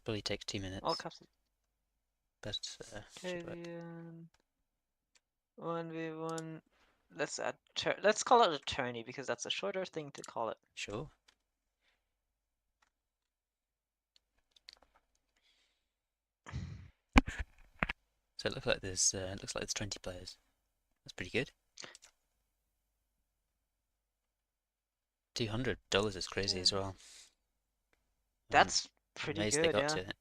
Probably take 2 minutes. All caps. But should work. Arcadian 1v1. Let's add. Let's call it a tourney because that's a shorter thing to call it. Sure. So it looks like there's 20 players. That's pretty good. $200 is crazy as well. That's pretty Amazed good, they got yeah. to it.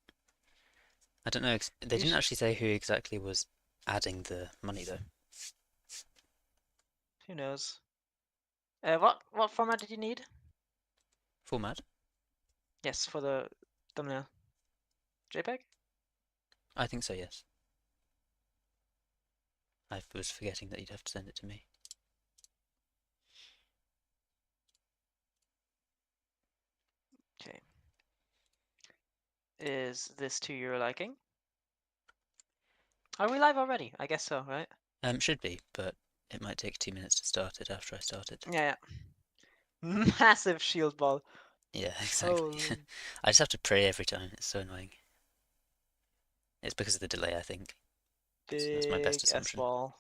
I don't know. They didn't actually say who exactly was adding the money though. Who knows? What format did you need? Format? Yes, for the thumbnail. JPEG? I think so. Yes. I was forgetting that you'd have to send it to me. Okay. Is this to your liking? Are we live already? I guess so, right? Should be, but it might take 2 minutes to start it after I start it. Yeah. Massive shield ball. Yeah, exactly. I just have to pray every time. It's so annoying. It's because of the delay, I think. That's my best assumption. S-ball.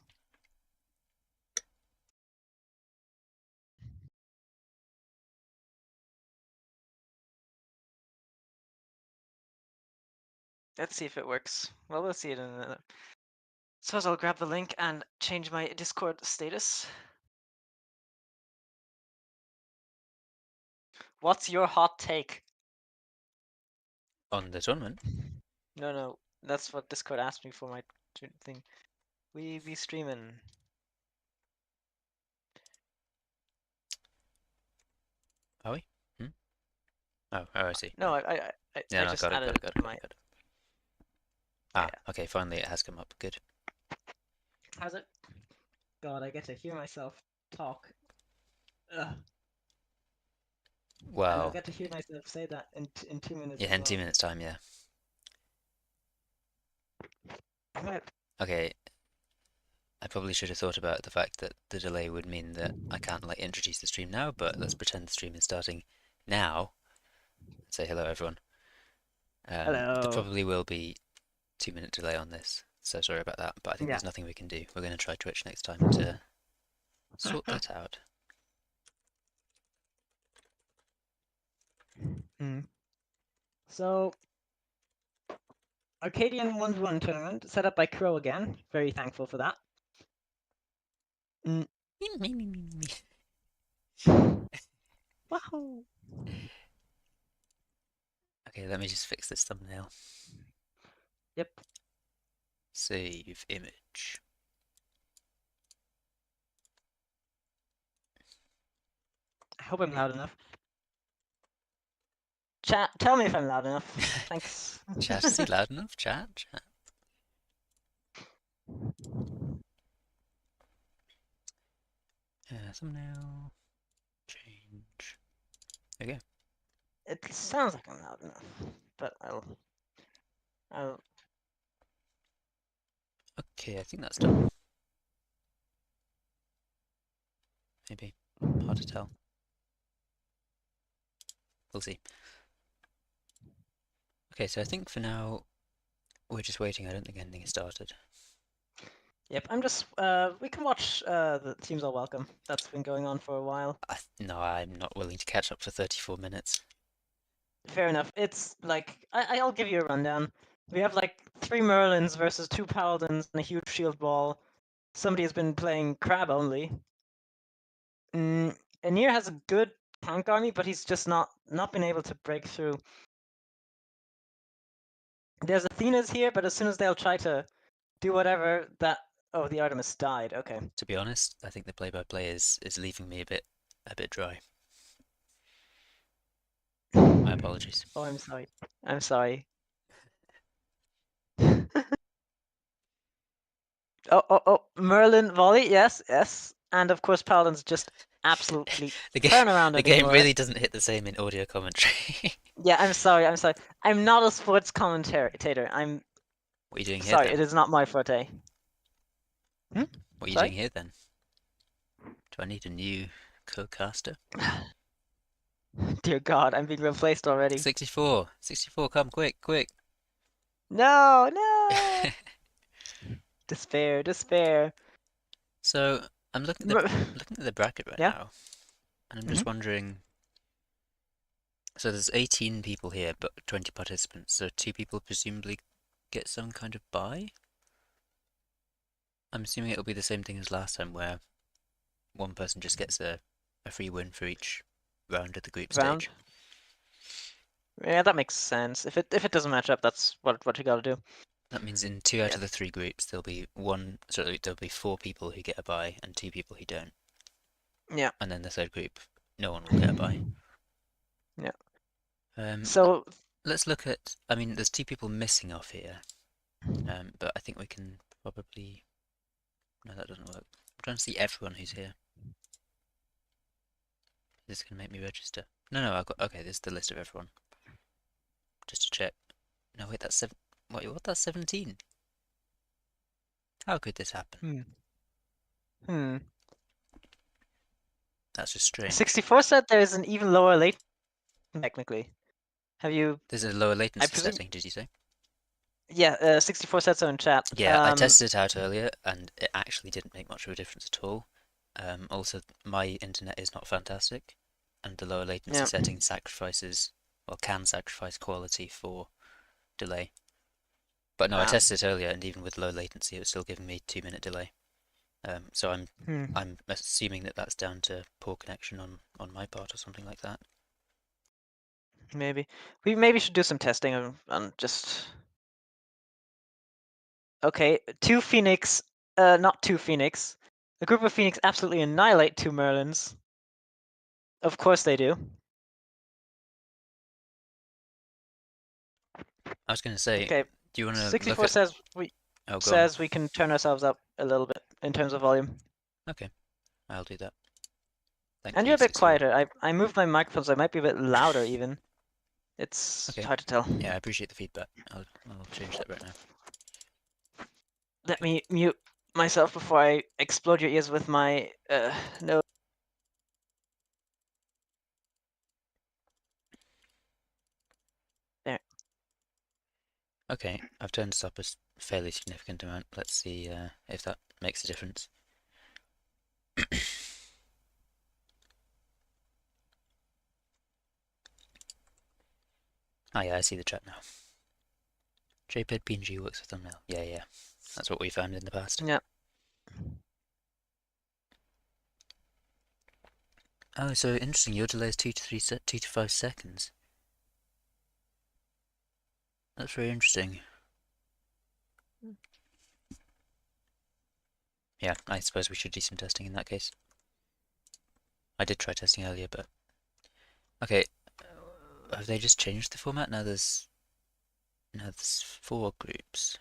Let's see if it works. Well, we'll see it in a minute. Suppose I'll grab the link and change my Discord status. What's your hot take? On the tournament? No. That's what Discord asked me for my thing. We be streaming. Are we? Oh, I see. No, I just got added it. my... Ah, okay, finally it has come up. Good. How's it? God, I get to hear myself talk. Ugh. Well, and I'll get to hear myself say that in 2 minutes. Yeah, in 2 minutes time, yeah. Okay, I probably should have thought about the fact that the delay would mean that I can't like introduce the stream now, but let's pretend the stream is starting now. Say hello, everyone. Hello. There probably will be 2 minute delay on this, so sorry about that, but I think there's nothing we can do. We're going to try Twitch next time to sort that out. So, Arcadian 1v1 tournament set up by Qrow again. Very thankful for that. Wow. Okay, let me just fix this thumbnail. Yep. Save image. I hope I'm loud enough. Chat, tell me if I'm loud enough. Thanks. Chat, is he loud enough? Chat. Thumbnail. Change. There we go. It sounds like I'm loud enough, but I'll... Okay, I think that's done. Maybe. Hard to tell. We'll see. Okay, so I think for now we're just waiting. I don't think anything has started. Yep, I'm just, we can watch the Teams All Welcome. That's been going on for a while. No, I'm not willing to catch up for 34 minutes. Fair enough. It's like, I'll give you a rundown. We have like 3 Merlins versus 2 Paladins and a huge shield ball. Somebody has been playing Crab only. Anir has a good tank army, but he's just not been able to break through. There's Athenas here, but as soon as they'll try to do whatever, that... Oh, the Artemis died. Okay. To be honest, I think the play-by-play is leaving me a bit dry. My apologies. Oh, I'm sorry. I'm sorry. Oh, Merlin volley, yes. And of course, Paladin's just absolutely turn around. The game really doesn't hit the same in audio commentary. Yeah, I'm sorry. I'm not a sports commentator. What are you doing here? Sorry, then? it is not my forte. What are you doing here then? Do I need a new co-caster? Dear God, I'm being replaced already. 64. 64, come quick, quick. No, no! Despair, despair. So I'm looking at the bracket right Yeah? now, and I'm Hmm. just wondering. So there's 18 people here, but 20 participants. So two people presumably get some kind of buy. I'm assuming it'll be the same thing as last time, where one person just gets a free win for each round of the group Round. stage. Yeah, that makes sense. If it doesn't match up, that's what you gotta do. That means in two out Yeah. of the three groups, there'll be four people who get a buy and two people who don't. Yeah. And then the third group, no one will get a buy. Yeah. Um, So, let's look at. I mean, there's two people missing off here, but I think we can probably. No, that doesn't work. I'm trying to see everyone who's here. This is gonna make me register. No, I've got. Okay, this is the list of everyone. Just to check. No, wait, that's seven. Wait, what? That's 17. How could this happen? hmm. Hmm. That's just strange. 64 said there's an even lower latency technically. Have you? There's a lower I latency presume. setting, did you say? Yeah. 64 said so in chat. Yeah, I tested it out earlier, and it actually didn't make much of a difference at all. Also, my internet is not fantastic, and the lower latency Yeah. setting sacrifices, well, can sacrifice quality for delay. But no, I Ah. tested it earlier, and even with low latency, it was still giving me 2 minute delay. So Hmm. I'm assuming that that's down to poor connection on my part or something like that. Maybe we maybe should do some testing on just. Okay, two Phoenix. Not two Phoenix. A group of Phoenix absolutely annihilate two Merlins. Of course they do. I was going to say, Okay. do you want to look 64 at? says we Oh, go on. says we can turn ourselves up a little bit in terms of volume. Okay, I'll do that. Thank And you're you, a bit 64. quieter. I moved my microphone so I might be a bit louder even. It's Okay, hard to tell. yeah, I appreciate the feedback. I'll change that right now. Let me mute myself before I explode your ears with my no. There. Okay, I've turned this up a fairly significant amount. Let's see if that makes a difference. Oh yeah, I see the chat now. JPEG PNG works with thumbnail. Yeah, yeah, that's what we found in the past. Yeah. Oh, so interesting. Your delay is 2 to 5 seconds. That's very interesting. Yeah, I suppose we should do some testing in that case. I did try testing earlier, but okay. Have they just changed the format? Now there's four groups,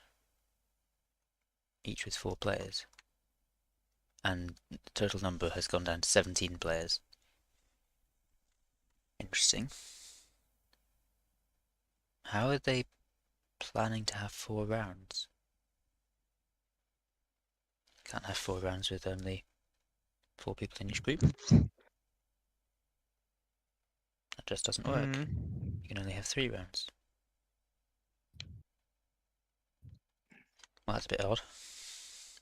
each with 4 players, and the total number has gone down to 17 players. Interesting. How are they planning to have 4 rounds? Can't have 4 rounds with only 4 people in each group. That just doesn't work. Mm. You can only have 3 rounds. Well, that's a bit odd.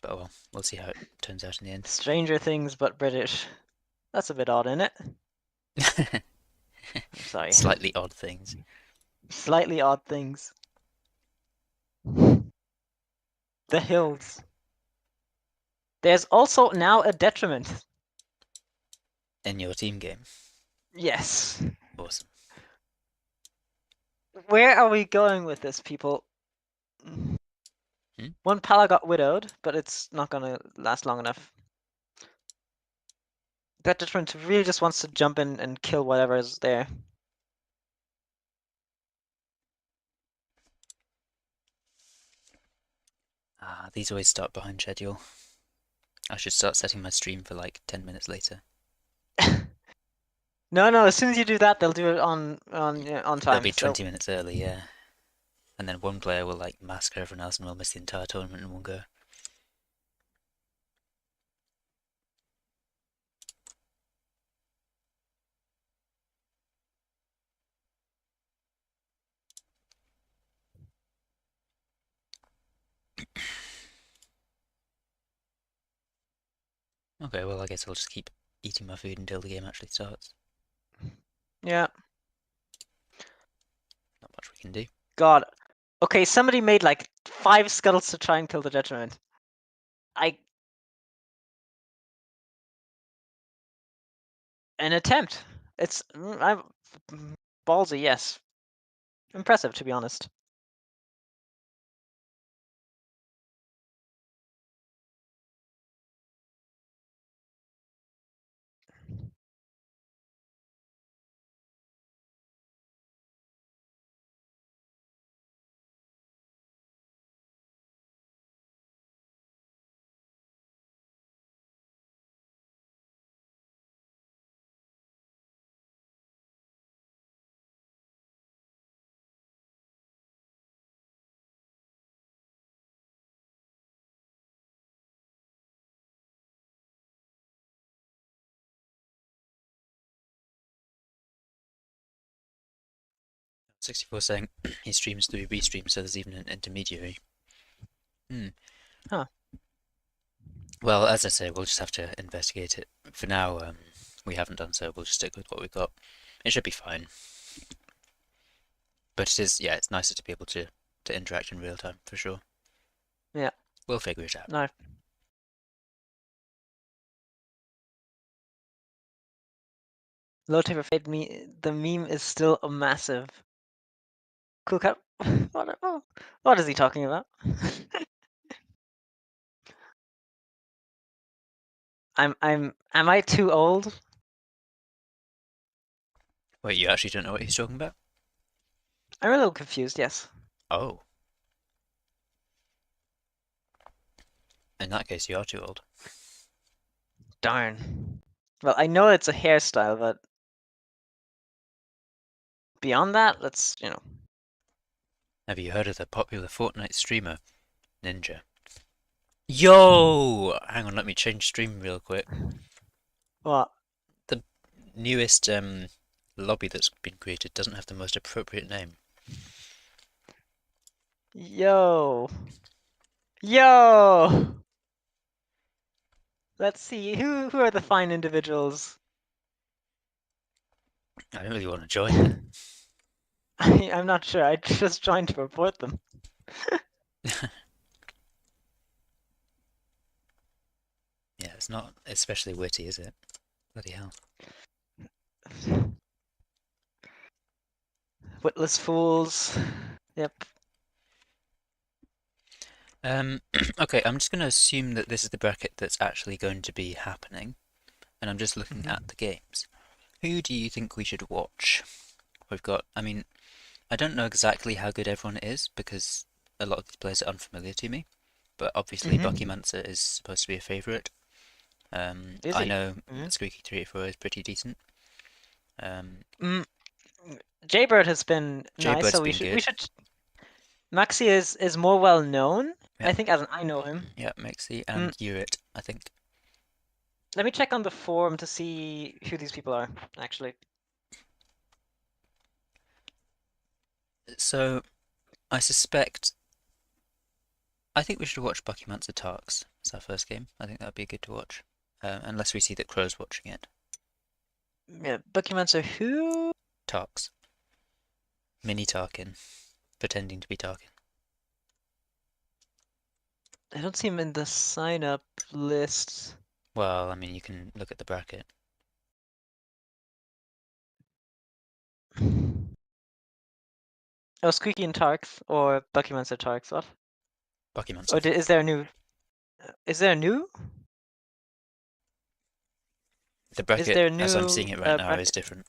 But oh well, we'll see how it turns out in the end. Stranger Things, but British. That's a bit odd, isn't it? I'm sorry. Slightly odd things. Slightly odd things. The hills. There's also now a detriment. In your team game. Yes. Awesome. Where are we going with this, people? Hmm? One pala got widowed, but it's not gonna last long enough. That detriment really just wants to jump in and kill whatever is there. Ah, these always start behind schedule. I should start setting my stream for like 10 minutes later. No, as soon as you do that, they'll do it on They'll time. be So 20 minutes early, yeah. And then one player will like massacre everyone else and we'll miss the entire tournament in one go. Okay, well, I guess I'll just keep eating my food until the game actually starts. Yeah. Not much we can do. God. Okay, somebody made like 5 scuttles to try and kill the Detriment. An attempt. It's ballsy, yes. Impressive, to be honest. $64 saying he streams through restream, so there's even an intermediary. Huh. Well, as I say, we'll just have to investigate it. For now, we haven't done so. We'll just stick with what we've got. It should be fine. But it is, yeah, it's nicer to be able to interact in real time, for sure. Yeah. We'll figure it out. No. Low taper fade the meme is still a massive. Cool cut. What is he talking about? Am I too old? Wait, you actually don't know what he's talking about? I'm a little confused, yes. Oh. In that case, you are too old. Darn. Well, I know it's a hairstyle, but beyond that, let's, Have you heard of the popular Fortnite streamer, Ninja? Yo! Hang on, let me change stream real quick. What? The newest lobby that's been created doesn't have the most appropriate name. Yo. Yo! Let's see, who are the fine individuals? I don't really want to join it. I'm not sure, I just joined to report them. Yeah, it's not especially witty, is it? Bloody hell. Witless fools. Yep. Okay, I'm just going to assume that this is the bracket that's actually going to be happening, and I'm just looking at the games. Who do you think we should watch? We've got, I mean, I don't know exactly how good everyone is, because a lot of these players are unfamiliar to me, but obviously Buckymancer is supposed to be a favourite. Is I he? know Squeaky384 is pretty decent. Jaybird has been nice, so we should Maxi is more well known. Yeah. I think as I know him. Yeah, Maxi and Urit, I think. Let me check on the forum to see who these people are, actually. So, I think we should watch Buckymancer Tarks as our first game. I think that would be good to watch. Unless we see that Qrow's watching it. Yeah, Buckymancer who? Tarks. Mini Tarkin. Pretending to be Tarkin. I don't see him in the sign-up list. Well, I mean, you can look at the bracket. Oh, Squeaky and Tarks, or Buckymancer Tarks, what? Buckymancer. Or is there a new? Is there a new? The bracket, as I'm seeing it right now, is different.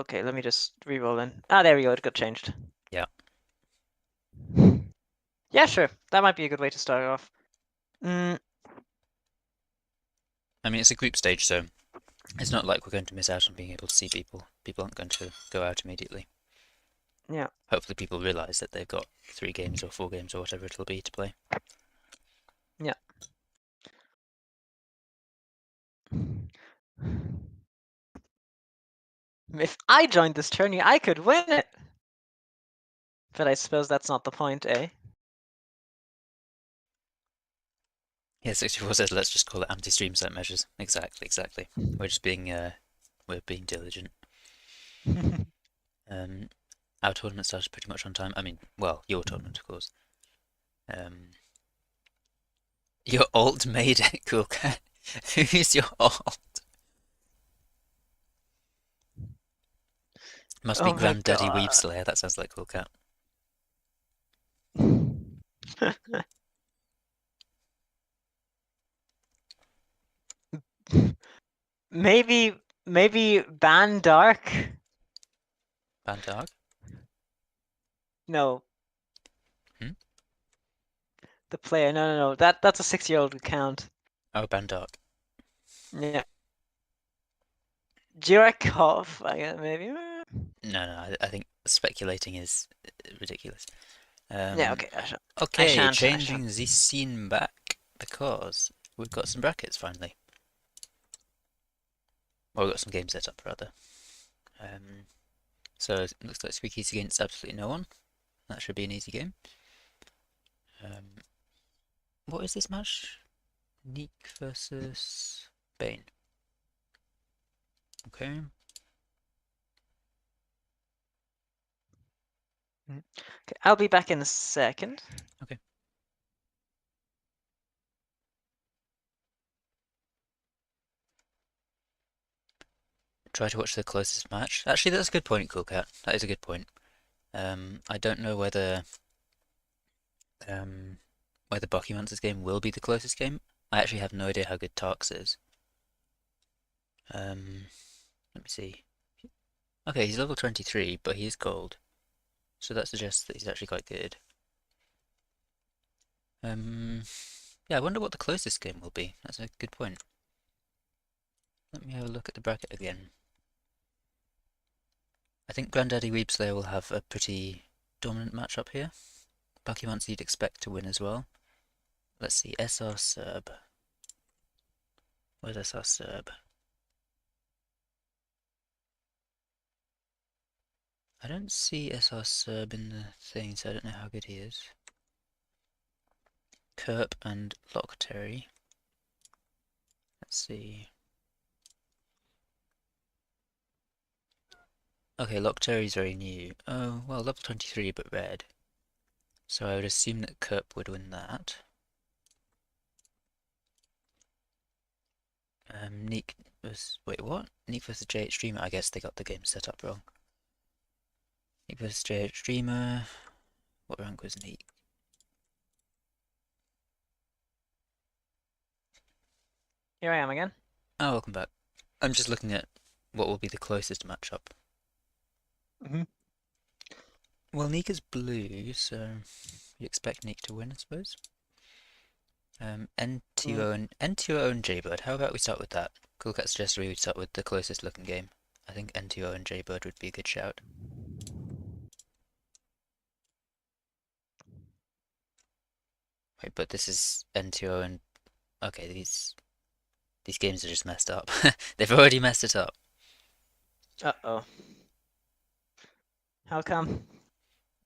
Okay, let me just re-roll in. Ah, there we go, it got changed. Yeah. Yeah, sure. That might be a good way to start off. I mean, it's a group stage, so it's not like we're going to miss out on being able to see people. People aren't going to go out immediately. Yeah. Hopefully people realise that they've got 3 games or 4 games or whatever it'll be to play. Yeah. If I joined this tourney, I could win it! But I suppose that's not the point, eh? Yeah, 64 says let's just call it anti-stream site measures. Exactly, exactly. We're just being we're being diligent. Um, our tournament started pretty much on time. I mean, well, your tournament, of course. Um, your alt made it, cool cat. Who's your alt? Must be Oh my Granddaddy Weeb god. Slayer. That sounds like cool cat. Maybe maybe ban dark? Bandar? No, Hmm? the player. No. That's a 6-year-old account. Oh, Bandar. Yeah. ZeroK, I guess maybe. No, I think speculating is ridiculous. Yeah, Um, okay. I okay, shan't. I shan't. changing the scene back because we've got some brackets finally. Well, we've got some games set up rather. Um, so it looks like Squeaky's against absolutely no one. That should be an easy game. Um, what is this match? Neek versus Bane. Okay. Okay, I'll be back in a second. Okay. Try to watch the closest match. Actually, that's a good point, Cool Cat. That is a good point. I don't know whether Buckymancer's game will be the closest game. I actually have no idea how good Tarks is. Let me see. Okay, he's level 23, but he is gold. So that suggests that he's actually quite good. Yeah, I wonder what the closest game will be. That's a good point. Let me have a look at the bracket again. I think Granddaddy Weebslayer will have a pretty dominant matchup here. Buckymancer you'd expect to win as well. Let's see, SR Serb. Where's SR Serb? I don't see SR Serb in the thing, so I don't know how good he is. Kerp and Locterry. Let's see. Okay, Locterry's very new. Oh, well, level 23, but red. So I would assume that Kerp would win that. Neek was... Wait, what? Neek versus JH Streamer. I guess they got the game set up wrong. Neek versus JH Streamer. What rank was Neek? Here I am again. Oh, welcome back. I'm just looking at what will be the closest matchup. Hmm. Well, Neek is blue, so you expect Neek to win, I suppose. N2O and Jaybird. How about we start with that? Cool Cat suggested we would start with the closest looking game. I think N2O and Jaybird would be a good shout. Wait, but this is N2O and... Okay, these games are just messed up. They've already messed it up. Uh-oh. How come?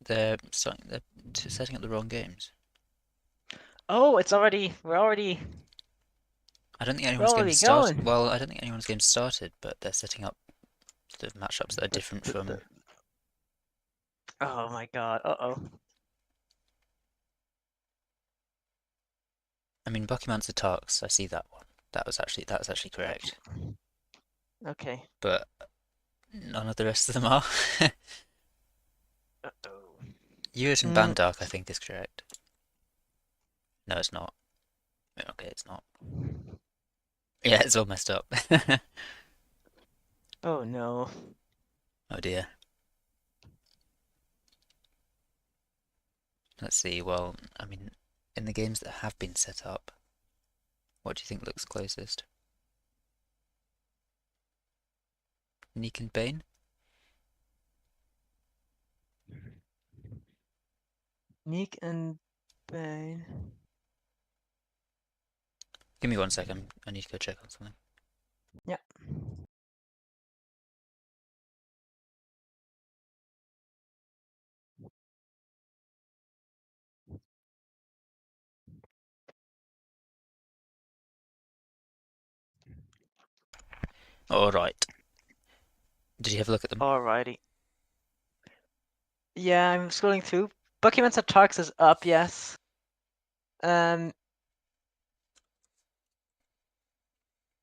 They're setting up the wrong games. Oh, it's already. I don't think We're anyone's game already started. going. Well, I don't think anyone's game started, but they're setting up the matchups that are different from... Oh my god. Uh-oh. I mean, Buckymancer Tarks, I see that one. That was actually correct. Okay. But none of the rest of them are. Uh-oh. Ewart and Mm. Bandark, I think, is correct. No, it's not. Okay, it's not. Yeah, it's all messed up. Oh no. Oh dear. Let's see. Well, I mean, in the games that have been set up, what do you think looks closest? Neek and Bane? Neek and Bane. Give me 1 second. I need to go check on something. Yeah. All right. Did you have a look at them? Alrighty. Yeah, I'm scrolling through. Buckyman's at Tarks is up, yes.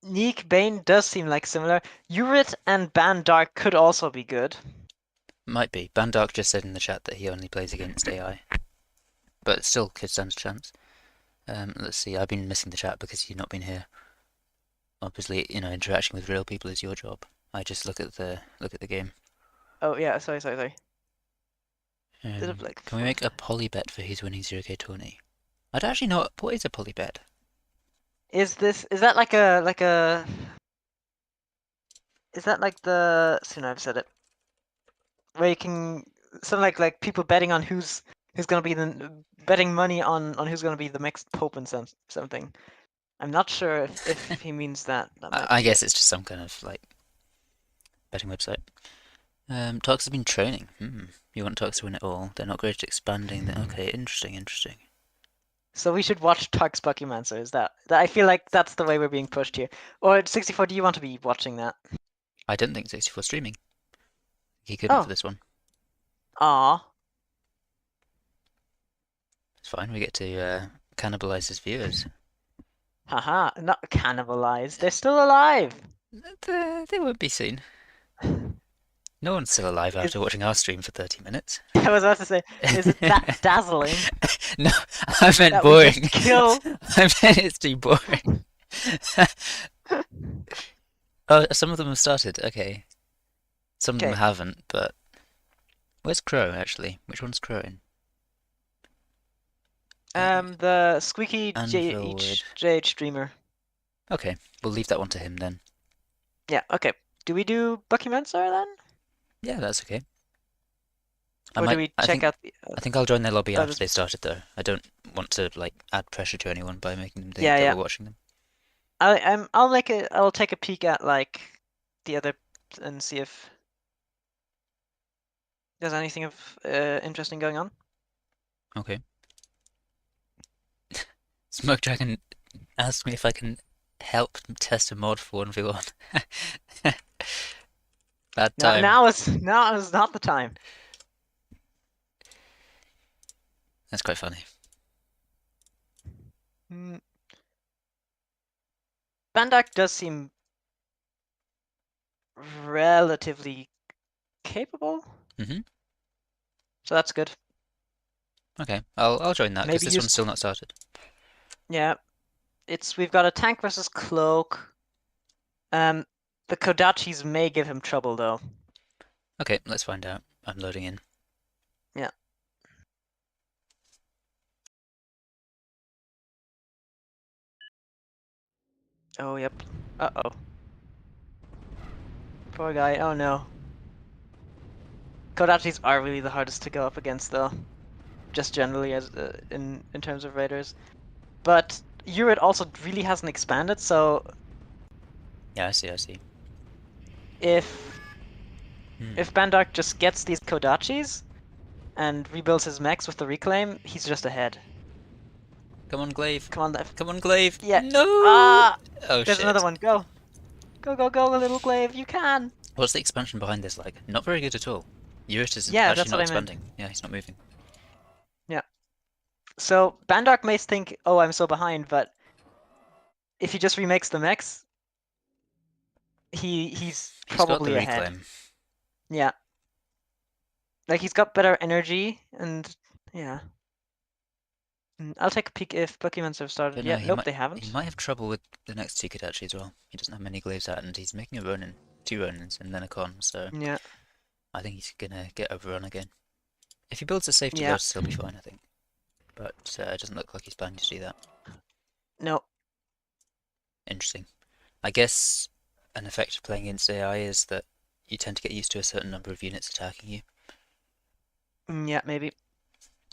Neek Bane does seem like similar. Urit and Ban Dark could also be good. Might be. Bandark just said in the chat that he only plays against AI, but still could stand a chance. Let's see. I've been missing the chat because you've not been here. Obviously, you know, interacting with real people is your job. I just look at the game. Oh yeah, sorry. Did it like Can we make a poly bet for who's winning ZeroK tourney? I don't actually know what is a poly bet. is that like a is that like the soon I've said it where you can something like people betting on who's gonna be the betting money on who's gonna be the next pope and something. I'm not sure if he means that. That might I be guess it. it's just some kind of like betting website. Talks have been training. You want Talks to win it all. They're not great at expanding. Okay, interesting. So we should watch Tark's Buckymancer. Is that I feel like that's the way we're being pushed here. Or 64, do you want to be watching that? I don't think 64 streaming. He couldn't for Oh, this one. aw. It's fine. We get to cannibalize his viewers. Haha, not cannibalized. They're still alive. They won't be seen. No one's still alive after watching our stream for 30 minutes. I was about to say, is it that dazzling No, I meant that we boring. just kill? I meant it's too boring. Oh, some of them have started. Okay. Some of them Okay, haven't, but where's Qrow actually? Which one's Qrow in? the squeaky Anvilwood. JH streamer. Okay, we'll leave that one to him then. Yeah, okay. Do we do Buckymancer then? Yeah, that's okay. Or do we check out the I think I'll join their lobby after others? they started though. I don't want to like add pressure to anyone by making them think Yeah, that yeah. we're watching them. I'll take a peek at like the other and see if there's anything of interesting going on. Okay. Smoke Dragon asked me if I can help test a mod for 1v1. Bad time. Now is not the time. That's quite funny. Bandak does seem relatively capable. So that's good. Okay, I'll join that because Maybe this one's still not started. Yeah, we've got a tank versus cloak. The Kodachis may give him trouble though. Okay, let's find out. I'm loading in. Yeah. Oh, yep. Uh-oh. Poor guy. Oh no. Kodachis are really the hardest to go up against though. Just generally as in terms of raiders. But Urid also really hasn't expanded, so Yeah, I see. if Bandark just gets these Kodachis and rebuilds his mechs with the reclaim, he's just ahead. Come on, Glaive. Come on, left. Come on, Glaive. Yeah. No. Ah! Oh There's shit. another one. Go, little Glaive. You can. What's the expansion behind this like? Not very good at all. Urit is Yeah, actually that's not what I meant. expanding. Yeah, he's not moving. Yeah. So Bandark may think, "Oh, I'm so behind," but if he just remakes the mechs, he's probably got the ahead. reclaim. Yeah. Like he's got better energy and yeah. I'll take a peek if Pokemons have started yet. Nope, they haven't. He might have trouble with the next two Kadachi as well. He doesn't have many glaives out, and he's making a Ronin, 2 Ronins, and then a con. So Yeah. I think he's gonna get overrun again. If he builds a safety Yeah. Lotus, he'll be fine, I think. But it doesn't look like he's planning to do that. No. Interesting. I guess an effect of playing against AI is that you tend to get used to a certain number of units attacking you. Yeah, maybe.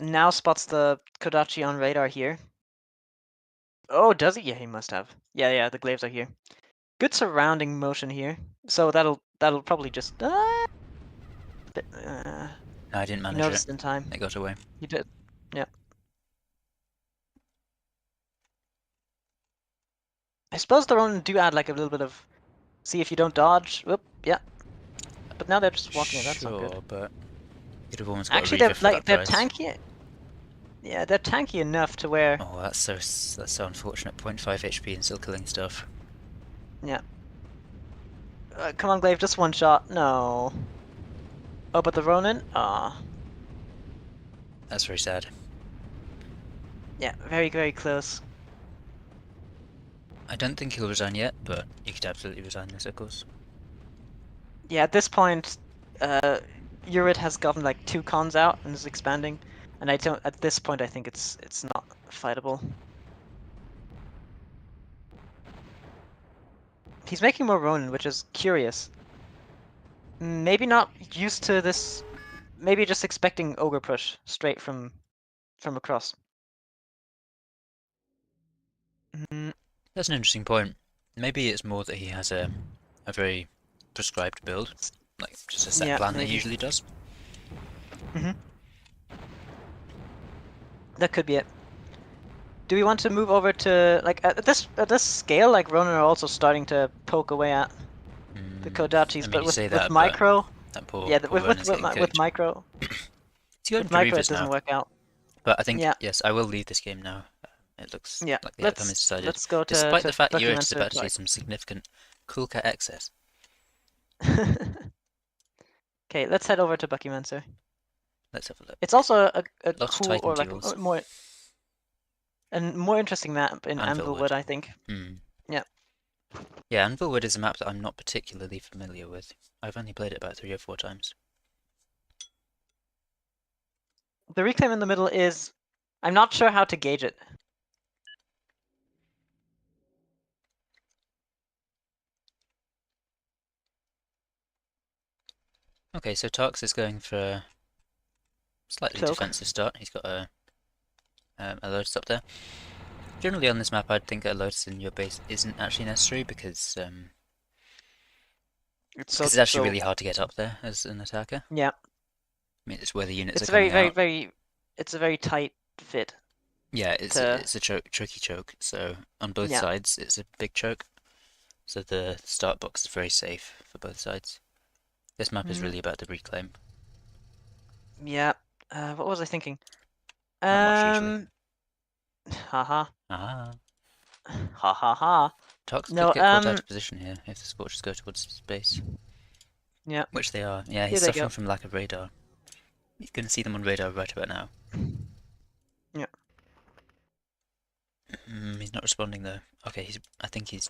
Now spots the Kodachi on radar here. Oh, does he? Yeah, he must have. Yeah, the glaives are here. Good surrounding motion here. So that'll probably just No, I didn't manage noticed it. in time. It got away. You did. Yeah. I suppose the Ronin do add like a little bit of See if you don't dodge. Whoop, yeah. But now they're just walking in. That's not good. Sure, but you'd have almost got a Actually, they're Reaver for that they're price. tanky. Yeah, they're tanky enough to where. Oh, that's so unfortunate. 0.5 HP and still killing stuff. Yeah. Come on, Glaive, just one shot. No. Oh, but the Ronin? Ah. That's very sad. Yeah, very, very close. I don't think he'll resign yet, but you could absolutely resign this, of course. Yeah, at this point, Urid has gotten like 2 cons out and is expanding. And I don't. At this point, I think it's not fightable. He's making more Ronin, which is curious. Maybe not used to this. Maybe just expecting Ogre push straight from across. Mm, That's an interesting point. Maybe it's more that he has a very prescribed build, like just a set yeah, plan that he maybe. usually does. That could be it. Do we want to move over to like at this scale? Like Ronin are also starting to poke away at the Kodachis, I mean, but you with say that, but micro, that poor yeah, poor Ronan's getting with cooked. micro, He's going for it Reavers doesn't now, work out. but I think Yeah, yes, I will leave this game now. It looks yeah. like the outcome is decided, Let's go despite the to fact Urid is Buckymancer about to do Dark. some significant cool cat excess. Okay, let's head over to Buckymancer. Let's have a look. It's also a Lots of cool Titan or like duels. more interesting map in Anvilwood. Anvilwood, I think. Hmm. Yeah. Yeah, Anvilwood is a map that I'm not particularly familiar with. I've only played it about 3 or 4 times. The reclaim in the middle is, I'm not sure how to gauge it. Okay, so Tarks is going for a slightly Cloak. defensive start. He's got a Lotus up there. Generally on this map, I'd think a Lotus in your base isn't actually necessary because it's actually really hard to get up there as an attacker. Yeah. I mean, it's where the units It's are very, coming very, out. very. It's a very tight fit. Yeah, it's a choky choke. So on both sides, it's a big choke. So the start box is very safe for both sides. This map is really about the reclaim. Yeah. What was I thinking? Not much usually. Haha. Ah. Ha ha ha. Tarks could No. get caught out of position here if the Scorchers go towards his base. Yeah. Which they are. Yeah, Here he's they suffering go. from lack of radar. You can see them on radar right about now. Yeah. He's not responding though. Okay, I think he's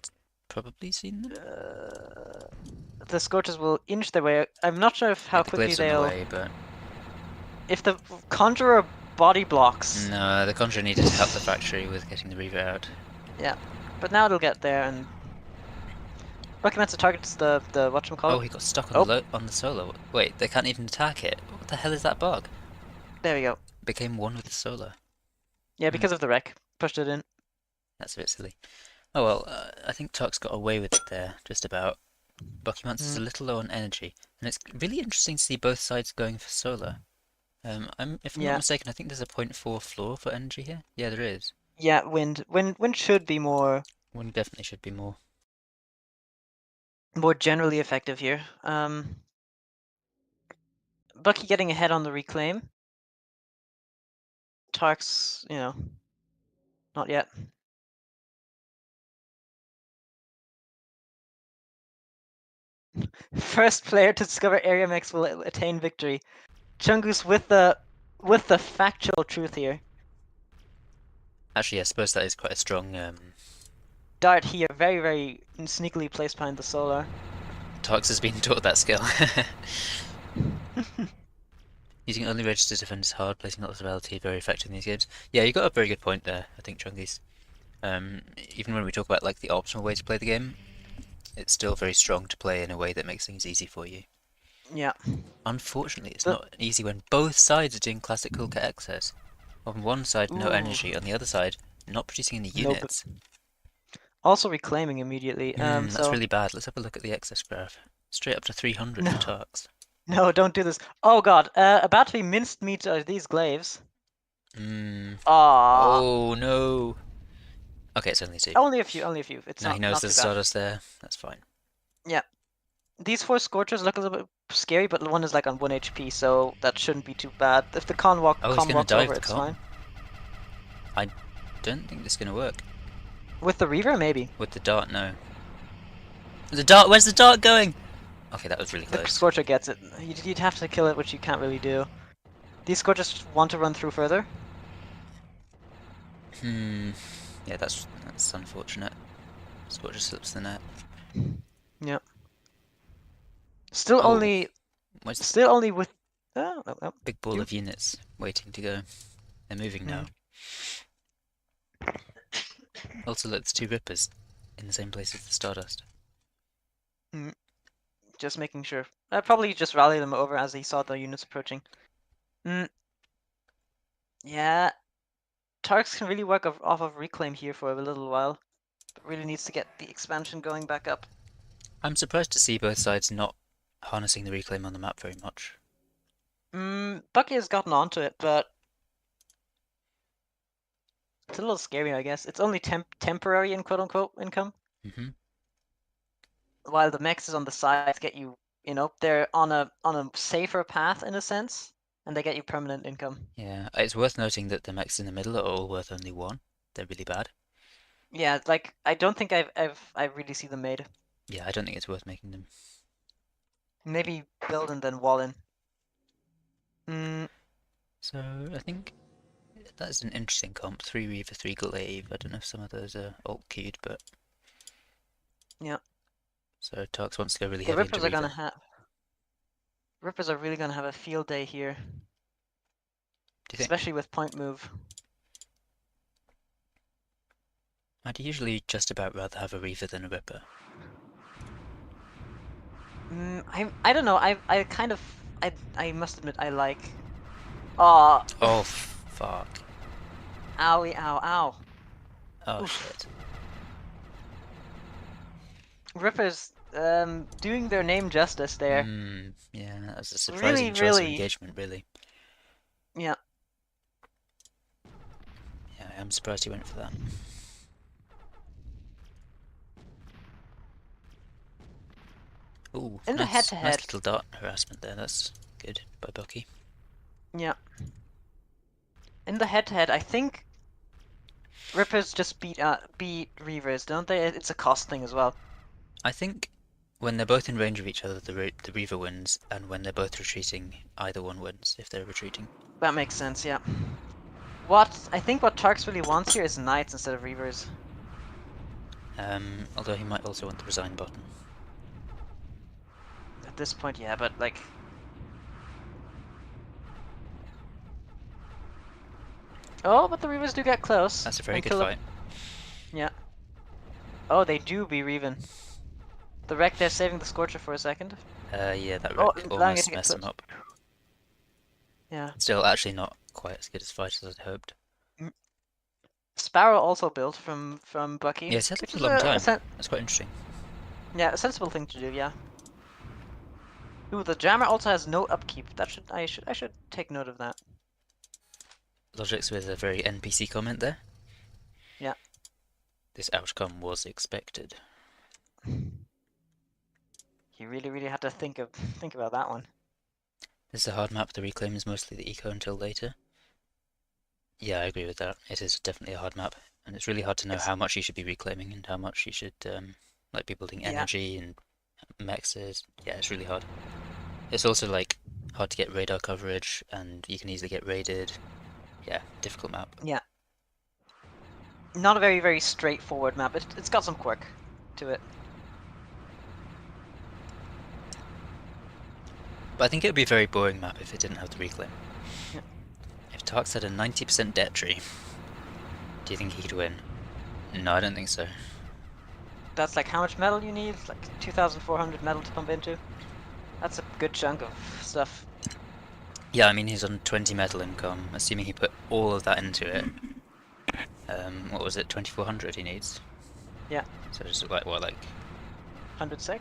probably seen them. The Scorchers will inch their way. I'm not sure if how Yeah, the quickly Glaive's on the they'll. way, but If the Conjurer body blocks. no, the Conjurer needed to help the factory with getting the Reaver out. Yeah. But now it'll get there and. Buckymancer targets the whatchamacallit. Oh, he got stuck on the solo. Wait, they can't even attack it. What the hell is that bug? There we go. Became one with the solar. Yeah, because of the wreck. Pushed it in. That's a bit silly. Oh well, I think Tarks got away with it there, just about. Buckymancer's a little low on energy, and it's really interesting to see both sides going for solar. If I'm not mistaken, I think there's a 0.4 floor for energy here. Yeah, there is. Yeah, wind. Wind should be more One definitely should be more. generally effective here. Bucky getting ahead on the reclaim. Tarks, not yet. First player to discover area mix will attain victory. Chungus with the factual truth here. Actually, I suppose that is quite a strong. Dart here, very, very sneakily placed behind the solar. Tarks has been taught that skill. Using only registered defenders hard, placing lots of LT, very effective in these games. Yeah, you got a very good point there, I think, Chungies. Even when we talk about like the optimal way to play the game, it's still very strong to play in a way that makes things easy for you. Yeah. Unfortunately, it's not easy when both sides are doing classic cool cat excess. On one side, no energy. On the other side, not producing any units. Also reclaiming immediately. That's really bad. Let's have a look at the excess graph. Straight up to 300 for Tarks. No, don't do this. Oh god, about to be minced meat are these glaives. Oh no. Okay, it's only 2. Only a few. It's no, not, he knows not there's too bad. Stardust there. That's fine. Yeah. These 4 Scorchers look a little bit scary, but one is like on 1 HP, so that shouldn't be too bad. If the con Oh, he's gonna walks dive over, the it's con. fine. I don't think this is gonna work. With the Reaver, maybe. With the dart, no. The dart, where's the dart going? Okay, that was really The close. Scorcher gets it. You'd have to kill it, which you can't really do. These Scorchers want to run through further. Yeah, that's unfortunate. Scorcher slips the net. Yeah. Still Oh, only where's the Still only with. Oh, oh, oh. big ball You? of units waiting to go? They're moving now. Also, look, there's 2 Rippers in the same place as the Stardust. Just making sure. I'd probably just rally them over as he saw the units approaching. Yeah. Tarks can really work off of Reclaim here for a little while. But really needs to get the expansion going back up. I'm surprised to see both sides not harnessing the reclaim on the map very much. Bucky has gotten onto it, but it's a little scary, I guess. It's only temporary in quote-unquote income. While the mechs is on the side to get you, they're on a safer path in a sense, and they get you permanent income. Yeah, it's worth noting that the mechs in the middle are all worth only 1. They're really bad. Yeah, like I don't think I really see them made. Yeah, I don't think it's worth making them. Maybe build and then wall in. So I think that's an interesting comp. 3 Reaver, 3 Glaive. I don't know if some of those are alt queued, but Yeah. so Tarks wants to go really The heavy into Rippers are Reaver. gonna have. Rippers are really gonna have a field day here. Do you think? Especially with point move. I'd usually just about rather have a Reaver than a Ripper. I don't know. I kind of I must admit I like. Oh. Oh fuck. Owie, ow, ow. Oh Oof. shit. Rippers doing their name justice there. Yeah, that was a surprising choice of engagement, really. Yeah. Yeah, I'm surprised he went for that. Ooh, In the nice head-to-head. little dart harassment there. That's good by Bucky. Yeah. In the head-to-head, I think Rippers just beat Reavers, don't they? It's a cost thing as well. I think when they're both in range of each other, the Reaver wins, and when they're both retreating, either one wins if they're retreating. That makes sense, yeah. I think what Tarks really wants here is Knights instead of Reavers. Although he might also want the resign button. At this point, yeah, but like... Oh, but the Reavers do get close. That's a very good fight. Yeah. Oh, they do be Reaving. The wreck there saving the Scorcher for a second. Yeah, that wreck almost messed him up. Yeah. Still, actually not quite as good as fight as I'd hoped. Sparrow also built from Bucky. Yeah, it's had a long time. That's quite interesting. Yeah, a sensible thing to do, yeah. Ooh, the Jammer also has no upkeep. I should take note of that. Logix with a very NPC comment there. Yeah. This outcome was expected. You really had to think about that one. This is a hard map. The reclaim is mostly the eco until later. Yeah, I agree with that. It is definitely a hard map, and it's really hard to know how much you should be reclaiming and how much you should like be building energy and mechs. Yeah, it's really hard. It's also like hard to get radar coverage, and you can easily get raided. Yeah, difficult map. Yeah. Not a very straightforward map. It's got some quirk to it. But I think it would be a very boring map if it didn't have the reclaim. Yeah. If Tarks had a 90% debt tree, do you think he'd win? No, I don't think so. That's like how much metal you need? Like 2,400 metal to pump into? That's a good chunk of stuff. Yeah, I mean he's on 20 metal income, assuming he put all of that into it. What was it, 2,400 he needs? Yeah. So just like, what, like... 100 sec?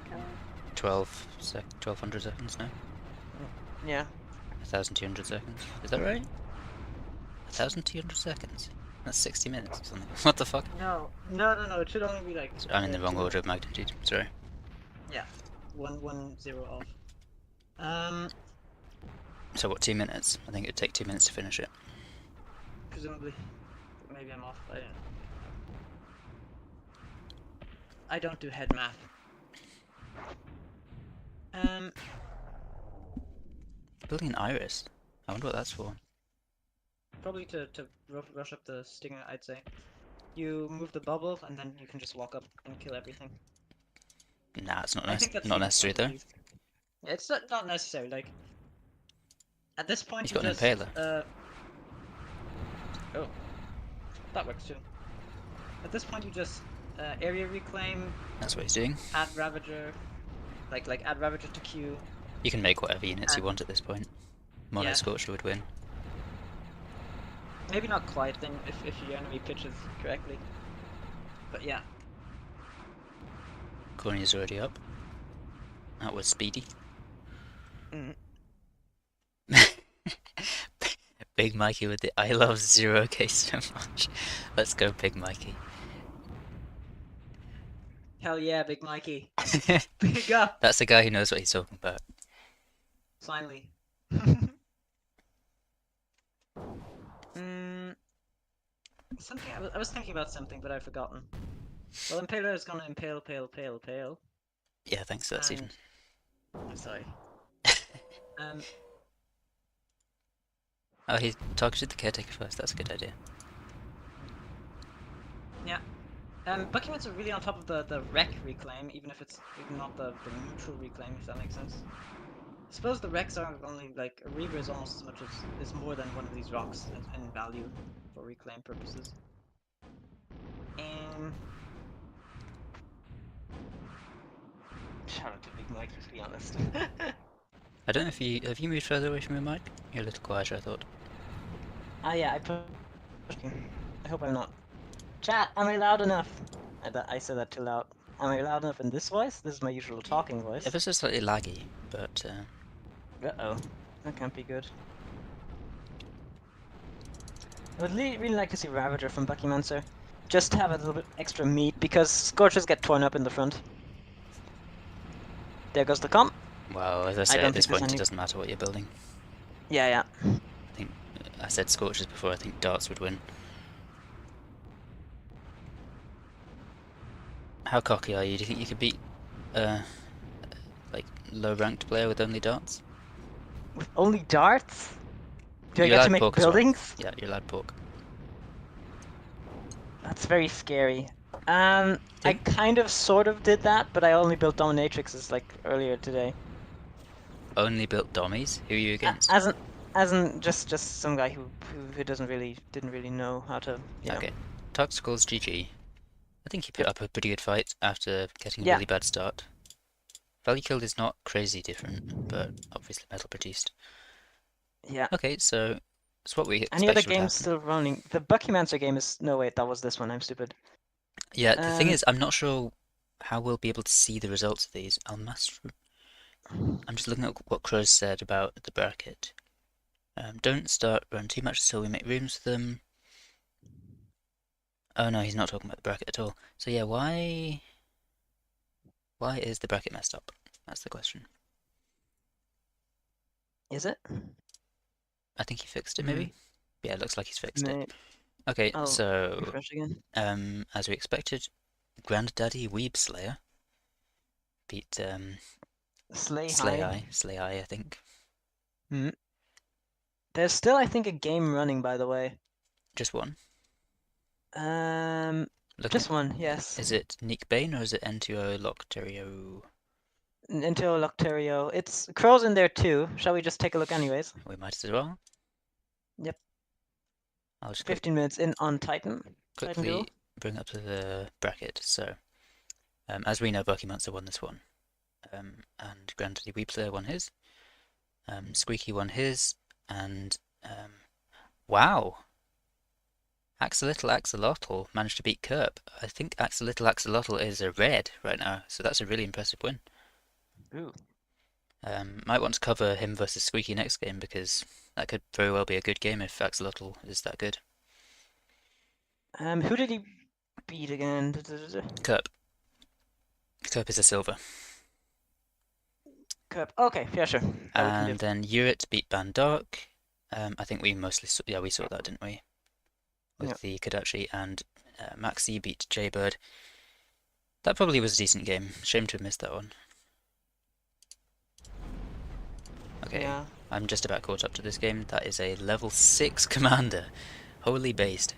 1,200 seconds now? Yeah. 1,200 seconds. Is that right? 1,200 seconds? That's 60 minutes or something. What the fuck? No, it should only be like... I'm in the wrong order of magnitude, sorry. Yeah, 1-1-0 off. So what, 2 minutes? I think it'd take 2 minutes to finish it. Presumably. Maybe I'm off. I don't do head math. Building an iris. I wonder what that's for. Probably to rush up the stinger, I'd say. You move the bubble, and then you can just walk up and kill everything. Nah, it's not I think that's not the necessary point at though. least. Yeah, it's not necessary. Like at this point, He's you got an just impaler. oh, that works too. At this point, you just area reclaim, That's what he's doing. add Ravager, like add Ravager to Q. You can make whatever units you And want at this point. Mono yeah, Scorcher would win. maybe not quite then if your enemy pitches correctly. But yeah, Cornea's already up. That was speedy. mm. Big Mikey with the I love ZeroK so much. Let's go, Big Mikey. Hell yeah, Big Mikey, big up. That's the guy who knows what he's talking about. Finally. Something I was thinking about something, but I've forgotten. Well, Impaler is gonna impale. Yeah, thanks for that, Stephen. I'm sorry. Oh, he targeted the caretaker first. That's a good idea. Yeah. Buckyman's are really on top of the wreck reclaim, even if it's not the neutral reclaim, if that makes sense. I suppose the wrecks are only like a Reaver is almost as much as is more than one of these rocks in value for reclaim purposes. Shout out to Big Mike, to be honest. I don't know if you have you moved further away from your mic. You're a little quieter, I thought. Ah yeah, I hope I'm not. Chat, am I loud enough? I said that too loud. Am I loud enough in this voice? This is my usual talking voice. Ever so slightly laggy, but Uh-oh. That can't be good. I would really like to see Ravager from Buckymancer. Just to have a little bit extra meat, because Scorchers get torn up in the front. There goes the comp. well, as I say, at this point it doesn't matter what you're building. Yeah. I think I said Scorchers before. I think Darts would win. How cocky are you? Do you think you could beat like low-ranked player with only darts? With only darts? Do I You're get to allowed make pork as well. buildings? Yeah, you're allowed pork. That's very scary. I kind of sort of did that, but I only built dominatrixes like earlier today. Only built dummies? Who are you against? As in just some guy who didn't really know how to, you know. Okay. Toxical's GG. I think he put up a pretty good fight after getting a Yeah. really bad start. Value killed is not crazy different, but obviously metal produced. Yeah. Okay, so it's what we expected. Any other would games happen. still running? The Buckymancer game is... No, wait, that was this one. I'm stupid. Yeah, the thing is, I'm not sure how we'll be able to see the results of these. I'm just looking at what Qrow said about the bracket. Don't run too much until we make rooms for them. Oh no, he's not talking about the bracket at all. So yeah, why is the bracket messed up? That's the question. Is it? I think he fixed it, maybe? Yeah, it looks like he's fixed May... it. Okay, I'll so refresh again. as we expected, Granddaddy Weeb Slayer beat Slay Eye, I think. There's still, I think, a game running, by the way. Just one? Just one, yes. Is it Nick Bane or is it N2O Locterio? N2O Locterio. It's Qrow's in there too. Shall we just take a look anyways? We might as well. Yep. I'll just 15 minutes in on Titan. quickly bring up to the bracket. So, as we know, Buckymancer won this one. And Granddaddy Weebslayer won his. Squeaky won his. And, wow! Axolotl managed to beat Kerp. I think Axolotl is a red right now, so that's a really impressive win. Ooh. Might want to cover him versus Squeaky next game, because that could very well be a good game if Axolotl is that good. Who did he beat again? Kerp. Kerp is a silver. Cup. Okay, yeah, sure. That we can do. And then Urit beat Bandark. I think we mostly we saw that, didn't we? Yeah. With the Kodachi, and Maxi beat Jaybird. That probably was a decent game. Shame to have missed that one. Okay, Yeah. I'm just about caught up to this game. That is a level 6 commander. Holy based.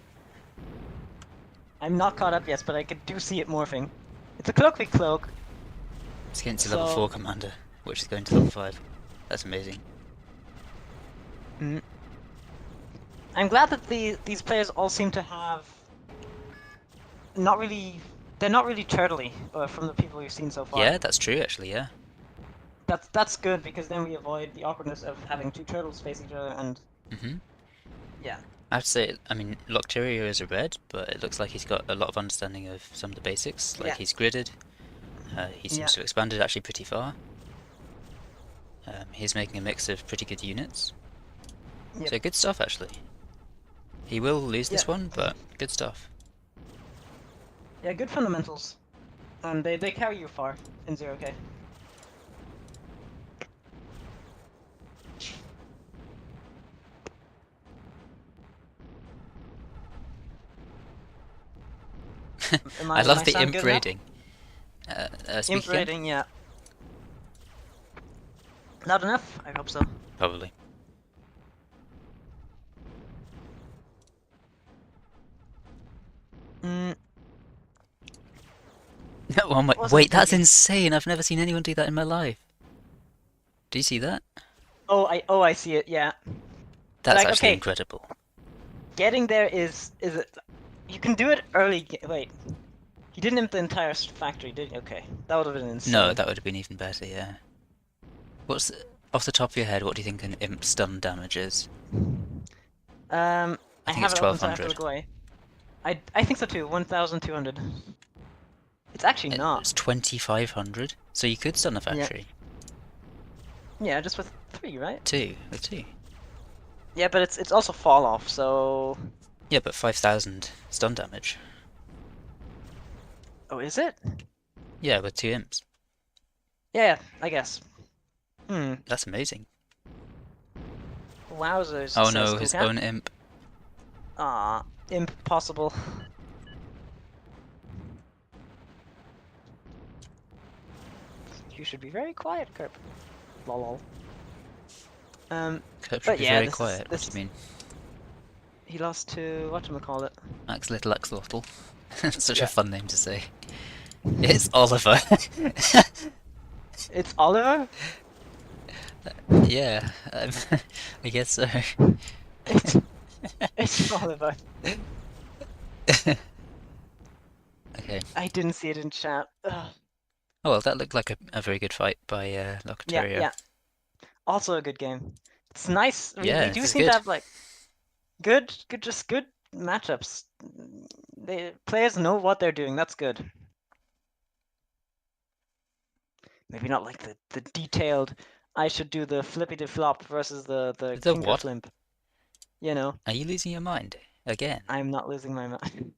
I'm not caught up yet, but I do see it morphing. It's a cloak v cloak. It's against a level So 4 commander, which is going to level 5. That's amazing. mm. I'm glad that these players all seem to have not really. They're not really turtley from the people we've seen so far. Yeah, that's true actually, yeah. That's good because then we avoid the awkwardness of having two turtles face each other and yeah. I have to say, I mean, Locterio is a red, but it looks like he's got a lot of understanding of some of the basics. Like, Yeah. he's gridded. He seems to have expanded actually pretty far. He's making a mix of pretty good units. Yep. So good stuff, actually. He will lose this one, but good stuff. Yeah, good fundamentals. And they carry you far in ZeroK. I love the sound imp good raiding. Imp raiding, yeah. Not enough? I hope so. Probably. Mm, Oh my, wasn't wait, that's thinking. insane! I've never seen anyone do that in my life. Do you see that? Oh, I see it. Yeah. That's Like, actually okay. incredible. Getting there is it? You can do it early. Wait, he didn't imp the entire factory, did he? Okay, that would have been insane. No, that would have been even better. Yeah. What's off the top of your head? What do you think an imp stun damage is? I think have it's it open, so I have to 1200. look away. I think so too. 1,200. It's actually not. It's 2500. So you could stun a factory. Yeah, just with 3, right? 2 with 2. Yeah, but it's also fall off, so. Yeah, but 5000 stun damage. Oh, is it? Yeah, with 2 imps. Yeah, I guess. Hmm. That's amazing. Wowzers. Oh says no, Cool his Cat. own imp. Ah, impossible. You should be very quiet, Kerp. Lol. Kurt should But be yeah, very quiet. What do you mean? He lost to whatchamacallit. Max Little Axolotl. Such Yeah. a fun name to say. It's Oliver. It's Oliver? Yeah, I guess so. It's Oliver. Okay. I didn't see it in chat. Ugh. Oh well, that looked like a very good fight by Locatario. Yeah. Also a good game. It's nice. Yeah, We do it's seem good. to have like good matchups. Players know what they're doing. That's good. Maybe not like the detailed. I should do the flippy to flop versus the The kinker what? flimp. You know. Are you losing your mind again? I'm not losing my mind.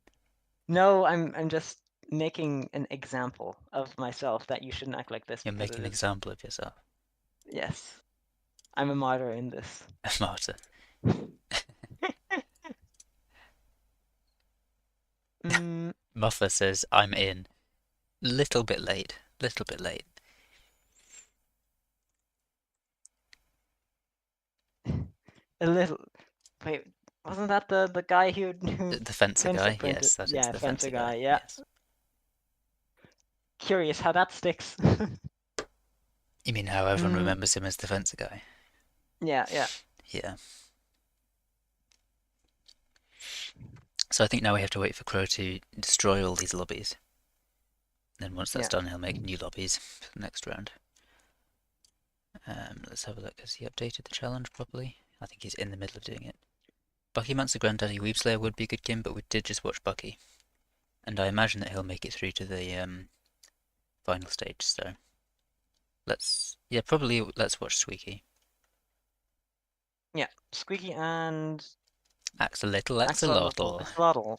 No, I'm just making an example of myself that you shouldn't act like this. You're because making an it is. example of yourself. Yes, I'm a martyr in this. A martyr. Muffa says, I'm in. Little bit late. Little bit late. A little. Wait, wasn't that the guy who The fencer guy? printed? Yes, that is Yeah, the fencer fencer guy. Yeah. Yes. Curious how that sticks. You mean how everyone remembers him as the fencer guy? Yeah. Yeah. So I think now we have to wait for Qrow to destroy all these lobbies. Then once that's done, he'll make new lobbies for the next round. Let's have a look. Has he updated the challenge properly? I think he's in the middle of doing it. Bucky Monster Granddaddy Weebslayer would be a good game, but we did just watch Bucky. And I imagine that he'll make it through to the final stage, so... probably let's watch Squeaky. Yeah, Squeaky and... Axolotl. Axolotl.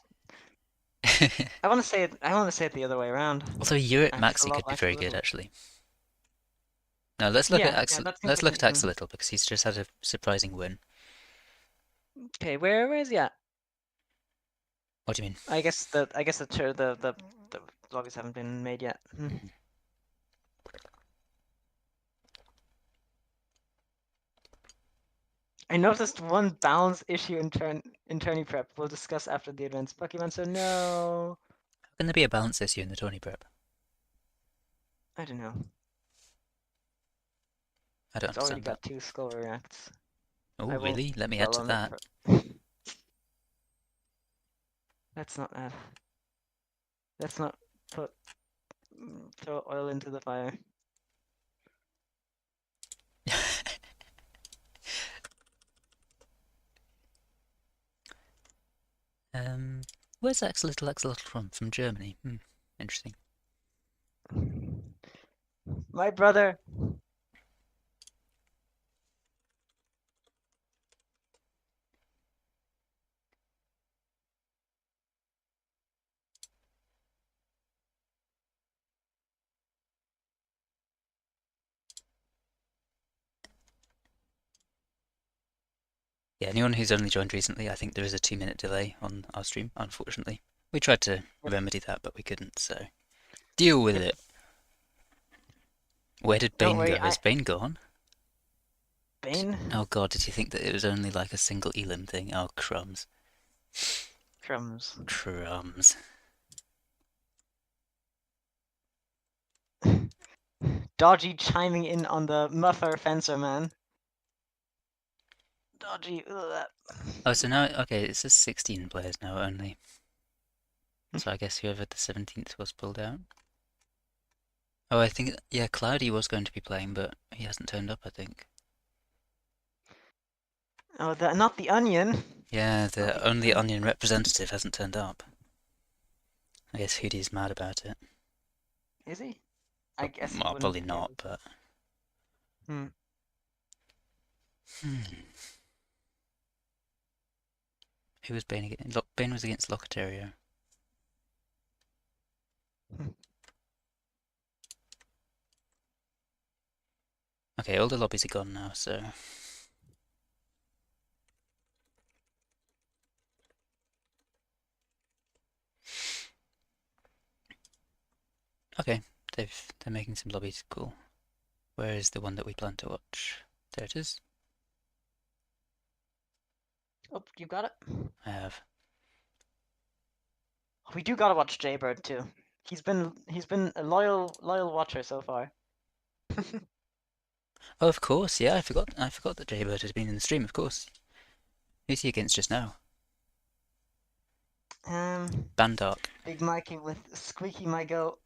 I want to say it the other way around. Although Urit Maxi could be very good, Axolotl. actually. No, let's look at Yeah, yeah, Axel. that seems Let's like look an. at Axel a little because he's just had a surprising win. Okay, where is he at? What do you mean? I guess the lobbies haven't been made yet. I noticed one balance issue in tourney prep. We'll discuss after the events. Pokemon, so no. How can there be a balance issue in the Tony prep? I don't know. I don't It's already understand that. got 2 skull reacts. Oh, I won't really? Let me add dwell to on it that. for. Let's not add. Let's not put throw oil into the fire. Where's Axolotl from? From Germany. Interesting. My brother. Yeah, anyone who's only joined recently, I think there is a 2-minute delay on our stream, unfortunately. We tried to Yep. remedy that, but we couldn't, so deal with Yep. it. Where did Don't Bane go? worry, Is Bane gone? Bane? Oh god, did you think that it was only like a single Elim thing? Oh, crumbs. Crumbs. Crumbs. Dodgy chiming in on the Muffer Fencer man. Dodgy. Ugh. Oh, so now, okay, it says 16 players now only. So I guess whoever the 17th was pulled out. Oh, I think, yeah, Cloudy was going to be playing, but he hasn't turned up, I think. Oh, not the onion. Yeah, Not the the only Onion representative hasn't turned up. I guess Hoodie's mad about it. Is he? I guess he Well, wouldn't probably be not, able to. but... Hmm. Who was Bane against? Bane was against Locatario. Okay, all the lobbies are gone now, so... Okay, they're making some lobbies, cool. Where is the one that we plan to watch? There it is. Oh, you got it? I have. We do gotta watch Jaybird too. He's been a loyal watcher so far. Oh, of course, yeah, I forgot that Jaybird had been in the stream, of course. Who's he against just now? Bandark. Big Mikey with Squeaky My Goat.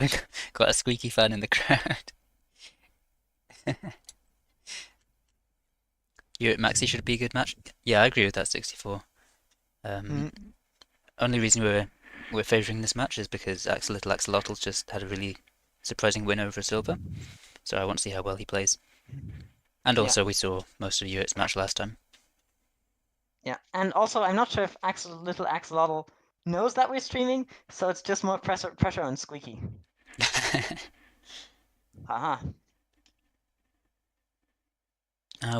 We've got a squeaky fan in the crowd. Maxi should be a good match. Yeah, I agree with that 64. Only reason we're favouring this match is because Axolotl's just had a really surprising win over Silver, so I want to see how well he plays. And also, we saw most of Uritz's match last time. Yeah, and also I'm not sure if little Axolotl knows that we're streaming, so it's just more pressure on Squeaky. Haha.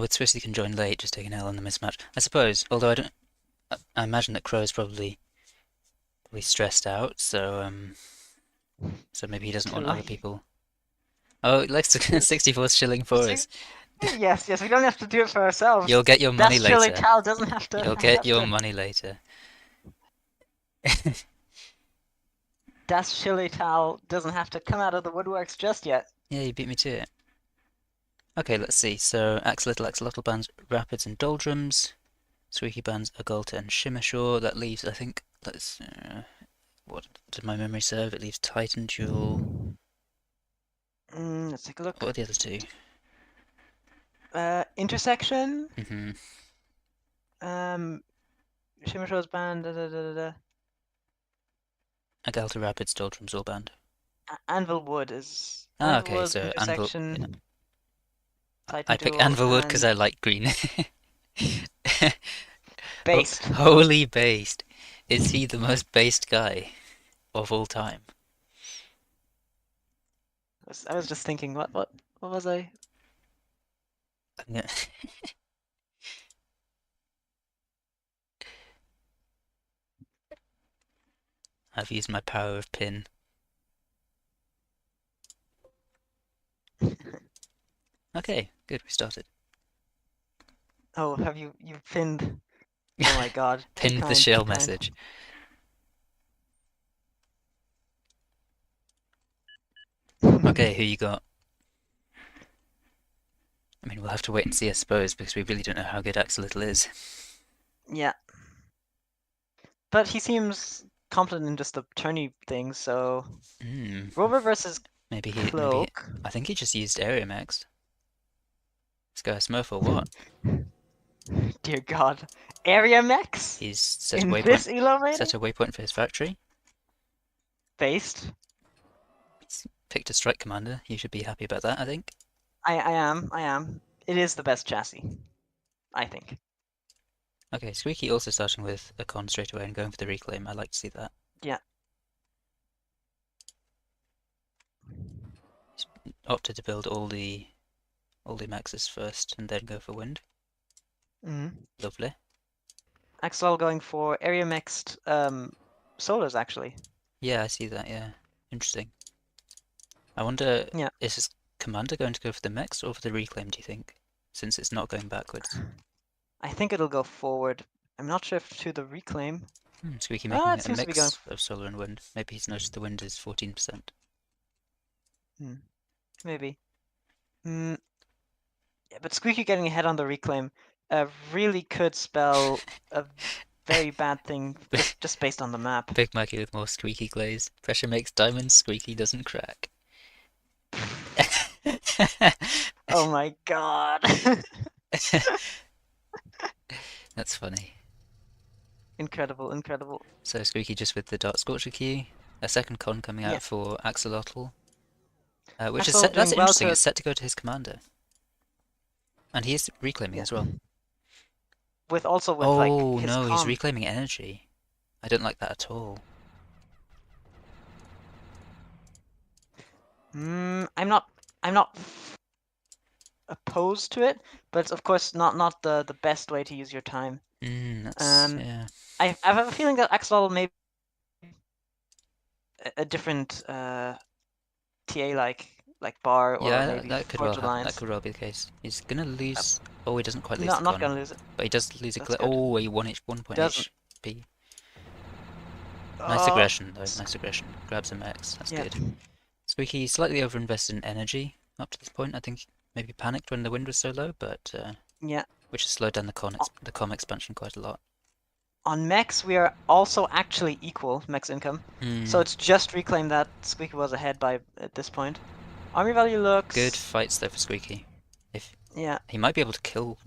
With Swiss, you can join late, just take an L on the mismatch. I suppose, although I imagine that Qrow is probably stressed out, so maybe he doesn't want other people. Oh, it likes to 64 shilling for us. Yes, we don't have to do it for ourselves. You'll get your money later. Stiofitale doesn't have to. You'll get your money later. Stiofitale doesn't have to come out of the woodworks just yet. Yeah, you beat me to it. Okay, let's see. So, Axolotl bans Rapids and Doldrums. Squeaky bans Agolta and Shimmershaw. That leaves, I think, what did my memory serve? It leaves Titan Jewel. Let's take a look. What are the other two? Intersection. Mm-hmm. Shimmershaw's banned. Agolta, Rapids, Doldrums all banned. Anvilwood is. Okay, Anvilwood, so Intersection. Yeah. Titan I pick Jewel, Anvilwood because I like green. Based. Holy based. Is he the most based guy of all time? I was just thinking, what was I? I'm gonna- I've used my power of pin. Okay, good, we started. Oh, have you pinned? Oh my God, too Pinned the kind, too shell kind. message. Okay, who you got? I mean, we'll have to wait and see, I suppose, because we really don't know how good Axolotl is. Yeah, but he seems competent in just the tourney thing. So Hmm, Rover versus maybe Cloak. I think he just used Area Max. This guy a Smurf or what? Dear God, Area Max He's in this elo set rating a waypoint for his factory. based. He's picked a strike commander. You should be happy about that, I think. I am. It is the best chassis, I think. Okay, Squeaky also starting with a con straight away and going for the reclaim. I like to see that. Yeah. He's opted to build all the maxes first and then go for wind. Mm. Lovely. Axel going for area mixed solos actually. Yeah, I see that, yeah. Interesting. I wonder, Yeah. is his commander going to go for the mix or for the reclaim, do you think? Since it's not going backwards. I think it'll go forward. I'm not sure if to the reclaim. Squeaky Ah, making it a seems to be going. mix of solar and wind. Maybe he's noticed the wind is 14%. Maybe. Mm. Yeah, but Squeaky getting ahead on the reclaim really could spell a very bad thing just based on the map. Big Mikey with more squeaky glaze. Pressure makes diamonds, squeaky doesn't crack. Oh my God. That's funny. Incredible, incredible. So Squeaky just with the Dark Scorcher key. A second con coming Yeah. out for Axolotl. Which is Axel set, that's doing well interesting, to. it's set to go to his commander. And he is reclaiming Yeah. as well. With like Oh his no, he's com. reclaiming energy. I don't like that at all. I'm not opposed to it, but it's of course not the best way to use your time. That's, yeah. I have a feeling that Axel may be a different TA like bar or Yeah, maybe that could well Forge happen. That Alliance. could well be the case. He's gonna lose. Oh, he doesn't quite lose No, the I'm not con, gonna lose it. but he does lose a That's glitch. good. Oh, he 1 point Doesn't. HP. Nice Oh, aggression though. Nice aggression. Grabs a max. That's yeah, good. Squeaky slightly overinvested in energy up to this point. I think maybe panicked when the wind was so low, but yeah. which has slowed down the com expansion quite a lot. On Mex, we are also actually equal Mex income, so it's just reclaim that Squeaky was ahead by at this point. Army value Good looks. fights though for Squeaky. If Yeah, he might be able to kill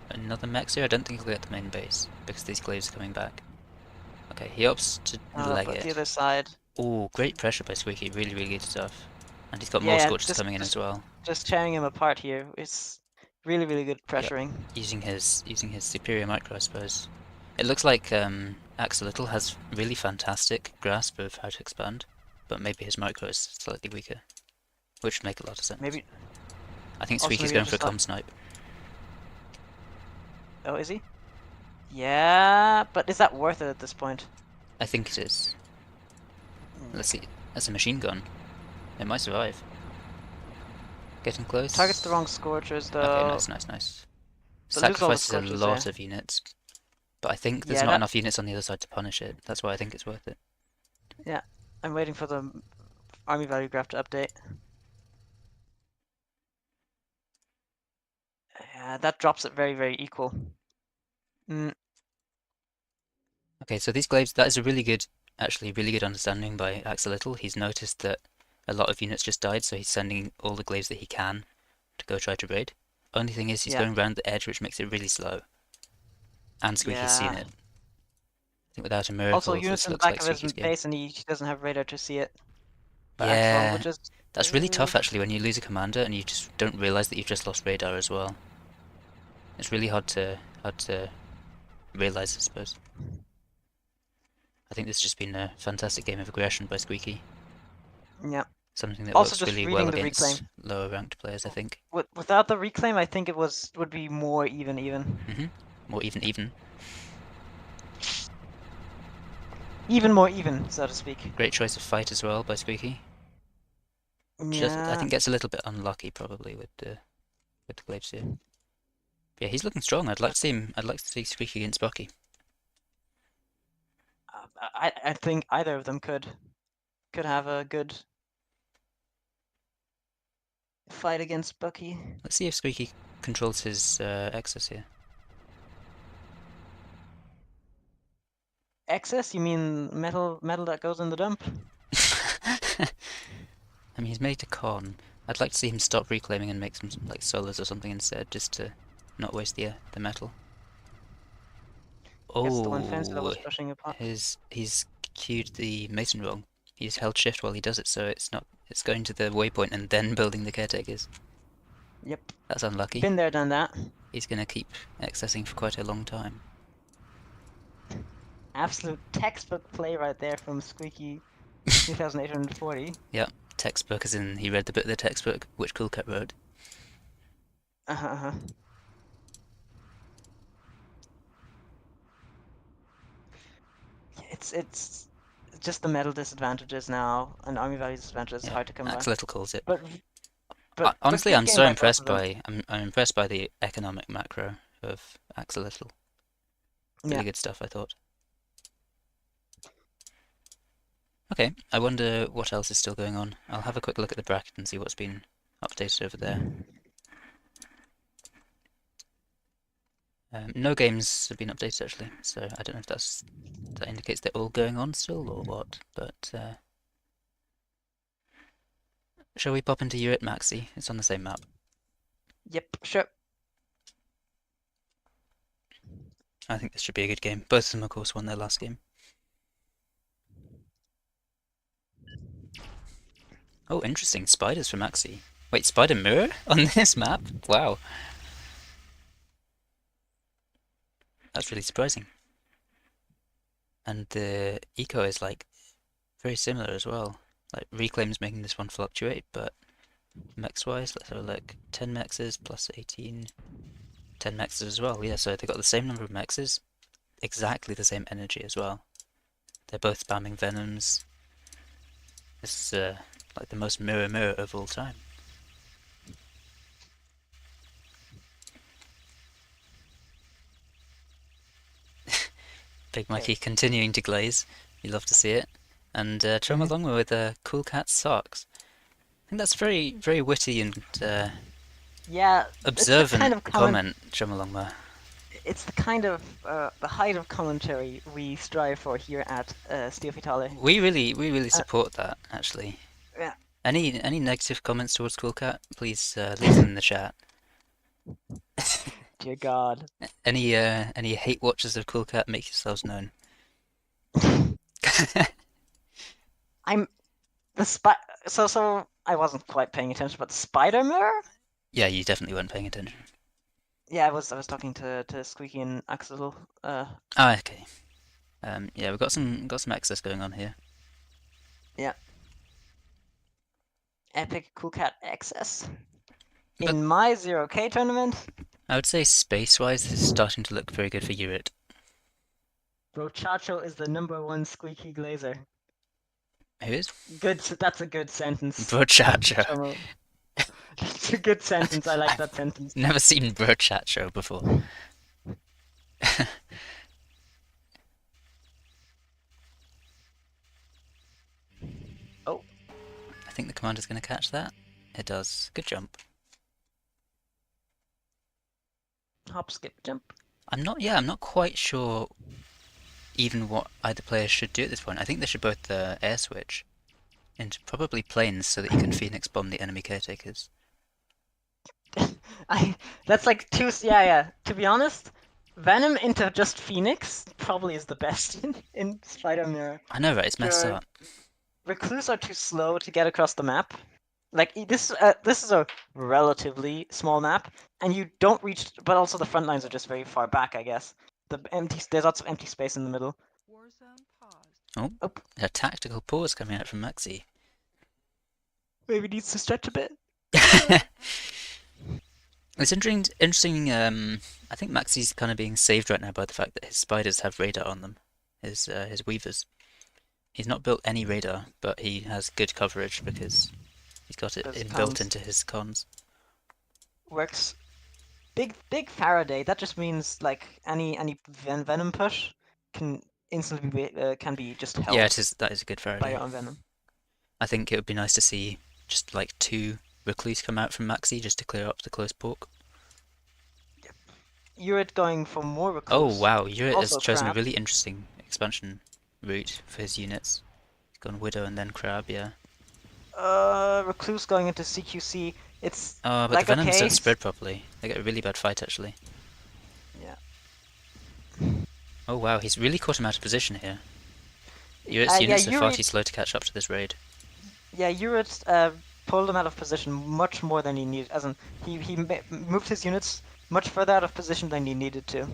another mech here, I don't think he'll get the main base because these glaives are coming back. Okay, he opts to leg but the it. other side. Oh, great pressure by Squeaky. Really, really good stuff. And he's got more Yeah, scorches coming in as well. just tearing him apart here. It's really good Yep. pressuring. Using his superior micro, I suppose. It looks like Axolotl has really fantastic grasp of how to expand, but maybe his micro is slightly weaker, which would make a lot of sense. Maybe. I think Also, Squeaky's maybe going I'm for a just not. com snipe. Oh, is he? Yeah, but is that worth it at this point? I think it is. Let's see. That's a machine gun. It might survive. Getting close. Targets the wrong Scorchers though. Okay, nice. But lose all the Sacrifices a Scorchers lot there. of units, but I think there's Yeah, not that. enough units on the other side to punish it. That's why I think it's worth it. Yeah, I'm waiting for the army value graph to update. Yeah, that drops it very equal. Okay, so these glaives, that is a really good, actually really good understanding by Axolotl. He's noticed that a lot of units just died, so he's sending all the glaives that he can to go try to raid. Only thing is he's Yeah. going around the edge, which makes it really slow. And Squeaky's seen Yeah. it. I think without a miracle, Also, units this in the looks back like of his Squeaky's game. base, and he doesn't have radar to see it. But Axel, Yeah, which is that's really tough actually when you lose a commander and you just don't realize that you've just lost radar as well. It's really hard to realize, I suppose. I think this has just been a fantastic game of aggression by Squeaky. Yeah. Something that Also, works just really well reading the reclaim. against lower ranked players, I think. Without the reclaim, I think it would be more even. More even. Even more even, so to speak. Great choice of fight as well by Squeaky. Just, I Yeah. think gets a little bit unlucky probably with the glaives here. But yeah, he's looking strong. I'd like to see him. I'd like to see Squeaky against Bucky. I think either of them could have a good fight against Bucky. Let's see if Squeaky controls his excess here. Excess? You mean metal that goes in the dump? I mean, he's made a con. I'd like to see him stop reclaiming and make some like solos or something instead, just to not waste the metal. Guess the one fence that Oh, was pushing upon. he's queued the mason wrong. He's held shift while he does it, so it's not. It's going to the waypoint and then building the caretakers. Yep. That's unlucky. Been there, done that. He's gonna keep accessing for quite a long time. Absolute textbook play right there from Squeaky 2840. Yep, textbook as in he read the bit of the textbook which Coolcat wrote. Uh-huh. It's just the metal disadvantages now, and army value disadvantages Yeah, hard to come by. Axolotl calls it. But Honestly, good I'm game so by both impressed of them. by I'm impressed by the economic macro of Axolotl. Really Yeah. good stuff, I thought. Okay, I wonder what else is still going on. I'll have a quick look at the bracket and see what's been updated over there. No games have been updated actually, so I don't know if that indicates they're all going on still or what. But shall we pop into Urit Maxi? It's on the same map. Yep, sure. I think this should be a good game. Both of them, of course, won their last game. Oh, interesting. Spiders for Maxi. Wait, Spider Mirror on this map? Wow. That's really surprising. And the eco is like very similar as well. Like Reclaim's making this one fluctuate, but mex wise, let's have a look. 10 mexes plus 18. 10 mexes as well. Yeah, so they got the same number of mexes, exactly the same energy as well. They're both spamming venoms. This is like the most mirror of all time. Big Mikey continuing to glaze. You love to see it. And Chomolungma with Cool Cat Socks. I think that's very, very witty and Yeah, observant it's the kind of comment, Chomolungma. It's the kind of the height of commentary we strive for here at Stiofitale. We really support that actually. Yeah. Any negative comments towards Cool Cat, please leave them in the chat. Dear God. Any hate watchers of Cool Cat, make yourselves known. I'm the so I wasn't quite paying attention, but Spider Mirror? Yeah, you definitely weren't paying attention. Yeah, I was talking to Squeaky and Axel. Okay. Yeah, we've got some access going on here. Yeah. Epic Cool Cat access. But In my ZeroK tournament, I would say space-wise, this is starting to look very good for Urit. Brochacho is the #1 Squeaky Glazer. Who is? Good. That's a good sentence. Brochacho. That's a good sentence. I like that sentence. Never seen Brochacho before. Oh. I think the commander's going to catch that. It does. Good jump. Hop, skip, jump. I'm not quite sure even what either player should do at this point. I think they should both air switch into probably planes so that you can Phoenix bomb the enemy caretakers. That's like two. Yeah. To be honest, Venom into just Phoenix probably is the best in Spider Mirror. I know, right? It's messed up. Recluse are too slow to get across the map. Like this is a relatively small map, and you don't reach. But also the front lines are just very far back, I guess. There's lots of empty space in the middle. Oh, a tactical pause coming out from Maxi. Maybe needs to stretch a bit. It's interesting. I think Maxi's kind of being saved right now by the fact that his spiders have radar on them. His weavers. He's not built any radar, but he has good coverage because he's got it Those inbuilt cons into his cons. works. Big Faraday. That just means like any venom push can instantly can be just Yeah, held that is a good by your Faraday. own venom. I think it would be nice to see just like 2 Recluse come out from Maxi just to clear up the close pork. Urit going for more Oh recluse. wow, Yurit has Also chosen a crab. really interesting expansion route for his units. He's gone Widow and then Crab, yeah. Recluse going into CQC. It's But the like Venoms okay. don't spread properly. They get a really bad fight actually. Yeah. Oh wow, he's really caught him out of position here. Yurit's Yeah, units are far Urit. too slow to catch up to this raid. Yeah, Urit pulled him out of position much more than he needed. As in, he moved his units much further out of position than he needed to.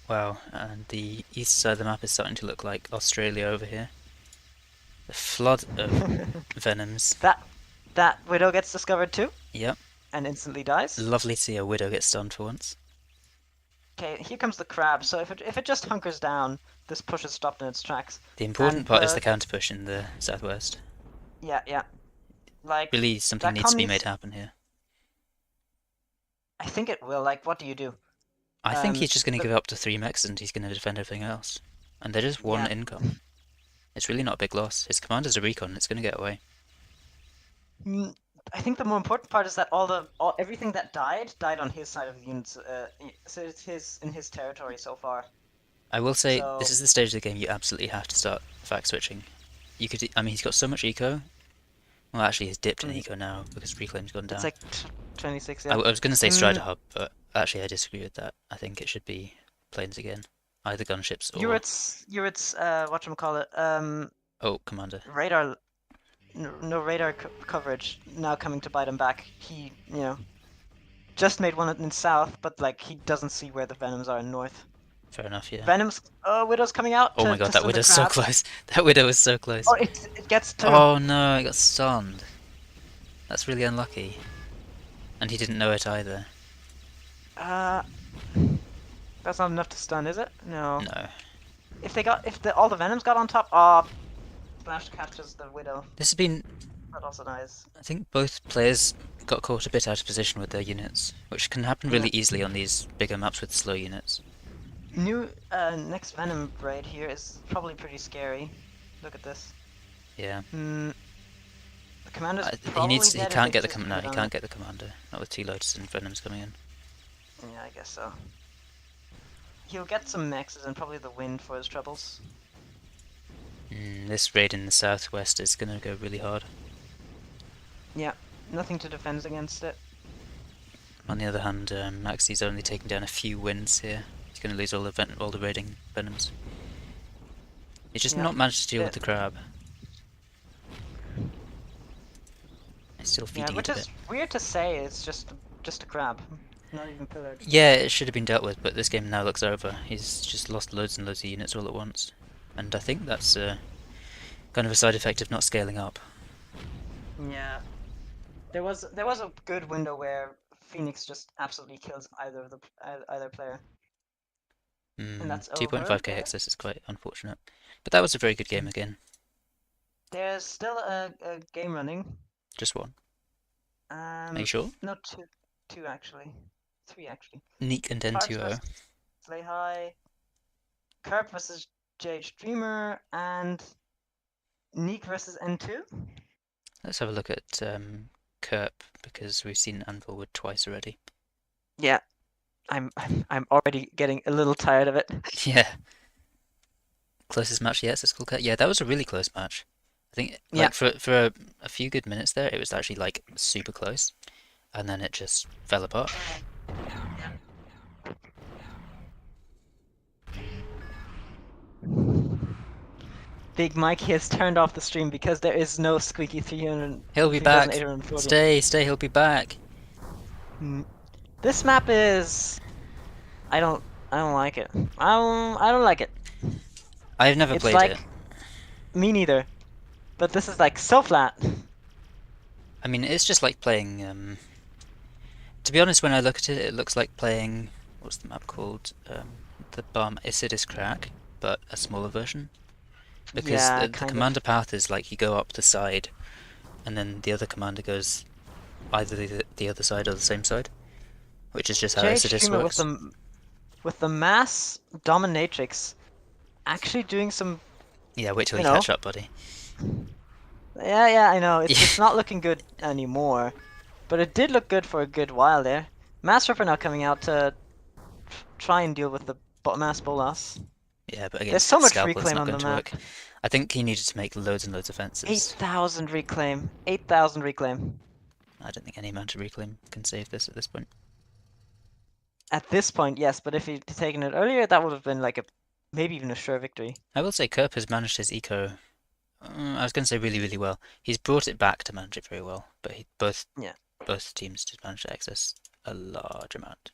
Wow, and the east side of the map is starting to look like Australia over here. The flood of Venoms. That Widow gets discovered too. Yep. And instantly dies. Lovely to see a Widow get stunned for once. Okay, here comes the crab. So if it just hunkers down, this push is stopped in its tracks. The important And part is the counter push in the southwest. yeah. Like Really, something that needs to be needs. made happen here. I think it will. Like, what do you do? I think he's just going to The, give up to 3 mechs and he's going to defend everything else. And they're just 1 yeah. income. It's really not a big loss. His commander's a recon, it's going to get away. I think the more important part is that everything that died on his side of the units. So it's in his territory so far. I will say, So, this is the stage of the game you absolutely have to start fact switching. I mean, he's got so much eco. Well, actually, he's dipped in eco now because Reclaim's gone down. it's like 26. I Yeah. was going to say Strider Hub, but actually I disagree with that. I think it should be planes again. Either gunships or... Urit's whatchamacallit, Oh, Commander. radar, no radar coverage now coming to bite him back. He, just made one in south, but like he doesn't see where the venoms are in north. Fair enough, yeah. Venoms, Widow's coming out. Oh my god, that Widow's so close. That Widow was so close. Oh, it gets to. Oh no, it got stunned. That's really unlucky. And he didn't know it either. That's not enough to stun, is it? No. No. If all the venoms got on top, Flash catches the Widow. This has been... That also nice. I think both players got caught a bit out of position with their units, which can happen really easily on these bigger maps with slow units. Next Venom raid here is probably pretty scary. Look at this. Yeah. The commander's He probably needs. He dead if can't they get the just no. hit He on can't it. get the commander. Not with 2 Lotus and Venoms coming in. Yeah, I guess so. He'll get some maxes and probably the wind for his troubles. This raid in the southwest is gonna go really hard. Yeah, nothing to defend against it. On the other hand, Maxi's only taking down a few wins here. He's gonna lose all the raiding Venoms. He's just not managed to deal with the crab. He's still feeding which it a is bit. weird to say. It's just a crab, not even pillared. Yeah, it should have been dealt with, but this game now looks over. He's just lost loads and loads of units all at once. And I think that's kind of a side effect of not scaling up. Yeah. There was a good window where Phoenix just absolutely kills either player. And that's 2.5k over. excess is quite unfortunate. But that was a very good game again. There's still a game running. Just one. Are you sure? No, two actually. 3 actually. Neek and N2O. Slay High, Kerp versus JH Dreamer, and Neek versus N2. Let's have a look at Kerp, because we've seen Anvilwood twice already. Yeah, I'm already getting a little tired of it. Yeah. Closest match yet, so Skullcat. Yeah, that was a really close match. I think like for a few good minutes there, it was actually like super close, and then it just fell apart. Big Mike has turned off the stream because there is no squeaky 300. He'll be back. Stay, he'll be back. This map is... I don't like it. I don't like it. I've never played it. Me neither. But this is like so flat. I mean, it's just like playing. To be honest, when I look at it, it looks like playing. What's the map called? The Barm Isidis Crack, but a smaller version. Because Yeah, the kind of. commander path is like you go up the side, and then the other commander goes either the other side or the same side, which is just how JH Isidis Streamer works. with the mass dominatrix actually doing some, Yeah, wait till you you know. catch up, buddy. Yeah, I know. Yeah, It's not looking good anymore, but it did look good for a good while there. Mass Ripper now coming out to try and deal with the mass bolas. yeah, but There's against so much Scalpel, it's reclaim not on going the to map. work. I think he needed to make loads and loads of fences. 8,000 reclaim. 8,000 reclaim. I don't think any amount of reclaim can save this at this point. At this point, yes, but if he'd taken it earlier, that would have been like a maybe even a sure victory. I will say Kerp has managed his eco. I was going to say really, really well. He's brought it back to manage it very well, but Yeah. both teams did manage to access a large amount.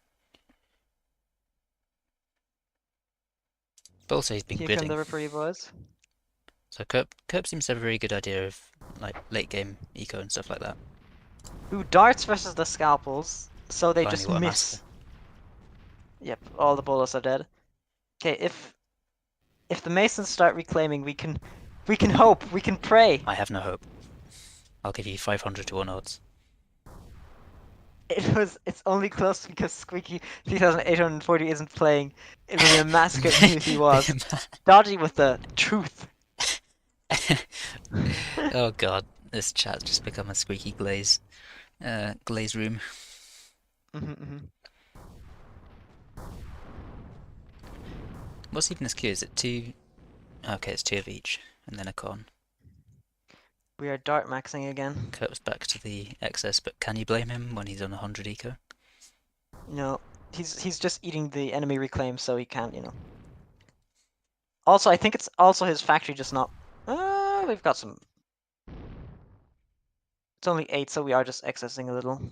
But also he's been Here come bidding. the Rippery boys. So Kerp seems to have a very good idea of like late game eco and stuff like that. Ooh, darts versus the scalpels, so they Finally, just what a massacre! miss. Yep, all the bolas are dead. Okay, if the masons start reclaiming, we can hope, we can pray. I have no hope. I'll give you 500 to 1 odds. It's only close because Squeaky 3840 isn't playing. It would have been a massacre even if he was. Dodgy with the truth. Oh god, this chat's just become a squeaky glaze room. What's even this queue? Is it two? Okay, it's two of each, and then a con. We are dart maxing again. Kurt's back to the excess, but can you blame him when he's on 100 eco? No, he's just eating the enemy reclaim, so he can't, you know. Also, I think it's also his factory just not. We've got some. It's only 8, so we are just excessing a little.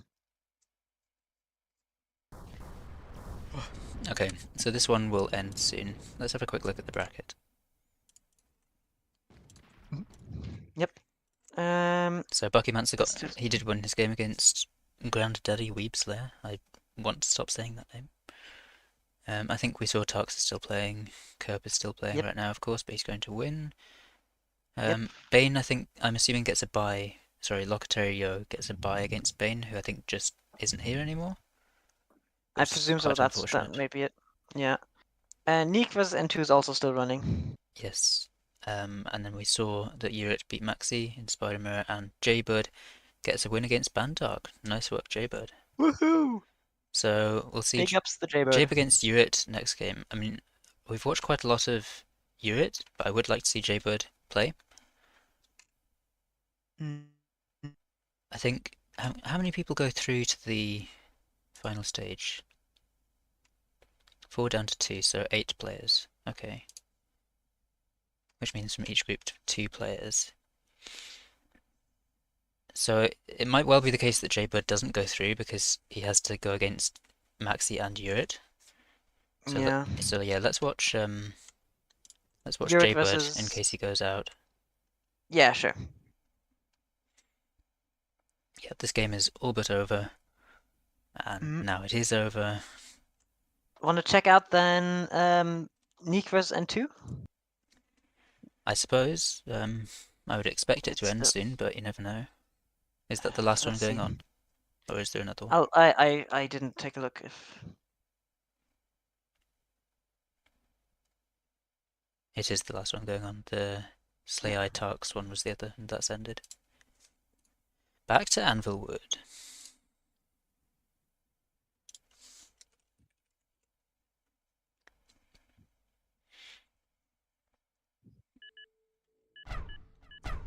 Okay, so this one will end soon. Let's have a quick look at the bracket. Yep. So Bucky Manser he did win his game against Granddaddy Weebslayer. I want to stop saying that name. I think we saw Tarks is still playing. Kerp is still playing right now, of course, but he's going to win. Bane, I'm assuming gets a bye. Sorry, Locatario gets a bye against Bane, who I think just isn't here anymore. I presume so. That may be it. Yeah. And Neek vs N2 is also still running. Yes. And then we saw that Urit beat Maxi in Spider Mirror, and Jaybird gets a win against Bandark. Nice work, Jaybird. Woohoo! So we'll see. Big ups the Jaybird. Jabe against Urit next game. I mean, we've watched quite a lot of Urit, but I would like to see Jaybird play. I think how many people go through to the final stage? 4 down to 2, so 8 players. Okay. Which means from each group 2 players. So it might well be the case that Jaybird doesn't go through because he has to go against Maxi and Urit. So yeah. Let's watch Urit Jaybird versus... in case he goes out. Yeah, sure. Yeah, this game is all but over. And now it is over. Want to check out then Neek vs N2? I suppose. I would expect it to end soon, but you never know. Is that the last one going on? Or is there another one? I didn't take a look if... It is the last one going on. The Slay-Eye Tarks one was the other, and that's ended. Back to Anvilwood.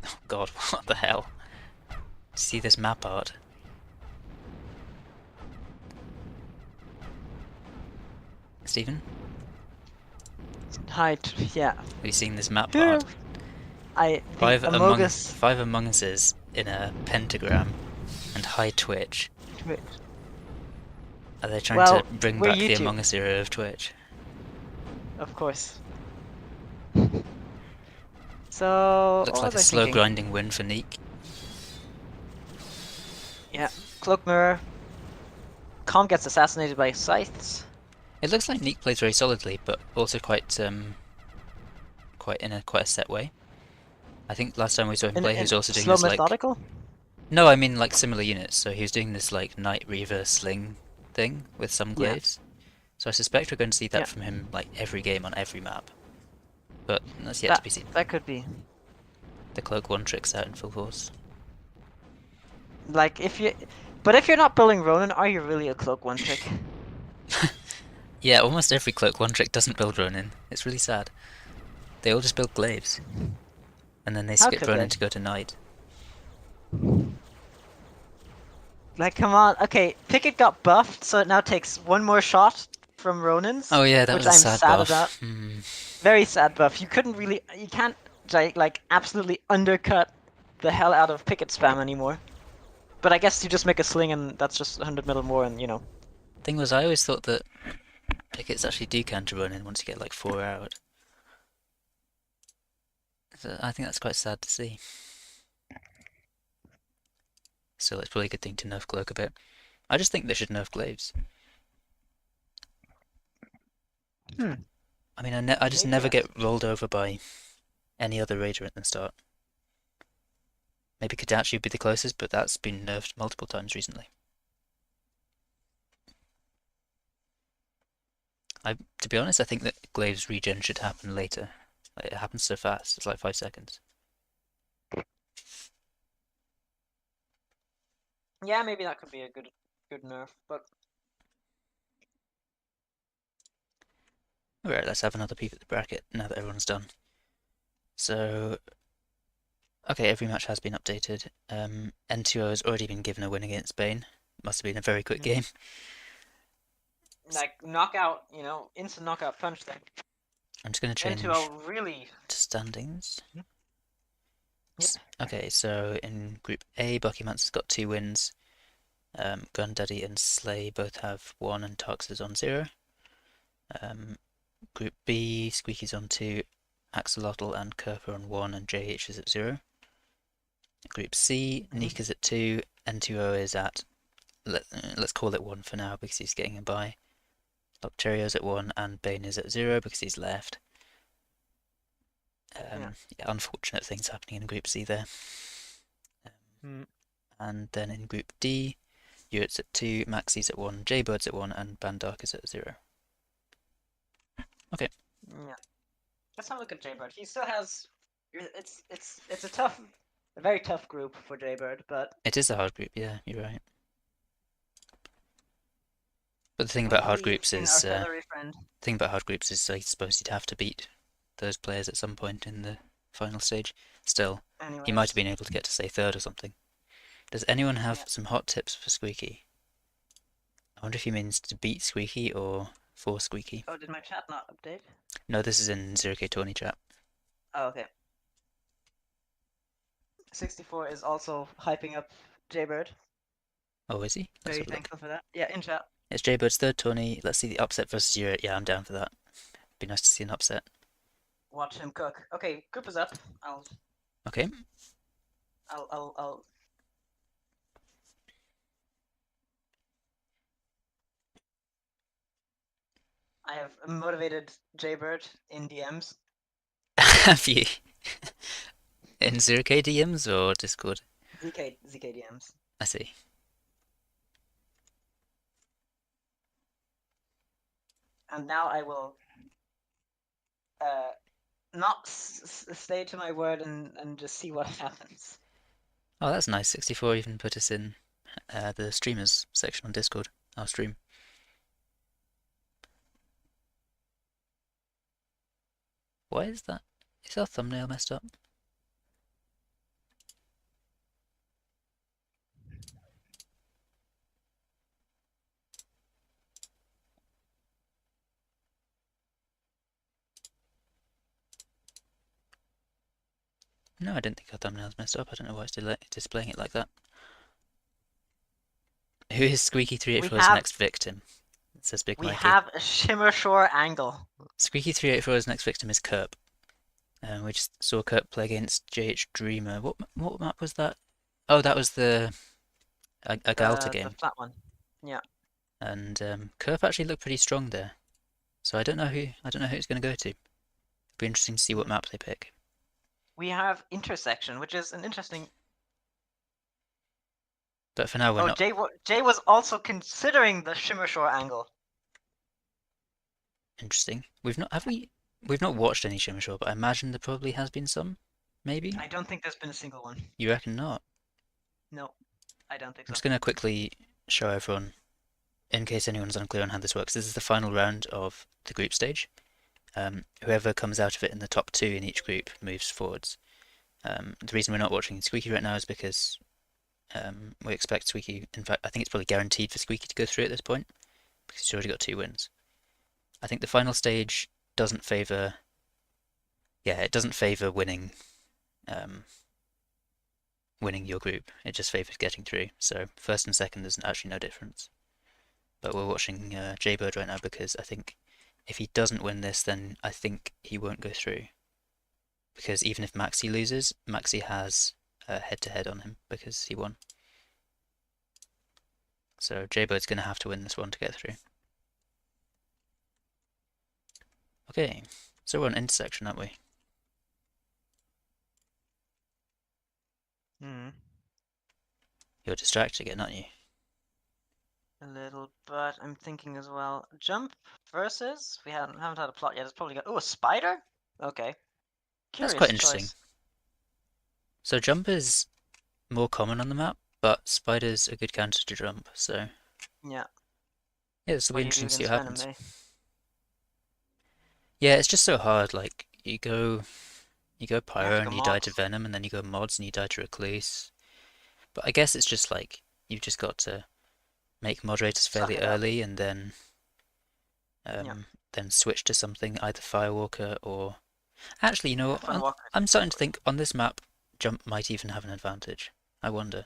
Oh god, what the hell? See this map art? Stephen? Hi, yeah. Have you seen this map art? Five Among Uses in a pentagram and high Twitch. Are they trying to bring back the Among Us era of Twitch? Of course. So... Looks like a slow grinding win for Neek. Yeah, Cloak Mirror. Calm gets assassinated by scythes. It looks like Neek plays very solidly, but also quite quite a set way. I think last time we saw him play, he In was also doing slow this like methodical. no, I mean like similar units. So he was doing this like Knight Reaver Sling thing with some Yeah, glaives. So I suspect we're going to see yeah. that from him like every game on every map. But that's yet to That be seen. that could be. The cloak one trick's out in full force. Like but if you're not building Ronin, are you really a cloak one trick? Yeah, almost every cloak one trick doesn't build Ronin. It's really sad. They all just build glaives. And then they How skip could Ronin they? to go to Knight. Like, come on. Okay, Picket got buffed, so it now takes one more shot from Ronin's, Oh yeah, that was which a I'm sad sad about. buff. Hmm. Very sad buff. You can't like absolutely undercut the hell out of Picket spam anymore. But I guess you just make a sling and that's just 100 mil more, and Thing was, I always thought that pickets actually do counter Ronin once you get like 4 out. So I think that's quite sad to see. So it's probably a good thing to nerf cloak a bit. I just think they should nerf glaives. Hmm. I mean, I just Maybe never yes. get rolled over by any other raider at the start. Maybe Kodachi would be the closest, but that's been nerfed multiple times recently. To be honest, I think that glaives regen should happen later. Like, it happens so fast, it's like 5 seconds. Yeah, maybe that could be a good nerf, but Alright, let's have another peek at the bracket now that everyone's done. So, okay, every match has been updated. N2O has already been given a win against Spain. Must have been a very quick game. like knockout, instant knockout punch there. I'm just going to change N2L really. to standings. Yep. Okay, so in Group A, Bucky Mance's got 2 wins. Gundaddy and Slay both have 1 and Tarx is on 0. Group B, Squeaky's on 2, Axolotl and Kerper on 1 and JH is at 0. Group C, Neek is at 2, N2O is at, let's call it 1 for now because he's getting a bye. Locterio's at 1 and Bane is at 0 because he's left. Yeah, unfortunate things happening in Group C there. And then in Group D, Ewit's at 2, Maxi's at 1, Jaybird's at 1 and Bandark is at 0. Okay. Yeah. Let's have a look at Jaybird. He still has. It's a very tough group for Jaybird, but It is a hard group, yeah, you're right. But the thing about hard groups is, I suppose you'd have to beat those players at some point in the final stage. Still, he might have been able to get to say 3rd or something. Does anyone have some hot tips for Squeaky? I wonder if he means to beat Squeaky or for Squeaky. Oh, did my chat not update? No, this is in ZeroK Tony chat. Oh, okay. 64 is also hyping up Jaybird. Oh, is he? Let's Very thankful for that. Yeah, in chat. It's Jaybird's 3rd Tony. Let's see the upset versus Zero. Yeah, I'm down for that. Be nice to see an upset. Watch him cook. Okay, group is up. Okay. I have motivated Jaybird in DMs. Have you? In ZeroK DMs or Discord? ZK DMs. I see. And now I will not stay to my word and just see what happens. Oh, that's nice. 64 even put us in the streamers section on Discord, our stream. Why is that? Is our thumbnail messed up? No, I didn't think our thumbnail's messed up. I don't know why it's displaying it like that. Who is Squeaky384's next victim? It says Big Mikey. We have a Shimmer Shore angle. Squeaky384's next victim is Kerp. We just saw Kerp play against JH Dreamer. What map was that? Oh, that was the a Galta The game, flat one. Yeah. and Kerp actually looked pretty strong there. So I don't know who it's going to go to. It'll be interesting to see what map they pick. We have intersection, which is an interesting. But for now, we're Oh, not Jay was also considering the Shimmer Shore angle. interesting. We've not watched any Shimmer Shore, but I imagine there probably has been some. Maybe? I don't think there's been a single one. You reckon not? No, I don't think I'm so. just going to quickly show everyone, in case anyone's unclear on how this works. This is the final round of the group stage. Whoever comes out of it in the top 2 in each group moves forwards. The reason we're not watching Squeaky right now is because we expect Squeaky, in fact, I think it's probably guaranteed for Squeaky to go through at this point, because he's already got 2 wins. I think the final stage doesn't favour, it doesn't favour winning your group, it just favours getting through. So first and second there's actually no difference. But we're watching Jaybird right now because I think if he doesn't win this, then I think he won't go through. Because even if Maxi loses, Maxi has head-to-head on him because he won. So Jaybird's going to have to win this one to get through. Okay, so we're on intersection, aren't we? You're distracted again, aren't you? A little, but I'm thinking as well. Jump versus. We haven't had a plot yet. It's probably got. Oh, a spider. Okay. That's Curious quite interesting. choice. So jump is more common on the map, but spider's a good counter to jump, so Yeah. yeah, this will What be do you do interesting to see against what Venom, happens. eh? Yeah, it's just so hard, like you go You have Pyro to go and you die to mobs. Venom, and then you go Mods and you die to Recluse. But I guess it's just like you've just got to make moderators Suck fairly it up. early and then Yeah. then switch to something, either Firewalker or actually, you know Yeah. what? Fun walker. I'm starting to think on this map, jump might even have an advantage. I wonder.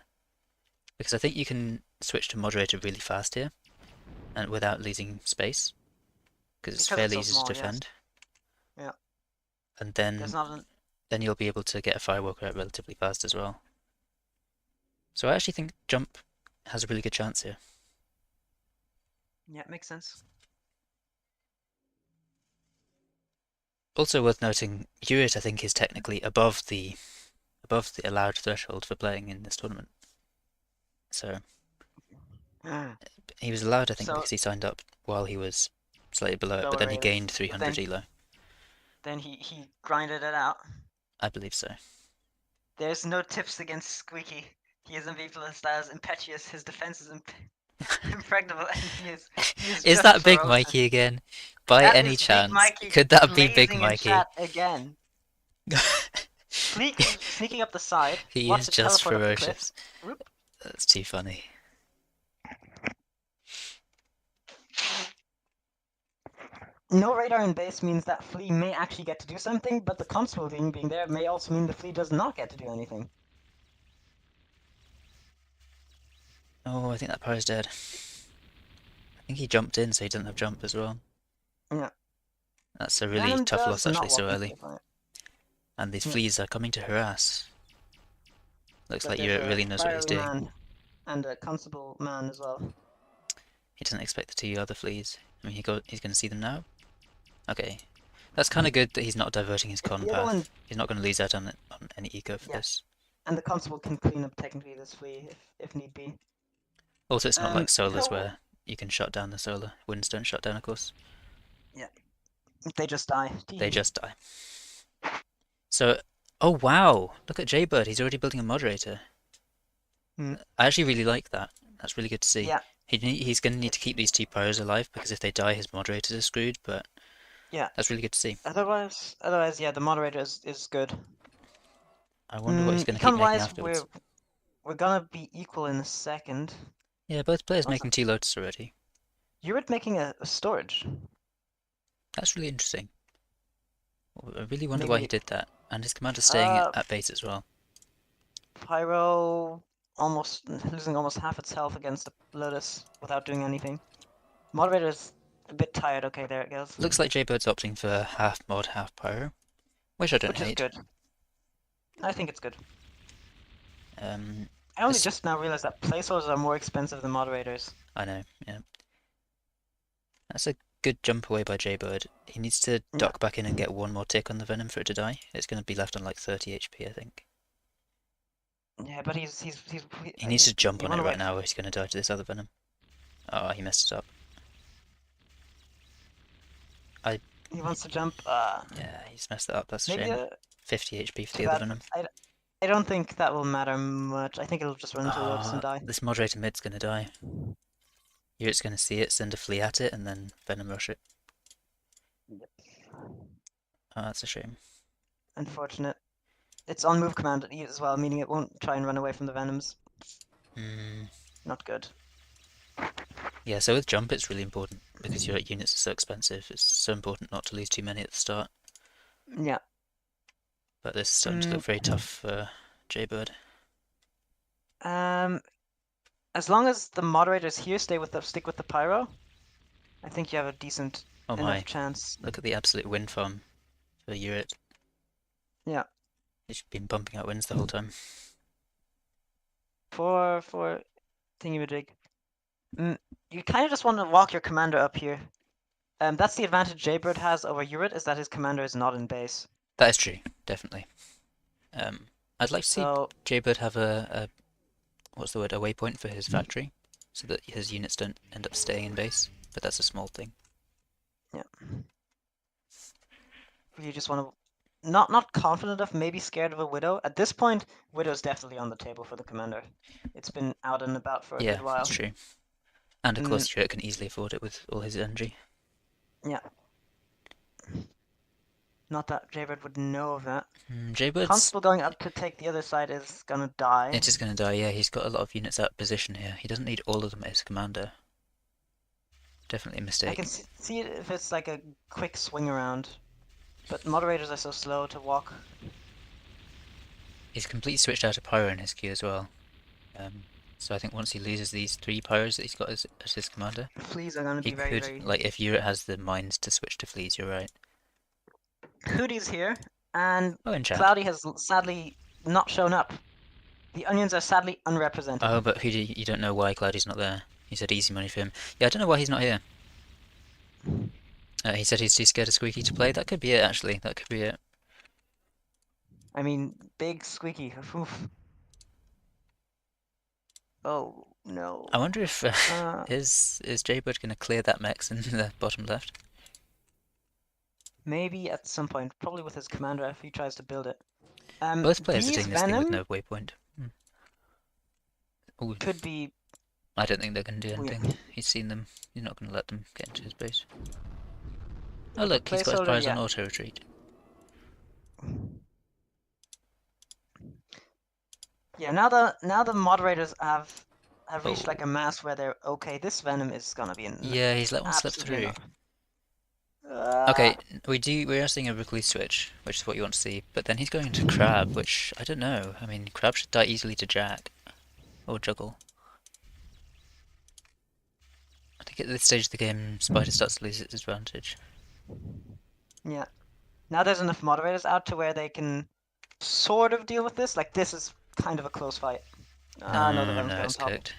Because I think you can switch to moderator really fast here and without losing space. Because it's Because it's fairly so easy to small. Yes. defend. Yeah. And There's not an. then you'll be able to get a Firewalker out relatively fast as well. So I actually think jump has a really good chance here. Yeah, makes sense. Also worth noting, Hewitt I think is technically above the allowed threshold for playing in this tournament. So he was allowed, I think, So because he signed up while he was slightly below it, but lower then he rated. gained But 300 elo. then he grinded it out. I believe so. There's no tips against Squeaky. He is invisible, styles impetuous. His defense is impregnable, and he is Is just that Big ferocious. Mikey again? By That any is Big chance? Mikey Could that be Big blazing in Mikey? chat again. Sneaking up the side. He Watch is it just teleport up the cliff. ferocious. Whoop. That's too funny. No radar in base means that Flea may actually get to do something, but the constable being there may also mean the Flea does not get to do anything. Oh, I think that Pyro's dead. I think he jumped in, so he doesn't have jump as well. Yeah. That's a really Venom tough does loss actually not so walk into early. the fight. And these Yeah. fleas are coming to harass. Looks But like there's Hewitt really a knows what he's fiery doing. man and a constable man as well. He doesn't expect the 2 other fleas. I mean, he's going to see them now. Okay. That's kind of good that he's not diverting his con The other one, path. He's not going to lose out on any eco for yeah. this. And the constable can clean up technically this Flea if need be. Also, it's not like solars No. where you can shut down the solar. Winds don't shut down, of course. Yeah. They just die. They just die. So, oh wow! Look at Jaybird, he's already building a moderator. I actually really like that. That's really good to see. Yeah. He's going to need to keep these 2 pyros alive because if they die, his moderators are screwed. But yeah, that's really good to see. Otherwise, yeah, the moderator is good. I wonder what he's going to keep making Econ-wise, afterwards. we're gonna be equal in a second. Yeah, both players Also, making 2 lotus already. You're making a storage. That's really interesting. I really wonder why Maybe he did that. And his commander's staying at base as well. Pyro losing almost half its health against the Lotus without doing anything. Moderator's a bit tired. Okay, there it goes. Looks like Jaybird's opting for half mod, half pyro. Which I don't Which is hate. good. I think it's good. I only This- just now realized that placeholders are more expensive than moderators. I know, yeah. That's a good jump away by Jaybird. He needs to Yeah. duck back in and get one more tick on the Venom for it to die. It's going to be left on like 30 HP, I think. Yeah, but He needs to jump he on won it away. right now or he's going to die to this other Venom. Oh, he messed it up. He wants to jump. Yeah, he's messed it up. That's a Maybe shame. 50 HP for too the other bad. Venom. I don't think that will matter much. I think it'll just run into Lotus and die. This moderator mid's going to die. Yurit's going to see it, send a flea at it, and then Venom rush it. Yep. Oh, that's a shame. Unfortunate. It's on move command as well, meaning it won't try and run away from the Venoms. Not good. Yeah, so with jump it's really important because your units are so expensive. It's so important not to lose too many at the start. Yeah. But this is starting to look very tough for Jaybird. As long as the moderators here stick with the pyro, I think you have a decent Oh my, enough chance. look at the absolute win farm for Yurit. Yeah. He's been bumping out wins the whole time. For thingamajig. You kind of just want to walk your commander up here. That's the advantage Jaybird has over Yurit, is that his commander is not in base. That is true, definitely. I'd like to see So Jaybird have a what's the word, a waypoint for his factory, so that his units don't end up staying in base. But that's a small thing. yeah. You just want to not confident enough, maybe scared of a Widow. At this point, Widow's definitely on the table for the commander. It's been out and about for a Yeah, good while. that's true. And of course, Yurit can easily afford it with all his energy. Yeah. Not that Jaybird would know of that. Jaybird's... Constable going up to take the other side is gonna die. It is going to die, yeah. He's got a lot of units out of position here. He doesn't need all of them as commander. Definitely a mistake. I can see it if it's like a quick swing around. But moderators are so slow to walk. He's completely switched out of Pyro in his queue as well. So I think once he loses these 3 Pyros that he's got as his commander, Fleas are gonna he be very, could, very... like, if Yurit has the mind to switch to Fleas, you're right. Hoodie's here, and Oh, in chat. Cloudy has sadly not shown up. The onions are sadly unrepresented. Oh, but Hoodie, you don't know why Cloudy's not there. He said easy money for him. Yeah, I don't know why he's not here. He said he's too scared of Squeaky to play. That could be it, actually. That could be it. I mean, big squeaky. Oof. Oh no. I wonder if is Jaybird going to clear that mechs in the bottom left? Maybe at some point, probably with his commander if he tries to build it. Both players are these doing this thing with Venom no waypoint. Ooh, could be... I don't think they're going to do weird. anything. He's seen them. He's not going to let them get into his base. Oh look, he's got his Placeholder, prize on yeah. auto retreat. Yeah, now the moderators have reached like a mass where they're okay. This Venom is gonna be in. Yeah, he's let one slip absolutely through. not. Okay, we are seeing a recluse switch, which is what you want to see. But then he's going into Crab, which I don't know. I mean, Crab should die easily to Jack or Juggle. I think at this stage of the game, Spider starts to lose its advantage. Yeah. Now there's enough moderators out to where they can sort of deal with this. Like this is kind of a close fight. No, the Venom's no, got on it's top. cooked.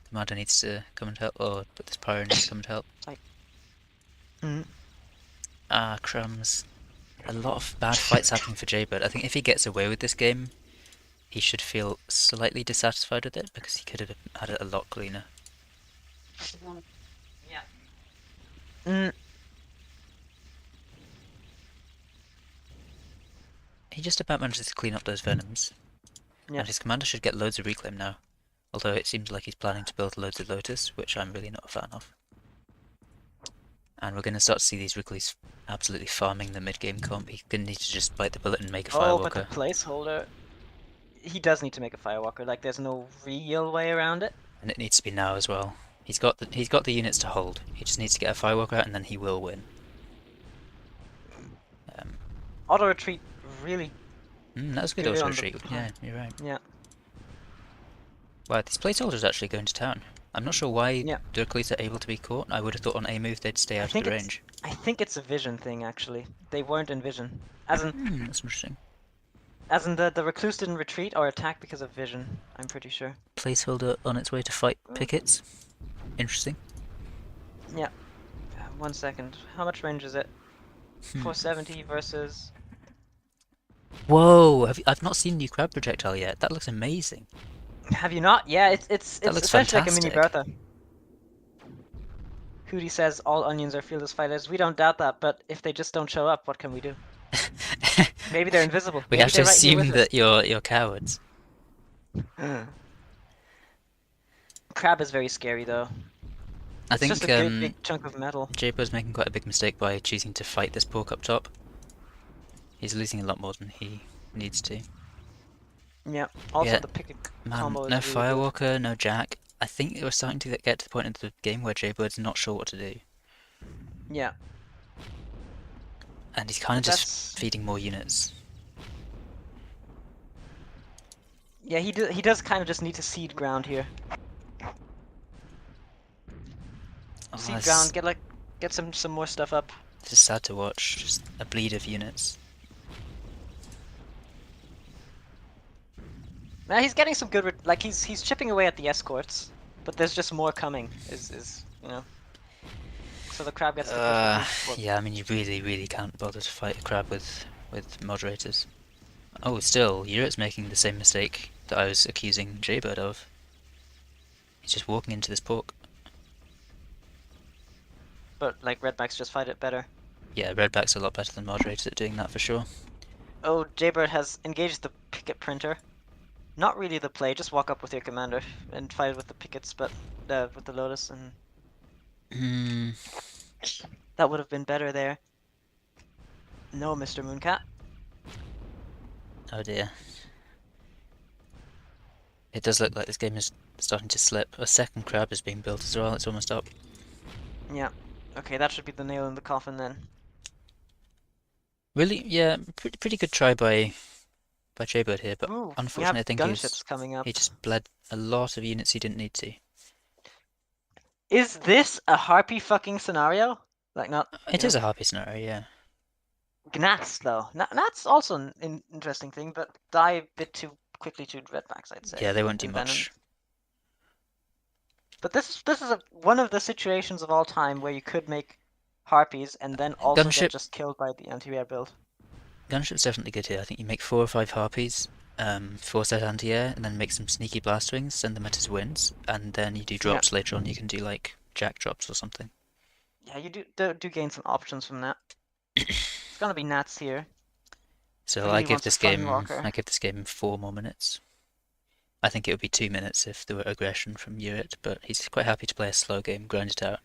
Commander needs to come and help, but this Pyro needs to come and help. Ah, crumbs. A lot of bad fights happening for Jaybird. I think if he gets away with this game, he should feel slightly dissatisfied with it, because he could have had it a lot cleaner. Yeah. He just about manages to clean up those Venoms. Yeah. And his commander should get loads of reclaim now. Although it seems like he's planning to build loads of Lotus, which I'm really not a fan of. And we're going to start to see these recluse absolutely farming the mid-game comp. He's going to need to just bite the bullet and make a Oh, but the Firewalker. placeholder. He does need to make a Firewalker. Like there's no real way around it. And it needs to be now as well. He's got the units to hold. He just needs to get a Firewalker out and then he will win. Auto retreat really. That was a good Good auto on the retreat. Yeah, you're right. Yeah. Wow, this placeholder's actually going to town. I'm not sure why Yeah. the recluse are able to be caught. I would have thought on A move they'd stay out of the range. I think it's a vision thing actually. They weren't in vision. As in, That's interesting. As in the recluse didn't retreat or attack because of vision, I'm pretty sure. Placeholder on its way to fight pickets. Interesting. Yeah. 1 second. How much range is it? 470 versus... Whoa! I've not seen new crab projectile yet. That looks amazing. Have you not? Yeah, it's That looks essentially like a mini fantastic. Bertha. Hootie says all onions are fearless fighters. We don't doubt that, but if they just don't show up, what can we do? Maybe they're invisible. We Maybe have to they're right here assume with us. that you're cowards. Crab is very scary though. I It's think just a great big chunk of metal. Jabo's making quite a big mistake by choosing to fight this pork up top. He's losing a lot more than he needs to. Yeah. Also Yeah, the pick man, combo is no really good. Firewalker, no Jack. I think we're starting to get to the point in the game where Jaybird's not sure what to do. Yeah. And he's kind of But just that's... feeding more units. Yeah, he does kind of just need to seed ground here. Oh, Seed ground, get some more stuff up. this is sad to watch. Just a bleed of units. Now he's getting some good, like he's chipping away at the escorts, but there's just more coming. Is you know. So the crab gets to push the Yeah, I mean you really can't bother to fight a crab with moderators. Oh, still, Euro's making the same mistake that I was accusing Jaybird of. He's just walking into this pork. But like Redbacks just fight it better. Yeah, Redback's a lot better than moderators at doing that for sure. Oh, Jaybird has engaged the picket printer. Not really the play. Just walk up with your commander and fight with the pickets, but with the Lotus, and that would have been better there. No, Mr. Mooncat. Oh dear. It does look like this game is starting to slip. A second crab is being built as well. It's almost up. Yeah. Okay, that should be the nail in the coffin then. Really, yeah, pretty good try by Jaybird here, but Ooh, we unfortunately, I have think gunships coming up. he just bled a lot of units he didn't need to. Is this a harpy fucking scenario? Like not. It is a harpy scenario, yeah. Gnats though. Gnats also an interesting thing, but die a bit too quickly to Redbacks, I'd say. Yeah, they won't do And much. But this is one of the situations of all time where you could make harpies and then also get just killed by the anti-air build. Gunship's definitely good here. I think you make 4 or 5 harpies, 4 set anti-air, and then make some sneaky blast wings, send them at his winds, and then you do drops later on. You can do like jack drops or something. Yeah, you do gain some options from that. It's gonna be Nats here. So I give this game 4 more minutes. I think it would be 2 minutes if there were aggression from Urit, but he's quite happy to play a slow game, grind it out.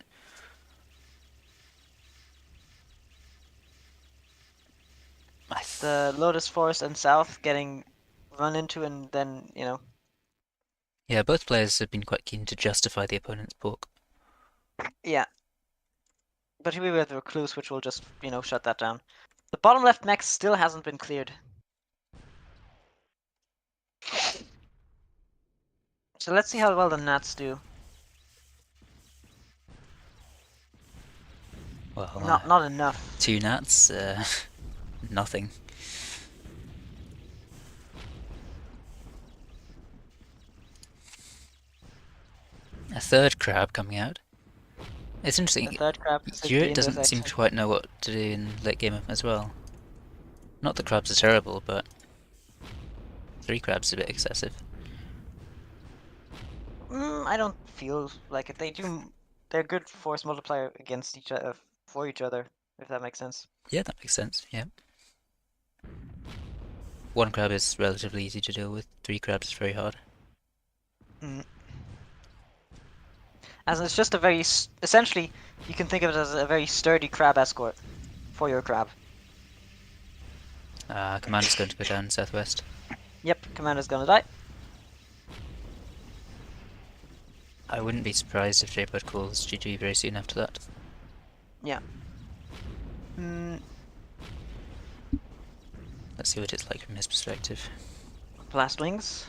The Lotus Forest and South getting run into, and then, you know. Yeah, both players have been quite keen to justify the opponent's pork. Yeah. But we have the Recluse, which will just, you know, shut that down. The bottom left mech still hasn't been cleared. So let's see how well the Nats do. Well, not enough. 2 Nats, nothing. A third crab coming out. It's interesting. The third crab Urit doesn't seem to quite know what to do in late game as well. Not that crabs are terrible, but 3 crabs is a bit excessive. I don't feel like it. They're good force multiplier against each other, for each other, if that makes sense. Yeah, that makes sense, yeah. 1 crab is relatively easy to deal with, 3 crabs is very hard. As it's just a very, essentially, you can think of it as a very sturdy crab escort for your crab. Commander's going to go down southwest. Yep, commander's gonna die. I wouldn't be surprised if Jaybird calls GG very soon after that. Yeah. Let's see what it's like from his perspective. Blast wings.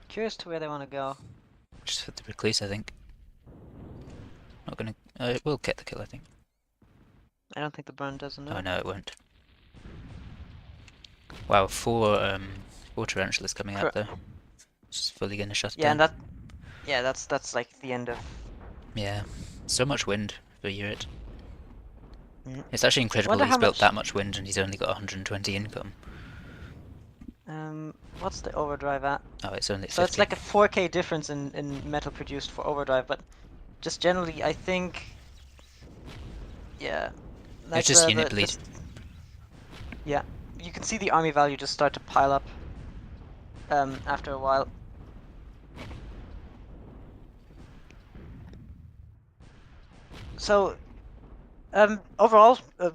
Curious to where they want to go. Just for the Recluse, I think. Not gonna... we'll get the kill, I think. I don't think the burn does Oh enough. no, it won't. Wow, four tarantulas coming out there. It's fully gonna shut it Yeah, down. and that's like the end of. Yeah, so much wind for Urit. Mm. It's actually incredible Wonder he's how built much. that much wind and he's only got 120 income. What's the overdrive at? Oh, it's only So it's 50. like a 4K difference in metal produced for overdrive, but just generally, I think. Yeah, like It's just unit bleed. yeah, you can see the army value just start to pile up. After a while. So, overall, a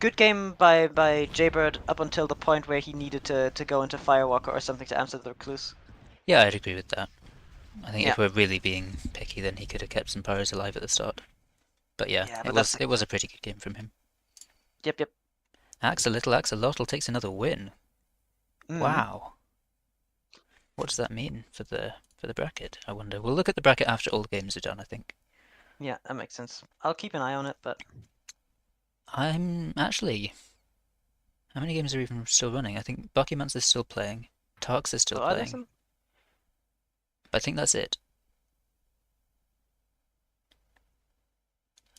good game by Jaybird up until the point where he needed to go into Firewalker or something to answer the Recluse. Yeah, I'd agree with that. I think Yeah. if we're really being picky, then he could have kept some pyros alive at the start. But yeah, Yeah, it but that's was a pretty good game from him. yep. Axolotl takes another win. Mm. Wow. What does that mean for the bracket? I wonder. We'll look at the bracket after all the games are done, I think. Yeah, that makes sense. I'll keep an eye on it, but I'm actually. How many games are even still running? I think Buckyman's is still playing. Tarks is still are there playing. some? But I think that's it.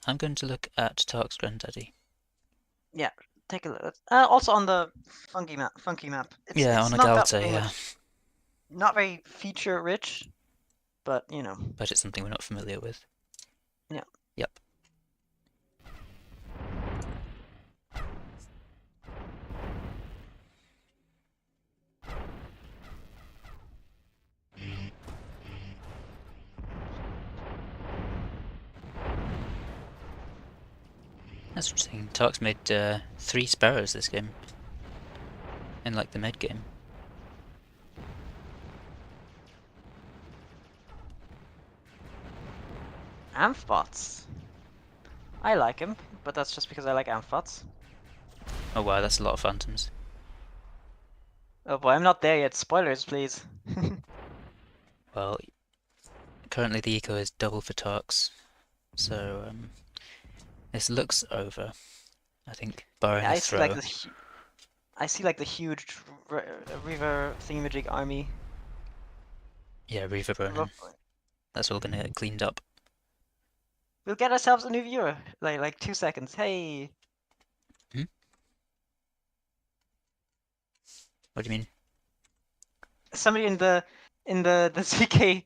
I'm going to look at Tark's Granddaddy. Yeah, take a look. Also on the funky map. Yeah, It's on a not that Galta, very yeah. much, not very feature rich, but you know. But it's something we're not familiar with. Yeah. Yep. That's interesting. Tark's made 3 sparrows this game. In like the mid game. Amphbots. I like him, but that's just because I like Amphbots. Oh wow, that's a lot of phantoms. Oh boy, I'm not there yet. Spoilers, please. Well, currently the eco is double for Tarks, so this looks over. I think, barring Yeah, a I see like throw. this. I see like the huge Reaver thingamajig army. Yeah, Reaver burning. That's all gonna get cleaned up. We'll get ourselves a new viewer. Like 2 seconds. Hey. Hmm? What do you mean? Somebody in the ZK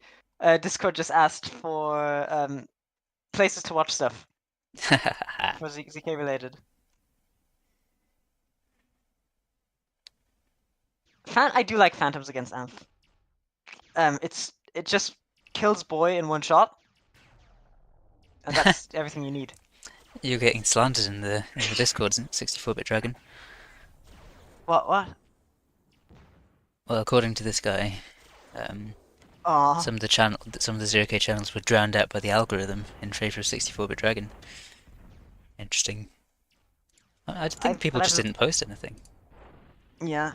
Discord just asked for places to watch stuff for ZK related. I do like Phantoms against Amph. It just kills boy in one shot, and that's everything you need. You're getting slanted in the Discord, 64-bit dragon. What? Well, according to this guy, Aw. some of the ZeroK channels were drowned out by the algorithm in favor of 64-bit dragon. Interesting. I think people just didn't post anything. Yeah.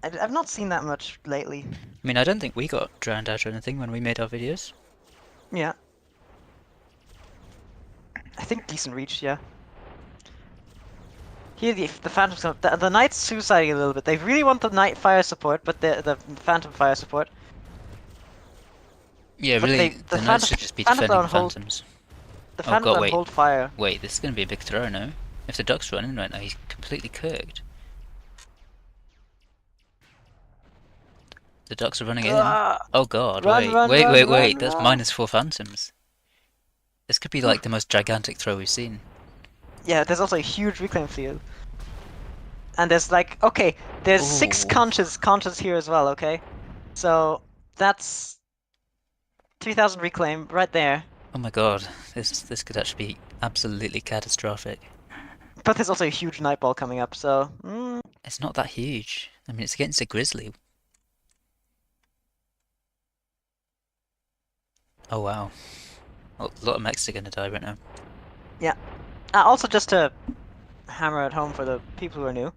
I've not seen that much lately. I mean, I don't think we got drowned out or anything when we made our videos. Yeah. I think decent reach, yeah. Here the Phantom's the Knight's suiciding a little bit. They really want the Knight fire support, but the Phantom fire support. Yeah, But really, the the Knights Phantom, should just be Phantom defending don't hold, Phantoms. the Oh Phantom god, don't wait. hold fire. Wait, this is going to be a big throw now. If the Duck's running right now, he's completely cooked. The Ducks are running in. Oh god, wait. That's -4 Phantoms. This could be like the most gigantic throw we've seen. Yeah, there's also a huge reclaim field. And there's like, okay, there's 6 conches here as well, okay? So, that's 3,000 reclaim right there. Oh my god, this could actually be absolutely catastrophic. But there's also a huge Nightball coming up, so... It's not that huge. I mean, it's against a Grizzly. Oh wow. Well, a lot of mechs are gonna die right now. Yeah. Also, just to hammer it home for the people who are new.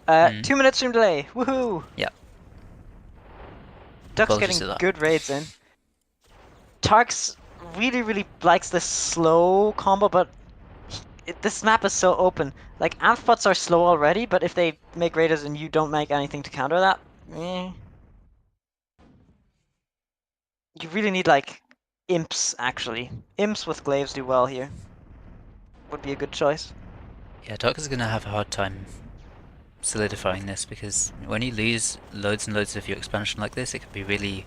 2-minute stream delay. Woohoo! Yeah. Duck's Apologies getting to that. good raids in. Tarks really likes this slow combo, but This map is so open. Like, amphipods are slow already, but if they make raiders and you don't make anything to counter that, eh. You really need, like, imps, actually. Imps with glaives do well here. Would be a good choice. Yeah, Doctor's gonna have a hard time solidifying this because when you lose loads and loads of your expansion like this, it can be really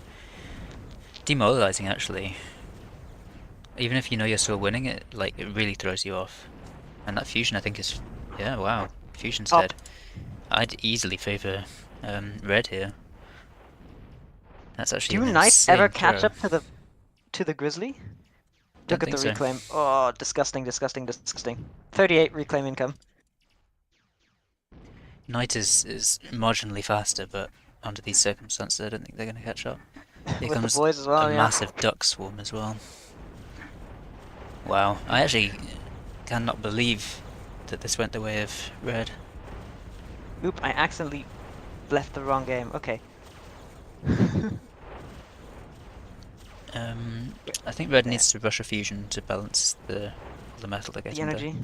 demoralizing actually. Even if you know you're still winning, it really throws you off. And that fusion I think is, yeah, wow, fusion's Up. dead. I'd easily favor red here. That's actually Do an knights ever insane catch throw. up to the grizzly? Don't Look at think the so. reclaim. Oh, disgusting, disgusting, disgusting. 38 reclaim income. Knight is marginally faster, but under these circumstances, I don't think they're going to catch up. Here With the comes boys as a well, yeah. massive duck swarm as well. Wow, I actually cannot believe that this went the way of red. Oop, I accidentally left the wrong game. Okay. I think red There. needs to rush a fusion to balance the metal they're The getting there. energy.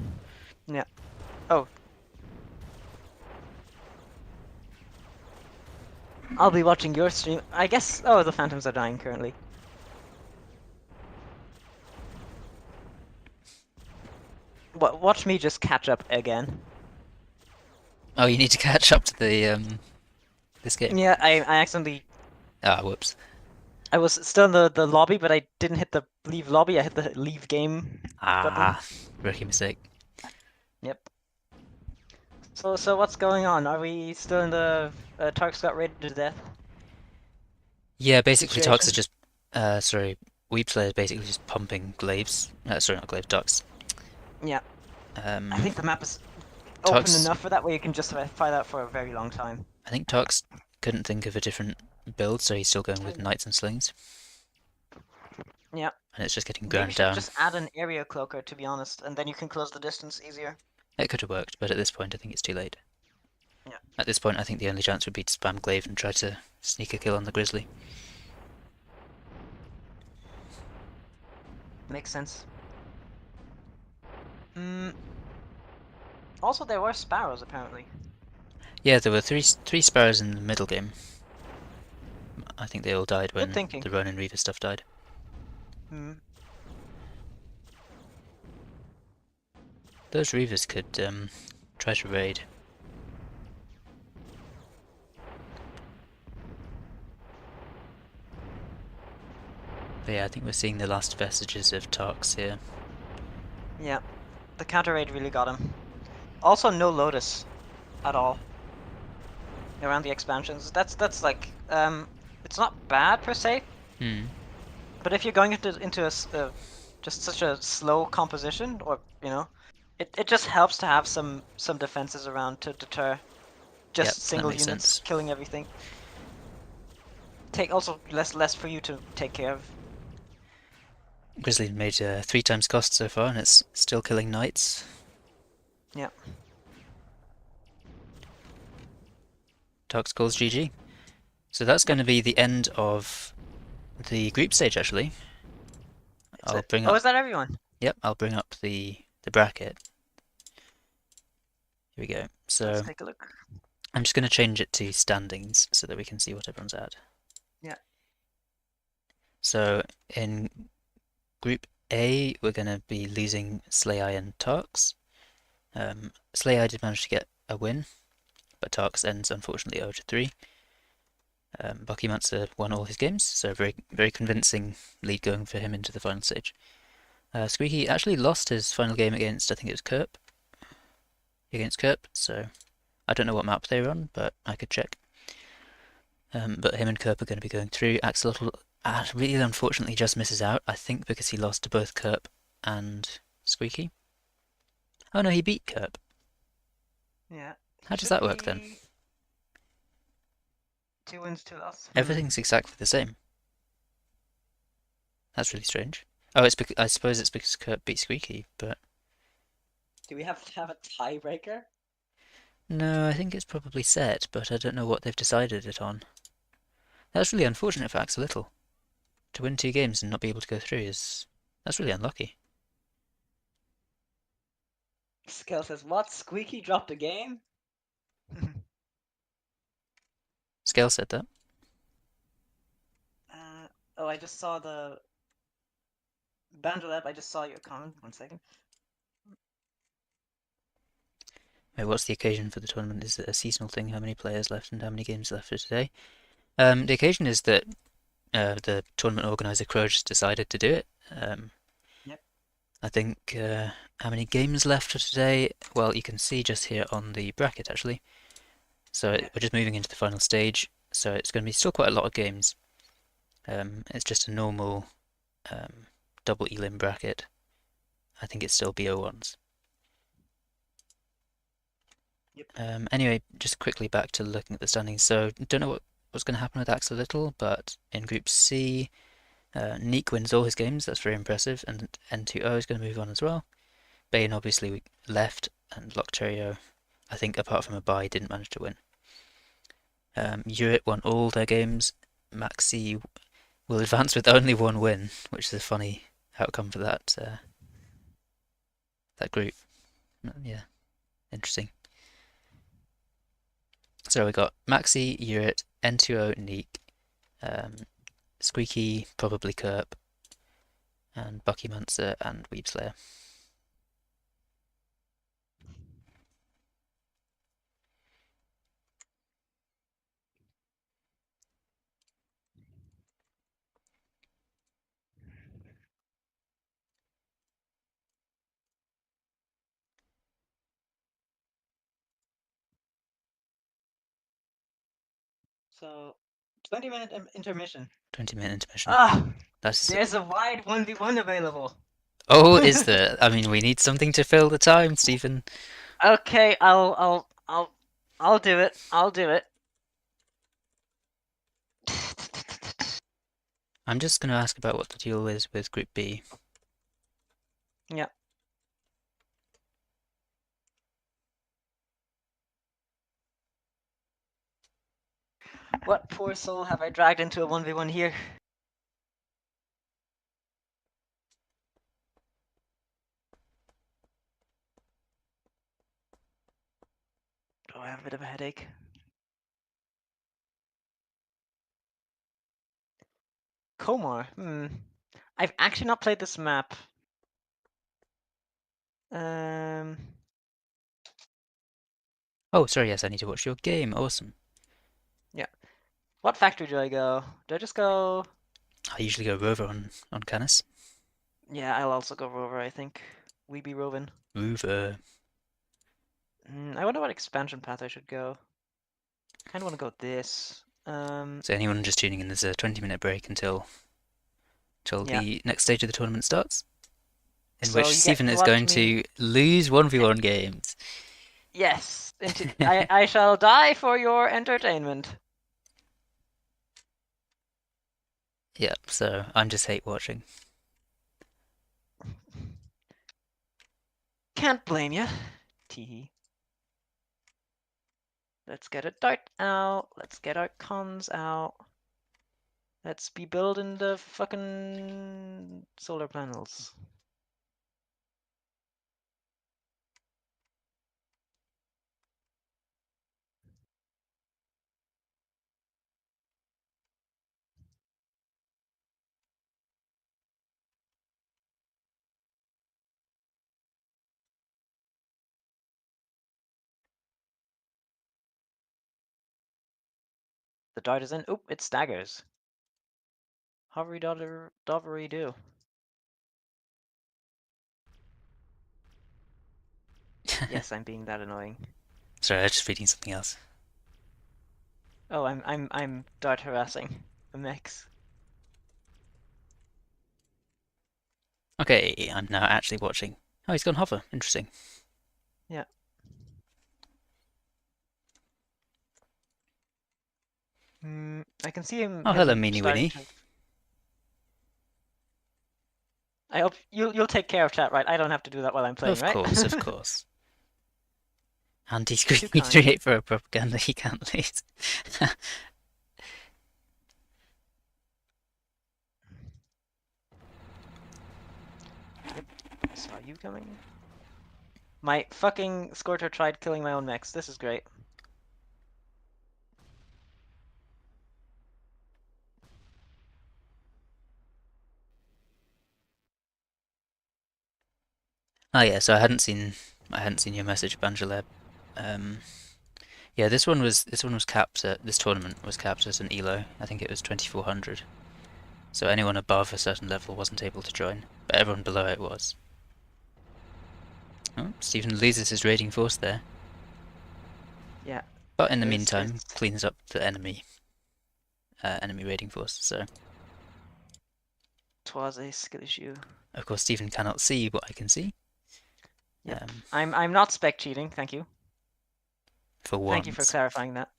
Yeah. Oh. I'll be watching your stream. I guess. Oh, the phantoms are dying currently. Watch me just catch up again. Oh, you need to catch up to the this game. Yeah, I accidentally. Ah, whoops. I was still in the lobby, but I didn't hit the leave lobby. I hit the leave game button. Ah, rookie mistake. Yep. So what's going on? Are we still in the Tarks got raided to death Yeah, basically Tox is situation? just sorry, Weebslayer is basically just pumping glaives. Sorry, not glaives, ducks. Yeah. I Um, think the map is open Tox enough for that way you can justify that for a very long time. I think Tox couldn't think of a different build, so he's still going with knights and slings, Yeah. and it's just getting Maybe ground should down. just add an area cloaker, to be honest, and then you can close the distance easier. It could have worked, but at this point I think it's too late. Yeah. At this point I think the only chance would be to spam glaive and try to sneak a kill on the grizzly. Makes sense. Also, there were sparrows, apparently. Yeah, there were three sparrows in the middle game. I think they all died Good when thinking. the Ronin Reaver stuff died. Hmm. Those Reavers could try to raid. But yeah, I think we're seeing the last vestiges of Tarks here. Yeah. The counter raid really got him. Also, no Lotus at all around the expansions. That's like it's not bad per se, Hmm. but if you're going into just such a slow composition, or it just helps to have some defenses around to deter Yep, just that single makes units sense. killing everything. Take also less for you to take care of. Grizzly made 3 times cost so far, and it's still killing knights. Yeah. Tarks calls GG. So that's going to be the end of the group stage, actually. Is I'll it? bring Oh, up. is that everyone? Yep, I'll bring up the bracket. Here we go. Let's So take a look. I'm just going to change it to standings so that we can see what everyone's at. Yeah. So in Group A, we're going to be losing Slayeye and Tarks. Slayeye did manage to get a win, but Tarks ends unfortunately 0-3. Buckymancer won all his games, so very very convincing lead going for him into the final stage. Squeaky actually lost his final game against, I think it was Kerp. Against Kerp, so I don't know what map they were on, but I could check. But him and Kerp are going to be going through. Axolotl really unfortunately just misses out, I think because he lost to both Kerp and Squeaky. Oh no, he beat Kerp. Yeah. How does Should that work then? be 2 wins, 2 loss. Everything's exactly the same. That's really strange. Oh, it's because I suppose it's because Kerp beat Squeaky, but Do we have to have a tiebreaker? no, I think it's probably set, but I don't know what they've decided it on. That's really unfortunate for Axolotl. To win 2 games and not be able to go through that's really unlucky. Scale says, what? Squeaky dropped a game? Scale said that. Oh, I just saw the Bandolab. I just saw your comment. 1 second. Wait, what's the occasion for the tournament? Is it a seasonal thing? How many players left and how many games left for today? The occasion is that the tournament organizer Qrow just decided to do it. Yep. I think how many games left for today? Well, you can see just here on the bracket actually. So Yeah. we're just moving into the final stage. So it's going to be still quite a lot of games. It's just a normal double elim bracket. I think it's still BO1s. Yep. Anyway, just quickly back to looking at the standings. So don't know what's going to happen with Axolotl, but in Group C, Neek wins all his games. That's very impressive, and N2O is going to move on as well. Bane obviously left, and Locterio, I think apart from a bye, didn't manage to win. Urit won all their games. Maxi will advance with only one win, which is a funny outcome for that that group. Yeah, interesting. So we got Maxi, Urit, N2O, Neek, Squeaky, probably Kerp, and Bucky Mancer and Weebslayer. So, 20-minute intermission. 20-minute intermission. Ah, That's there's a wide 1v1 available. oh, is there? I mean, we need something to fill the time, Stephen. Okay, I'll do it. I'll do it. I'm just going to ask about what the deal is with Group B. Yeah. What poor soul have I dragged into a 1v1 here? Oh, I have a bit of a headache. Komar. I've actually not played this map. Um. Oh, sorry, yes, I need to watch your game. Awesome. Yeah. What factory do I go? Do I just go? I usually go Rover on Canis. Yeah, I'll also go Rover, I think. We be Rovin. Rover. I wonder what expansion path I should go. Kind of want to go this. So anyone just tuning in, there's a 20-minute break until Yeah. the next stage of the tournament starts, in So which you get Stephen to is watch going me. to lose 1v1 games. Yes. Into I shall die for your entertainment. Yep, so I'm just hate watching. Can't blame you. Teehee. Let's get a dart out. Let's get our cons out. Let's be building the fucking solar panels. The dart is in. Oop, it staggers. Hovery dovery do. Yes, I'm being that annoying. Sorry, I was just reading something else. Oh, I'm dart harassing the mix. Okay, I'm now actually watching. Oh, he's gone hover. Interesting. Yeah. I can see Oh, hello, him Meanie starting Winnie. to. I hope you'll take care of chat, right? I don't have to do that while I'm playing, Of right? course, of course. Too Anti-Squeaky kind. 38 for a propaganda he can't lose. Yep. I saw you coming. My fucking Scorcher tried killing my own mechs. This is great. Oh yeah, so I hadn't seen your message, Banjaleb. Um, yeah, this tournament was capped at an elo. I think it was 2400. So anyone above a certain level wasn't able to join, but everyone below it was. Oh, Stephen loses his raiding force there, Yeah, but in the it's meantime cleans up the enemy raiding force. So twas a skill issue. of course Stephen cannot see what I can see. Yep. Um, I'm not spec cheating. Thank you. for Thank you for once. clarifying that.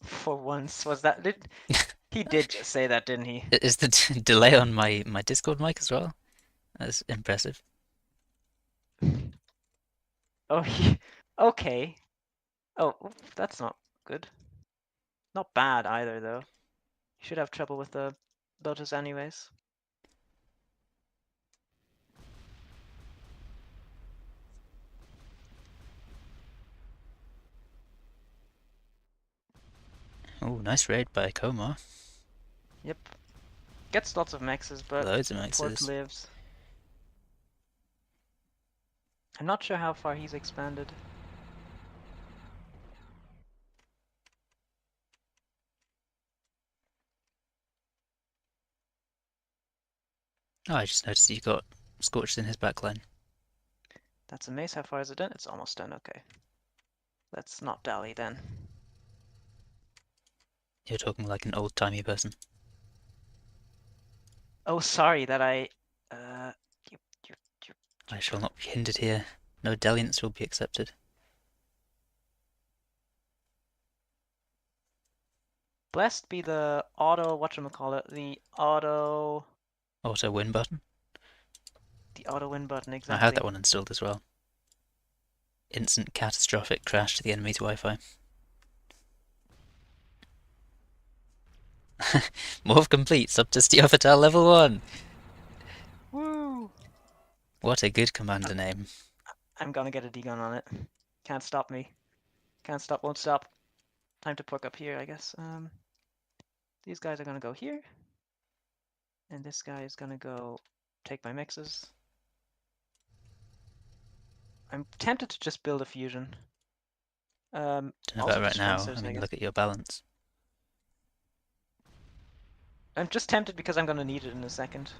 For once, was that he did just say that, didn't he? Is the delay on my Discord mic as well? That's impressive. Oh, he, okay. Oh, that's not good. Not bad either, though. You should have trouble with the Lotus anyways. Oh, nice raid by Koma. Yep. Gets lots of maxes, but Loads of Pork maxes. lives. I'm not sure how far he's expanded. Oh, I just noticed you got Scorched in his backline. That's a mace. How far is it done? It's almost done. Okay. Let's not dally then. You're talking like an old-timey person. Oh, sorry that I. Uh, you, you, I shall not be hindered here. No dalliance will be accepted. Blessed be the auto. Whatchamacallit? Auto win button. The auto win button. I had that Exactly. one installed as well. Instant catastrophic crash to the enemy's Wi-Fi. Morph complete, sub to Stiofitale level 1! Woo! What a good commander name. I'm gonna get a D-gun on it. Can't stop me. Can't stop, won't stop. Time to pork up here, I guess. These guys are gonna go here. And this guy is gonna go take my mixes. I'm tempted to just build a fusion. Don't know Also about for right strength now. I surge, I mean, guess. look at your balance. I'm just tempted because I'm gonna need it in a second.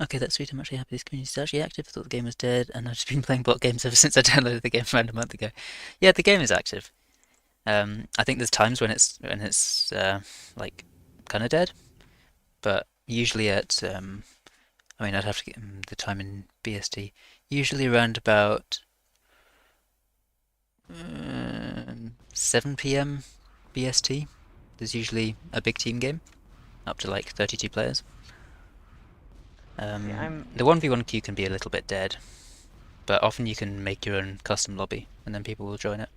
Okay, that's sweet. I'm actually happy this community is actually active. I thought the game was dead, and I've just been playing bot games ever since I downloaded the game around a month ago. Yeah, the game is active. I think there's times when it's like kind of dead, but usually at I mean, I'd have to get the time in BST. Usually around about 7 p.m. BST. There's usually a big team game, up to like 32 players. Okay, The 1v1 queue can be a little bit dead, but often you can make your own custom lobby, and then people will join it.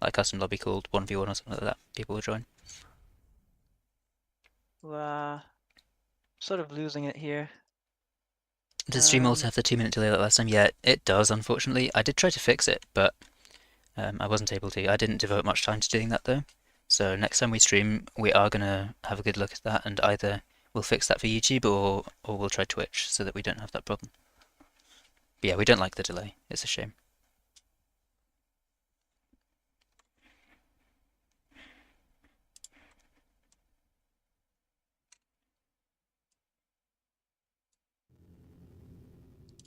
Like a custom lobby called 1v1 or something like that. People will join. sort of losing it here. Does stream also have the 2-minute delay like last time? Yeah, it does, unfortunately. I did try to fix it, but I wasn't able to. I didn't devote much time to doing that though. So next time we stream, we are gonna have a good look at that, and either we'll fix that for YouTube or we'll try Twitch so that we don't have that problem. But yeah, we don't like the delay. It's a shame.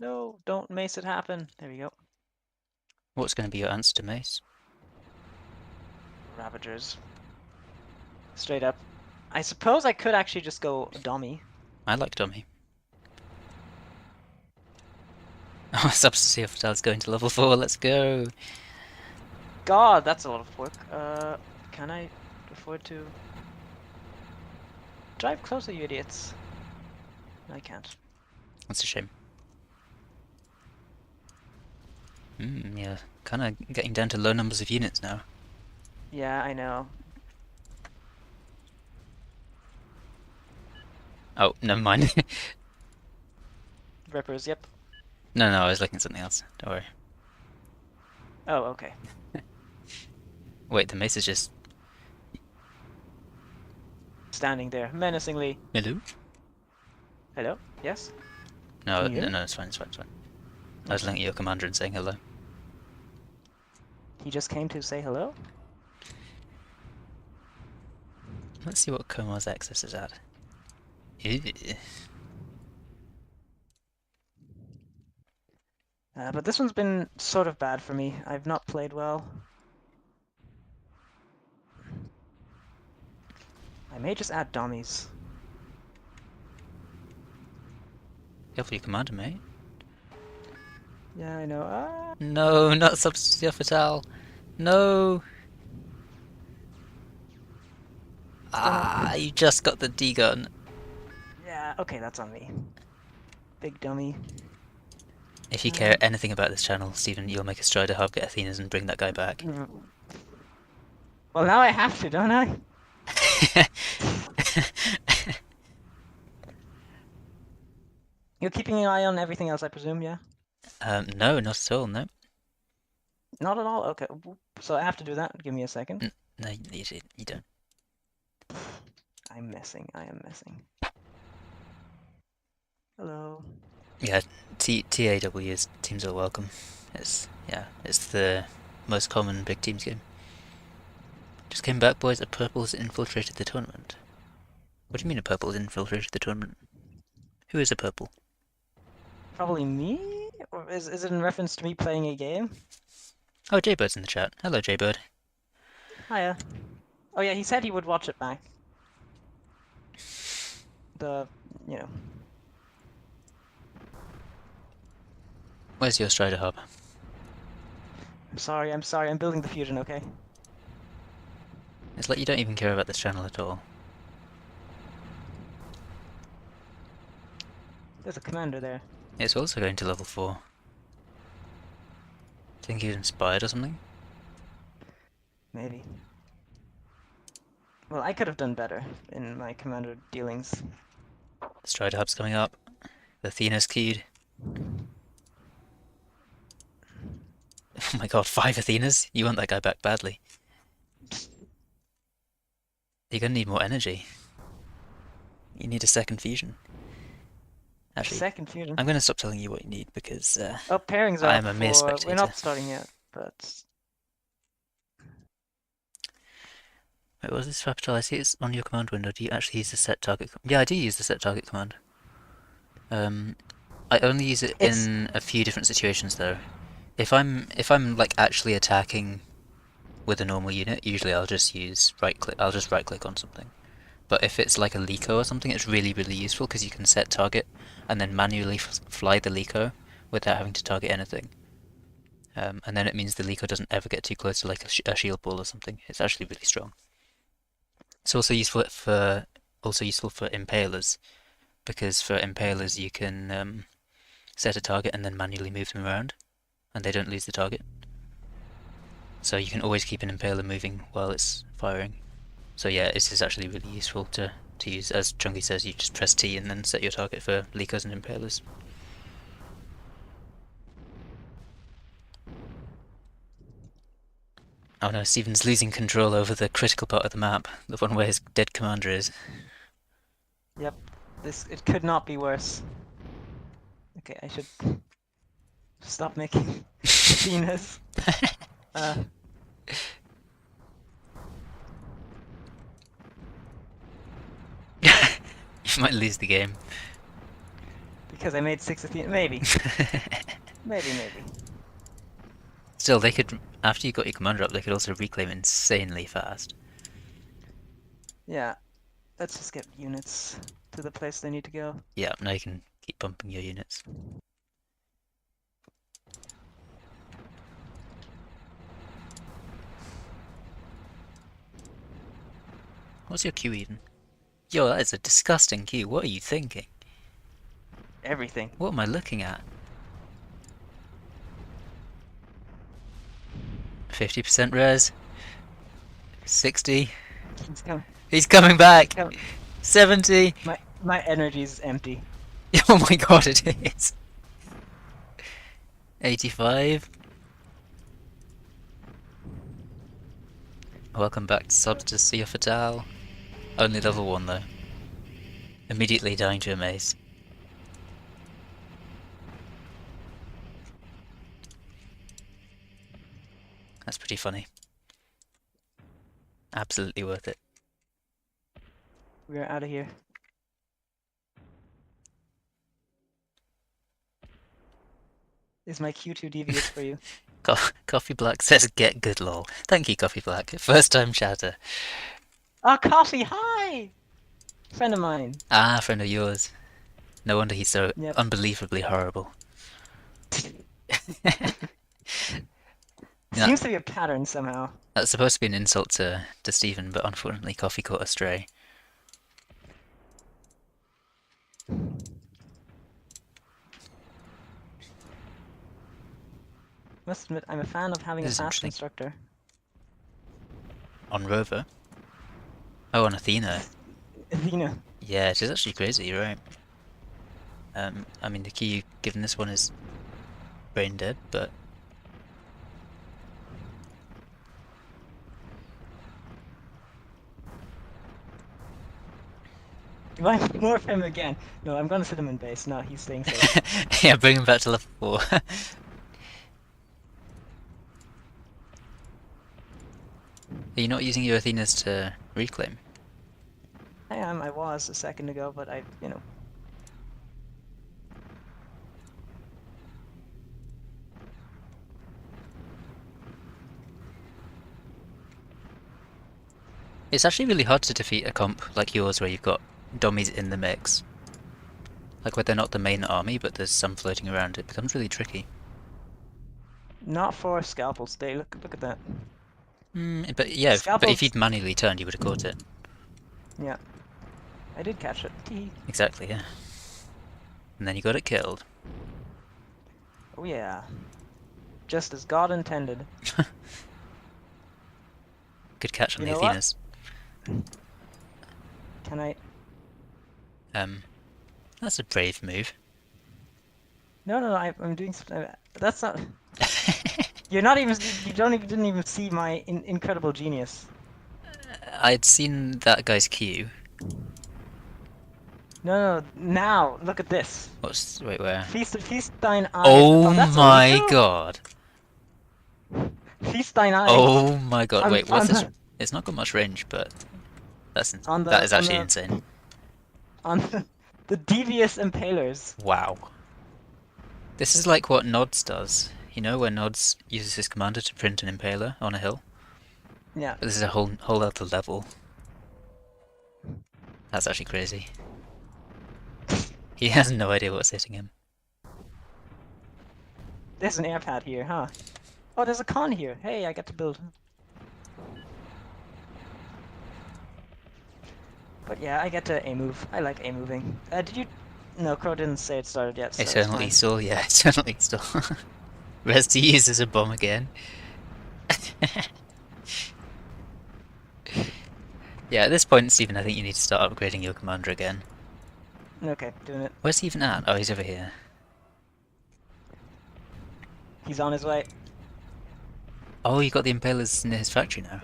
No, don't mace it happen. There we go. What's going to be your answer to Mace? Ravagers. Straight up. I suppose I could actually just go dummy. I like Dummy. Oh, Substitute going to level 4. Let's go. God, that's a lot of work. Can I afford to drive closer, you idiots? I can't. That's a shame. Yeah, kind of getting down to low numbers of units now. Yeah, I know. Oh, never mind. Rippers, yep. No, I was looking at something else. Don't worry. Oh, okay. Wait, the mace is just... Standing there, menacingly. Hello? Hello? Yes? No, Can you hear me? it's fine, it's fine, it's fine. I was Okay. looking at your commander and saying hello. He just came to say hello? Let's see what Comar's access is at. Ew. But this one's been sort of bad for me. I've not played well. I may just add dummies. Careful your commander, mate. Yeah, I know. No, not Stiofitale. No! Ah, you just got the D-gun. Yeah, okay, that's on me. Big dummy. If you care anything about this channel, Stephen, you'll make a Strider hub, get Athenas, and bring that guy back. Well, now I have to, don't I? You're keeping an eye on everything else, I presume, yeah? No, not at all, no. Not at all? Okay. So I have to do that? Give me a second. No, you don't. I am messing. Hello. Yeah, TAW's teams are welcome. It's the most common big teams game. Just came back, boys. A purple has infiltrated the tournament. What do you mean a purple has infiltrated the tournament? Who is a purple? Probably me? Or is it in reference to me playing a game? Oh, Jaybird's in the chat. Hello, Jaybird. Hiya. Oh yeah, he said he would watch it back. You know. Where's your Strider hub? I'm sorry, I'm building the fusion, okay? It's like you don't even care about this channel at all. There's a commander there. It's also going to level 4. Think he's inspired or something? Maybe. Well, I could have done better in my commander dealings. The Strider hub's coming up. The Athena's keyed. Oh my god, 5 Athenas? You want that guy back badly. You're gonna need more energy. You need a second fusion. Actually, Second fusion. I'm gonna stop telling you what you need because Oh, pairings are I'm a mere for... spectator. We're not starting yet, but... Wait, what was this Stiofitale? I see it's on your command window. Do you actually use the set target? Yeah, I do use the set target command. I only use it in a few different situations though. If I'm like actually attacking with a normal unit, usually I'll just use right click. I'll just right click on something. But if it's like a Leco or something, it's really useful because you can set target and then manually fly the Leco without having to target anything. And then it means the Leco doesn't ever get too close to like a shield ball or something. It's actually really strong. It's also useful for impalers, because for impalers you can set a target and then manually move them around, and they don't lose the target. So you can always keep an impaler moving while it's firing. So yeah, this is actually really useful to use. As Chunky says, you just press T and then set your target for Lecos and impalers. Oh no, Stephen's losing control over the critical part of the map, the one where his dead commander is. Yep. It could not be worse. Okay, I should stop making Athenas. You might lose the game. Because I made 6 Athenas. Maybe. Maybe. Still, they could, after you got your commander up, they could also reclaim insanely fast. Yeah. Let's just get units to the place they need to go. Yeah, now you can keep bumping your units. What's your Q even? Yo, that is a disgusting Q. What are you thinking? Everything. What am I looking at? 50% res. 60. He's coming. He's coming back. He's coming. 70. My energy is empty. Oh my god, it is. 85. Welcome back to subs to Stiofitale. Only level 1 though. Immediately dying to a maze. That's pretty funny. Absolutely worth it. We're out of here. Is my Q2 devious for you? Coffee Black says get good lol. Thank you, Coffee Black. First time chatter. Oh, Coffee, hi! Friend of mine. Ah, friend of yours. No wonder he's so Yep. unbelievably horrible. Yeah. Seems to be a pattern somehow. That's supposed to be an insult to Stephen, but unfortunately Coffee caught a stray. Must admit, I'm a fan of having This a is fast interesting. instructor. On Rover? Oh, on Athena. Athena. Yeah, it is actually crazy, you're right. I mean, the key given this one is brain dead, but Do I morph him again? No, I'm gonna sit him in base. No, he's staying safe. yeah, bring him back to level 4. Are you not using your Athenas to reclaim? I was a second ago, but you know. It's actually really hard to defeat a comp like yours where you've got dummies in the mix. Like where they're not the main army, but there's some floating around, it becomes really tricky. Not for scalpels. They look at that. But yeah, but if Scalpels. you'd manually turned, you would have caught it. Yeah, I did catch it. Tee. Exactly, yeah. And then you got it killed. Oh yeah. Just as God intended. Good catch on You the know what? Athenas. Can I? That's a brave move. No. I'm doing. That's not. You're not even. You don't even didn't even see my incredible genius. I'd seen that guy's Q. No. Now look at this. Wait, where? Feast thine eyes. Oh That's a my lethal. god. Feast thine eyes. Oh my god. Wait, what's this? The, It's not got much range, but that is on actually the insane. on the devious impalers. Wow. This is like what Nods does. You know, where Nods uses his commander to print an impaler on a hill? Yeah. But this is a whole other level. That's actually crazy. He has no idea what's hitting him. There's an air pad here, huh? Oh, there's a con here. Hey, I get to build. But yeah, I get to A-move. I like A-moving. Did you... No, Qrow didn't say it started yet, so Eternal it's Easel, yeah, Eternal Easel. Resti uses a bomb again. Yeah, at this point, Stephen, I think you need to start upgrading your commander again. fine. Okay, doing it. Where's he even at? Oh, he's over here. He's on his way. Oh, you got the impalers near his factory now.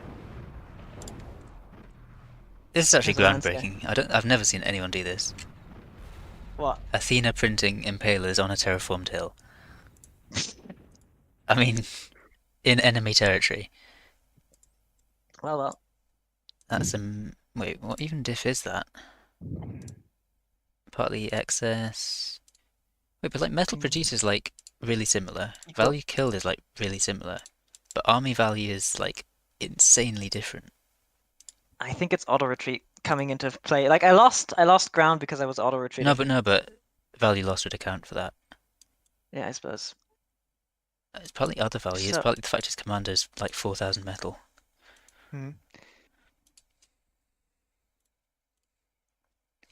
This is actually There's a lance there. groundbreaking. I've never seen anyone do this. What? Athena printing impalers on a terraformed hill. I mean, in enemy territory. Well. That's wait, what even diff is that? Partly excess. Wait, but like metal produced is like really similar. Equal. Value killed is like really similar. But army value is like insanely different. I think it's auto-retreat coming into play. Like, I lost ground because I was auto-retreating. No, but value loss would account for that. Yeah, I suppose. It's partly other value. It's So... partly the fact his commander's like 4,000 metal.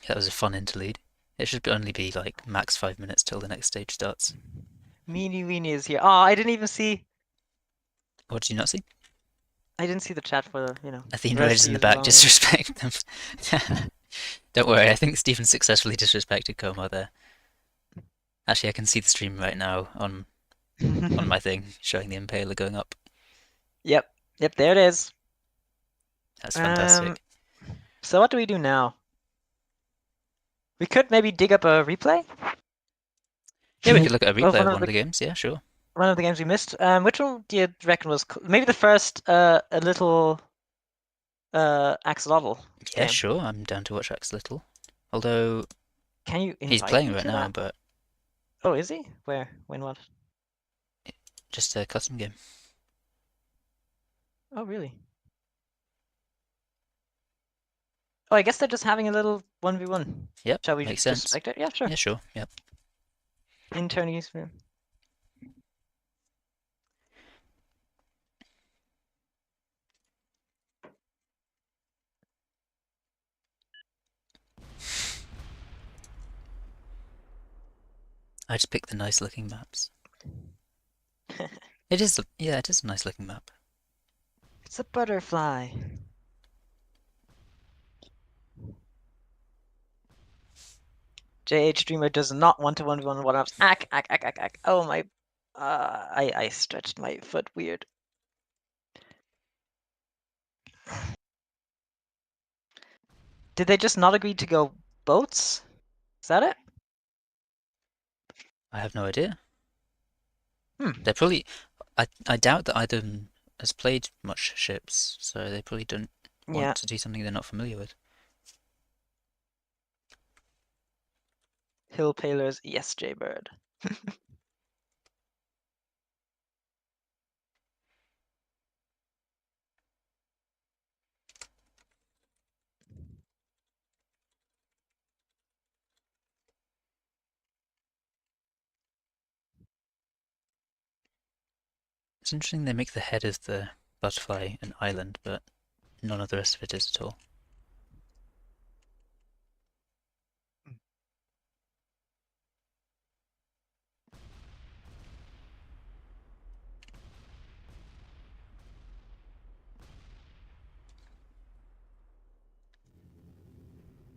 That was a fun interlude. It should only be like max 5 minutes till the next stage starts. Meanie Weenie is here. Oh, I didn't even see... What did you not see? I didn't see the chat for the, you know... Athena Raiders in the back, disrespect them. Don't worry, I think Stephen successfully disrespected Como there. Actually, I can see the stream right now on my thing, showing the Impaler going up. Yep, yep, there it is. That's Um, fantastic. so what do we do now? We could maybe dig up a replay Yeah, we could look at a of replay of one of the games. Yeah, sure. one of the games we missed. Which one do you reckon was maybe the first a little axolotl Yeah, game? sure. I'm down to watch Little. Although Can you he's invite playing me right to now, that? but Oh, is he? Where? When? What? just a custom game. Oh, really? Oh, I guess they're just having a little 1v1. Yep, Shall we makes just sense. spectate? Yeah, sure. Yeah, sure. Yep. Intern use. I just picked the nice looking maps. It is, yeah, it is a nice looking map. It's a butterfly. JH Dreamer does not want to 1v1 one-ups. Ack, ack, ack, ack, ack. Oh my. I stretched my foot weird. Did they just not agree to go boats? Is that it? I have no idea. Hmm. They're probably. I doubt that either of them has played much ships, so they probably don't want Yeah. to do something they're not familiar with. Hill Palers, yes, Jaybird. It's interesting they make the head of the butterfly an island, but none of the rest of it is at all.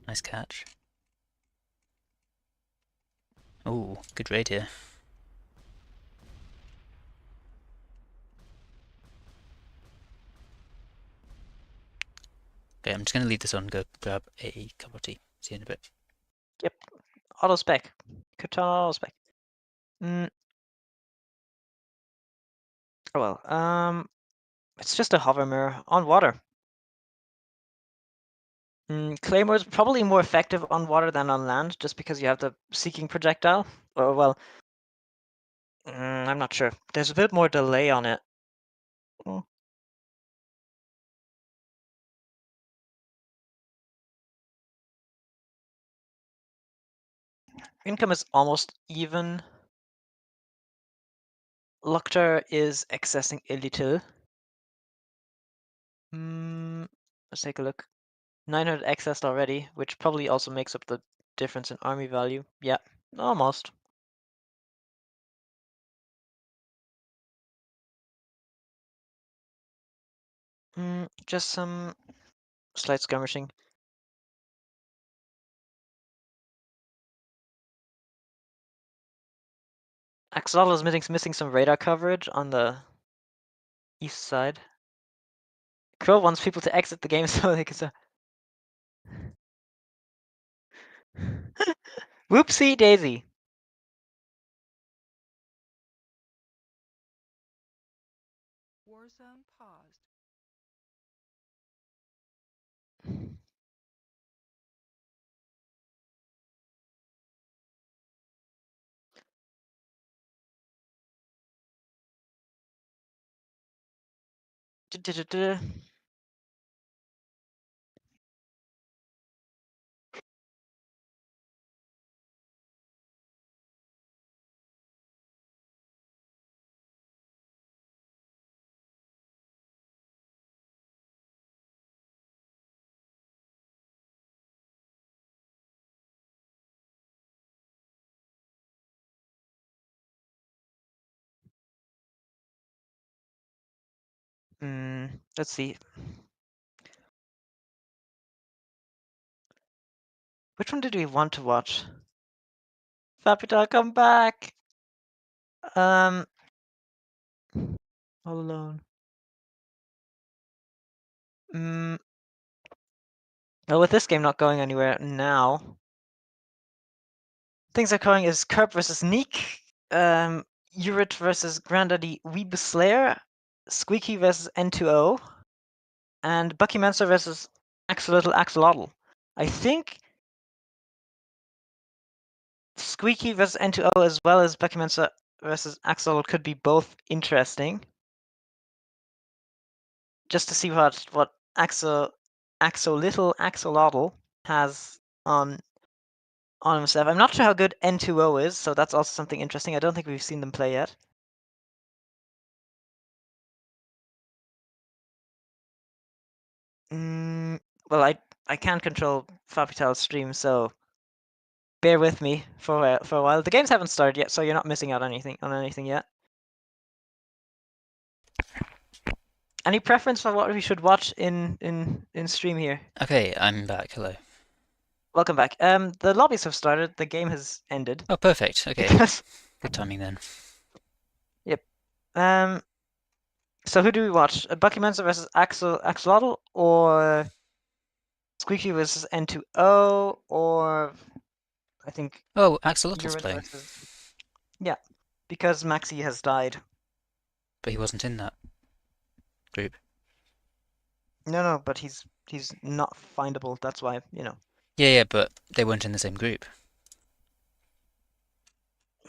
Nice catch. Oh, good raid here. Okay, I'm just gonna leave this on and go grab a cup of tea. See you in a bit. Yep. Auto spec. Auto spec. Mm. Oh well. It's just a hover mirror on water. Claymore's probably more effective on water than on land, just because you have the seeking projectile. Or well, I'm not sure. There's a bit more delay on it. Mm. Income is almost even. Luctor is accessing a little. Let's take a look. 900 accessed already, which probably also makes up the difference in army value. Yeah, almost. Just some slight skirmishing. Axolotl is missing some radar coverage on the east side. Qrow wants people to exit the game so they can. Whoopsie daisy. Warzone paused. Let's see. Which one did we want to watch? Fapital, come back! All alone. Well, with this game not going anywhere now, things are going is Kerp versus Neek, Urit versus Grandaddy Weebslayer, Squeaky versus N2O, and Bucky Manser versus Axolotl Axolotl. I think Squeaky versus N2O as well as Bucky Manser versus Axolotl could be both interesting. Just to see what Axolotl has on himself. I'm not sure how good N2O is, so that's also something interesting. I don't think we've seen them play yet. Well, I can't control Fapitale's stream, so bear with me for a while. The games haven't started yet, so you're not missing out on anything yet. Any preference for what we should watch in stream here? Okay, I'm back. Hello. Welcome back. The lobbies have started. The game has ended. Oh, perfect. Okay. Because Good timing then. yep. So who do we watch? Bucky Manser versus Axolotl, or Squeaky versus N2O, or I think Oh, Axolotl's Urid playing. versus yeah, because Maxi has died. But he wasn't in that group. No, but he's not findable. That's why, you know. Yeah, but they weren't in the same group.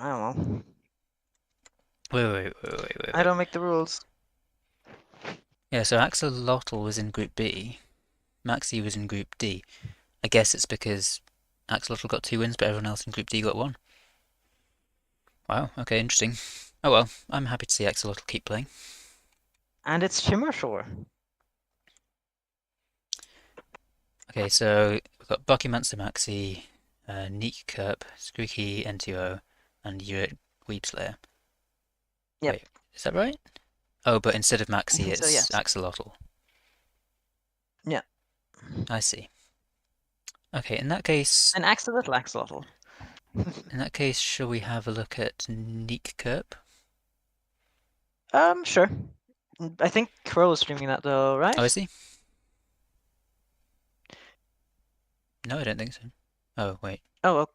I don't know. Wait. I don't make the rules. Yeah, so Axolotl was in Group B, Maxi was in Group D. I guess it's because Axolotl got 2 wins, but everyone else in Group D got 1. Wow, okay, interesting. Oh well, I'm happy to see Axolotl keep playing. And it's Shimmershore. Okay, so we've got Bucky Mancer Maxi, Neek Kerp, Squeaky N2O, and Urit Weebslayer. Yep. Wait, is that right? Oh, but instead of I Maxi, think so, it's yes. Axolotl. Yeah. I see. Okay, in that case, An Axolotl. shall we have a look at Neek Kerp? Sure. I think Qrow is streaming that though, right? Oh, is he? No, I don't think so. Oh, wait. Oh, well.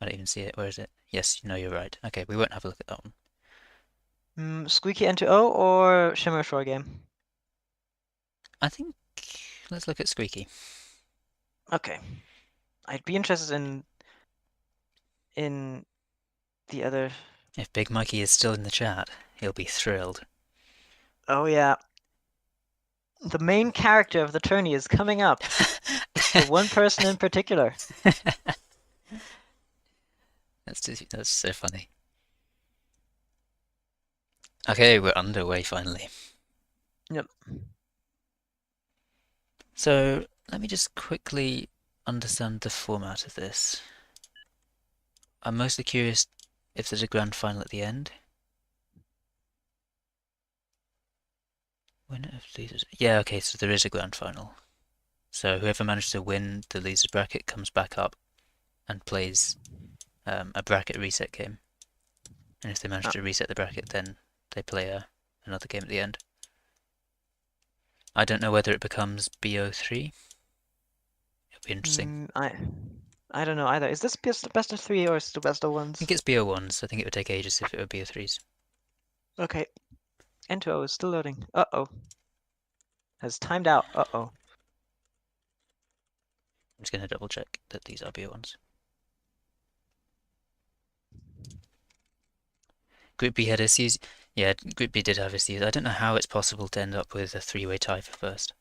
I don't even see it. Where is it? Yes, no, you're right. Okay, we won't have a look at that one. Squeaky N2O or Shimmershore game? I think let's look at Squeaky. Okay. I'd be interested in the other. If Big Mikey is still in the chat, he'll be thrilled. Oh yeah. The main character of the tourney is coming up. For one person in particular. That's so funny. Okay, we're underway finally. Yep. So let me just quickly understand the format of this. I'm mostly curious if there's a grand final at the end. Winner of losers. Yeah, okay, so there is a grand final. So whoever managed to win the losers bracket comes back up and plays a bracket reset game. And if they manage to reset the bracket, then they play another game at the end. I don't know whether it becomes BO3. It'll be interesting. I don't know either. Is this best of 3 or is it best of 1s? I think it's BO1s. I think it would take ages if it were BO3s. Okay. N2O is still loading. Uh-oh. Has timed out. Uh-oh. I'm just going to double check that these are BO1s. Group B had issues. Yeah, Group B did have issues. I don't know how it's possible to end up with a 3-way tie for first.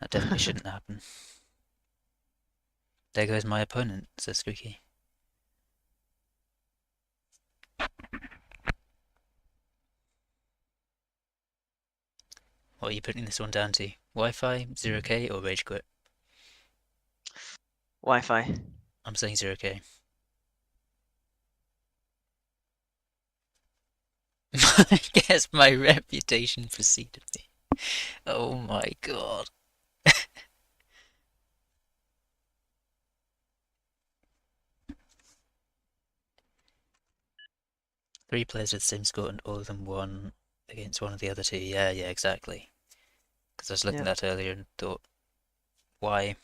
That definitely shouldn't happen. There goes my opponent, says Squeaky. What are you putting this one down to? Wi-Fi, ZeroK, or Rage Quit? Wi-Fi. I'm saying ZeroK. I guess my reputation preceded me. Oh my god. 3 players with the same score and all of them won against one of the other two. Yeah, exactly. Because I was looking Yeah. at that earlier and thought, why?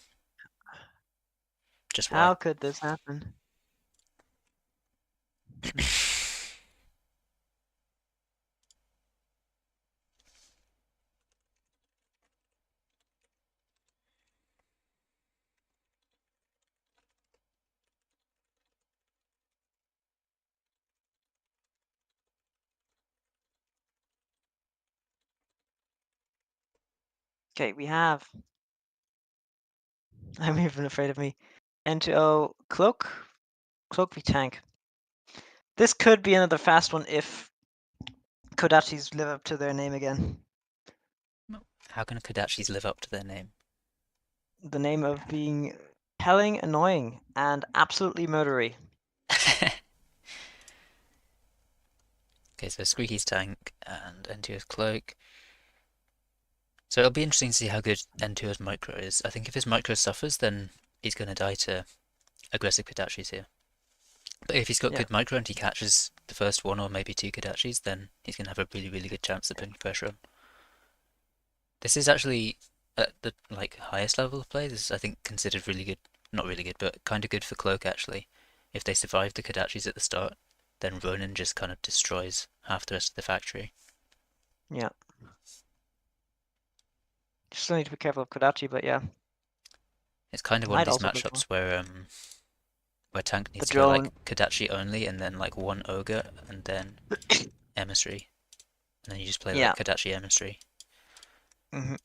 Just why? How could this happen? Okay, we have. I'm even afraid of me. N2O Cloak. Cloak v Tank. This could be another fast one if Kodachis live up to their name again. How can Kodachis live up to their name? The name of being telling, annoying, and absolutely murdery. Okay, so Squeaky's tank and N2's cloak. So it'll be interesting to see how good N2's micro is. I think if his micro suffers, then he's going to die to aggressive Kodachis here. But if he's got Yeah. good micro and he catches the first one or maybe two Kodachis, then he's going to have a really good chance of putting pressure on. This is actually at the highest level of play. This is, I think, considered really good. Not really good, but kind of good for Cloak actually. If they survive the Kodachis at the start, then Ronin just kind of destroys half the rest of the factory. Yeah. You still need to be careful of Kodachi, but yeah. It's kind of one of Might these also be cool. matchups where tank needs The to go like drone. Kodachi only and then like one ogre and then emissary. And then you just play Yeah. like Kodachi emissary,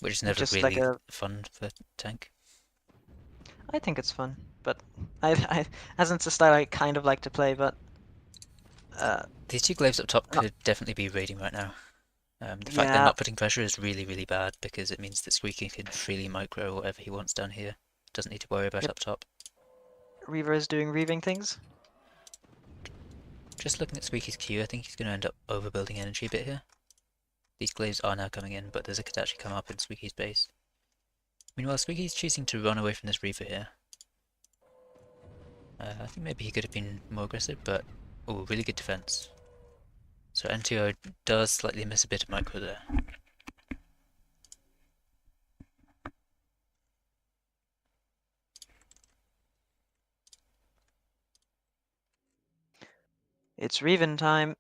which is never Just like really a. fun for tank. I think it's fun, but as it's a style I kind of like to play, but These two glaives up top not. could definitely be raiding right now. The fact they're Yeah. not putting pressure is really bad because it means that Squeaky can freely micro whatever he wants down here. Doesn't need to worry about Yep. up top. Reaver is doing reaving things. Just looking at Squeaky's Q, I think he's going to end up overbuilding energy a bit here. These glaives are now coming in, but there's a Kodachi come up in Squeaky's base. Meanwhile, Squeaky's choosing to run away from this Reaver here. I think maybe he could have been more aggressive, but oh, really good defense. So N2O does slightly miss a bit of micro there. It's reaving time.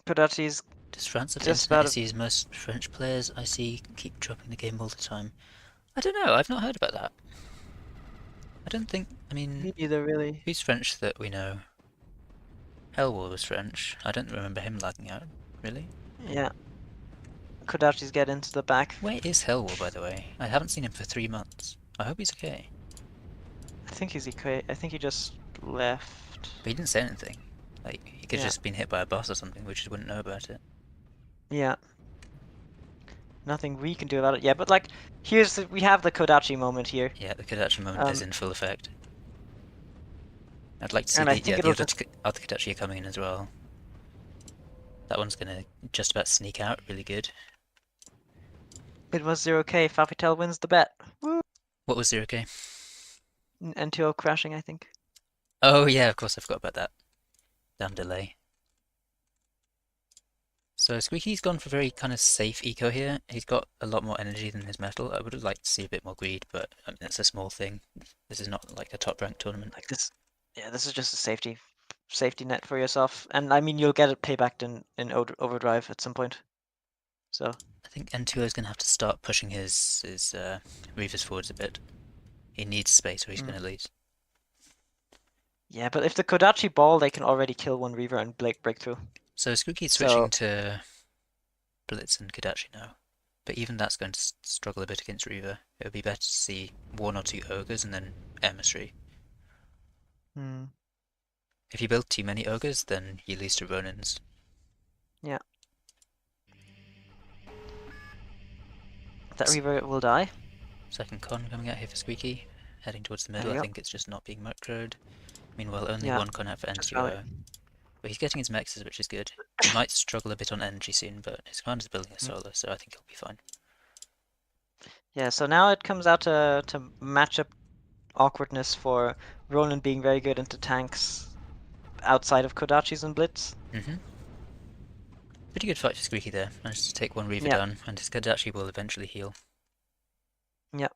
Kodachi's Does France have just internet about. issues? Most French players I see keep dropping the game all the time. I don't know, I've not heard about that. I don't think, I mean, Me neither, really. who's French that we know? Hellwall was French. I don't remember him lagging out, really. Yeah. Kodachi's get into the back. Where is Hellwall, by the way? I haven't seen him for 3 months. I hope he's okay. I think he's okay. I think he just left. But he didn't say anything. Like, he could have Yeah. just been hit by a bus or something, we just wouldn't know about it. Yeah. Nothing we can do about it. Yeah, but like, we have the Kodachi moment here. Yeah, the Kodachi moment is in full effect. I'd like to see And I the think it'll other just. other Kodachi coming in as well. That one's gonna just about sneak out really good. It was ZeroK. Stiofitale wins the bet. Woo! What was ZeroK? N2O crashing, I think. Oh yeah, of course I forgot about that. Damn delay. So Squeaky's gone for very kind of safe eco here. He's got a lot more energy than his metal. I would have liked to see a bit more greed, but I mean, it's a small thing. This is not like a top ranked tournament. Like this. Yeah, this is just a safety net for yourself. And I mean, you'll get it payback in overdrive at some point. So. I think N2O is going to have to start pushing his Reavers forwards a bit. He needs space or he's going to lose. Yeah, but if the Kodachi ball, they can already kill one Reaver and break through. So Squeaky's switching to Blitz and Kodachi now. But even that's going to struggle a bit against Reaver. It would be better to see 1 or 2 Ogres and then Emissary. If you build too many Ogres, then you lose to Ronins. Yeah. That Reaver will die. Second con coming out here for Squeaky. Heading towards the middle, I think it's just not being microed. Meanwhile, only one con out for N2O. But he's getting his mexes, which is good. He might struggle a bit on energy soon, but his command is building a solar, so I think he'll be fine. Yeah, so now it comes out to matchup awkwardness for Ronan being very good into tanks outside of Kodachi's and Blitz. Mm-hmm. Pretty good fight for Squeaky there. Managed to take one Reaver Yeah. down, and his Kodachi will eventually heal. Yeah.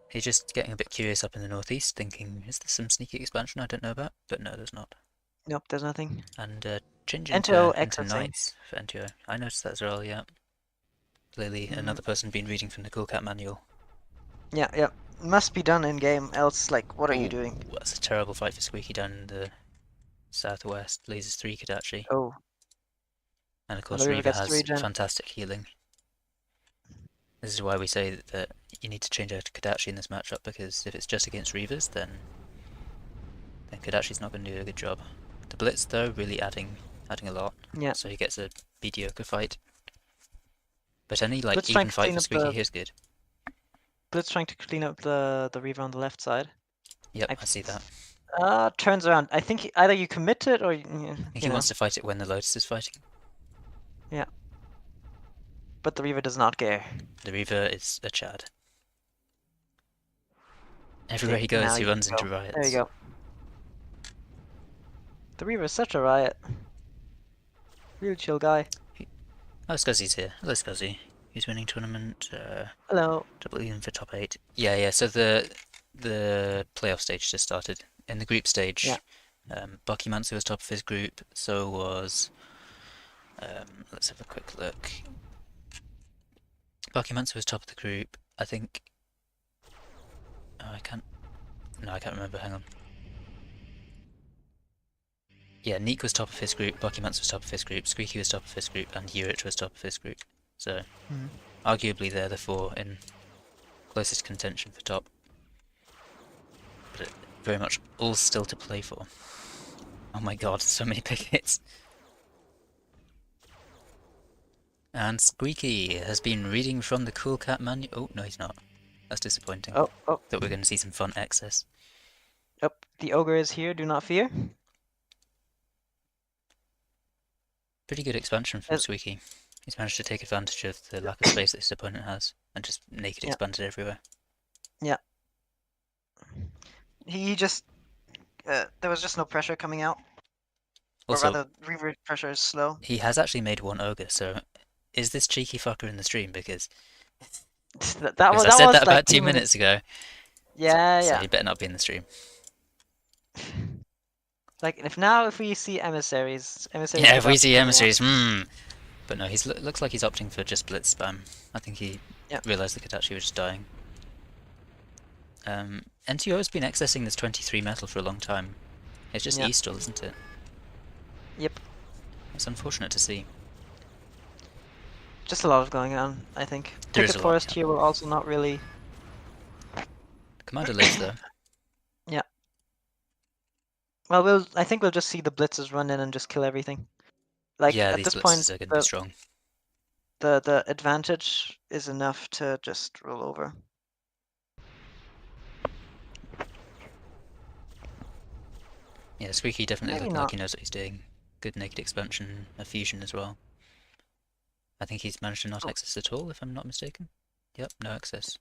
He's just getting a bit curious up in the northeast, thinking, is there some sneaky expansion I don't know about? But no, there's not. Nope, there's nothing. And changing Ento into accessing. knights for NTO. I noticed that as well, yeah. Clearly another person been reading from the Cool Cat manual. Yeah, yeah. Must be done in game, else like what are you doing? That's a terrible fight for Squeaky down in the southwest. Loses 3 Kodachi. Oh. And of course Reaver Reaver gets has 3 gen. fantastic healing. This is why we say that you need to change out to Kodachi in this matchup, because if it's just against Reavers, then Kodachi's not going to do a good job. The Blitz though, really adding a lot. Yeah. So he gets a mediocre fight. But any like Blitz even trying to fight clean for up Squeaky the- here is good. Blitz trying to clean up the Reaver on the left side. Yep, I see that. Turns around. I think either you commit it or I think he wants to fight it when the Lotus is fighting. Yeah. But the Reaver does not care. The Reaver is a Chad. Everywhere he Okay, now goes, he you runs can into go. riots. There you go. The Reaver is such a riot. Real chill guy. Oh, Scuzzy's here. Hello, Scuzzy. He's winning tournament. Hello. Double in for top 8. Yeah. So the playoff stage just started. In the group stage, Yeah. Bucky Manso was top of his group. So was let's have a quick look. Bucky Manso was top of the group. I think. Oh, I can't. No, I can't remember. Hang on. Yeah, Neek was top of his group, Bucky Mance was top of his group, Squeaky was top of his group, and Urich was top of his group. So, arguably they're the 4 in closest contention for top. But very much all still to play for. Oh my god, so many pick hits. And Squeaky has been reading from the Cool Cat manual. Oh, no he's not. That's disappointing. Oh. Thought we were going to see some fun excess. Yep. The ogre is here, do not fear. Pretty good expansion from Squeaky. He's managed to take advantage of the lack of space that his opponent has, and just naked expanded everywhere. Yeah. He just... there was just no pressure coming out. Also, or rather, Reaver pressure is slow. He has actually made 1 ogre, so is this cheeky fucker in the stream? Because I said that about 2 minutes ago. Yeah, so yeah. he better not be in the stream. Like, if we see emissaries... Yeah, if we see emissaries, But no, looks like he's opting for just blitz spam. I think he realised the Kodachi was just dying. NTO has been accessing this 23 metal for a long time. It's just Eastal, isn't it? Yep. It's unfortunate to see. Just a lot of going on, I think. There is Picket a lot, Forest here will also not really... Commander lives though. Yeah. Well, I think we'll just see the blitzes run in and just kill everything. Like, yeah, at these this blitzes point, are going to be strong. the advantage is enough to just roll over. Yeah, Squeaky definitely Maybe looking not. like he knows what he's doing. Good naked expansion, a fusion as well. I think he's managed to not access at all, if I'm not mistaken. Yep, no access.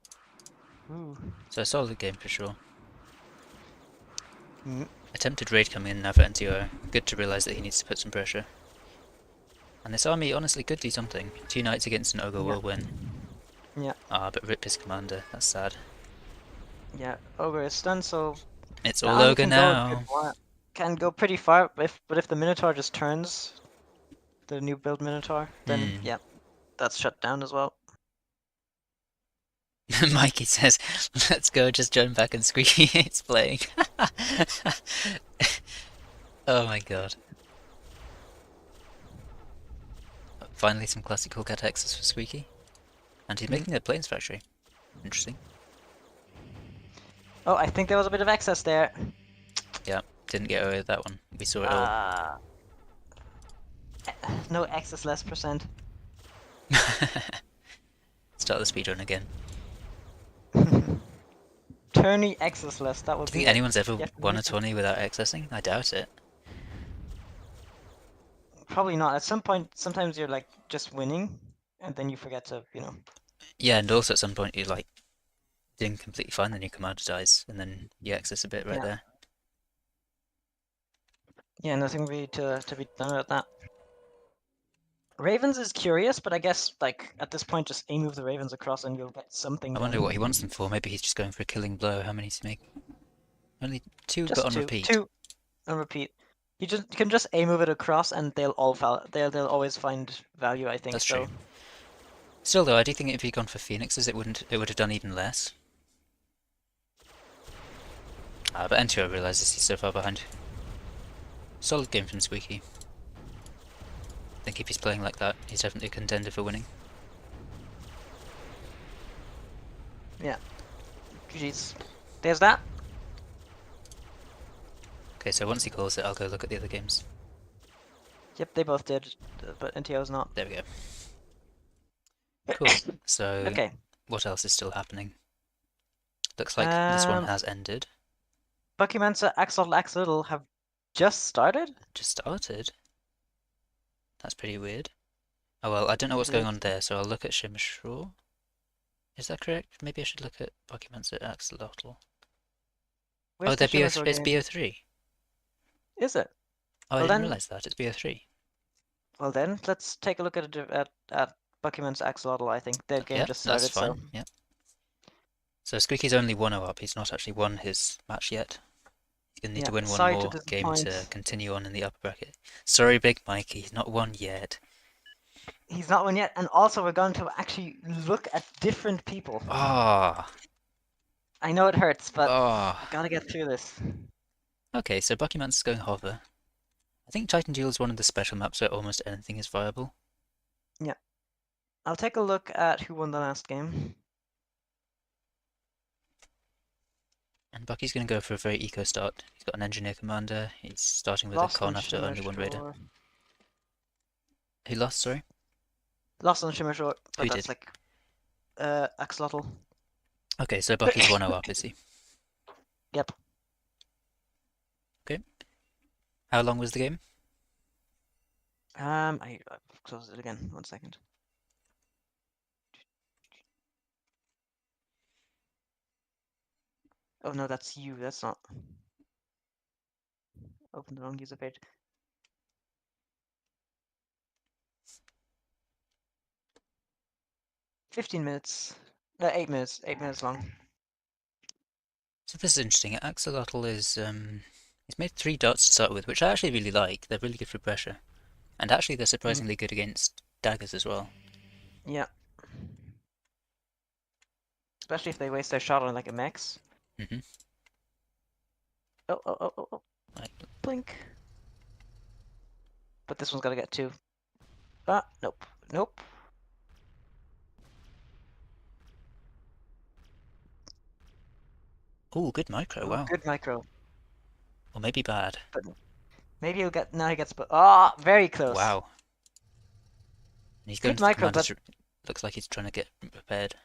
Ooh. So a solid game for sure. Mm. Attempted raid coming in now for NTO. Good to realise that he needs to put some pressure. And this army honestly could do something. 2 knights against an ogre will win. Yeah. Ah, but rip his commander. That's sad. Yeah, ogre is stunned, so... It's all ogre now. Can go pretty far, but if the Minotaur just turns, the new build Minotaur, then yeah, that's shut down as well. Mikey says, let's go, just join back and Squeaky hates playing. Oh my god. Finally some classical cat X's for Squeaky. And he's making a plains factory. Interesting. Oh, I think there was a bit of excess there. Yeah, didn't get away with that one. We saw it all. No excess less percent. Start the speedrun again. Tourney excess less, that would Do you be think anyone's ever won a definition. tourney without accessing? I doubt it. Probably not. At some point, sometimes you're like just winning, and then you forget to, Yeah, and also at some point you're like doing completely fine, then your commander dies, and then you access a bit right there. Yeah, nothing really to be done about that. Ravens is curious, but I guess like at this point, just move the Ravens across and you'll get something I wonder what he done. wants them for. Maybe he's just going for a killing blow. How many does he make? Only 2, but Just on two, repeat. two, and repeat. You can just move it across, and they'll they'll always find value. I think That's true. so. Still, though, I do think if he'd gone for Phoenixes, it would have done even less. But N2 realizes he's so far behind. Solid game from Squeaky. I think if he's playing like that, he's definitely a contender for winning. Yeah. Jeez. There's that. Okay, so once he calls it, I'll go look at the other games. Yep, they both did, but NTO's not. There we go. Cool. So, Okay. what else is still happening? Looks like this one Um, has ended. Bucky Mensa, Axel have just started. Just started. That's pretty weird. Oh well, I don't know what's It going is. on there, so I'll look at Shimashraw. Is that correct? Maybe I should look at Pokemon at Axolotl. Oh, Where's the they're Shimmersaw it's game? BO3. Is it? Oh, I Well didn't then, realise that. It's BO3. let's take a look at Bucky Mensa Axolotl. I think their game Yeah, just that's started, so fine. Yeah. So Squeaky's only 1-0 up. He's not actually won his match yet. He's going to need yeah. to win one Sorry to more game to disappoint. continue on in the upper bracket. Sorry, Big Mikey. He's not won yet. He's not one yet, and also we're going to actually look at different people. Ah. I know it hurts, but Ah. I gotta get through this. Okay, so Buckyman's going hover. I think Titan Duel is one of the special maps where almost anything is viable. Yeah. I'll take a look at who won the last game. And Bucky's going to go for a very eco start. He's got an engineer commander. He's starting with a Lost on con after Shimmer only 1 raider. Shore. Who lost, sorry? Lost on Shimmer Shore, Who but that's did? like Axolotl. Okay, so Bucky's 1-0 up, is he? Yep. Okay. How long was the game? I closed it again. 1 second. Oh no, that's you. That's not. Open the wrong user page. 15 minutes. 8 minutes. 8 minutes long. So this is interesting. Axolotl is, he's made 3 dots to start with, which I actually really like. They're really good for pressure. And actually they're surprisingly good against daggers as well. Yeah. Especially if they waste their shot on like a max. Mm-hmm. Oh. Right. Blink. But this one's gotta get 2. Ah, nope. Nope. Oh, good micro, Oh, wow. good micro. Or maybe bad. But maybe he'll get. Now he gets. Ah, very close. Wow. And he's going Good for the micro, commander. but Looks like he's trying to get prepared.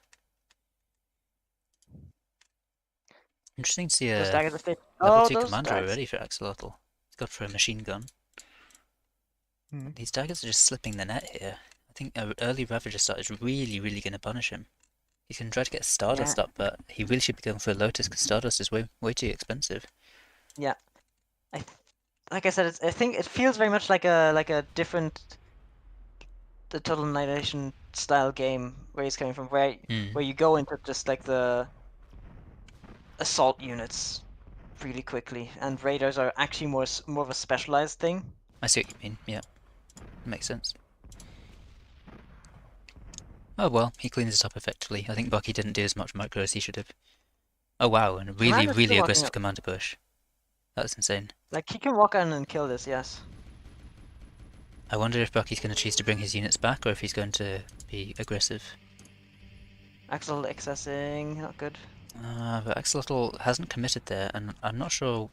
Interesting to see those a daggers are fit. level Oh, 2 those commander daggers. already for Axolotl. He's got for a machine gun. These daggers are just slipping the net here. I think an early Ravager start is really, really going to punish him. He can try to get Stardust Yeah. up, but he really should be going for a Lotus because Stardust is way too expensive. Yeah. Like I said, I think it feels very much like a different, the Total Annihilation style game where he's coming from, where you go into just like the assault units really quickly, and raiders are actually more of a specialized thing. I see what you mean, yeah. Makes sense. Oh well, he cleans it up effectively. I think Bucky didn't do as much micro as he should have. Oh wow, and a really, Commander's still really walking aggressive up. commander push. That's insane. Like he can walk in and kill this, yes. I wonder if Bucky's going to choose to bring his units back or if he's going to be aggressive. Axel accessing, not good. But Axolotl hasn't committed there, and I'm not sure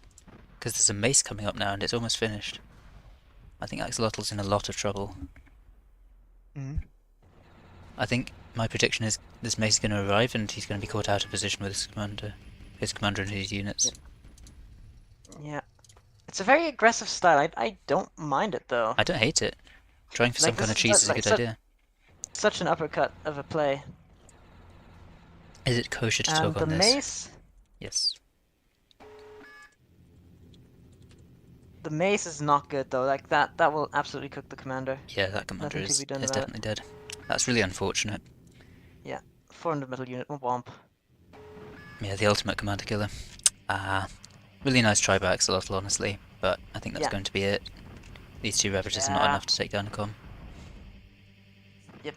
because there's a mace coming up now and it's almost finished. I think Axolotl's in a lot of trouble. I think my prediction is this mace is going to arrive and he's going to be caught out of position with his commander and his units. Yeah. It's a very aggressive style. I don't mind it though. I don't hate it. Trying for some Like kind of this cheese is a good idea. such an uppercut of a play. Is it kosher to And talk the on this? mace. Yes. The mace is not good though. Like that will absolutely cook the commander. Yeah, that commander Nothing to be done is about it. definitely dead. That's really unfortunate. Yeah, 400 metal unit, womp. Yeah, the ultimate commander killer. Really nice try by Axolotl, honestly, but I think that's Yeah, going to be it. These two Ravages are not yeah, enough to take down a com. yep.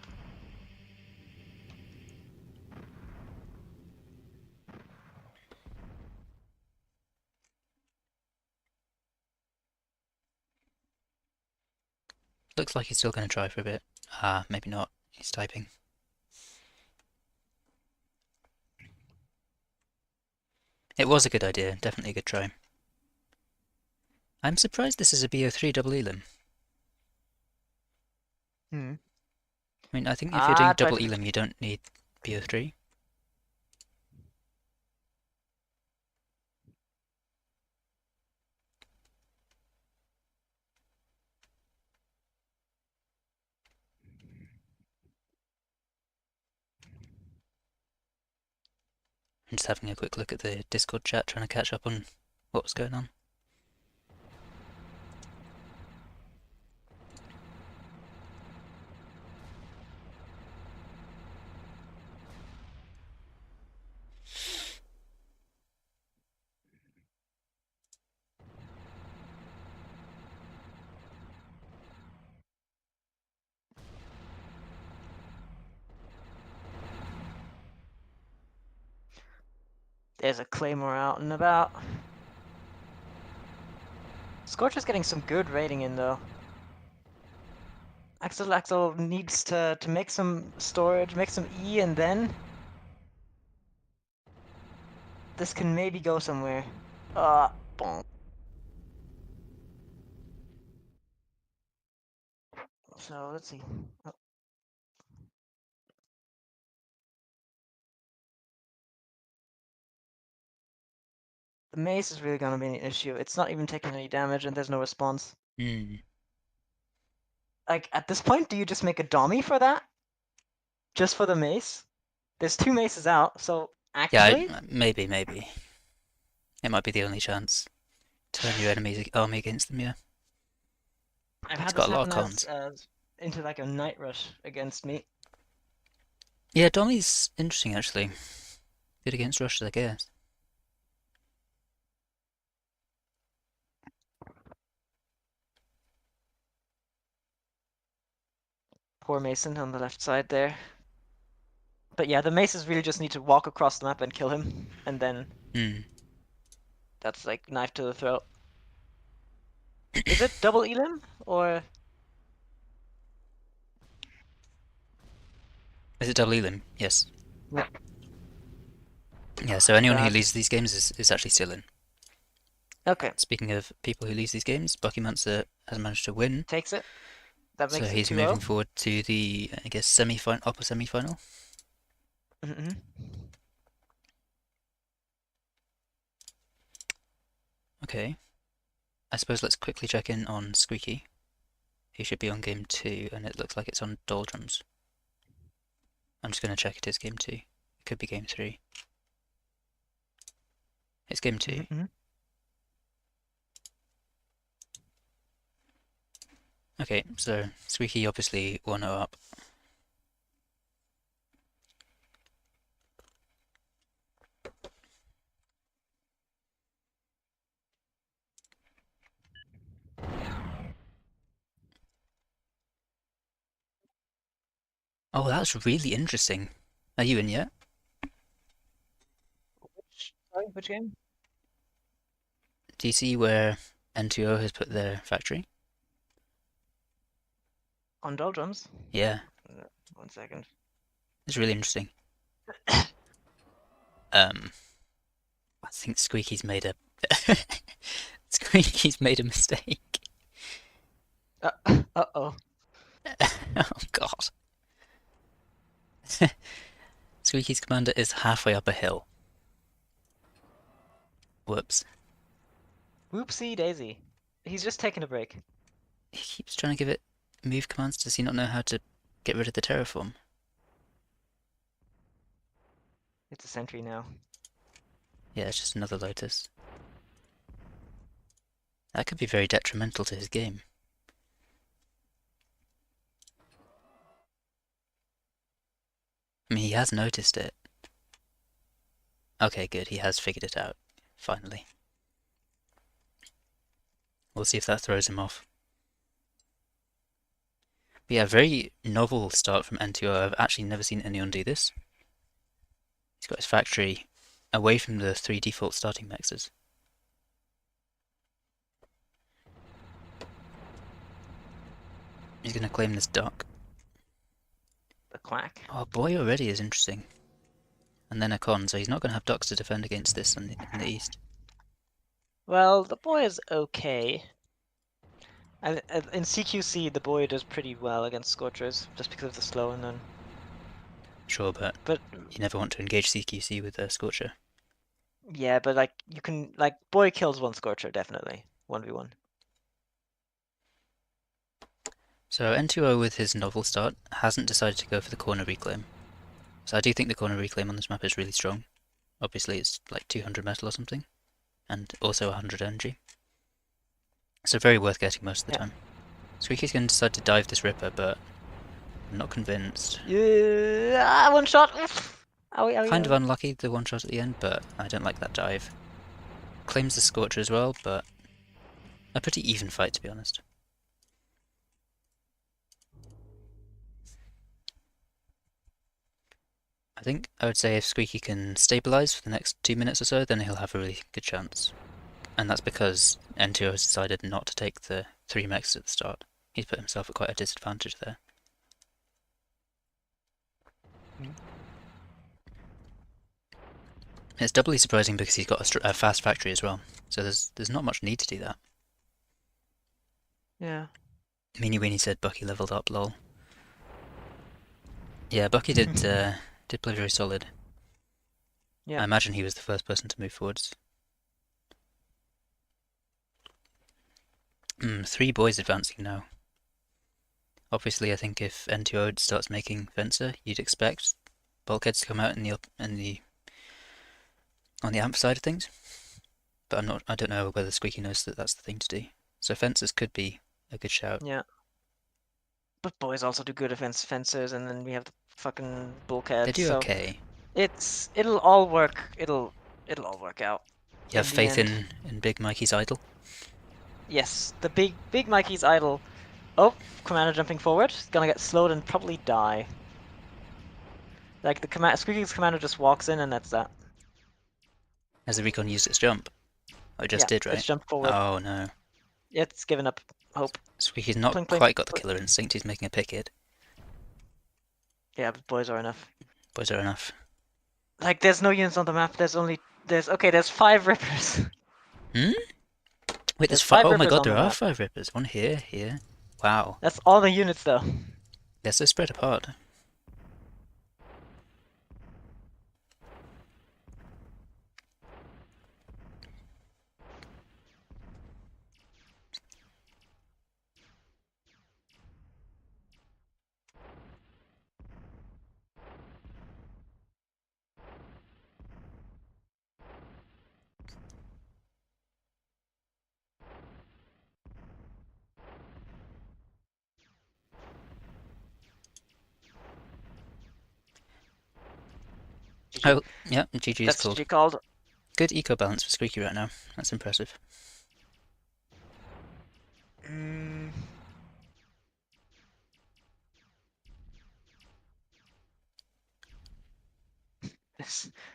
Looks like he's still going to try for a bit. Maybe not. He's typing. It was a good idea, definitely a good try. I'm surprised this is a BO3 double elim. Hmm. I mean, I think if you're doing Try double to. elim, you don't need BO3. I'm just having a quick look at the Discord chat, trying to catch up on what was going on. There's a Claymore out and about. Scorcher's getting some good rating in though. Axel needs to make some storage, make some E, and then this can maybe go somewhere. Boom. So let's see. Oh. The mace is really gonna be an issue. It's not even taking any damage, and there's no response. Hmm. Like at this point, do you just make a dummy for that? Just for the mace? There's two maces out, so Yeah, actually, maybe. It might be the only chance. Turn your enemy's army against them, yeah. I've It's had this got a lot of happen cons. as into like a night rush against me. Yeah, Dommy's interesting actually. Good against rushes, I guess. Poor Mason on the left side there. But yeah, the maces really just need to walk across the map and kill him, and then Hmm. that's like knife to the throat. Is it double elim or Is it double elim? Yes. yeah? Yeah, so anyone who Bad. loses these games is actually still in. Okay, Speaking of people who lose these games, Bucky Manser has managed to win, takes it. That so makes it he's 2-0. moving forward to the, I guess, upper semi-final. Mm-hmm. Okay. I suppose let's quickly check in on Squeaky. He should be on game 2, and it looks like it's on Doldrums. I'm just going to check it is game 2. It could be game 3. It's game 2. Mm-hmm. Okay, so Squeaky obviously 1-0 up. Oh, that's really interesting. Are you in yet? Sorry, which game? Do you see where N2O has put their factory? On doldrums. Yeah, 1 second. it's really interesting. I think Squeaky's made a Squeaky's made a mistake. Uh-oh. Oh god. Squeaky's commander is halfway up a hill. Whoops. Whoopsie daisy. He's just taking a break. He keeps trying to give it move commands. Does he not know how to get rid of the terraform? It's a sentry now. Yeah, it's just another Lotus. That could be very detrimental to his game. I mean, he has noticed it. Okay, good, he has figured it out, finally. We'll see if that throws him off. But yeah, very novel start from N2O. I've actually never seen anyone do this. He's got his factory away from the 3 default starting mexes. He's going to claim this dock. The quack. Oh, boy already is interesting. And then a con, so he's not going to have docks to defend against this in the east. Well, the boy is okay. And in CQC, the boy does pretty well against Scorchers, just because of the slow and then. Sure, but you never want to engage CQC with a Scorcher. Yeah, but like you can boy kills one Scorcher definitely 1v1. So N2O with his novel start hasn't decided to go for the corner reclaim. So I do think the corner reclaim on this map is really strong. Obviously it's like 200 metal or something, and also 100 energy. So very worth getting most of the time. Squeaky's going to decide to dive this Ripper, but I'm not convinced. Yeah, one shot. Oof. Owie, owie, Kind of owie. unlucky, the one shot at the end, but I don't like that dive. Claims the Scorcher as well, but a pretty even fight to be honest. I think I would say if Squeaky can stabilise for the next 2 minutes or so, then he'll have a really good chance. And that's because N2O has decided not to take the 3 mechs at the start. He's put himself at quite a disadvantage there. It's doubly surprising because he's got a fast factory as well, so there's not much need to do that. Yeah. Meanie Weenie said Bucky leveled up, lol. Yeah, Bucky did play very solid. Yeah. I imagine he was the first person to move forwards. 3 boys advancing now. Obviously, I think if N2O starts making Fencer, you'd expect bulkheads to come out on the amp side of things. But I don't know whether Squeaky knows that that's the thing to do. So Fencers could be a good shout. Yeah. But boys also do good against fencers, and then we have the fucking bulkheads. They do so okay. it'll all work. It'll all work out. You have in the faith end. in Big Mikey's idol? Yes, the big Mikey's idol. Oh, commander jumping forward. He's gonna get slowed and probably die. Like the Squeaky's commander just walks in and that's that. Has the Recon used its jump? Oh, it just did, right? It's jumped forward. Oh no. It's given up hope. Squeaky's not Plink, quite got the plink. killer instinct, he's making a picket. Yeah, but boys are enough. Boys are enough. Like there's no units on the map. There's 5 rippers. Hmm? Wait, there's 5 oh my rippers god, on there the are map. 5 rippers. One here. Wow. That's all the units though. They're so spread apart. Oh, yeah, GG is That's called. GG called. Good eco balance for Squeaky right now. That's impressive.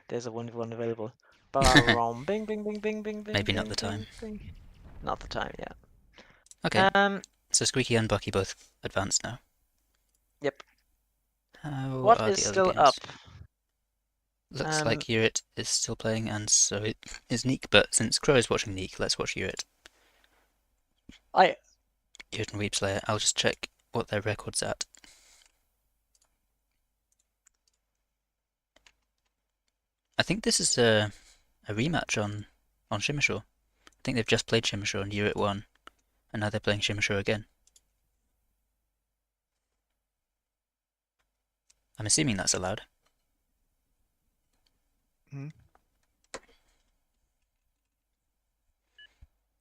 There's a 1v1 available. Ba-rom, bing, bing, bing, bing, bing, bing. Maybe not bing, the time. Bing, bing. Not the time, yeah. Okay, so Squeaky and Bucky both advanced now. Yep. How What are is the other still games? up? Looks like Urit is still playing, and so is Neek, but since Qrow is watching Neek, let's watch Urit. Urit and Weepslayer. I'll just check what their record's at. I think this is a rematch on Shimmershaw. I think they've just played Shimmershaw and Urit won, and now they're playing Shimmershaw again. I'm assuming that's allowed.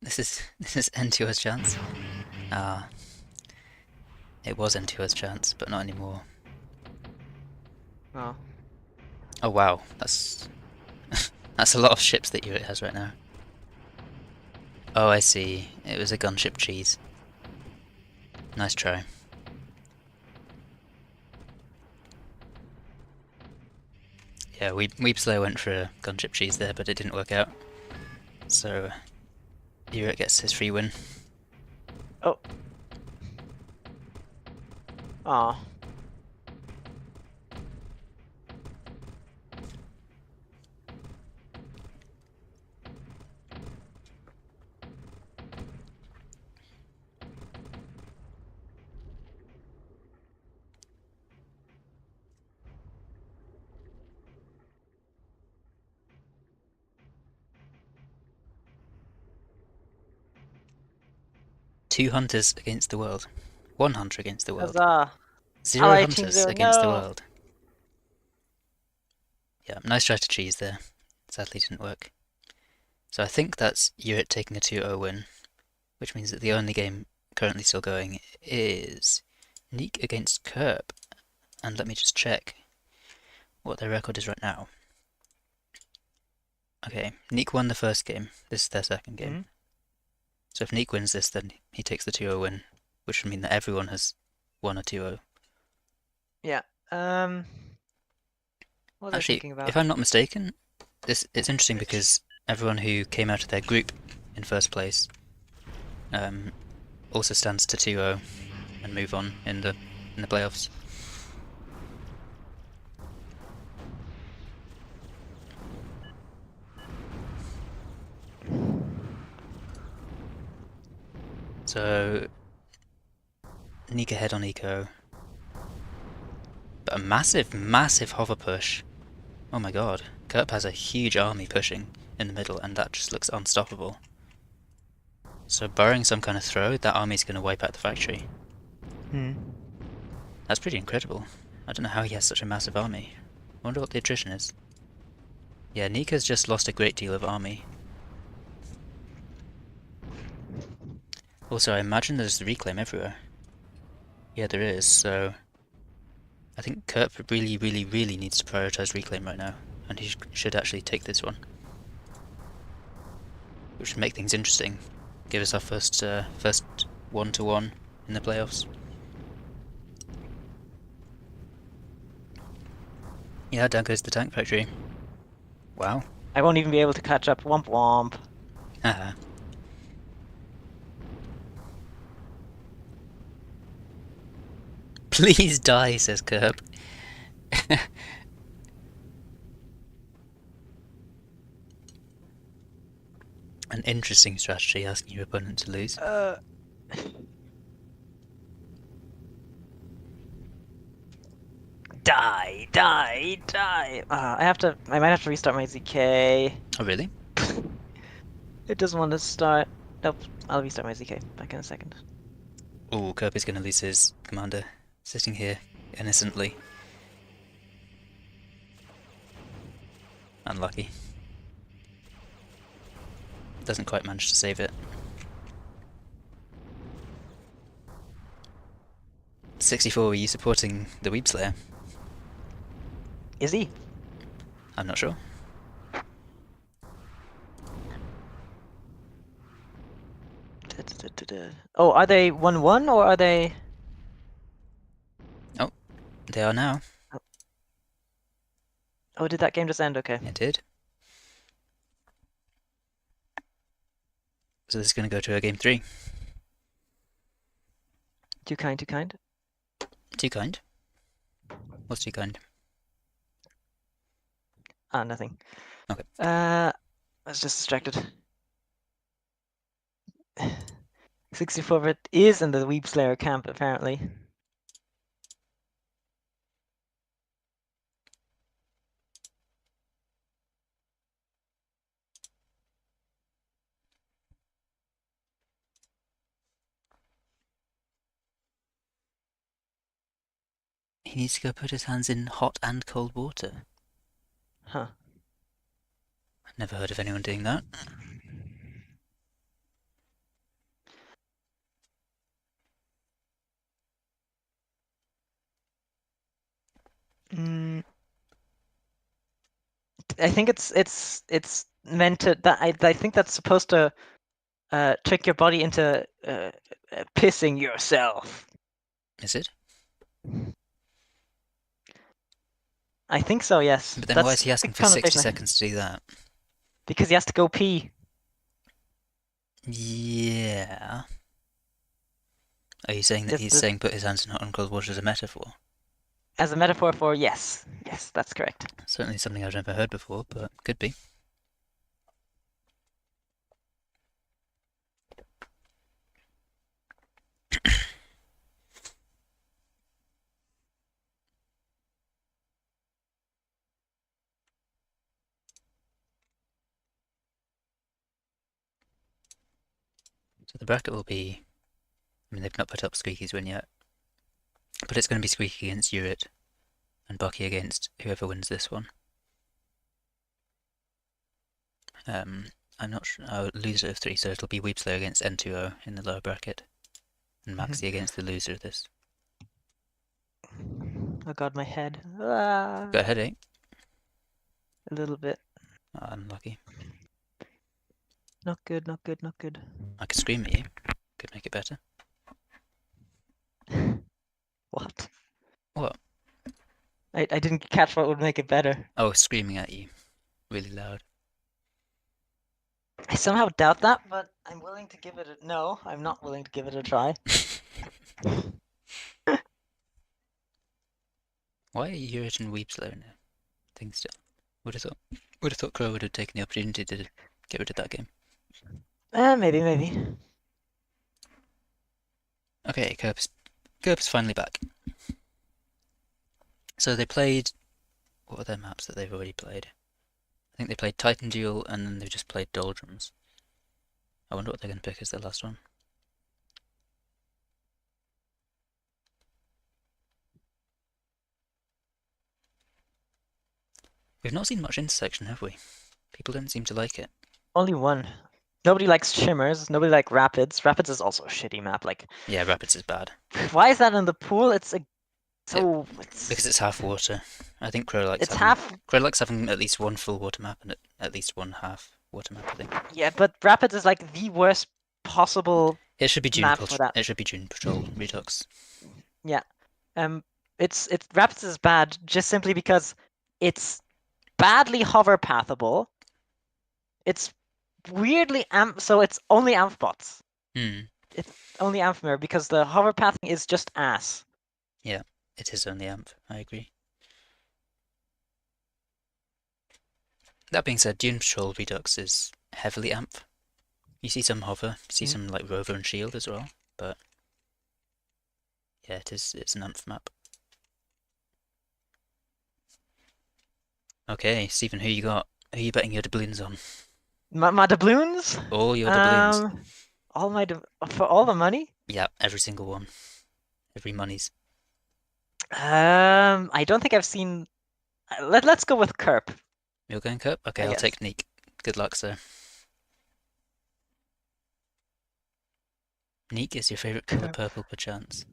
This is N2's chance. Ah, it was N2's chance, but not anymore. Oh. Oh wow, that's that's a lot of ships that Europe has right now. Oh, I see. It was a gunship cheese. Nice try. Yeah, Weepslayer went for a gunship cheese there, but it didn't work out. So Europe gets his free win. Oh. Aw. 2 hunters against the world. 1 hunter against the world. Huzzah. 0 Ally Team hunters Zero, against the no! world. Yeah, nice try to cheese there. Sadly didn't work. So I think that's Europe taking a 2-0 win, which means that the only game currently still going is Neek against Kerb. And let me just check what their record is right now. Okay, Neek won the first game. This is their second game. Mm-hmm. So if Neek wins this, then he takes the 2-0 win, which would mean that everyone has won a 2-0. Yeah. What was I Actually, thinking about? if I'm not mistaken, it's interesting because everyone who came out of their group in first place also stands to 2-0 and move on in the playoffs. So Neek ahead on eco, but a massive hover push. Oh my god, Kerp has a huge army pushing in the middle, and that just looks unstoppable. So barring some kind of throw, that army's going to wipe out the factory. That's pretty incredible. I don't know how he has such a massive army. I wonder what the attrition is. Yeah, Nika's just lost a great deal of army. Also, I imagine there's reclaim everywhere. Yeah, there is, so I think Kerp really needs to prioritize reclaim right now, and he should actually take this one. Which should make things interesting. Give us our first 1-1 in the playoffs. Yeah, down goes the tank factory. Wow. I won't even be able to catch up. Womp womp. Haha. Please die, says Kerb. An interesting strategy, asking your opponent to lose. Die, die, die. I might have to restart my ZK. Oh, really? It doesn't want to start. Nope, I'll restart my ZK. Back in a second. Oh, Kirby's gonna lose his commander, sitting here innocently. Unlucky. Doesn't quite manage to save it. 64, were you supporting the Weebslayer? Is he? I'm not sure. Oh, are they 1-1 or are they? Oh, they are now. Oh, did that game just end? Okay. It did. So this is going to go to a game 3. Too kind, too kind. Too kind. What's too kind? Ah, nothing. Okay. I was just distracted. 64-bit is in the Weeb Slayer camp, apparently. He needs to go put his hands in hot and cold water. Huh. I've never heard of anyone doing that. think it's meant to. I think that's supposed to trick your body into pissing yourself. Is it? I think so. Yes, But then why is that's he the asking for 60 connotation. seconds to do that? Because he has to go pee. Yeah. Are you saying that Just he's saying put his hands in hot and cold water as a metaphor? as a metaphor for yes, that's correct. Certainly something I've never heard before, but could be. So the bracket will be, I mean, they've not put up Squeaky's win yet, but it's going to be Squeaky against Urit and Bucky against whoever wins this one. I'm not sure. Oh, loser of 3, so it'll be Weepslayer against N2O in the lower bracket, and Maxi against the loser of this. Oh god, my head. Got a headache? A little bit. Oh, unlucky. Not good, not good, not good. I could scream at you. Could make it better. What? What? I didn't catch what would make it better. Oh, screaming at you. Really loud. I somehow doubt that, but I'm willing to give it a... No, I'm not willing to give it a try. Why are Urit and Weepslayer now? Thing still. Would have thought Qrow would have taken the opportunity to get rid of that game. Maybe. Okay, Curb's finally back. So they played... What are their maps that they've already played? I think they played Titan Duel and then they've just played Doldrums. I wonder what they're going to pick as their last one. We've not seen much intersection, have we? People don't seem to like it. Only one. Nobody likes Shimmers. Nobody likes Rapids. Rapids is also a shitty map. Like, Yeah, Rapids is bad. why is that in the pool? It's because it's half water. I think Qrow likes having at least one full water map and at least one half water map, I think. Yeah, but Rapids is like the worst possible It should be map for that. It should be Dune Patrol Redux. Yeah. It's Rapids is bad just simply because it's badly hover pathable. It's weirdly so it's only amph bots. It's only amph mirror because the hover pathing is just ass. Yeah, it is only amph, I agree. That being said, Dune Patrol Redux is heavily amph. You see some hover, you see some like rover and shield as well, but yeah, it's an amph map. Okay, Stephen, who you got? Who are you betting your doubloons on? My doubloons? All your doubloons. For all the money? Yeah, every single one. Every monies. I don't think I've seen. Let's go with Kerp. You're going Cup? Okay, I'll take Neek. Good luck, sir. Neek is your favourite colour purple, perchance.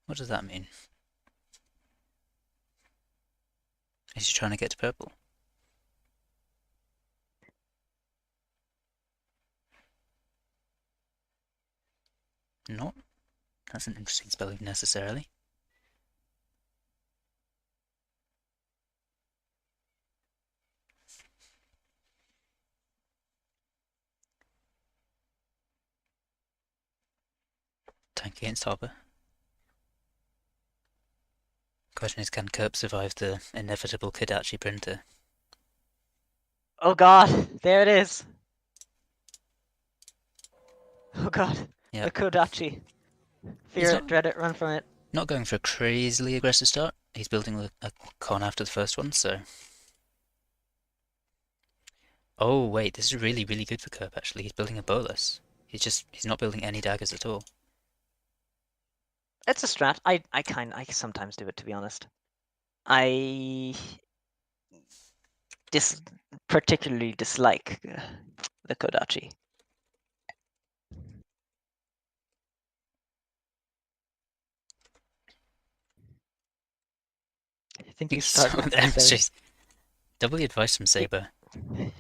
What does that mean? Is he trying to get to purple? Not? That's an interesting spelling, necessarily. Tank against Hopper. Question is, can Kerp survive the inevitable Kodachi printer? Oh god, there it is. Oh god, Yep. the Kodachi. Fear it, dread it, run from it. Not going for a crazily aggressive start. He's building a con after the first one, so... Oh wait, this is really, really good for Kerp actually. He's building a bolus. He's not building any daggers at all. It's a strat. I sometimes do it, to be honest. I particularly dislike the Kodachi. think you So start the unnecessary. emissaries. Double advice from Saber.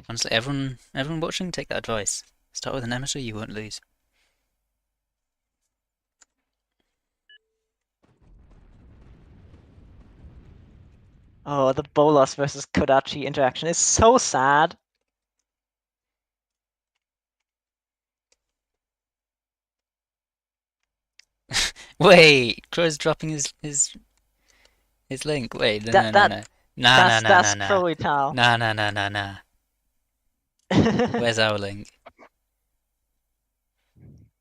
Honestly, everyone watching, take that advice. Start with an emissary, you won't lose. Oh, the Bolas versus Kodachi interaction is so sad. Wait, Qrow's dropping his link. Wait, no, no, That no, that no, nah, nah, nah, nah, that's nah, Qrow. nah, nah, nah, nah, nah. Where's our link?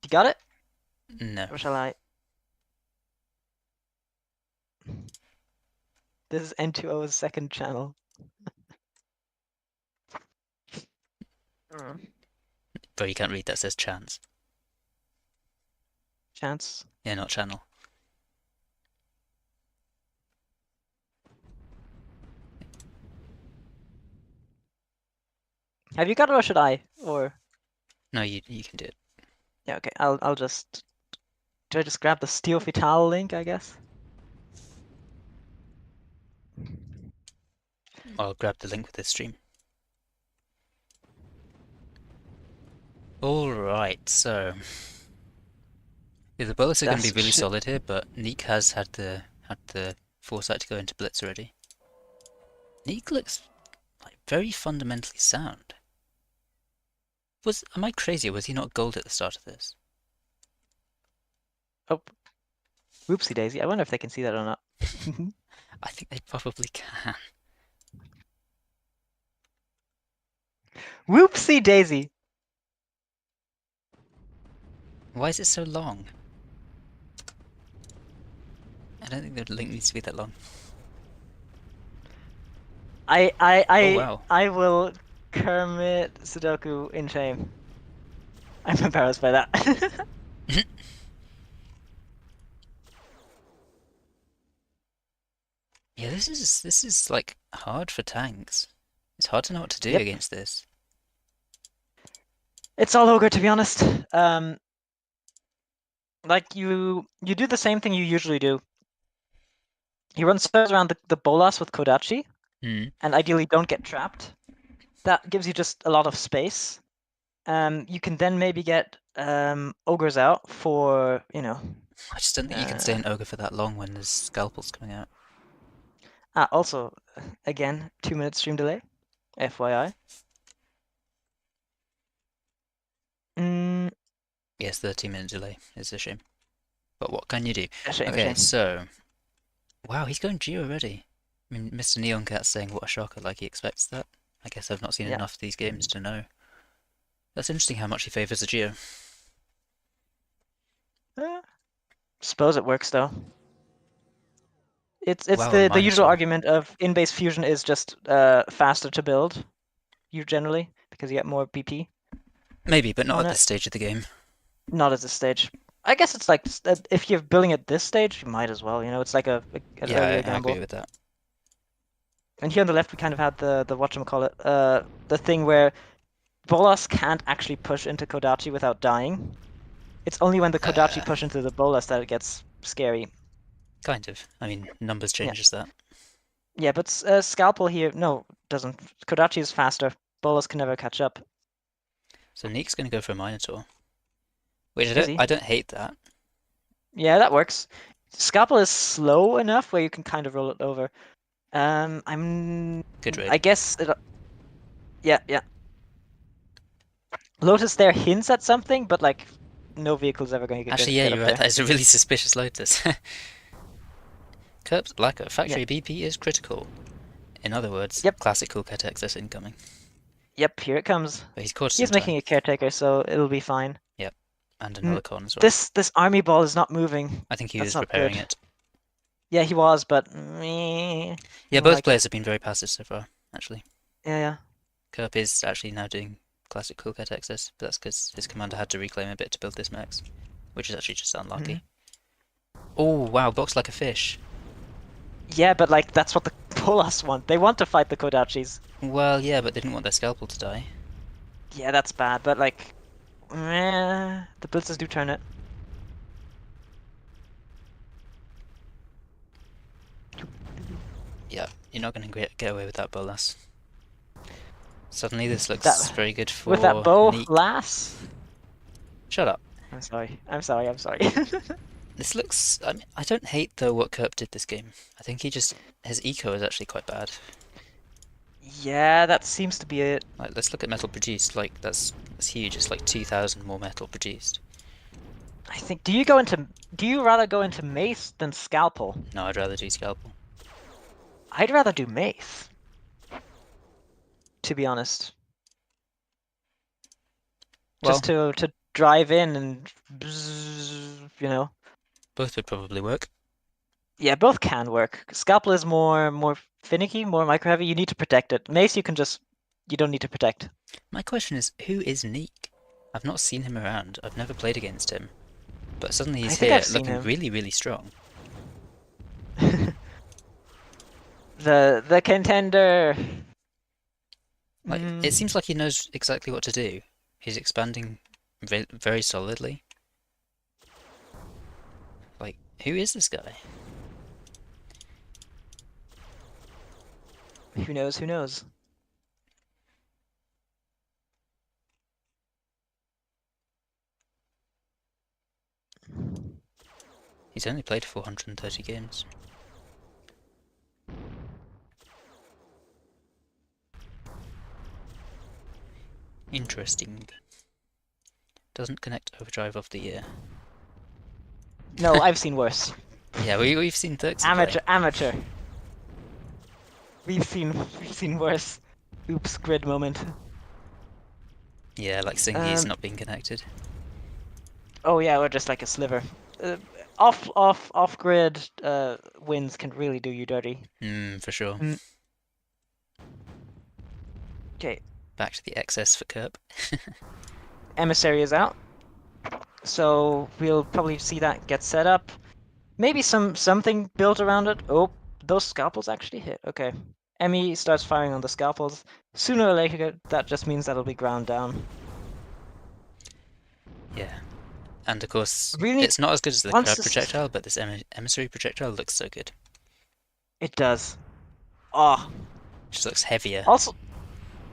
You got it? No. Or shall I? This is N2O's second channel. Bro, you can't read that, says chance. Chance. Yeah, not channel. Have you got it or should I? Or No, you can do it. yeah, okay. I'll just. Do I just grab the Stiofitale link? I guess. I'll grab the link with this stream. Alright, so yeah, the bullets are going to be really solid here, but Neek has had the foresight to go into blitz already. Neek looks like very fundamentally sound. Am I crazy or was he not gold at the start of this? Oh, whoopsie daisy. I wonder if they can see that or not. I think they probably can. Whoopsie daisy. Why is it so long? I don't think the link needs to be that long. Oh wow. I will Kermit Sudoku in shame. I'm embarrassed by that. Yeah, this is like hard for tanks. It's hard to know what to do Yep. against this. It's all ogre, to be honest. Like you do the same thing you usually do. You run circles around the Bolas with Kodachi, Hmm. and ideally don't get trapped. That gives you just a lot of space. You can then maybe get ogres out for, you know. I just don't think you can stay in ogre for that long when there's scalpels coming out. Also, again, 2-minute stream delay, FYI. Yes, 30-minute delay is a shame. But what can you do? A shame, a Okay, shame. so wow, he's going G already. I mean, Mr. Neon Cat's saying what a shocker, like he expects that. I guess I've not seen Yeah. enough of these games to know. That's interesting how much he favours a Geo. Suppose it works though. It's Wow, a the usual Minotaur. argument of in-base fusion is just faster to build, you generally, because you get more BP. Maybe, but not On at it. this stage of the game. Not at this stage. I guess it's like if you're building at this stage, you might as well. You know, it's like an Yeah, earlier I gamble. agree with that. And here on the left, we kind of had the whatchamacallit, the thing where Bolas can't actually push into Kodachi without dying. It's only when the Kodachi push into the Bolas that it gets scary. Kind of. I mean, numbers changes that. Yeah, but Scalpel here, no, doesn't. Kodachi is faster. Bolas can never catch up. So Neek's going to go for a Minotaur. Which Is he? I don't hate that. Yeah, that works. Scalpel is slow enough where you can kind of roll it over. Good raid. I guess it. Yeah, yeah. Lotus there hints at something, but like, no vehicle's ever going to Actually, get yeah, up you're right. there. That is a really suspicious Lotus. Curbs Blacker. Factory BP is critical. In other words, Yep. classic cool cat access incoming. Yep, here it comes. But he's caught us He's in time. making a caretaker, so it'll be fine. Yep. And another con as well. This army ball is not moving. I think he That's was not preparing good. it. Yeah, he was, but meh. Yeah, both players have been very passive so far, actually. Yeah. Kerp is actually now doing classic cool cat access, but that's because his commander had to reclaim a bit to build this max, which is actually just unlucky. Oh wow, box like a fish. Yeah, but like that's what the Bolas want. They want to fight the Kodachis. Well, yeah, but they didn't want their scalpel to die. Yeah, that's bad, but like, the blitzers do turn it. Yeah, you're not going to get away with that, Bolas. Suddenly this looks That very good with that for bow, Neek. lass. Shut up. I'm sorry. I'm sorry. I'm sorry. This looks... I mean, I don't hate, though, what Kerp did this game. I think his eco is actually quite bad. Yeah, that seems to be it. Like, let's look at metal produced. Like, that's huge. It's like 2,000 more metal produced. I think. Do you rather go into mace than scalpel? No, I'd rather do scalpel. I'd rather do mace. To be honest, Well, just to drive in and, bzzz, you know. both would probably work. Yeah, both can work. Scalpel is more finicky, more micro heavy. You need to protect it. Mace, you don't need to protect. My question is, who is Neek? I've not seen him around. I've never played against him. But suddenly I he's think here, I've seen looking him. really, really strong. The contender. Like, it seems like he knows exactly what to do. He's expanding very solidly. Like, who is this guy? Who knows? Who knows? He's only played 430 games. Interesting. Doesn't connect overdrive of the year. No, I've seen worse. Yeah, we've seen Turks Amateur, play. amateur. We've seen worse. Oops, grid moment. Yeah, like Singi's not being connected. Oh yeah, or just like a sliver. Off grid wins can really do you dirty. For sure. Okay, Back to the excess for Kerp. emissary is out, so we'll probably see that get set up. Maybe something built around it. Oh, those scalpels actually hit. Okay, Emmy starts firing on the scalpels. Sooner or later, that just means that'll be ground down. Yeah. And of course, Really, it's not as good as the once crab this, projectile, but this emissary projectile looks so good. it does. Oh, Just looks heavier. also,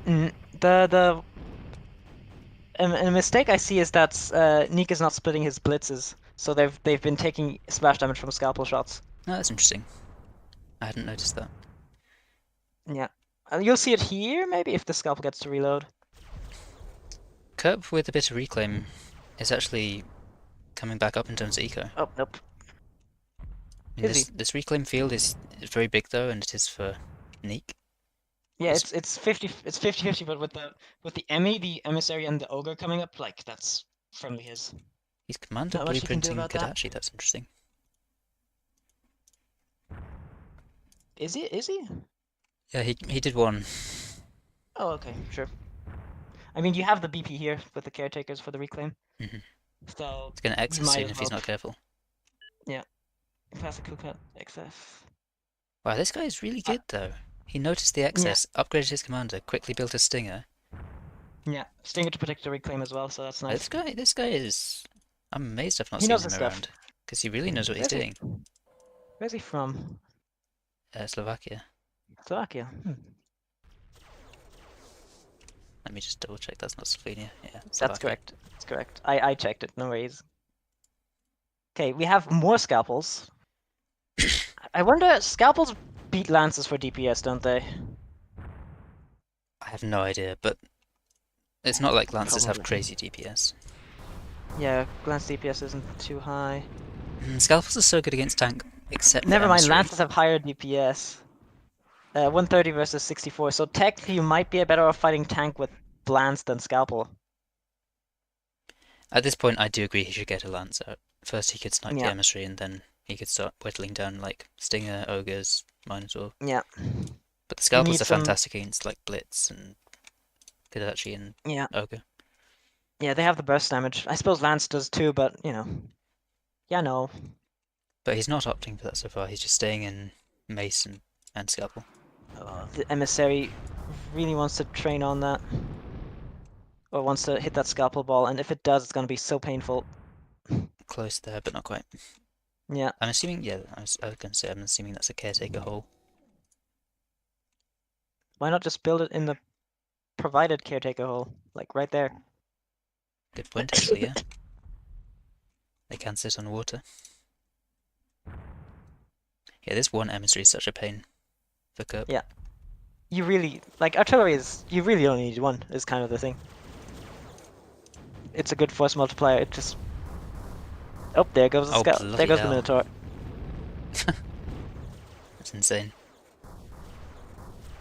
the a mistake I see is that Neek is not splitting his blitzes, so they've been taking splash damage from scalpel shots. Oh, that's interesting. I hadn't noticed that. Yeah, you'll see it here maybe if the scalpel gets to reload. Kerp with a bit of reclaim is actually coming back up in terms of eco. Oh nope. I mean, this reclaim field is very big though, and it is for Neek. Yeah, it's 50-50, but with the Emmy, the emissary, and the ogre coming up, like that's firmly his. He's commander Not much he can do blueprinting about that. Kadachi. That's interesting. Is he? Is he? Yeah, he did one. Oh, okay, sure. I mean, you have the BP here with the caretakers for the reclaim. So It's gonna you exit might soon as if he's well. not careful. Yeah. Classic Kuka excess. Wow, this guy is really good though. He noticed the excess, upgraded his commander, quickly built a stinger. Yeah, stinger to protect the reclaim as well, so that's nice. This guy is... I'm amazed I've not He seen knows him his around. stuff. Because he really knows what he's doing. Where's he from? Slovakia. Slovakia. Let me just double check that's not Slovenia. Yeah, Slovakia. That's correct. That's correct. I checked it, no worries. Okay, we have more scalpels. I wonder, scalpels beat lances for DPS, don't they? I have no idea, but it's not like lances have Probably. crazy DPS. Yeah, lance DPS isn't too high. Scalpels are so good against tank, except Never for mind, emissary. lances have higher DPS. 130 versus 64, so technically you might be better off fighting tank with lance than scalpel. At this point, I do agree he should get a lance out. First he could snipe the Yeah. emissary, and then he could start whittling down like Stinger, Ogres, Minotaur. Yeah. But the scalpels are some- fantastic against like Blitz and Kadachi and Yeah. Ogre. Yeah, they have the burst damage. I suppose lance does too, but you know. Yeah, no. But he's not opting for that so far. He's just staying in Mace and Scalpel. The emissary really wants to train on that. Or wants to hit that scalpel ball, and if it does, it's going to be so painful. Close there, but not quite. Yeah. I'm assuming, yeah, I was going to say, I'm assuming that's a caretaker hole. Why not just build it in the provided caretaker hole, like right there? Good point, actually, yeah. They can sit on water. Yeah, this one emissary is such a pain for Kerp. Yeah. You really like artillery is you really only need one is kind of the thing. It's a good force multiplier. It just there goes the Oh, scout. There bloody goes the hell. Minotaur. That's insane.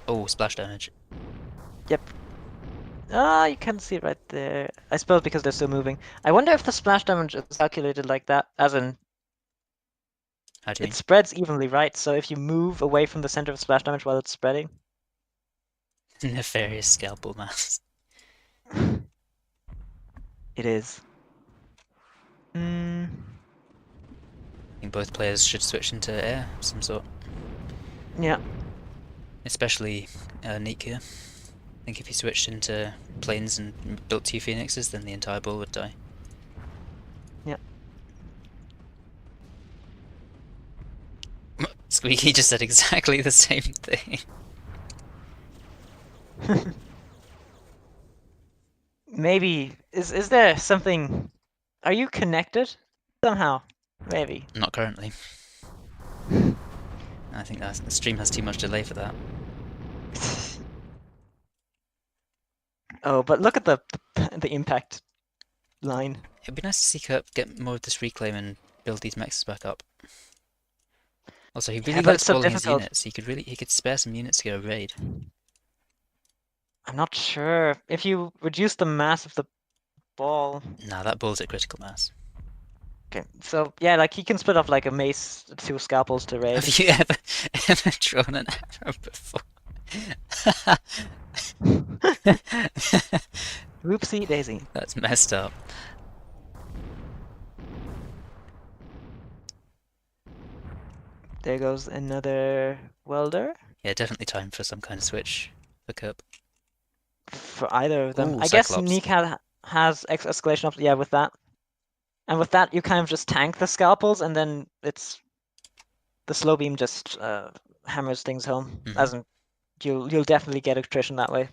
Oh, splash damage. Yep. Ah, you can see it right there. I suppose because they're still moving. I wonder if the splash damage is calculated like that, as in How do you it spreads evenly, right? So if you move away from the center of splash damage while it's spreading. mean? Nefarious scalpel mass. It is. I think both players should switch into air of some sort. Yeah. Especially Neek here. I think if he switched into planes and built 2 phoenixes, then the entire ball would die. Yeah. Squeaky just said exactly the same thing. Maybe is there something? Are you connected somehow? Maybe. Not currently. I think the stream has too much delay for that. Oh, but look at the impact line. It'd be nice to see Kerp get more of this reclaim and build these mechs back up. Also, he really but likes it's so balling his difficult. units. He could spare some units to go raid. I'm not sure if you reduce the mass of the ball. Nah, that ball's at critical mass. Okay, so yeah, like he can split off like a mace, 2 scalpels to raid. Have you ever drawn an arrow before? Whoopsie daisy. That's messed up. There goes another welder. Yeah, definitely time for some kind of switch for Kerp. For either of them. Ooh, I guess Cyclops. Neek has escalation up, yeah, with that. And with that, you kind of just tank the scalpels, and then it's the slow beam just hammers things home. As in, you'll definitely get attrition that way.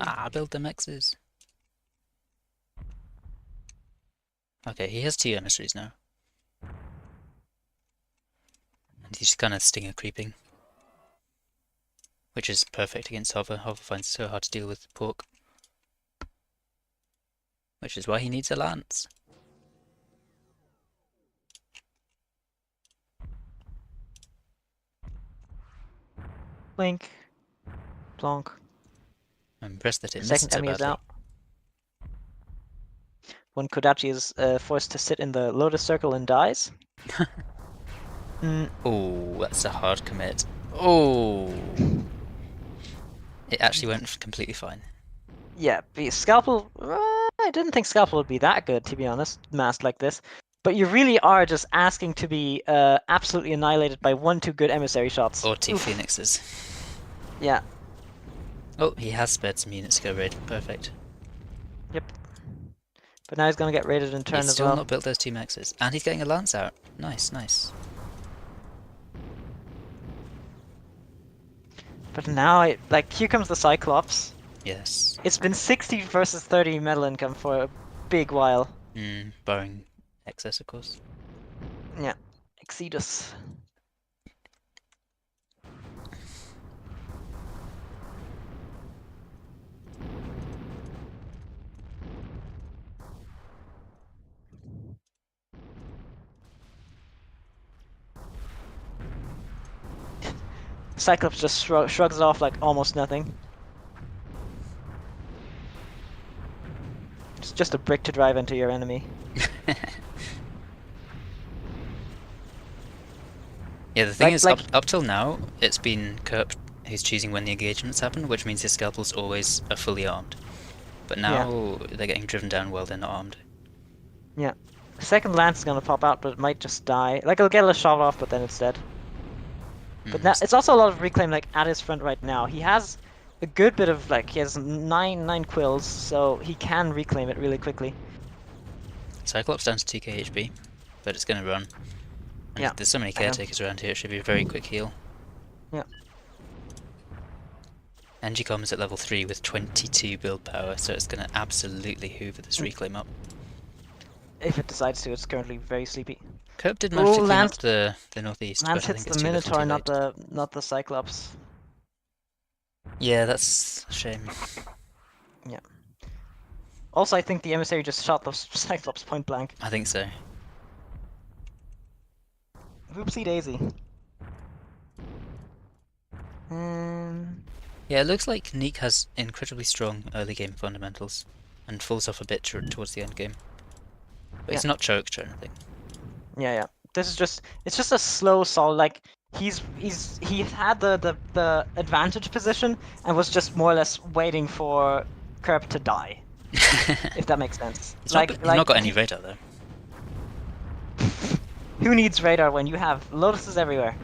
Ah, build them X's. Okay, he has 2 emissaries now. And he's kind of stinger creeping. Which is perfect against Hover. Hover finds it so hard to deal with pork. Which is why he needs a lance. Blink. Plonk. I'm impressed that it missed Second so enemy is badly. out. When Kodachi is forced to sit in the Lotus Circle and dies. Oh, that's a hard commit. Oh! It actually went completely fine. Yeah, Scalpel. I didn't think Scalpel would be that good, to be honest, masked like this. But you really are just asking to be absolutely annihilated by 1-2 good emissary shots. Or 2 phoenixes. Yeah. Oh, he has spared some units to go raid. Perfect. Yep. But now he's gonna get raided in turn He's as still well. not built those 2 mexes. And he's getting a lance out. Nice, nice. But now, here comes the Cyclops. Yes. It's been 60 versus 30 metal income for a big while. Barring excess, of course. Yeah. Exodus. Cyclops just shrugs it off like almost nothing. It's just a brick to drive into your enemy. Yeah, the thing is, up till now, it's been Kerp who's choosing when the engagements happen, which means his scalpels always are fully armed. But now they're getting driven down while they're not armed. Yeah. The second lance is gonna pop out, but it might just die. Like, it'll get a shot off, but then it's dead. But now, it's also a lot of reclaim, like, at his front right now. He has a good bit of, like, he has nine quills, so he can reclaim it really quickly. Cyclops down to 2k HP, but it's gonna run. And there's so many caretakers around here, it should be a very quick heal. Yeah. Engicom is at level 3 with 22 build power, so it's going to absolutely hoover this reclaim up. If it decides to, it's currently very sleepy. Kerp did manage Oh, to clean Lance! up the northeast, Lance but I hits think the it's too little Minotaur, too late. not the Cyclops. Yeah, that's a shame. Yeah. Also, I think the emissary just shot the Cyclops point blank. I think so. Whoopsie daisy. Yeah, it looks like Neek has incredibly strong early game fundamentals and falls off a bit towards the end game. But Yeah. he's not choked or anything. Yeah. This is just, it's just a slow solid, like, he had the advantage position and was just more or less waiting for Kerp to die, if that makes sense. He's not got any He, radar though. who needs radar when you have lotuses everywhere?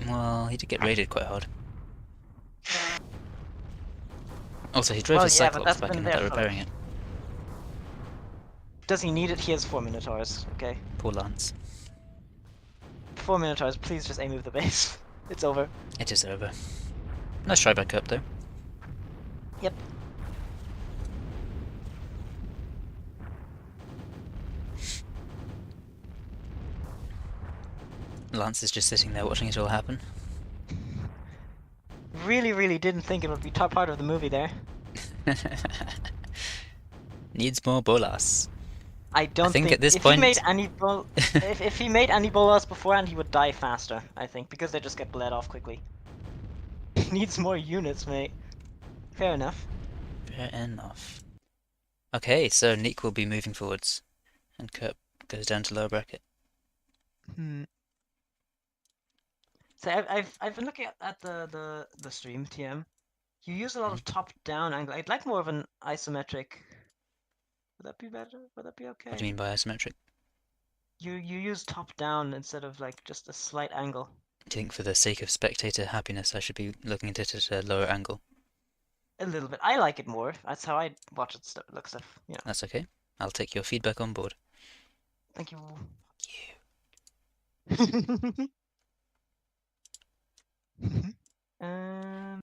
Well, he did get raided quite hard. Also, he drove Well, his yeah, but Cyclops that's back been in there without for repairing like... it. Does he need it? He has 4 Minotaurs, okay? Poor Lance. 4 Minotaurs, please just aim move the base. It's over. It is over. Nice try back up though. Yep. Lance is just sitting there watching it all happen. Really didn't think it would be top part of the movie there. Needs more bolas. I don't think at this if point... he made any if he made any bolas beforehand, he would die faster. I think because they just get bled off quickly. He needs more units, mate. Fair enough. Fair enough. Okay, so Neek will be moving forwards, and Kerp goes down to lower bracket. So I've been looking at the stream TM. You use a lot of top-down angle. I'd like more of an isometric. Would that be better? Would that be okay? What do you mean by isometric? You use top-down instead of like just a slight angle. Do you think for the sake of spectator happiness I should be looking at it at a lower angle? A little bit. I like it more. That's how I watch it. Look stuff. Yeah. That's okay. I'll take your feedback on board. Thank you. You. um.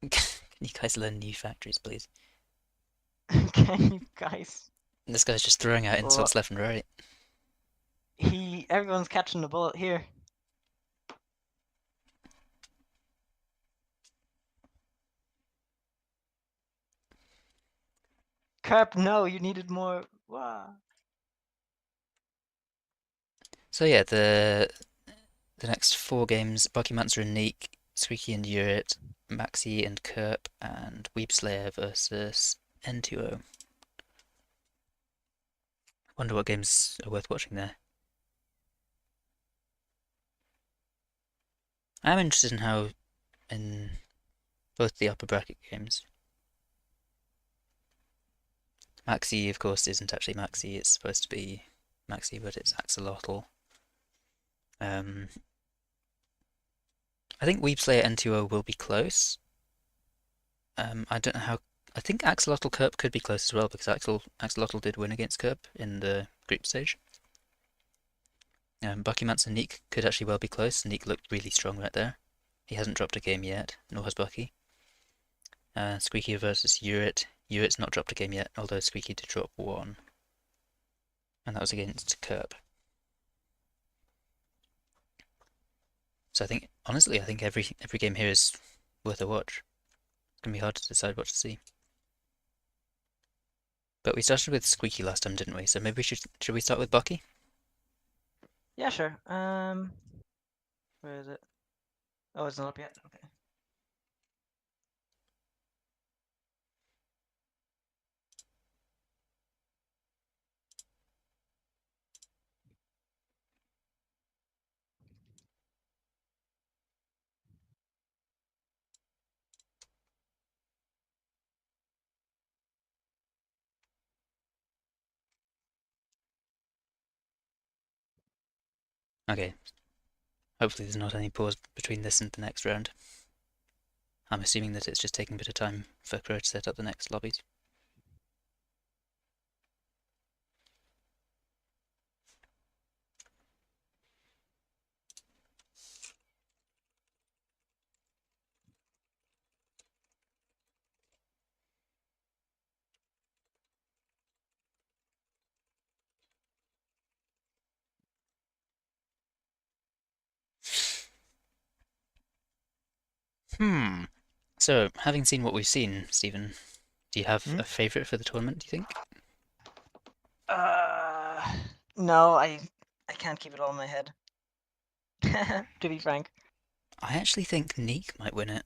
Can you guys learn new factories, please? Can you guys? This guy's just throwing out insults left and right. Everyone's catching the bullet here. Kerp, no, you needed more. Wow. So yeah, the next 4 games: Bucky Mancer and Neek, Squeaky and Urit, Maxi and Kerp, and Weebslayer versus N2O. Wonder what games are worth watching there. I'm interested in how, in both the upper bracket games, Maxi, of course, isn't actually Maxi. It's supposed to be Maxi, but it's Axolotl. I think Weebslayer N2O will be close. I don't know how. I think Axolotl Kerp could be close as well because Axolotl did win against Kerp in the group stage. Bucky Mance and Neek could actually well be close. Neek looked really strong right there. He hasn't dropped a game yet, nor has Bucky. Squeaky versus Urit. Urit's not dropped a game yet, although Squeaky did drop 1. And that was against Kerp. So honestly, I think every game here is worth a watch. It's gonna be hard to decide what to see. But we started with Squeaky last time, didn't we? So maybe should we start with Bucky? Yeah, sure. Where is it? Oh, it's not up yet. Okay. Okay. Hopefully there's not any pause between this and the next round. I'm assuming that it's just taking a bit of time for Qrow to set up the next lobbies. Hmm. So, having seen what we've seen, Stephen, do you have Hmm? a favourite for the tournament, do you think? Uh, no, I can't keep it all in my head. To be frank. I actually think Neek might win it.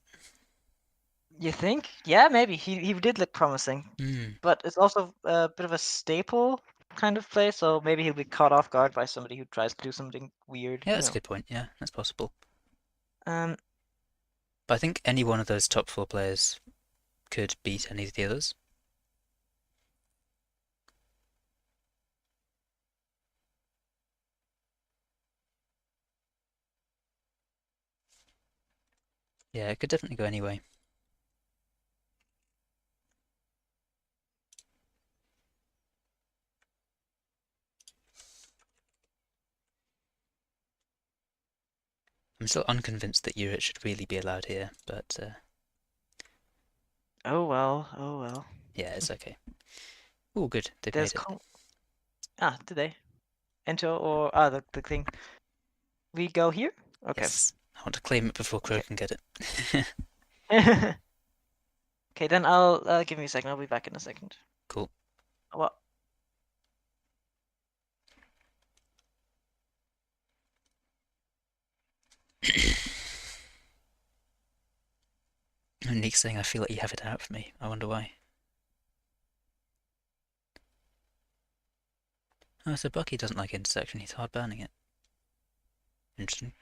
You think? Yeah, maybe. He did look promising. Hmm. But it's also a bit of a staple kind of play, so maybe he'll be caught off guard by somebody who tries to do something weird, Yeah, you that's a know. good point. Yeah, that's possible. Um, But I think any one of those top four players could beat any of the others. Yeah, it could definitely go anyway. I'm still unconvinced that Urich should really be allowed here, but oh well, oh well. yeah, it's okay. Oh, good, they've There's made it. did they? Enter or the thing. We go here? Okay. Yes, I want to claim it before Qrow Okay. can get it. Okay, then I'll give me a second. I'll be back in a second. Cool. What? Neek's saying, I feel like you have it out for me. I wonder why. Oh, so Bucky doesn't like intersection, he's hard banning it. Interesting.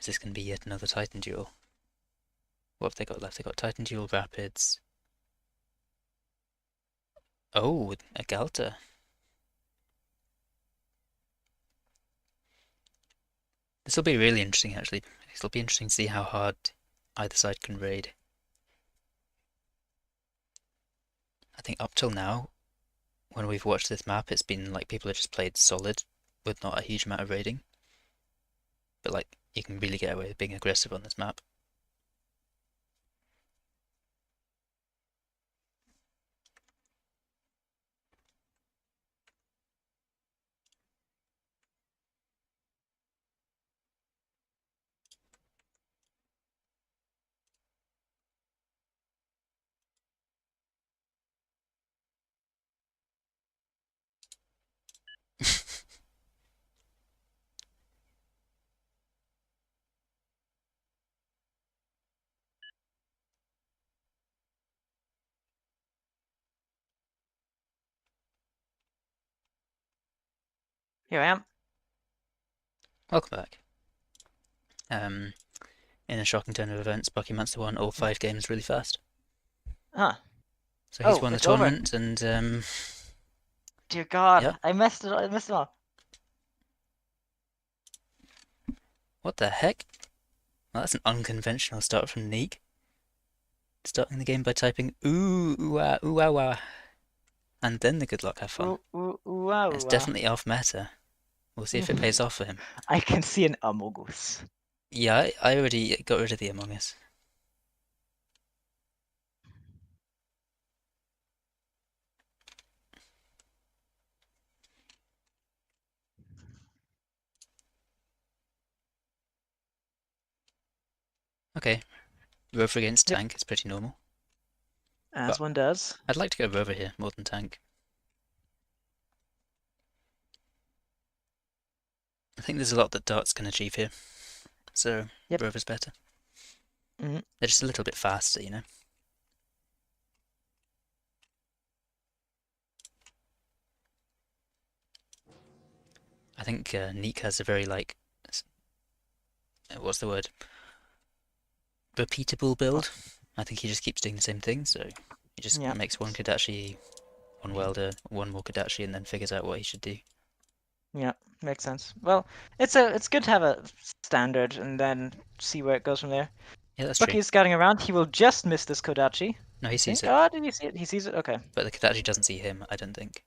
Is this going to be yet another Titan duel? What have they got left? They got Titan duel, Rapids. Oh, a Galta. This will be really interesting, actually. It'll be interesting to see how hard either side can raid. I think up till now, when we've watched this map, it's been like people have just played solid with not a huge amount of raiding. But like, you can really get away with being aggressive on this map. Here I am. Welcome back. In a shocking turn of events, Bucky Munster won all 5 games really fast. Huh. So he's Oh, won the it's over. tournament, and Dear God, yep. I messed it. I messed it up. What the heck? Well, that's an unconventional start from Neek. Starting the game by typing ooh, ooh, ah, wah. And then the good luck, have fun. Ooh, ooh, ooh, wow, It's wow. definitely off meta. We'll see if it pays off for him. I can see an Amogus. Yeah, I already got rid of the Among Us. Okay, Rover against Yep, tank is pretty normal. as But one does. I'd like to go Rover here more than tank. I think there's a lot that Darts can achieve here. So Yep. Rover's better. Mm. They're just a little bit faster, you know? I think Neek has a very, like, what's the word? Repeatable What? build. I think he just keeps doing the same thing, so he just Yeah. makes one Kodachi, one welder, one more Kodachi, and then figures out what he should do. Yeah. Makes sense. Well, it's good to have a standard and then see where it goes from there. Yeah, that's true. Bucky is scouting around. He will just miss this Kodachi. No, he I sees think. it, Oh, did you see it? He sees it. Okay. but the Kadachi doesn't see him, I don't think.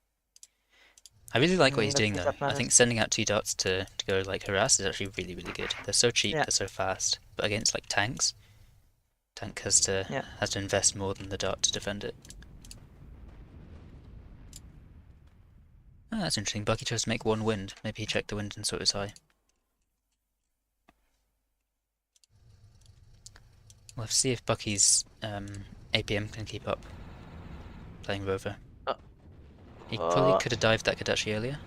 I really like what he's I don't doing think though. that I matters. think sending out 2 dots to go like harass is actually really, really good. They're so cheap, Yeah. they're so fast, but against like tanks, tank Yeah. has to invest more than the dot to defend it. Oh, that's interesting. Bucky chose to make 1 wind. Maybe he checked the wind and saw it was high. We'll have to see if Bucky's APM can keep up playing Rover. Uh, He probably uh, could have dived that Kadachi earlier,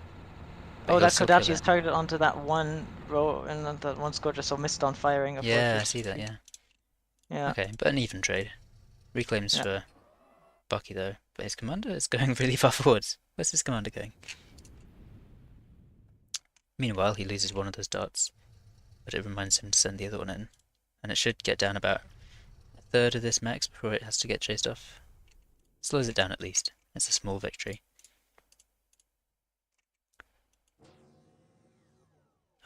but oh, he'll that still kill Kodachi is it. targeted onto that one row and then that one scorcher, so missed on firing a Yeah, I fortress. see that, yeah. Yeah. Okay, but an even trade. Reclaims Yeah. for Bucky though, but his commander is going really far forwards. Where's his commander going? Meanwhile, he loses one of those darts, but it reminds him to send the other one in. And it should get down about a third of this max before it has to get chased off. Slows it down at least. It's a small victory.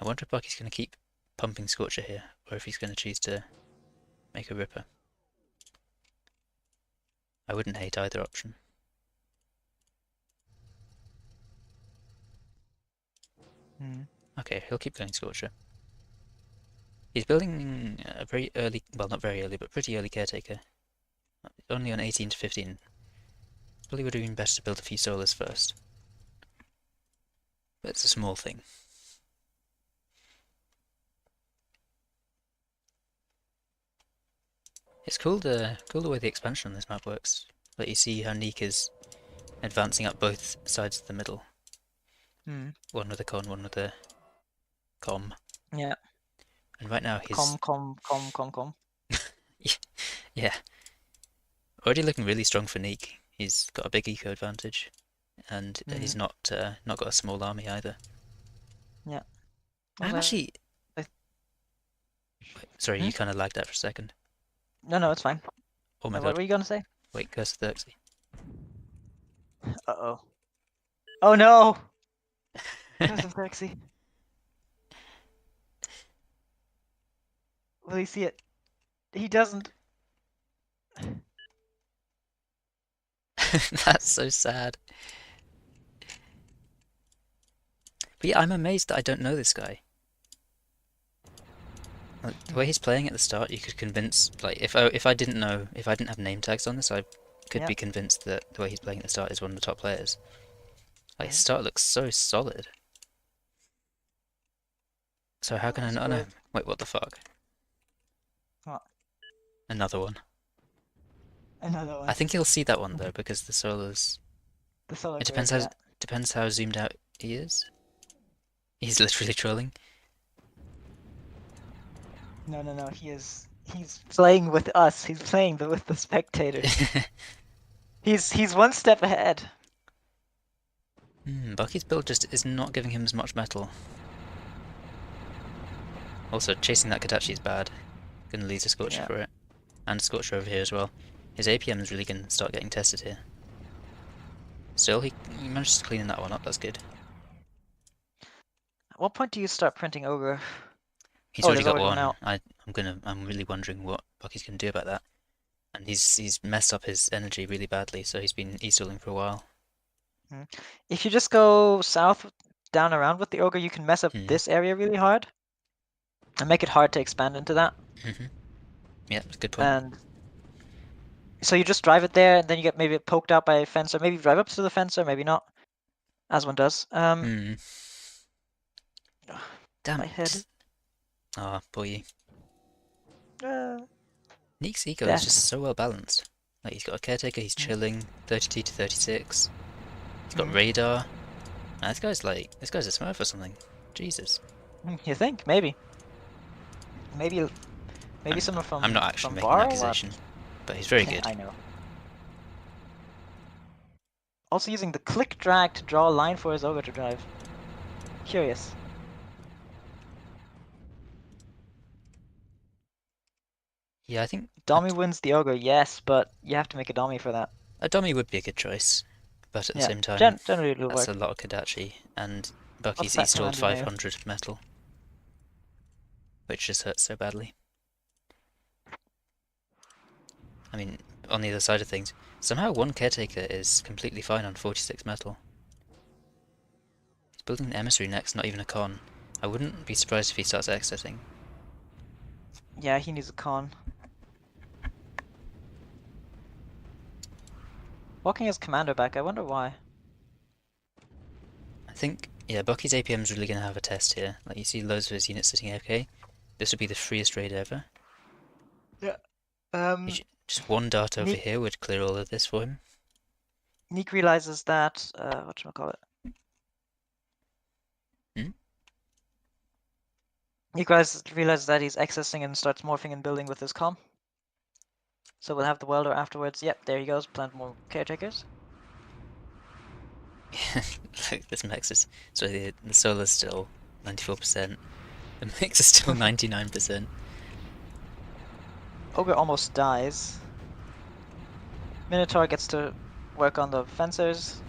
I wonder if Bucky's going to keep pumping Scorcher here, or if he's going to choose to make a Ripper. I wouldn't hate either option. Okay, he'll keep going Scorcher. He's building a very early, well not very early, but pretty early Caretaker. Only on 18 to 15. Probably would have been best to build a few Solars first. But it's a small thing. It's cool the way the expansion on this map works. Let you see how Neek is advancing up both sides of the middle. One with a con, one with a com. Yeah. And right now he's Com. yeah, already looking really strong for Neek. He's got a big eco advantage, and he's not got a small army either. Yeah. I'm actually. Sorry, you kind of lagged out for a second. No, it's fine. Oh my What god! were you gonna say? Wait, Curse of Xerxes. Uh-oh. Oh no! Curse of Xerxes. Will he see it? He doesn't. That's so sad. But yeah, I'm amazed that I don't know this guy. Like, the way he's playing at the start, you could convince, like, if I didn't have name tags on this, I could be convinced that the way he's playing at the start is one of the top players. Like, his start looks so solid. So how can I not know? Wait, what the fuck? What? Another one. Another one. I think he'll see that one though, because the Solars. The solar It depends how zoomed out he is. He's literally trolling. No. He's playing with us. He's playing with the spectators. He's one step ahead. Bucky's build just is not giving him as much metal. Also, chasing that Kadachi is bad. Gonna lose a Scorcher for it. And a Scorcher over here as well. His APM is really gonna start getting tested here. Still, he manages to clean that one up, that's good. At what point do you start printing Ogre? He's already got one one. out. I'm really wondering what Bucky's gonna do about that. And he's messed up his energy really badly, so he's been e-stalling for a while. If you just go south, down around with the Ogre, you can mess up this area really hard. And make it hard to expand into that. Yeah, that's a good point. And so you just drive it there, and then you get maybe poked out by a fence, or maybe drive up to the fence, or maybe not. As one does. Damn my it. head. Ah, boy. Neek's eco is just so well balanced. Like, he's got a Caretaker, he's chilling, 32 to 36. He's got radar. This guy's a smurf or something. Jesus. You think? Maybe. Maybe someone from. I'm not actually making Var an accusation, but he's very good. I know. Also using the click drag to draw a line for his Ogre to drive. Curious. Yeah, I think Dummy wins the Ogre, yes, but you have to make a dummy for that. a dummy would be a good choice, but at the same time, generally it'll that's work. a lot of Kadachi, and Bucky's that e-stalled commander 500 metal, which just hurts so badly. I mean, on the other side of things. Somehow one caretaker is completely fine on 46 metal. He's building an emissary next, not even a con. I wouldn't be surprised if he starts exiting. Yeah, he needs a con. Walking his commander back, I wonder why. I think, yeah, Bucky's APM is really going to have a test here. Like, you see loads of his units sitting AFK. This would be the freest raid ever. Yeah. Just one dart over Neek, here would clear all of this for him. Neek realizes that, whatchamacallit? Hmm? Neek realizes that he's accessing and starts morphing and building with his com. So we'll have the welder afterwards. Yep, there he goes. Plant more caretakers. Look, this mix is... So the solar's still 94%. The mix is still 99%. Ogre almost dies. Minotaur gets to work on the fencers.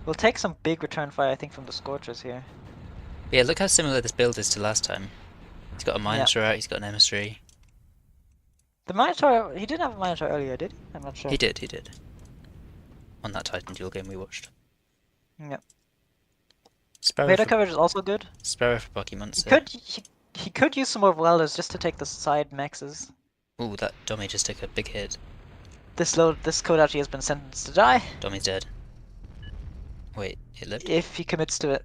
We'll take some big return fire, I think, from the Scorchers here. But yeah, look how similar this build is to last time. He's got a Minotaur out, he's got an emissary. The Minotaur, he didn't have a Minotaur earlier, did he? I'm not sure. He did. On that Titan duel game we watched. Yep. Sparrow Radar for, coverage is also good. Sparrow for Bucky Munster. He could use some more welders just to take the side mexes. Ooh, that dummy just took a big hit. This Kodachi has been sentenced to die. Dummy's dead. Wait, it lived? If he commits to it.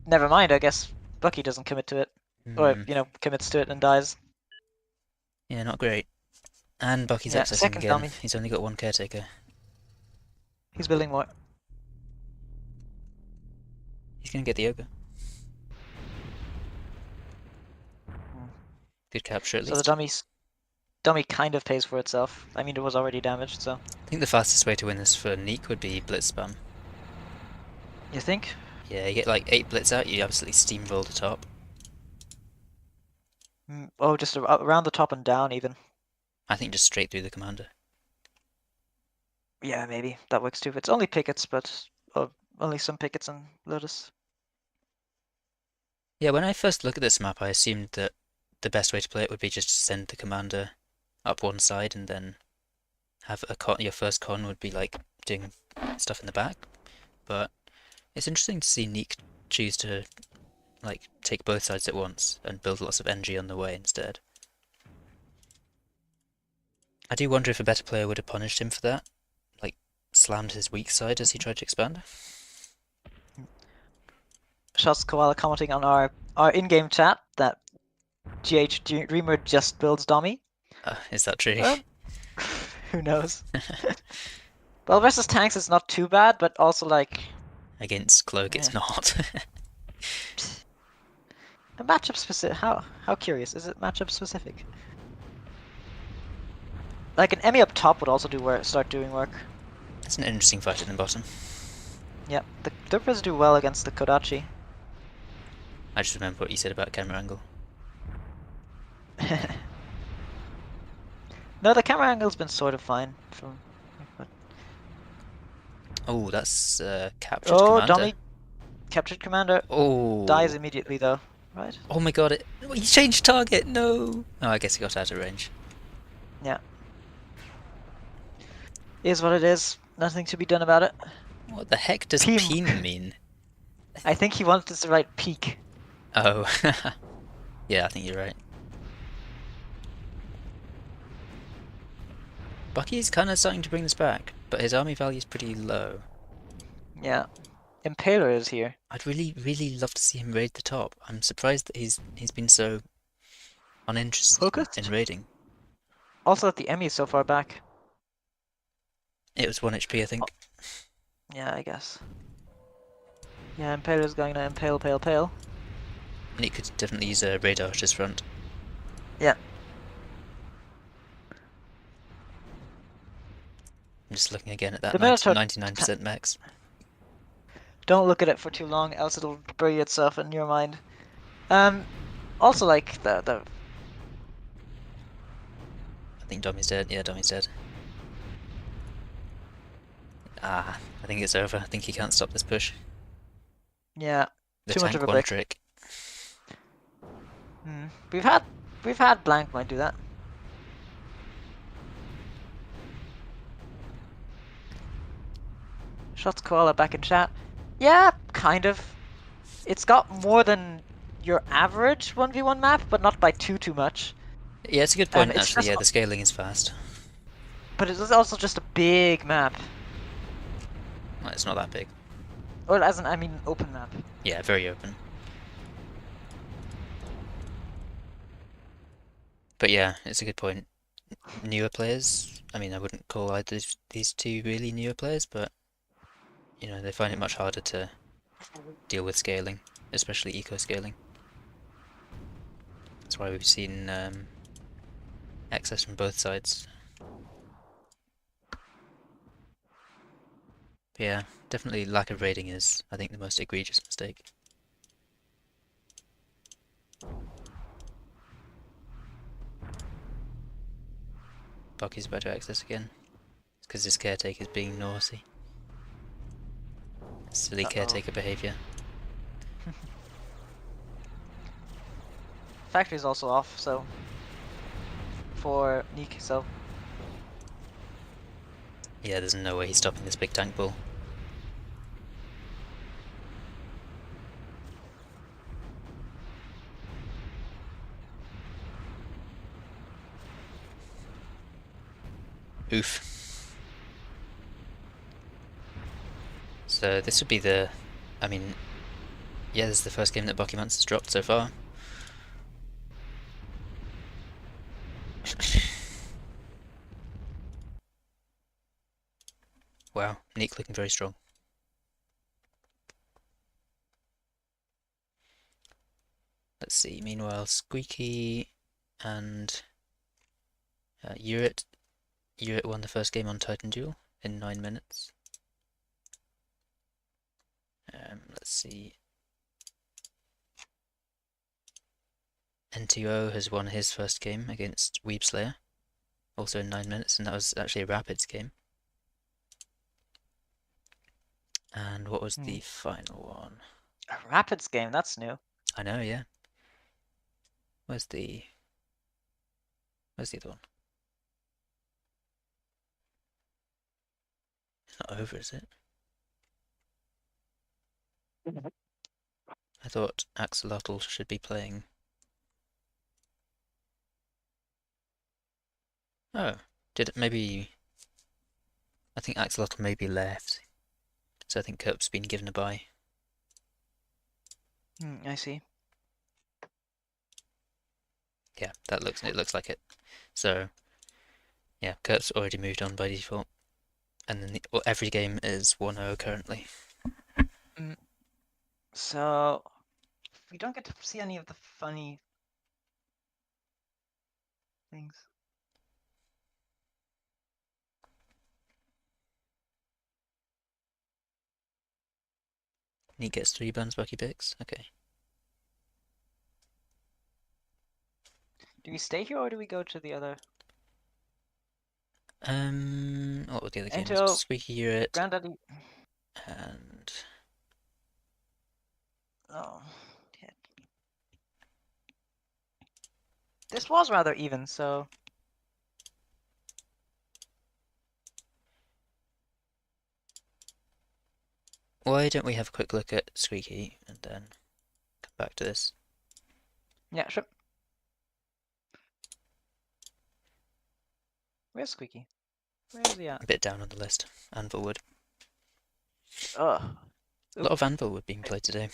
Never mind, I guess Bucky doesn't commit to it. Or, commits to it and dies. Yeah, not great. And Bucky's Yeah, accessing second again. dummy. He's only got one caretaker. He's building more. He's gonna get the ogre. Good capture at So least. the dummy kind of pays for itself. I mean, it was already damaged, so. I think the fastest way to win this for Neek would be blitz spam. You think? Yeah, you get like 8 blitz out, you absolutely steamroll the top. Oh, just around the top and down even. I think just straight through the commander. Yeah, maybe. That works too. It's only pickets, but only some pickets and Lotus. Yeah, when I first looked at this map, I assumed that the best way to play it would be just to send the commander up one side and then have a con. Your first con would be like doing stuff in the back. But it's interesting to see Neek choose to like take both sides at once and build lots of energy on the way instead. I do wonder if a better player would have punished him for that, like slammed his weak side as he tried to expand. Shots Koala commenting on our in-game chat that GH Dreamer just builds dummy. Is that true? Well, who knows? Well, versus tanks it's not too bad, but also like Against Cloak, it's not. a matchup specific. How curious is it? Matchup specific. Like an Emmy up top would also start doing work. It's an interesting fight at the bottom. Yep, the Durpers do well against the Kodachi. I just remember what you said about camera angle. No, the camera angle's been sort of fine. Oh, that's captured Oh, commander. dummy captured commander. Oh, Dies immediately though, right? oh my god! He changed target. No. Oh, I guess he got out of range. Yeah. Is what it is. Nothing to be done about it. What the heck does Team. peen mean? I think he wanted to write peak. Oh, yeah, I think you're right. Bucky's kind of starting to bring this back, but his army value is pretty low. Yeah. Impaler is here. I'd really love to see him raid the top. I'm surprised that he's been so uninterested Focused? in raiding. Also that the Emmy is so far back. It was 1 HP, I think. Yeah, I guess. Yeah, Impaler's going to impale, pale. And he could definitely use a radar at his front. Yeah. I'm just looking again at that The Minotaur 99% max. Don't look at it for too long, else it'll bury itself in your mind. Also like the I think Dommy's dead. Yeah, Dommy's dead. Ah, I think it's over. I think he can't stop this push. yeah, The too much tank of a one break. trick. We've had Blank might do that. Shots Koala back in chat. Yeah, kind of. It's got more than your average 1v1 map, but not by too much. Yeah, it's a good point, It's actually. just, Yeah, the scaling is fast. but it is also just a big map. Well, it's not that big. Or as in, I mean, open map. Yeah, very open. But yeah, it's a good point. Newer players, I mean, I wouldn't call either of these two really newer players, but you know, they find it much harder to deal with scaling, especially eco scaling. That's why we've seen excess from both sides. But yeah, definitely lack of raiding is, I think, the most egregious mistake. Bucky's about to access again. It's because his caretaker's being naughty. Silly caretaker behaviour. Factory's also off, so for Neek, so Yeah, there's no way he's stopping this big tank bull. Oof. So this would be the... I mean, yeah, this is the first game that Bucky Monster's dropped so far. Wow, Neek looking very strong. Let's see, meanwhile, Squeaky and Urit won the first game on Titan Duel in 9 minutes. Let's see. NTO has won his first game against Weebslayer, also in 9 minutes, and that was actually a Rapids game. And what was the final one? a Rapids game, that's new. I know, yeah. Where's the other one? It's not over, is it? I thought Axolotl should be playing. Oh, did it maybe... I think Axolotl maybe left. So I think Kurt's been given a bye. I see. Yeah, it looks like it. So yeah, Kurt's already moved on by default. And then every game is 1-0 currently. So we don't get to see any of the funny things. Neat gets 3 buns, Bucky picks. Okay. Do we stay here or do we go to the other? What were the other games? Ento, Squeaky Urit Granddaddy. and Oh, shit. This was rather even, so why don't we have a quick look at Squeaky and then come back to this? yeah, sure. Where's Squeaky? Where is he at? A bit down on the list. Anvilwood. Ugh. A lot of Anvilwood being played today.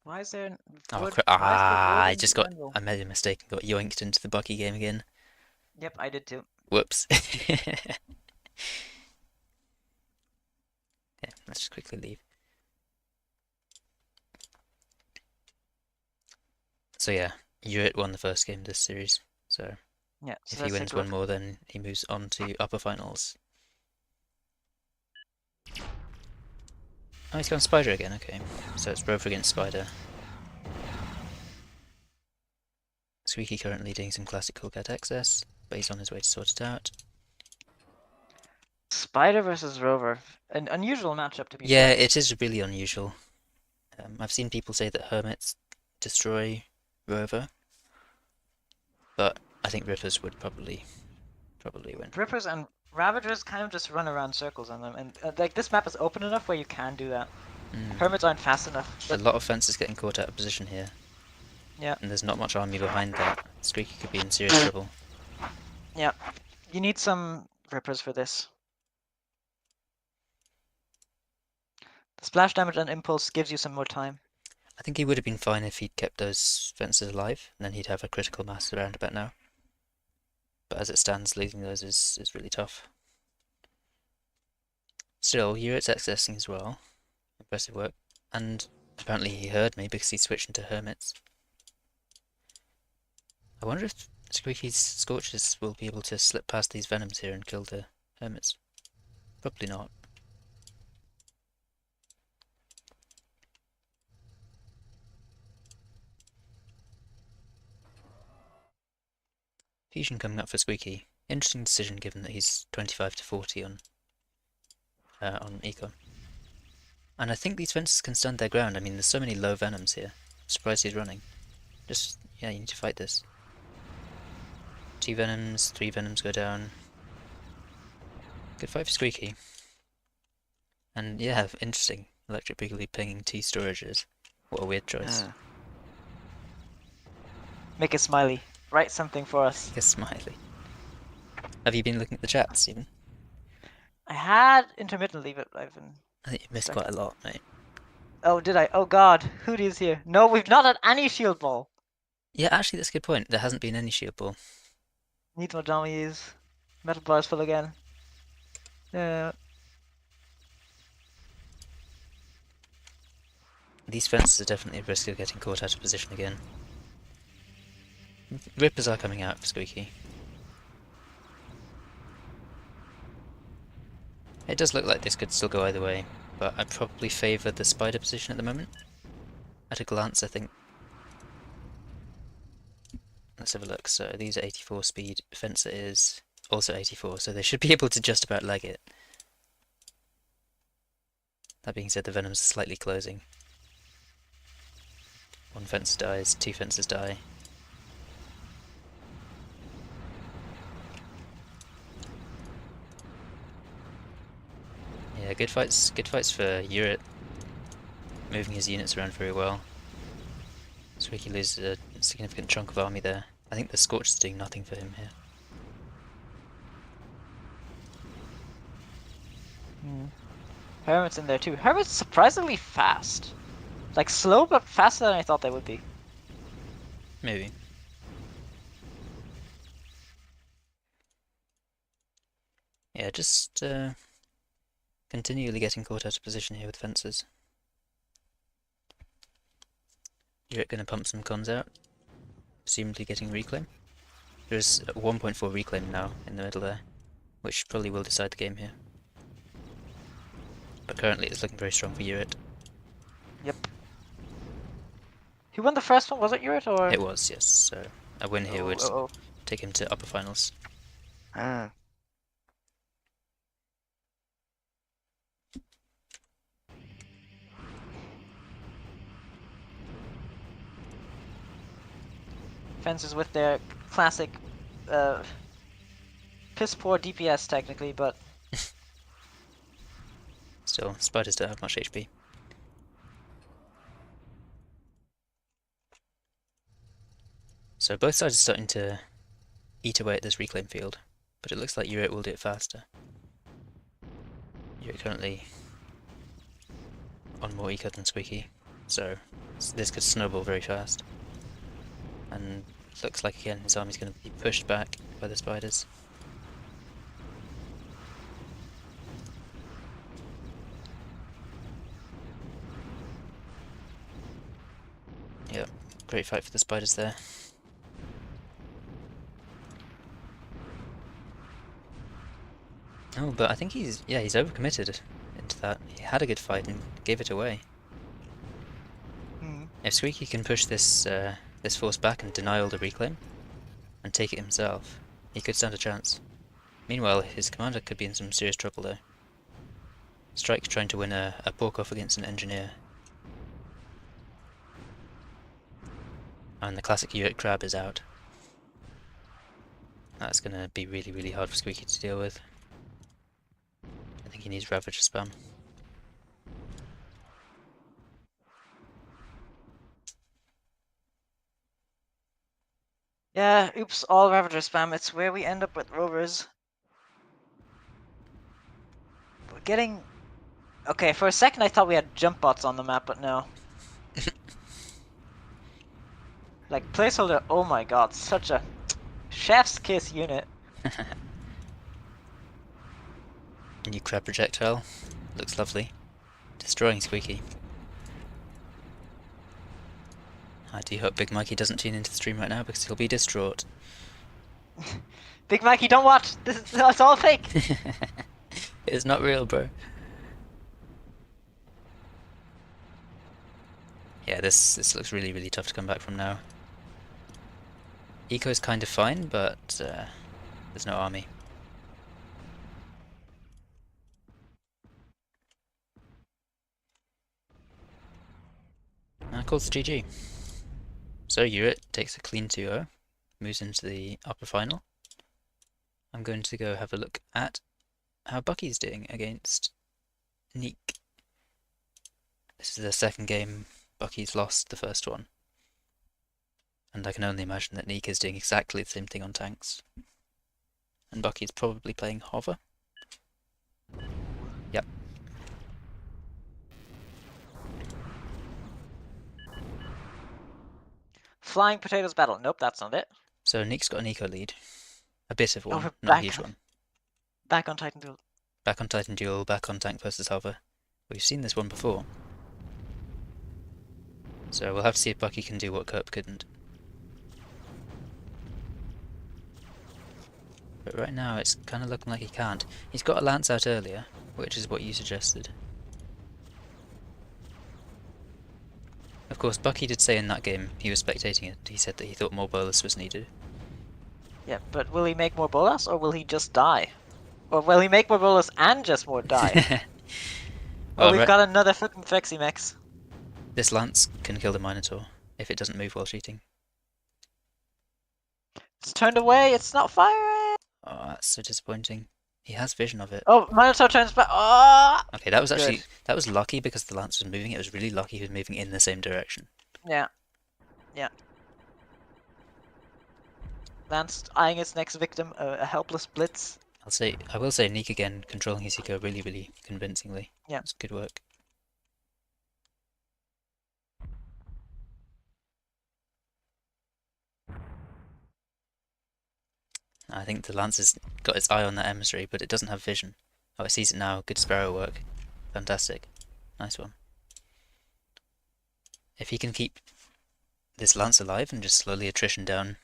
Why is there Oh wood? crap! Why is there wood I in just the got. anvil? I made a mistake and got yoinked into the Bucky game again. Yep, I did too. Whoops. Yeah, let's just quickly leave. So yeah, Urit won the first game of this series. So Yeah, so if he let's wins take a one look. more, then he moves on to upper finals. Oh, he's gone Spider again. Okay, so it's Rover against Spider. Squeaky currently doing some classic Coolcat access, but he's on his way to sort it out. Spider versus Rover. An unusual matchup to be Yeah, fair. it is really unusual. I've seen people say that Hermits destroy Rover, but I think Rippers would probably win. Rippers and Ravagers kind of just run around circles on them, and like this map is open enough where you can do that. Mm. Hermits aren't fast enough, A but lot of fences getting caught out of position here, yeah, and there's not much army behind that. Squeaky could be in serious trouble. yeah. You need some rippers for this. The splash damage and impulse gives you some more time. I think he would have been fine if he'd kept those fences alive, and then he'd have a critical mass around about now. But as it stands, losing those is really tough. Still, Yurit's accessing as well. Impressive work. And apparently he heard me because he switched into hermits. I wonder if Squeaky's Scorches will be able to slip past these Venoms here and kill the hermits. Probably not. Fusion coming up for Squeaky. Interesting decision given that he's 25 to 40 on Econ. And I think these fences can stand their ground. I mean, there's so many low Venoms here. I'm surprised he's running. Just, yeah, you need to fight this. 2 Venoms, 3 Venoms go down. Good fight for Squeaky. And yeah, interesting. Electric Boogaloo pinging 2 storages. What a weird choice. Make a smiley. Write something for us. Make a smiley. Have you been looking at the chat, Stephen? I had intermittently, but I've been. I think you missed quite a lot, mate. Oh, did I? Oh God, Hootie is here. No, we've not had any shield ball. Yeah, actually, that's a good point. There hasn't been any shield ball. Need more dummies. Metal bars full again. Yeah. These fences are definitely at risk of getting caught out of position again. Rippers are coming out for Squeaky. It does look like this could still go either way, but I probably favour the spider position at the moment. At a glance, I think. Let's have a look. So these are 84 speed, Fencer is also 84, so they should be able to just about leg it. That being said, the Venoms are slightly closing. 1 fence dies, 2 fences die. Yeah, good fights for Yurit. Moving his units around very well. Squeaky loses a significant chunk of army there. I think the Scorch is doing nothing for him here. Hermit's in there too. Hermit's surprisingly fast. Like slow, but faster than I thought they would be. Maybe. Yeah, just continually getting caught out of position here with fences. You're gonna pump some cons out, presumably getting reclaim. There's a 1.4 reclaim now in the middle there, which probably will decide the game here. But currently it's looking very strong for Yurit. Yep. Who won the first one? Was it Yurit or? It was, yes. So a win here would take him to upper finals. Ah. Fences with their classic piss poor DPS technically, but Still, spiders don't have much HP. So both sides are starting to eat away at this reclaim field, but it looks like Yurit will do it faster. Yurit currently on more eco than Squeaky, so this could snowball very fast. And looks like again his army's going to be pushed back by the spiders. Yep, great fight for the spiders there. Oh, but I think he's overcommitted into that. He had a good fight and gave it away. If Squeaky can push this this force back and deny all the reclaim, and take it himself, he could stand a chance. Meanwhile, his commander could be in some serious trouble though. Strike's trying to win a pork-off against an engineer. And the classic Yurik crab is out. That's gonna be really, really hard for Squeaky to deal with. I think he needs Ravager spam. Yeah, oops, all Ravager spam. It's where we end up with rovers. We're getting... Okay, for a second I thought we had jump bots on the map, but no. Like, placeholder, oh my god, such a chef's kiss unit. New crab projectile. Looks lovely. Destroying Squeaky. I do hope Big Mikey doesn't tune into the stream right now because he'll be distraught. Big Mikey, don't watch! It's all fake! It's not real, bro. Yeah, this looks really, really tough to come back from now. Eco's kind of fine, but there's no army. Calls GG. So Urit takes a clean 2-0, moves into the upper final. I'm going to go have a look at how Bucky's doing against Neek. This is the second game Bucky's lost the first one. And I can only imagine that Neek is doing exactly the same thing on tanks. And Bucky's probably playing Hover. Yep. Flying potatoes battle. Nope, that's not it. So Neek's got an eco lead. A bit of one, we're not a huge one. Back on Titan Duel. Back on Titan Duel, back on tank versus Hover. We've seen this one before. So we'll have to see if Bucky can do what Kerp couldn't. But right now it's kind of looking like he can't. He's got a lance out earlier, which is what you suggested. Of course, Bucky did say in that game he was spectating it. He said that he thought more bolus was needed. Yeah, but will he make more bolas or will he just die? Or will he make more bolas and just more die? Well, we've got another fucking Fexi Mex. This lance can kill the Minotaur if it doesn't move while shooting. It's turned away, it's not firing! Oh, that's so disappointing. He has vision of it. Oh, Minotaur turns back. Oh! Okay, that was actually Good. that was lucky because the lance was moving. It was really lucky he was moving in the same direction. Yeah. Yeah. Lance eyeing its next victim, a helpless blitz. I will say Neek again controlling his eco really, really convincingly. Yeah. It's good work. I think the lance has got its eye on that emissary, but it doesn't have vision. Oh, it sees it now. Good sparrow work. Fantastic. Nice one. If he can keep this lance alive and just slowly attrition down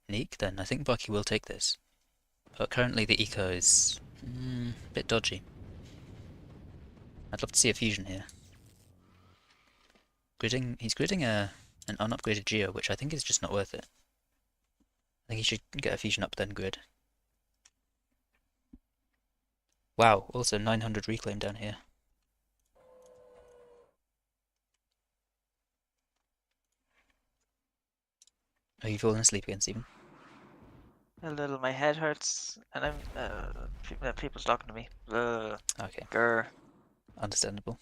Neek, then I think Bucky will take this. But currently the eco is a bit dodgy. I'd love to see a fusion here. He's gridding an unupgraded Geo, which I think is just not worth it. I think he should get a fusion up then grid. Wow, also 900 reclaim down here. Are you falling asleep again, Stephen? A little, my head hurts, and I'm people's talking to me. Okay. Grr. Understandable.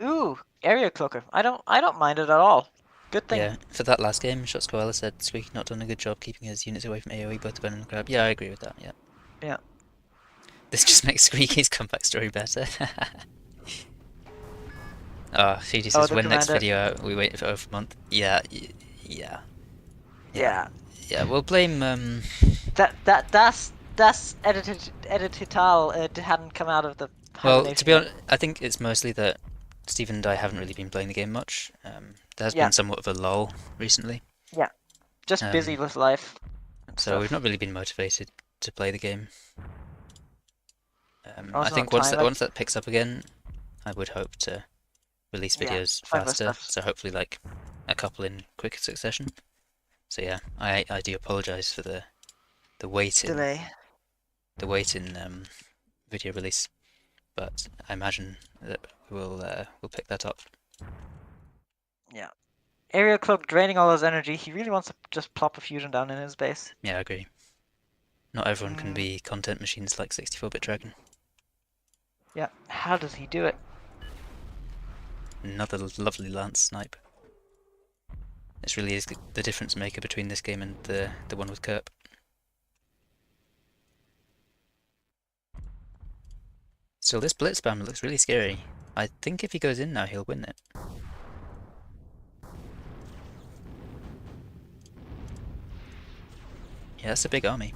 Ooh, area cloaker. I don't mind it at all. Good thing. Yeah, for that last game, Shots Koala said Squeaky not done a good job keeping his units away from AoE, both the Ben and the Crab. Yeah, I agree with that, yeah. Yeah. This just makes Squeaky's comeback story better. Oh, Fiji says, when next video out, we wait for over a month. Yeah. Yeah. Yeah, we'll blame, That's Edititale hadn't come out of the well, hibernation to be honest, I think it's mostly that Stephen and I haven't really been playing the game much. There has been somewhat of a lull recently. Yeah. Just busy with life. So we've not really been motivated to play the game. I Also think not once that picks up again, I would hope to release videos faster. So hopefully like a couple in quick succession. So yeah, I do apologise for the wait in delay. The wait in video release, but I imagine that we'll pick that up. Yeah. Area Club draining all his energy. He really wants to just plop a fusion down in his base. Yeah, I agree. Not everyone can be content machines like 64-bit Dragon. Yeah, how does he do it? Another lovely lance snipe. This really is the difference maker between this game and the one with Kerp. Still, this blitz spam looks really scary. I think if he goes in now, he'll win it. Yeah, that's a big army.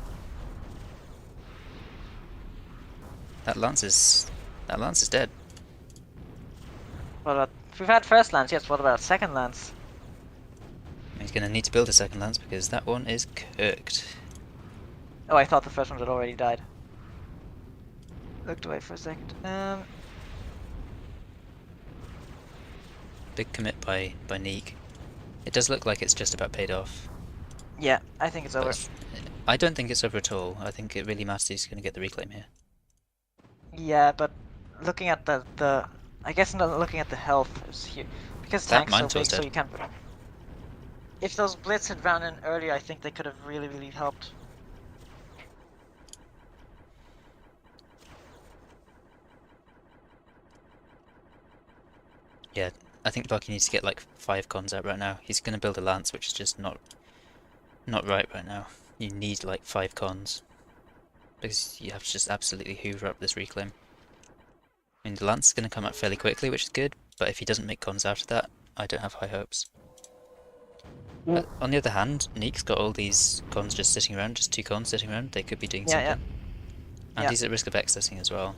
That lance is dead. What about, we've had first lance, yes, what about second lance? He's going to need to build a second lance because that one is cooked. Oh, I thought the first one had already died. Looked away for a second. Big commit by Neek. It does look like it's just about paid off. Yeah, I think it's over. I don't think it's over at all. I think it really matters he's going to get the reclaim here. Yeah, but looking at the I guess not looking at the health is here because That tank's so Minotaur's big, so dead. you can't. If those blitz had ran in earlier, I think they could have really helped. Yeah, I think Bucky needs to get like 5 cons out right now. He's going to build a lance, which is just not right now. You need like 5 cons. Because you have to just absolutely hoover up this reclaim. I mean, the lance is going to come out fairly quickly, which is good, but if he doesn't make cons out of that, I don't have high hopes. But on the other hand, Neek's got all these cons just sitting around, just 2 cons sitting around, they could be doing something. And he's at risk of accessing as well.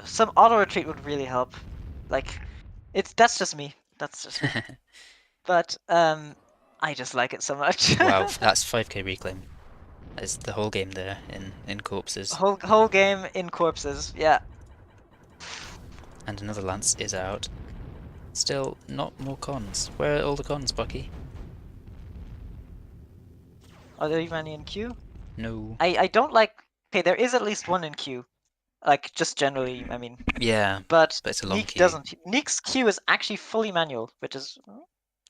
Some auto retreat would really help. Like, that's just me. That's just me. But I just like it so much. Wow, that's 5k reclaim. That's the whole game there in corpses. Whole game in corpses, yeah. And another lance is out. Still, not more cons. Where are all the cons, Bucky? Are there even any in queue? No. I don't like. Okay, there is at least one in queue. Like, just generally, I mean. Yeah, but it's a long Neek queue. doesn't. Neek's queue is actually fully manual, which is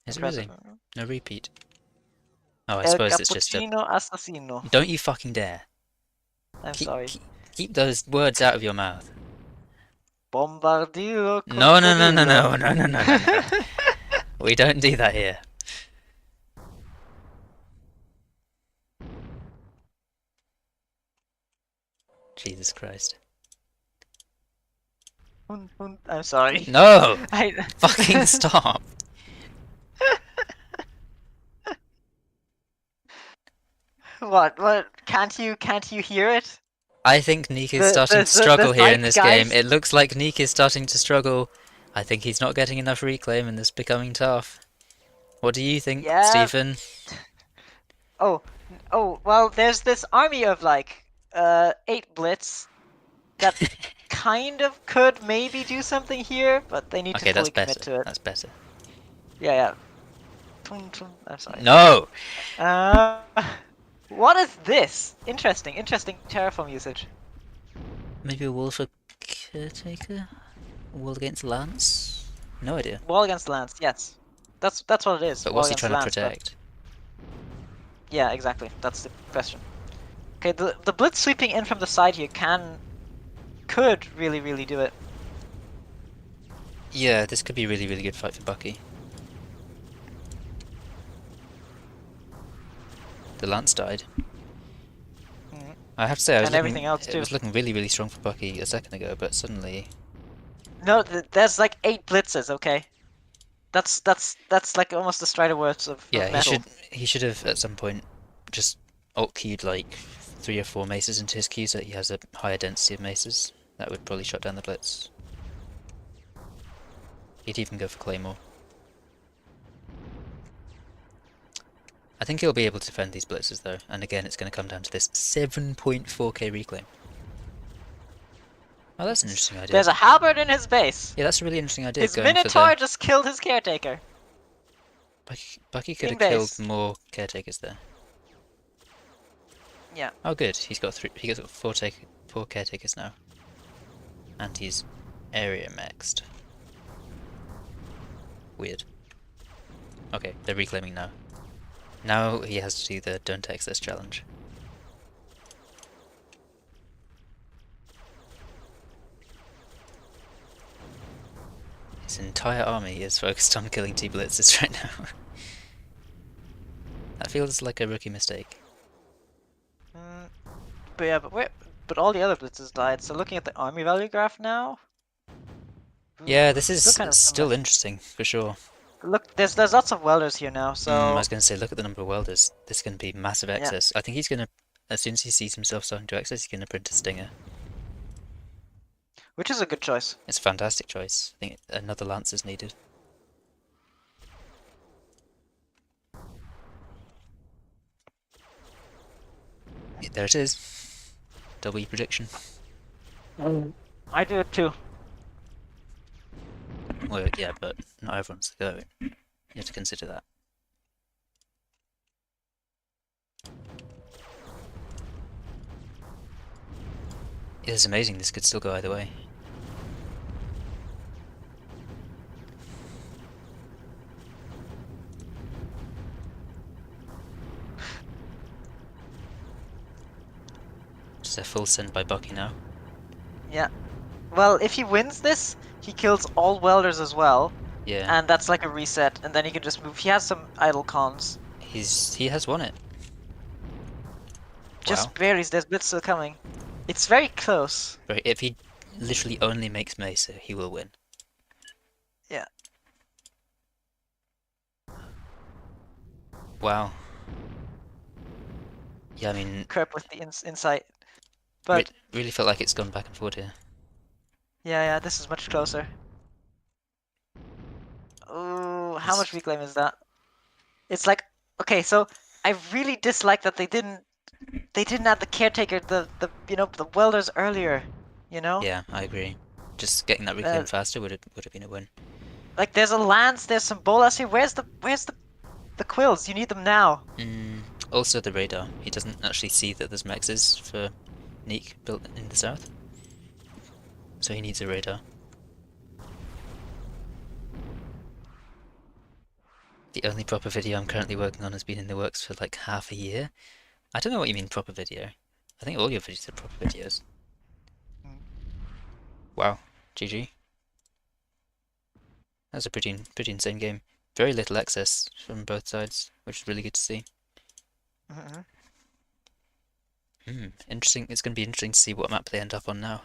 Is it impressive. really? No repeat. Oh, I El suppose it's just a... cappuccino assassino. Don't you fucking dare. I'm sorry. Keep those words out of your mouth. Bombardiro. No. We don't do that here. Jesus Christ. I'm sorry. No! Fucking stop! What? Can't you hear it? I think Neek is starting to struggle here in this game. It looks like Neek is starting to struggle. I think he's not getting enough reclaim and this is becoming tough. What do you think, Stephen? Oh, well, there's this army of like 8 blitz that kind of could maybe do something here, but they need to fully commit to it. That's better. Yeah. I'm sorry. No! What is this? Interesting terraform usage. Maybe a wall for caretaker? A wall against lance? No idea. Wall against lance, yes. That's what it is. But what's he trying to protect? Yeah, exactly. That's the question. Okay, the blitz sweeping in from the side here could really do it. Yeah, this could be a really good fight for Bucky. The lance died. I have to say, it was looking really strong for Bucky a second ago, but suddenly... No, there's like 8 blitzes, okay? That's like almost the Strider worth of metal. he should have at some point just alt-queued like 3 or 4 maces into his queue so that he has a higher density of maces. That would probably shut down the blitz. He'd even go for Claymore. I think he'll be able to defend these blitzes though, and again it's going to come down to this 7.4k reclaim. Oh, that's an interesting idea. There's a halberd in his base. Yeah, that's a really interesting idea. His Minotaur just killed his caretaker. Bucky could have killed more caretakers there. Yeah. Oh, good. He's got 4 caretakers now. and he's area maxed. Weird. Okay, they're reclaiming now. Now he has to do the don't access challenge. His entire army is focused on killing two blitzes right now. That feels like a rookie mistake. But yeah, but all the other blitzes died. So looking at the army value graph now. Yeah, Ooh, this is still kind of still similar. interesting, for sure. Look, there's lots of welders here now. I So was going to say, look at the number of welders. This is going to be massive yeah, access. I think he's going to, as soon as he sees himself starting to access, he's going to print a stinger. which is a good choice. It's a fantastic choice. I think another lance is needed. There it is. W prediction. I do it too. Well, yeah, but not everyone's going. You have to consider that. It is amazing, this could still go either way. Just a full send by Bucky now. Yeah. Well, if he wins this, he kills all welders as well. Yeah. And that's like a reset, and then he can just move. He has some idle cons. He has won it. Just Wow. barely. There's blitz still coming. It's very close. Right, if he literally only makes Mesa, he will win. Yeah. Wow. Yeah, I mean, Crap with the insight. But really felt like it's gone back and forth here. yeah, this is much closer. Ooh, how much reclaim is that? It's like, okay, so I really dislike that they didn't add the caretaker, the the welders earlier. You know? Yeah, I agree. Just getting that reclaim faster would have been a win. Like there's a lance, there's some bolas here. Where's the quills? You need them now. Also the radar. He doesn't actually see that there's mexes for Neek built in the south. So he needs a radar. The only proper video I'm currently working on has been in the works for like half a year. I don't know what you mean proper video. I think all your videos are proper videos. Wow, GG. That's a pretty insane game. Very little access from both sides, which is really good to see. Interesting. It's going to be interesting to see what map they end up on now.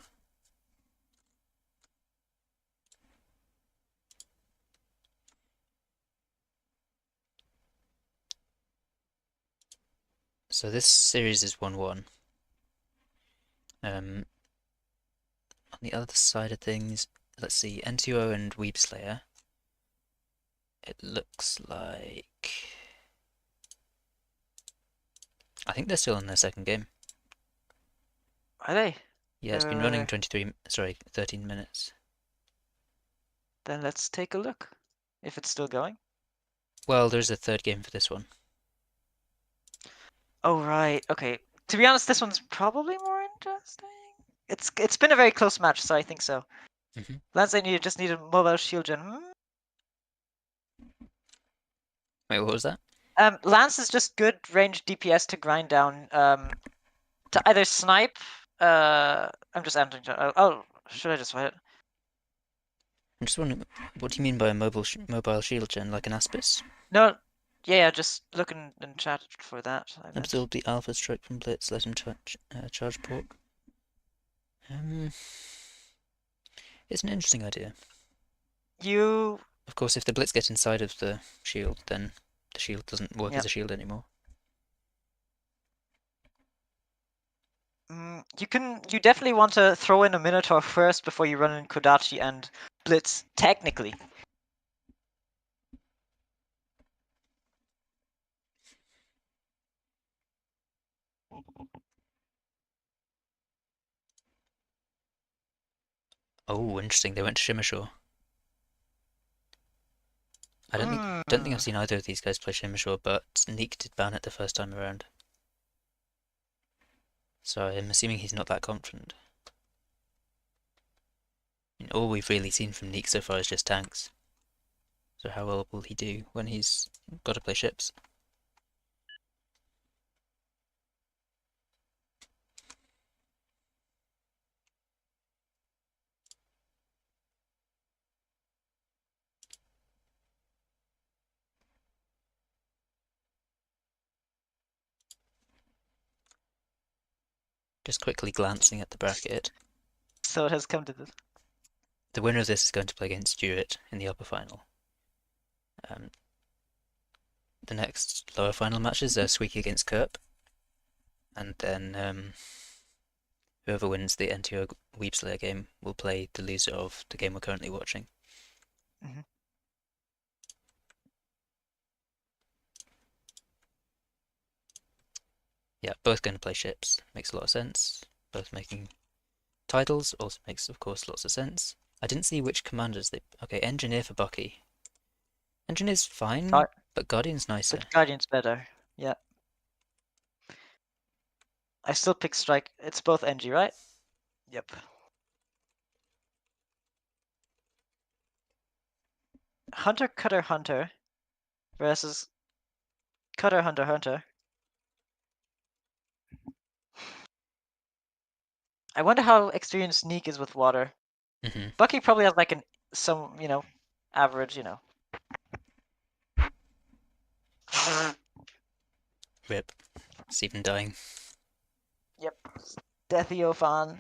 So this series is 1-1. On the other side of things, let's see, N2O and Weebslayer. It looks like... I think they're still in their second game. Are they? Yeah, it's been running 13 minutes. Then let's take a look. If it's still going. Well, there's a third game for this one. Oh right, okay. To be honest, this one's probably more interesting. It's been a very close match, so I think so. Lance, I just need a mobile shield gen. Wait, what was that? Lance is just good range DPS to grind down. To either snipe. I'm just entering. Oh, should I just fight it? I'm just wondering, what do you mean by a mobile shield gen, like an Aspis? No, yeah, just looking in chat for that. Absorb the alpha strike from Blitz, let him charge pork. It's an interesting idea. Of course, if the Blitz get inside of the shield, then the shield doesn't work as a shield anymore. You definitely want to throw in a Minotaur first before you run in Kodachi and Blitz, technically. Oh, interesting. They went to Shimmershaw. I don't think I've seen either of these guys play Shimmershaw, but Neek did ban it the first time around. So I'm assuming he's not that confident. All we've really seen from Neek so far is just tanks. So how well will he do when he's got to play ships? Just quickly glancing at the bracket. So it has come to this. The winner of this is going to play against Stuart in the upper final. The next lower final matches are Squeaky against Kerp, and then whoever wins the NTO Weebslayer game will play the loser of the game we're currently watching. Mhm. Yeah, both going to play ships. Makes a lot of sense. Both making titles also makes, of course, lots of sense. I didn't see which commanders they... Okay, Engineer for Bucky. Engineer's fine, but Guardian's nicer. But Guardian's better. Yeah. I still pick Strike. It's both NG, right? Yep. Hunter, Cutter, Hunter versus Cutter, Hunter, Hunter. I wonder how experienced Neek is with water. Mm-hmm. Bucky probably has like average, Rip. Stephen dying. Yep. Deathiophon.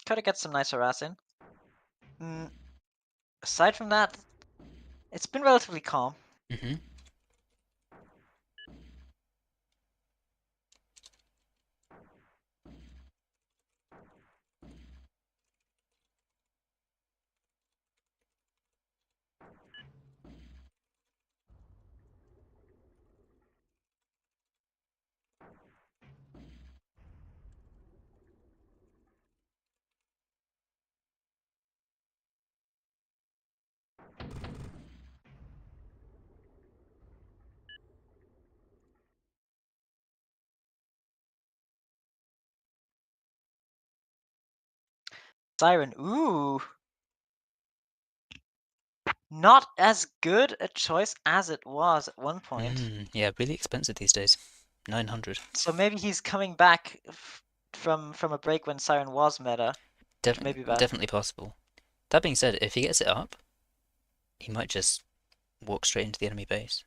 Cutter gets some nice harass in. Aside from that, it's been relatively calm. Mm-hmm. Siren, ooh. Not as good a choice as it was at one point. Yeah, really expensive these days. 900. So maybe he's coming back from a break when Siren was meta, which may be bad. Definitely possible. That being said, if he gets it up, he might just walk straight into the enemy base.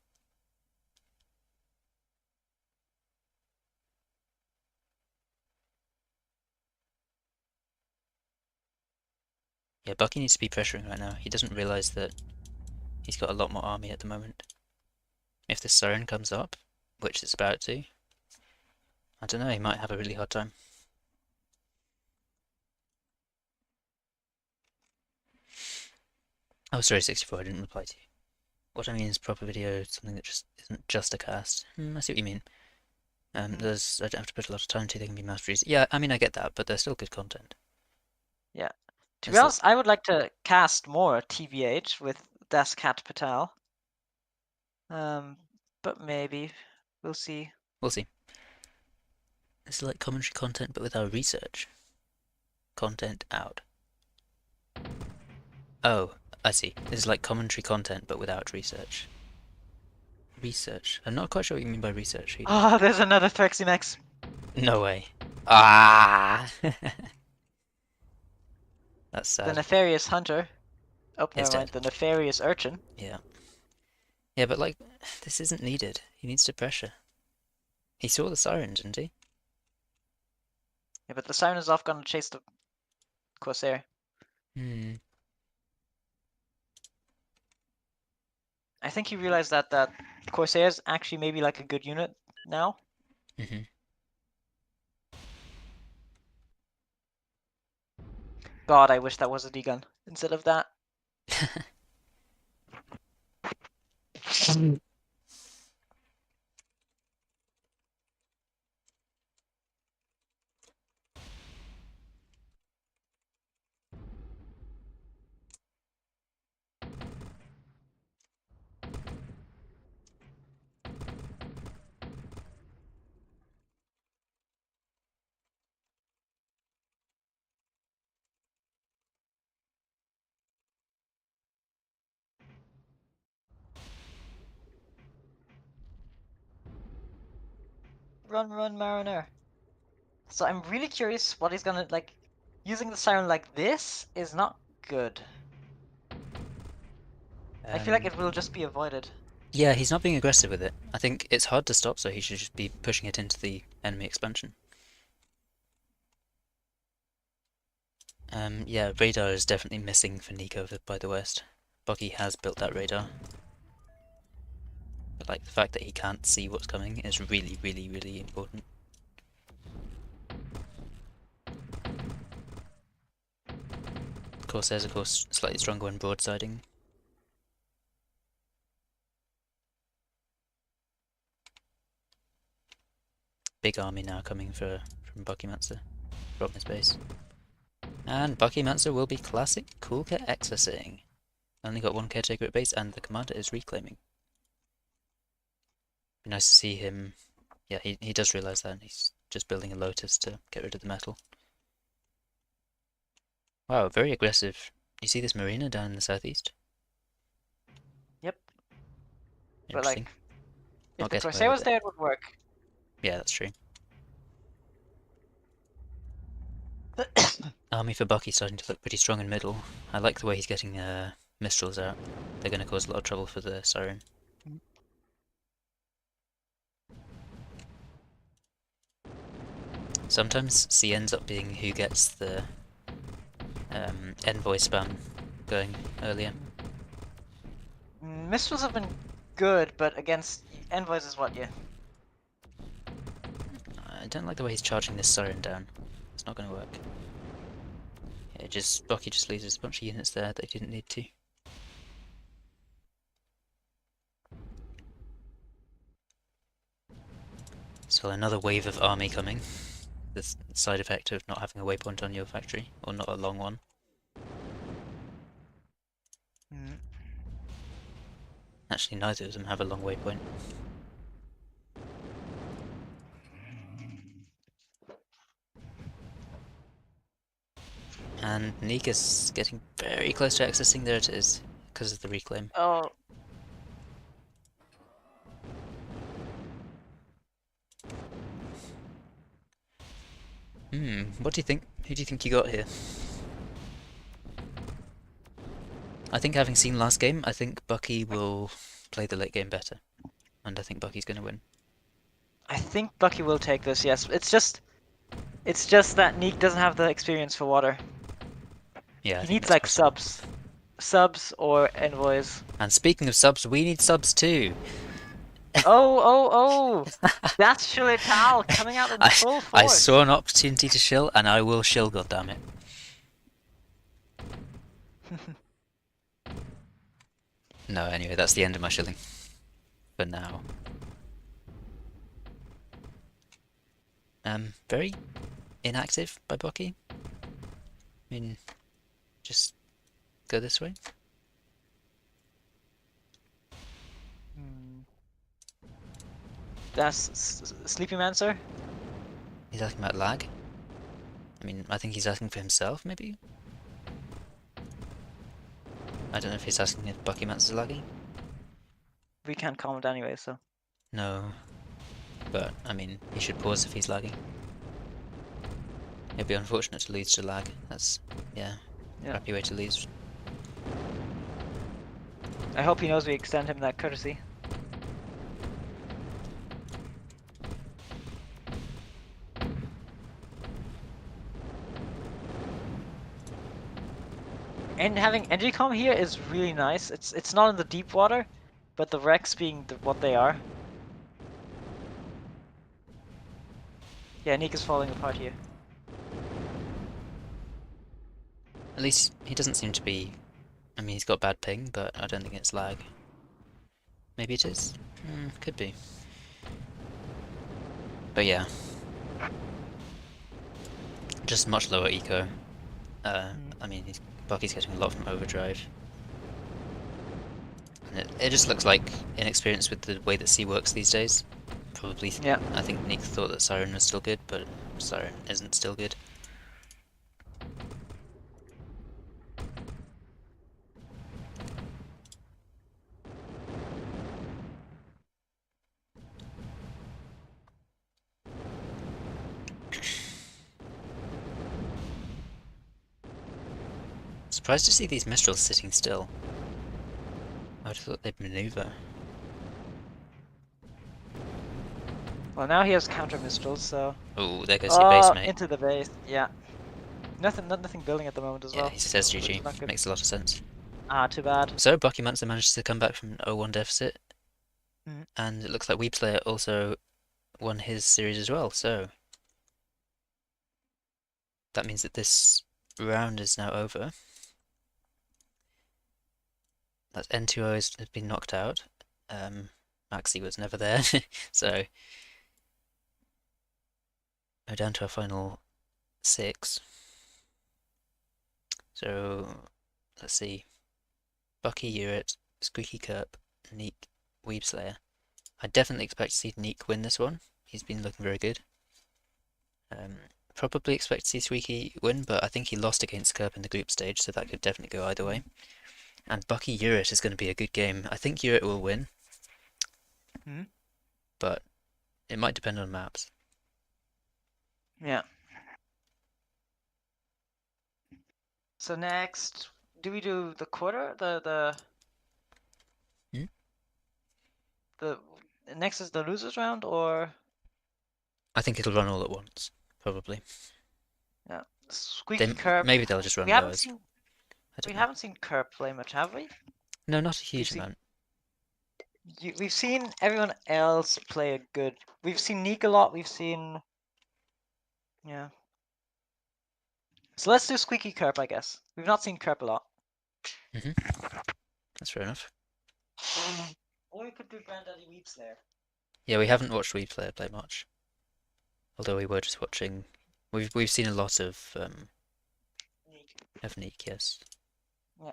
Yeah, Bucky needs to be pressuring right now. He doesn't realise that he's got a lot more army at the moment. If the Siren comes up, which it's about to, I don't know, he might have a really hard time. Oh, sorry, 64, I didn't reply to you. What I mean is proper video, something that just isn't just a cast. I see what you mean. I don't have to put a lot of time to, they can be masteries. Yeah, I mean, I get that, but they're still good content. Yeah. To be It's honest, I would like to cast more TBH with Daskat Patel. But maybe. We'll see. We'll see. This is like commentary content, but without research. Content out. Oh, I see. This is like commentary content, but without research. Research? I'm not quite sure what you mean by research. Ah, there's another Threximex. No way. Ah! That's The sad. Nefarious Hunter. Oh, It's never mind. dead. The Nefarious Urchin. Yeah. Yeah, but like, this isn't needed. He needs to pressure. He saw the siren, didn't he? Yeah, but the Siren is off gonna chase the Corsair. Hmm. I think he realized that Corsair's actually maybe like a good unit now. Mm-hmm. God, I wish that was a D-gun instead of that. Run, Mariner. So I'm really curious what he's gonna like. Using the siren like this is not good. I feel like it will just be avoided. Yeah, he's not being aggressive with it. I think it's hard to stop, so he should just be pushing it into the enemy expansion. Yeah, radar is definitely missing for Nick over by the west. Bucky has built that radar. But like the fact that he can't see what's coming is really, really, really important. Corsairs, of course, slightly stronger when broadsiding. Big army now coming from Buckymancer from his base. And Buckymancer will be classic cool cat accessing. Only got one caretaker at base and the commander is reclaiming. Be nice to see him. Yeah, he does realise that and he's just building a Lotus to get rid of the metal. Wow, very aggressive. You see this marina down in the southeast? Yep. But Interesting. like, if Not the getting away Corsair with was it. there, it would work. Yeah, that's true. Army for Bucky starting to look pretty strong in middle. I like the way he's getting Mistrals out. They're going to cause a lot of trouble for the Siren. Sometimes C ends up being who gets the envoy spam going earlier. Mistrals have been good, but against envoys is what, yeah. I don't like the way he's charging this Siren down. It's not going to work. Yeah, Bucky just loses a bunch of units there that he didn't need to. So another wave of army coming. The side effect of not having a waypoint on your factory, or not a long one. Actually, neither of them have a long waypoint. And Nika's getting very close to accessing. There it is, because of the reclaim. Oh. What do you think? Who do you think you got here? I think having seen last game, I think Bucky will play the late game better. And I think Bucky's going to win. I think Bucky will take this, yes. It's just that Neek doesn't have the experience for water. Yeah, he needs like subs. Subs or envoys. And speaking of subs, we need subs too. Oh! That's Stiofitale coming out in full force. I saw an opportunity to shill, and I will shill, goddammit. No, anyway, that's the end of my shilling. For now. Very inactive by Bucky. I mean, just go this way. That's Sleepy Man, sir? He's asking about lag. I mean, I think he's asking for himself, maybe? I don't know if he's asking if Buckymancer's lagging. We can't comment anyway, so. No. But, I mean, he should pause if he's lagging. It'd be unfortunate to lose to lag. That's, yeah, crappy way to lose. I hope he knows we extend him that courtesy. And having Energycom here is really nice. It's not in the deep water, but the wrecks being what they are. Yeah, Nick is falling apart here. At least he doesn't seem to be. I mean, he's got bad ping, but I don't think it's lag. Maybe it is. Could be. But yeah, just much lower eco. I mean, Bucky's getting a lot from overdrive. And it just looks like inexperience with the way that C works these days. Probably, Yeah. I think Nick thought that Siren was still good, but Siren isn't still good. Surprised to see these Mistrals sitting still. I would have thought they'd maneuver. Well, now he has counter Mistrals, so. Oh, there goes your base, mate. Into the base. Yeah. Nothing building at the moment as Yeah, well. he says so, which is GG. not good. Makes a lot of sense. Ah, too bad. So, Bucky Munster managed to come back from an 0-1 deficit. Mhm. And it looks like WePlayer also won his series as well, so. That means that this round is now over. That N2O has been knocked out. Maxi was never there, so we're down to our final 6. So let's see. Bucky, Urit, Squeaky Curp, Neek, Weebslayer. I definitely expect to see Neek win this one. He's been looking very good. Probably expect to see Squeaky win, but I think he lost against Curp in the group stage, so that could definitely go either way. And Bucky Urit is going to be a good game. I think Urit will win, but it might depend on maps. Yeah. So next, do we do the quarter? The next is the losers round, or I think it'll run all at once, probably. yeah, Squeaky Curb. Maybe they'll just We run haven't lowers. seen I don't we know. haven't seen Curb play much, have we? No, not a huge amount. We've seen everyone else play a good. We've seen Neek a lot. We've seen. Yeah. So let's do Squeaky Curb, I guess. We've not seen Curb a lot. That's fair enough. Or we could do Granddaddy Weeps there. Yeah, we haven't watched WePlayer play much. Although we were just watching. We've seen a lot of Neek, yes. Yeah.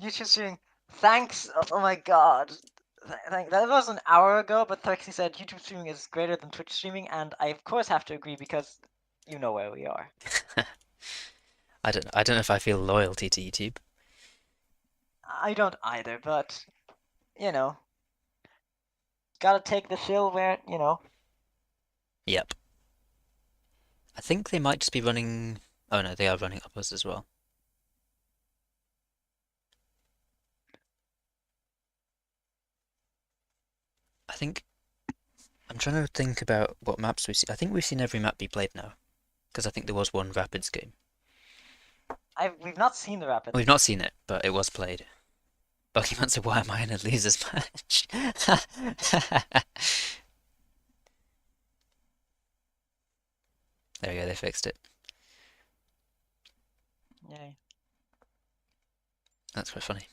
YouTube streaming. Thanks. Oh my god. That was an hour ago, but Thexy said YouTube streaming is greater than Twitch streaming, and I of course have to agree because you know where we are. I don't know if I feel loyalty to YouTube. I don't either, but you know, gotta take the shill where you know. Yep. I think they might just be running. Oh no, they are running uppers as well. I think I'm trying to think about what maps we've seen. I think we've seen every map be played now, because I think there was one Rapids game. We've not seen the Rapids. We've not seen it, but it was played. Bucky said, "Why am I in a losers match?" There we go. They fixed it. Yay. That's quite funny.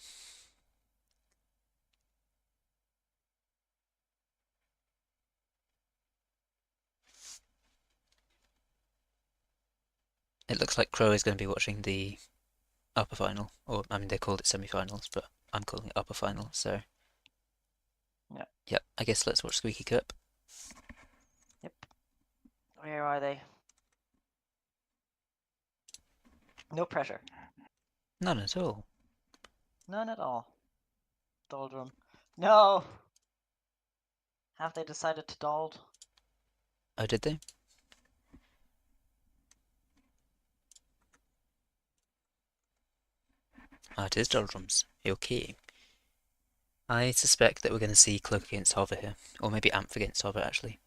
It looks like Qrow is going to be watching the upper final, or I mean they called it semi-finals, but I'm calling it upper final. So Yeah. Yep. I guess let's watch Squeaky Cup. Yep. Where are they? No pressure. None at all. None at all. Doldrum. No! Have they decided to dold? Oh, did they? Ah, it is Doldrums. Okay. I suspect that we're going to see Cloak against Hover here, or maybe Amph against Hover actually.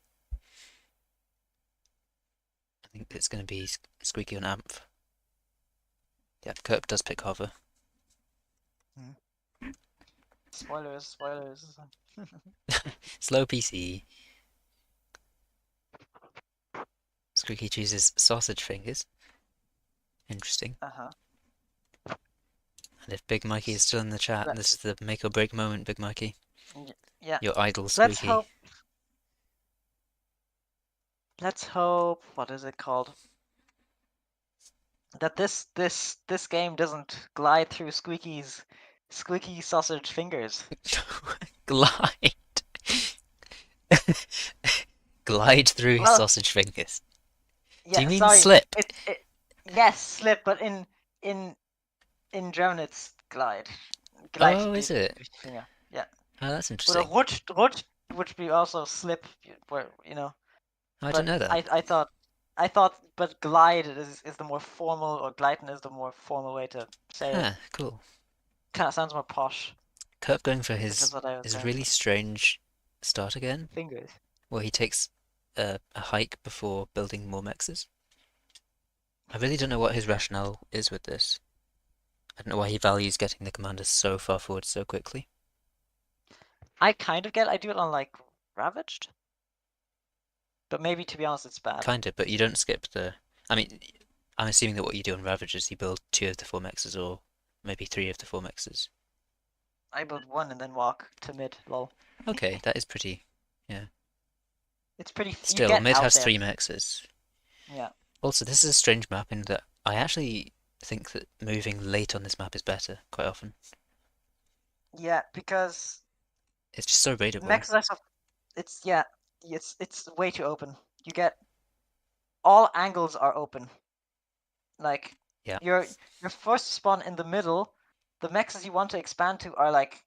I think it's going to be Squeaky on Amph. Yeah, Kerp does pick Hover. Spoilers, spoilers. Slow PC. Squeaky chooses sausage fingers. Interesting. Uh-huh. And if Big Mikey is still in the chat, this is Let's the make or break moment, Big Mikey. yeah. Your idol Let's Squeaky. hope. Let's hope. What is it called? That this game doesn't glide through squeaky sausage fingers. Glide. Glide through his Well, sausage fingers. Do you yeah. mean Sorry. slip? It yes, slip, but in in German it's glide. Glide Oh, is durch it? durch die Finger. Yeah. Oh, that's Oder interesting. rutscht would be also slip, where I didn't But know that. I thought, but glide is the more formal, or gleiten is the more formal way to say it. Huh, cool. Kind of sounds more posh, Kirk going for which is his what I was going really for. strange start again, Fingers. where he takes a hike before building more mexes. I really don't know what his rationale is with this. I don't know why he values getting the commander so far forward so quickly. I kind of get. I do it on like Ravaged, but maybe to be honest, it's bad. Kinda, but you don't skip the. I mean, I'm assuming that what you do on Ravage is you build 2 of the 4 mexes, or maybe 3 of the 4 mexes. I build one and then walk to mid. Lol. Okay, that is pretty. Yeah. It's pretty. You Still, get mid out has there. 3 mexes. Yeah. Also, this is a strange map in that I actually think that moving late on this map is better quite often. Yeah, because It's just so raidable. mechs are so. It's yeah. It's way too open. You get all angles are open. Like Yeah. your first spawn in the middle, the mechs you want to expand to are like,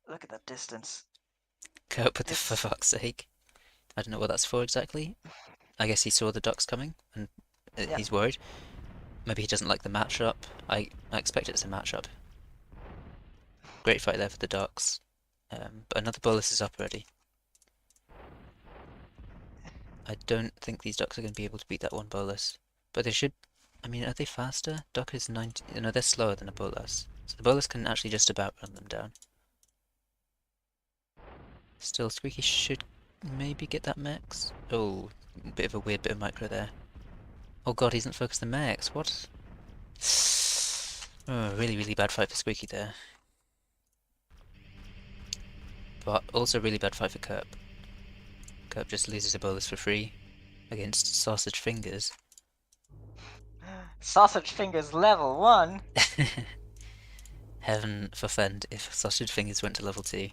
look at that distance. Cope with the for It's fuck's sake. I don't know what that's for exactly. I guess he saw the ducks coming and yeah. he's worried. Maybe he doesn't like the matchup. I expect it's a matchup. Great fight there for the ducks. But another bolus is up already. I don't think these ducks are going to be able to beat that one bolus. But they should. I mean, are they faster? Duck is 90. No, they're slower than a bolus. So the bolus can actually just about run them down. Still, Squeaky should maybe get that max. Oh, bit of a weird bit of micro there. Oh god, he hasn't focused the max. What? Oh, really, really bad fight for Squeaky there. But also really bad fight for Kerp. Kerp just loses a bolus for free against Sausage Fingers. Sausage fingers level 1. Heaven forfend if Sausage Fingers went to level 2.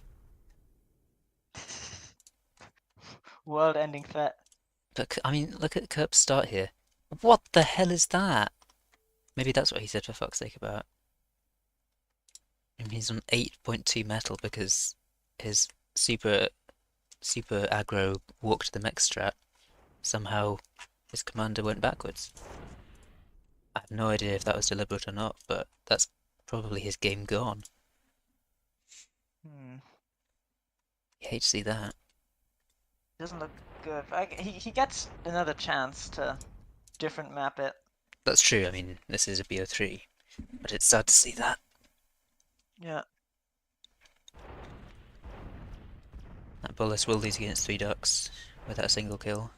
World-ending threat. But, I mean, look at Kerp's start here. What the hell is that? Maybe that's what he said for fuck's sake about. I mean, he's on 8.2 metal because his super aggro walked the mech strat. Somehow his commander went backwards. I have no idea if that was deliberate or not, but that's probably his game gone. Hmm. You hate to see that. Doesn't look good. He gets another chance to different map it. That's true, I mean, this is a BO3, but it's sad to see that. Yeah. That bolus will lose against 3 ducks without a single kill.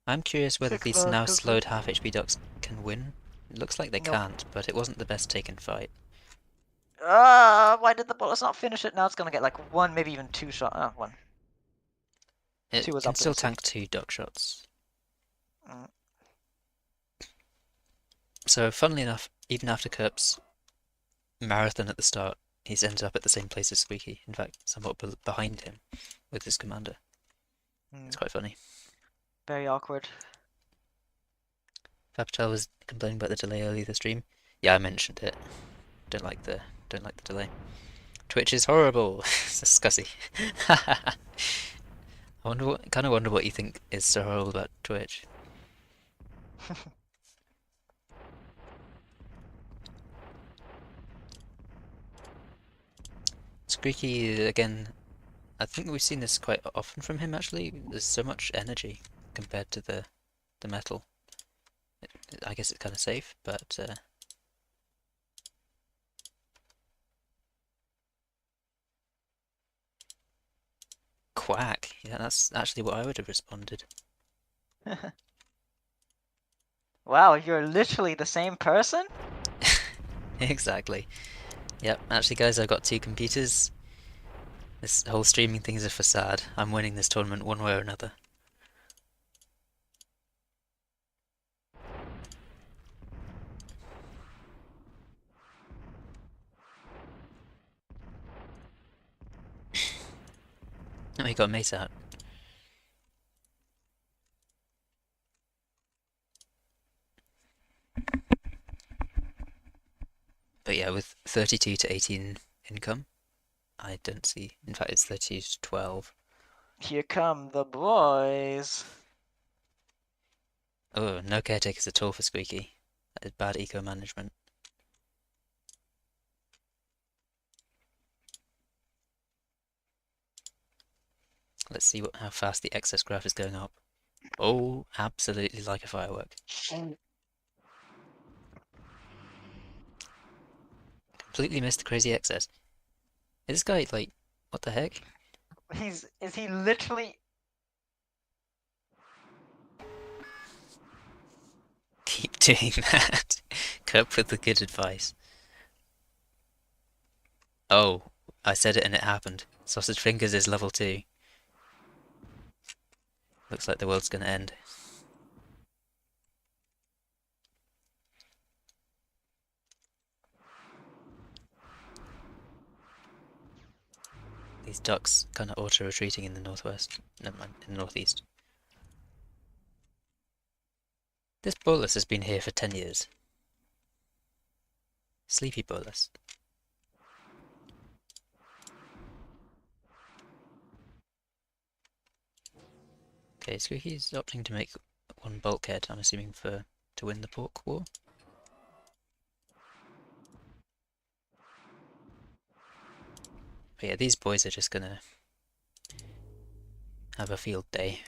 I'm curious whether 6 these bullets now goes slowed half HP ducks can win. It looks like they Nope. can't, but it wasn't the best taken fight. Why did the bullets not finish it? Now it's gonna get like 1, maybe even 2 shot. 1. It 2 was can still optimistic. tank 2 duck shots. Mm. So, funnily enough, even after Kerp's marathon at the start, he's ended up at the same place as Squeaky. In fact, somewhat behind him with his commander. It's quite funny. Very awkward. Fapatel was complaining about the delay earlier this stream. Yeah, I mentioned it. Don't like the delay. Twitch is horrible, says Scuzzy. I kind of wonder what you think is so horrible about Twitch. Squeaky again. I think we've seen this quite often from him actually. There's so much energy compared to the metal. I guess it's kind of safe, but Quack. Yeah, that's actually what I would have responded. Wow, you're literally the same person? Exactly. Yep, actually guys, I've got two computers. This whole streaming thing is a facade. I'm winning this tournament one way or another. Oh, he got a mate out. But yeah, with 32 to 18 income, I don't see. In fact, it's 32 to 12. Here come the boys. Oh, no caretakers at all for Squeaky. That is bad eco management. Let's see how fast the excess graph is going up. Oh, absolutely like a firework. Completely missed the crazy excess. Is this guy, like, what the heck? Is he literally... Keep doing that. Cope with the good advice. Oh, I said it and it happened. Sausage Fingers is level 2. Looks like the world's gonna end. These ducks kind of auto-retreating in the northwest. Never mind, in the northeast. This bolus has been here for 10 years. Sleepy bolus. Okay, Squeaky's opting to make one bulkhead, I'm assuming to win the pork war. But yeah, these boys are just gonna have a field day.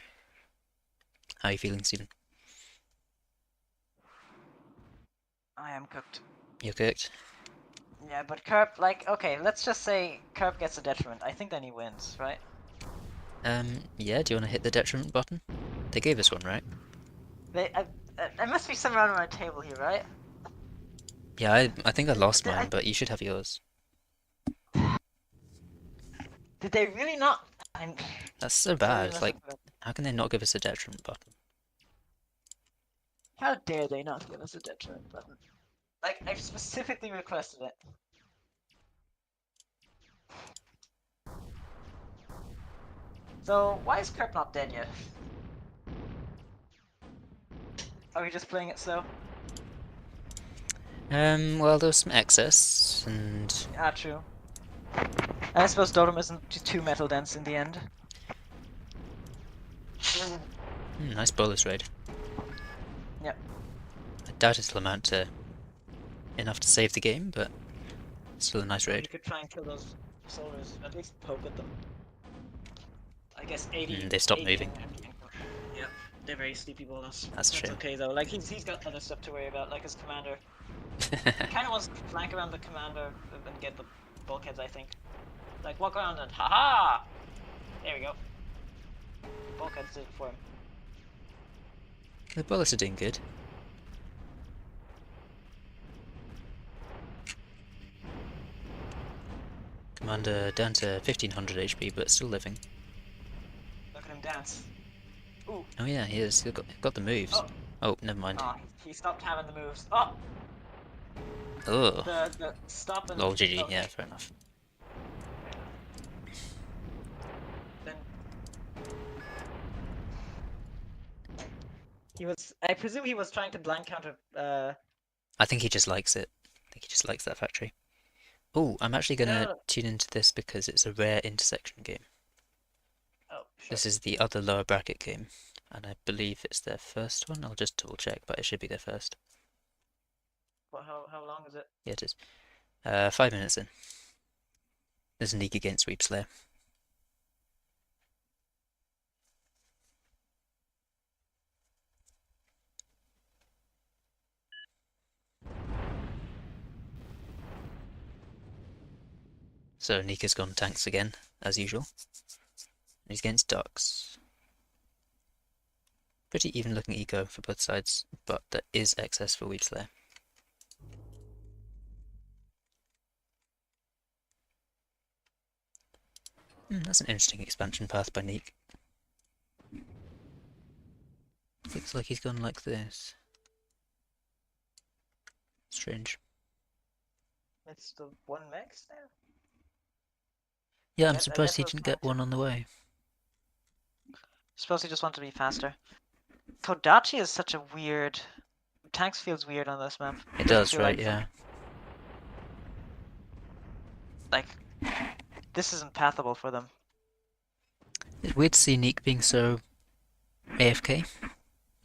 How are you feeling, Stephen? I am cooked. You're cooked? Yeah, but Kerp, like, okay, let's just say Kerp gets a detriment. I think then he wins, right? Yeah, do you want to hit the detriment button? They gave us one, right? I must be somewhere on my table here, right? Yeah, I think I lost Did, mine, but you should have yours. did they really not? That's so Totally bad. messed Like, up. how can they not give us a detriment button? How dare they not give us a detriment button? Like, I've specifically requested it. So, why is Kerp not dead yet? Are we just playing it slow? Well, there was some excess, and Ah, true. I suppose Dotem isn't too metal dense in the end. nice bolus raid. Yep. I doubt it'll amount to enough to save the game, but still a nice You raid. could try and kill those soldiers, at least poke at them. I guess 80. They stopped 80 moving. Yeah, they're very sleepy bonus. That's a shame. Okay though. Like he's got other stuff to worry about, like his commander. He kind of wants to flank around the commander and get the bulkheads, I think. Like walk around and haha. There we go. Bulkheads did it for him. The bullets are doing good. Commander down to 1500 HP, but still living. Look at him dance. Ooh. Oh yeah, he is. He's got the moves. Oh, never mind. Oh, he stopped having the moves. Oh. Oh. The stop and. Lol, GG. Okay. Yeah, fair enough. Then he was. I presume he was trying to blind counter. I think he just likes it. I think he just likes that factory. Oh, I'm actually gonna No. tune into this because it's a rare intersection game. Oh, sure. This is the other lower bracket game, and I believe it's their first one. I'll just double check, but it should be their first. What, how long is it? Yeah, it is. 5 minutes in. There's a Neek against Sweep Slayer. So Nika's gone tanks again, as usual. He's against ducks. Pretty even looking eco for both sides, but there is excess for Weed Slayer. That's an interesting expansion path by Neek. Looks like he's gone like this. Strange. It's the one max now? Yeah, I'm I surprised guess he it was didn't get one on the way. Suppose he just wanted to be faster. Kodachi is such a weird... Tanks feels weird on this map. It Doesn't does, feel right, like yeah. Like, this isn't pathable for them. It's weird to see Neek being so AFK.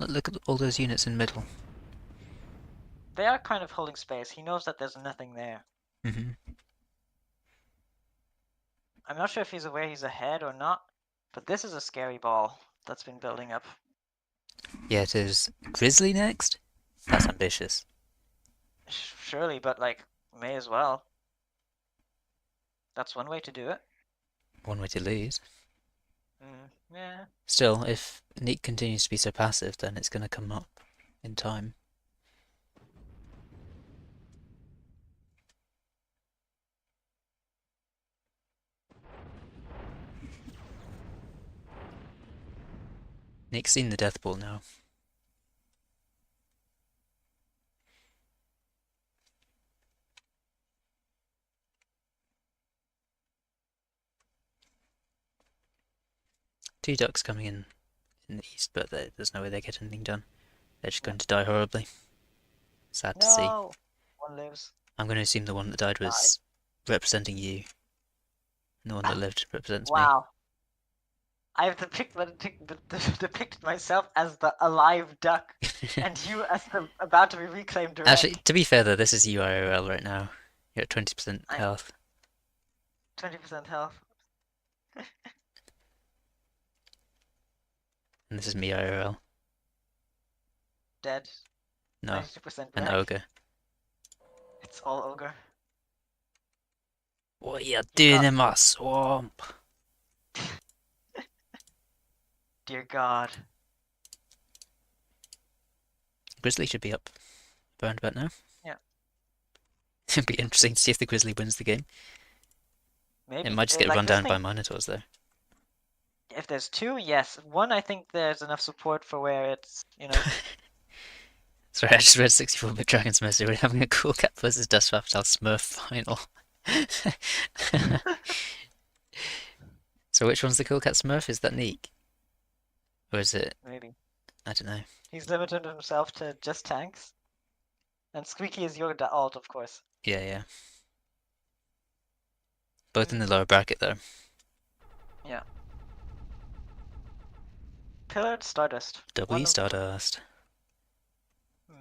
Look at all those units in middle. They are kind of holding space. He knows that there's nothing there. I'm not sure if he's aware he's ahead or not, but this is a scary ball that's been building up. Yeah, it is. Grizzly next? That's ambitious. Surely, but like, may as well. That's one way to do it. One way to lose. Yeah. Still, if Neek continues to be so passive, then it's going to come up in time. Neek's seen the death ball now. Two ducks coming in the east, but there's no way they get anything done. They're just going to die horribly. Sad to see. No! One lives. I'm going to assume the one that died was representing you. And the one that lived represents me. Wow. I've depicted myself as the alive duck, and you as the about to be reclaimed direct. Actually, to be fair though, this is you IRL right now. You're at 20% health. 20% health. And this is me IRL. Dead. No, 92% an wreck. ogre. It's all ogre. What are you doing in my swamp? Dear God. Grizzly should be up around about now. Yeah. It'd be interesting to see if the Grizzly wins the game. Maybe. It might just get like run this down thing, by Minotaurs though. If there's two, yes. One, I think there's enough support for where it's, you know. Sorry, I just read 64-bit Dragon's Mercy. We're having a Cool Cat versus Stiofitale Smurf final. So which one's the Cool Cat Smurf? Is that Neek? Or is it... Maybe. I don't know. He's limited himself to just tanks. And Squeaky is your alt, of course. Yeah, yeah. Both in the lower bracket though. Yeah. Pillared Stardust. W Stardust. I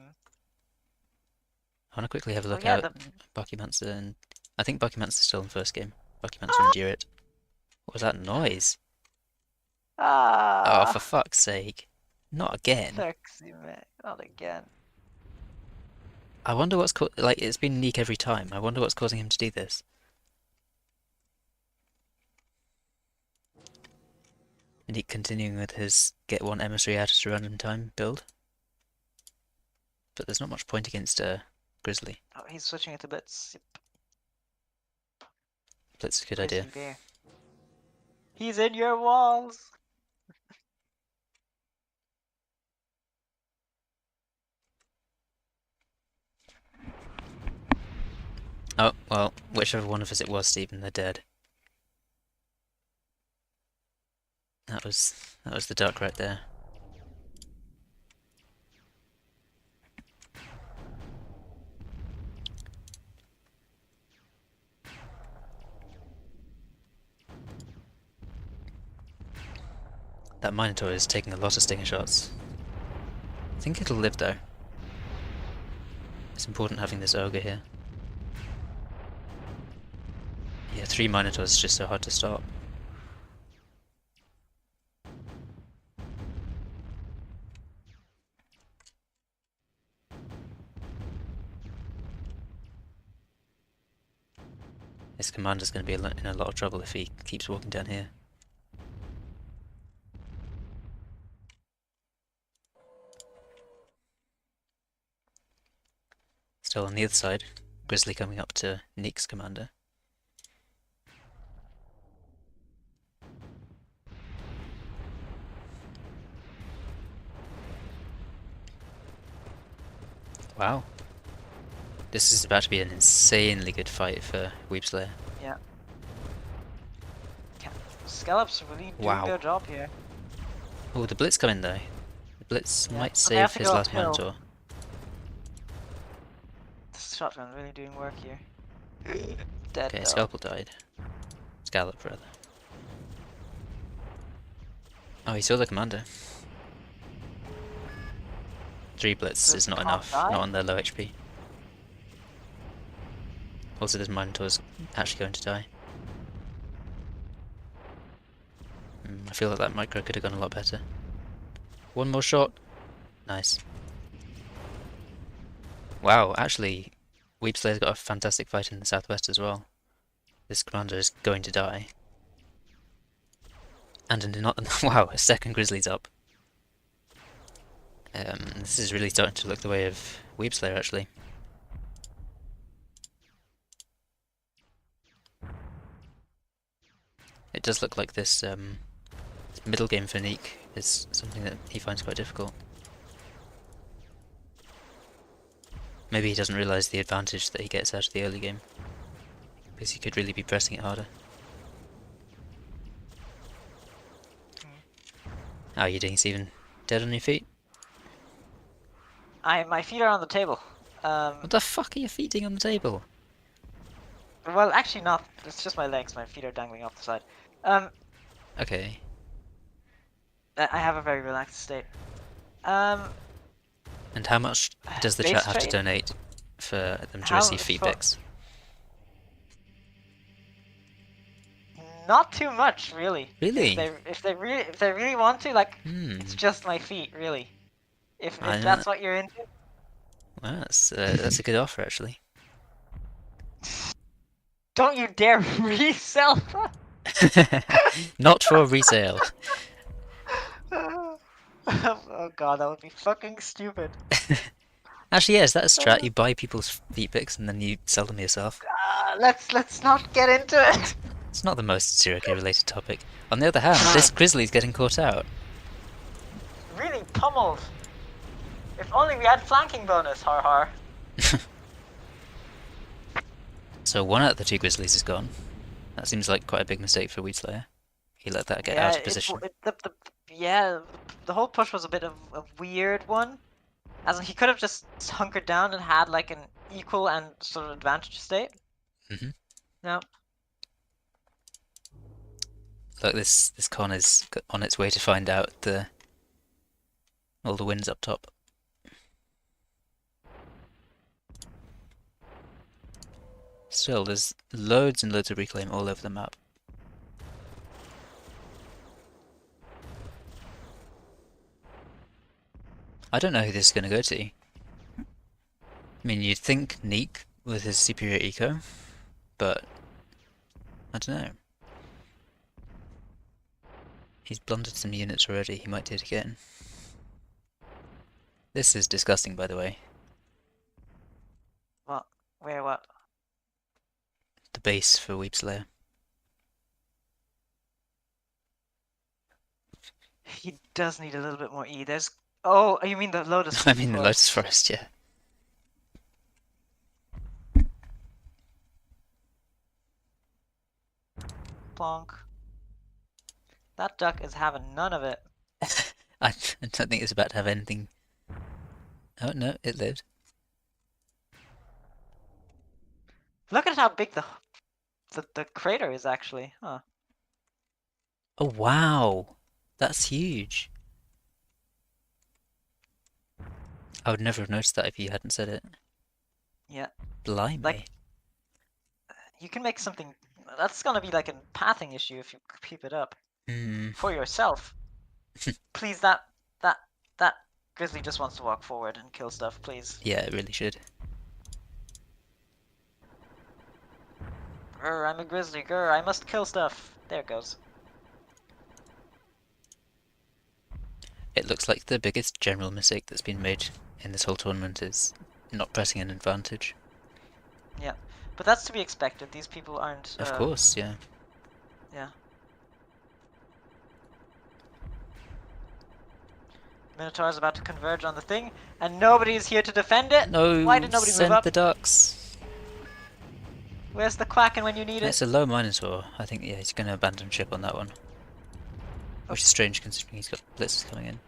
want to quickly have a look out Buckymancer, and I think Buckymancer's still in first game. Buckymancer and Endure it. What was that noise? Oh, for fuck's sake. Not again. Sexy man. Not again. I wonder what's like, it's been Neek every time. I wonder what's causing him to do this. Neek continuing with his get one emissary out at a random time build. But there's not much point against Grizzly. Oh, he's switching it to Blitz. Blitz is a good idea. Bear. He's in your walls! Oh, well, whichever one of us it was, Stephen, they're dead. That was the duck right there. That Minotaur is taking a lot of stinger shots. I think it'll live though. It's important having this ogre here. Yeah, 3 Minotaurs is just so hard to stop. This commander's going to be in a lot of trouble if he keeps walking down here. Still on the other side, Grizzly coming up to Neek's commander. Wow. This is about to be an insanely good fight for Weepslayer. Yeah. Scallops really doing Wow. their job here. Oh, the Blitz coming though. The Blitz Yeah, might but they have save to his go last uphill. Minotaur. This shotgun really doing work here. Dead Okay, though. Scalpel died. Scallop, rather. Oh, he saw the commander. 3 Blitz is not enough, not on their low HP. Also, this Minotaur's actually going to die. I feel like that micro could have gone a lot better. One more shot. Nice. Wow, actually, Weepslayer's got a fantastic fight in the southwest as well. This commander is going to die. And not wow, a second Grizzly's up. This is really starting to look the way of Weepslayer, actually. It does look like this middle game for Neek is something that he finds quite difficult. Maybe he doesn't realise the advantage that he gets out of the early game, because he could really be pressing it harder. How are you doing, Stephen? Dead on your feet? My feet are on the table. What the fuck are your feet doing on the table? Well, actually not. It's just my legs. My feet are dangling off the side. Okay. I have a very relaxed state. And how much does the Base chat have to trade? donate for them to How- receive feet for- pics? Not too much, really. Really? If they really want to, like, Hmm. it's just my feet, really. If I that's know. what you're into. Well, that's a good offer, actually. Don't you dare resell. Not for resale. Oh god, that would be fucking stupid. Actually, yeah, is that a strat? You buy people's feet pics and then you sell them yourself? Let's not get into it. It's not the most ZeroK related topic. On the other hand, this Grizzly's getting caught out. Really pummeled. If only we had flanking bonus, har har. So 1 out of the 2 Grizzlies is gone. That seems like quite a big mistake for Weedslayer. He let that get out of position. The whole push was a bit of a weird one. As in, he could have just hunkered down and had like an equal and sort of advantage state. Mm-hmm. No. Look, this con is on its way to find out all the wins up top. Still, there's loads and loads of reclaim all over the map. I don't know who this is going to go to. I mean, you'd think Neek with his superior eco, but I don't know. He's blundered some units already, he might do it again. This is disgusting, by the way. What? Where? What? The base for Weepslayer. He does need a little bit more E. There's. Oh, you mean the Lotus? I mean the Forest. Lotus Forest, yeah. Plonk. That duck is having none of it. I don't think it's about to have anything. Oh no, it lived. Look at how big the crater is actually. Huh. Oh wow, that's huge. I would never have noticed that if you hadn't said it. Yeah. Blimey. Like, you can make something. That's gonna be like a pathing issue if you keep it up for yourself. Please, that grizzly just wants to walk forward and kill stuff. Please. Yeah, it really should. Grr, I'm a grizzly. Grr, I must kill stuff. There it goes. It looks like the biggest general mistake that's been made in this whole tournament is not pressing an advantage. Yeah, but that's to be expected. These people aren't. Of course, yeah. Yeah. Minotaur is about to converge on the thing, and nobody is here to defend it. No, Why did nobody move send up? the ducks. Where's the Quacken when you need it? It's a low Minotaur. I think, yeah, he's going to abandon ship on that one. Which is strange considering he's got blitzes coming in.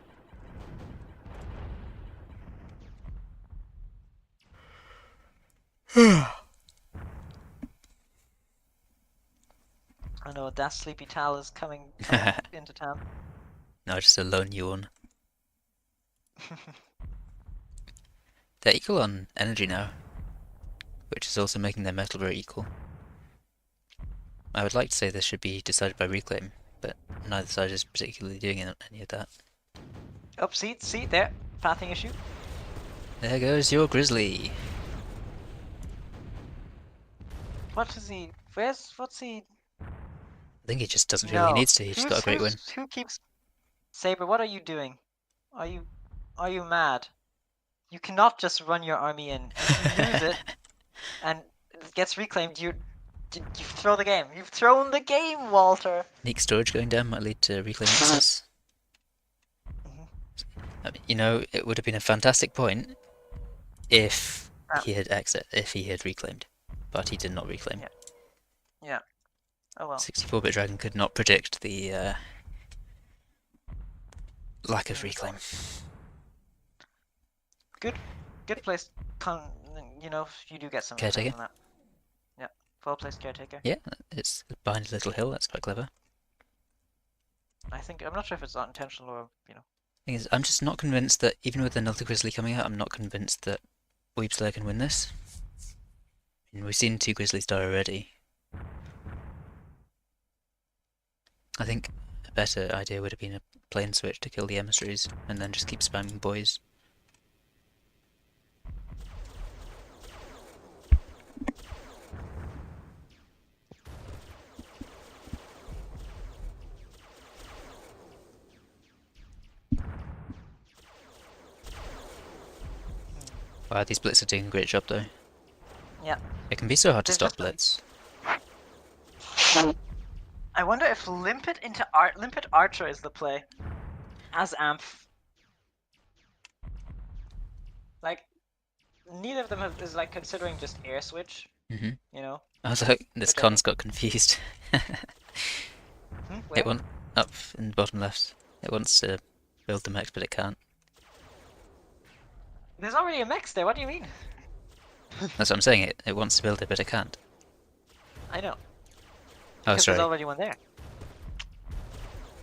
I know that Stiofitale is coming into town. No, just a lone yawn. They're equal on energy now, which is also making their metal very equal. I would like to say this should be decided by reclaim, but neither side is particularly doing any of that. Oh, see, there, pathing issue. There goes your grizzly. What is he? What's he? I think he just doesn't feel he needs to. He just got a great win. Who keeps? Saber, what are you doing? Are you mad? You cannot just run your army in. If you lose it and it gets reclaimed, you throw the game. You've thrown the game, Walter. Neek storage going down might lead to reclaim access. I mean, you know, it would have been a fantastic point if he had reclaimed, but he did not reclaim. Yeah. Oh well. 64-bit Dragon could not predict the lack of reclaim. Good place. You know, you do get some Caretaker. from that. Yeah, well placed caretaker. Yeah, it's behind a little hill. That's quite clever. I'm not sure if it's not intentional or Thing is, I'm just not convinced that even with another Grizzly coming out, I'm not convinced that Weebslayer can win this. I mean, we've seen 2 Grizzlies die already. I think a better idea would have been a plane switch to kill the emissaries, and then just keep spamming boys. Wow, these blitz are doing a great job though. Yeah. It can be so hard to stop blitz. I wonder if Limpet Archer is the play as Amph. Like, neither of them is like considering just air switch. You know. I was like, this con's got confused. It wants up in the bottom left. It wants to build the mech, but it can't. There's already a mech there. What do you mean? That's what I'm saying. It wants to build it, but it can't. I know. Oh, Because sorry. there's already one there.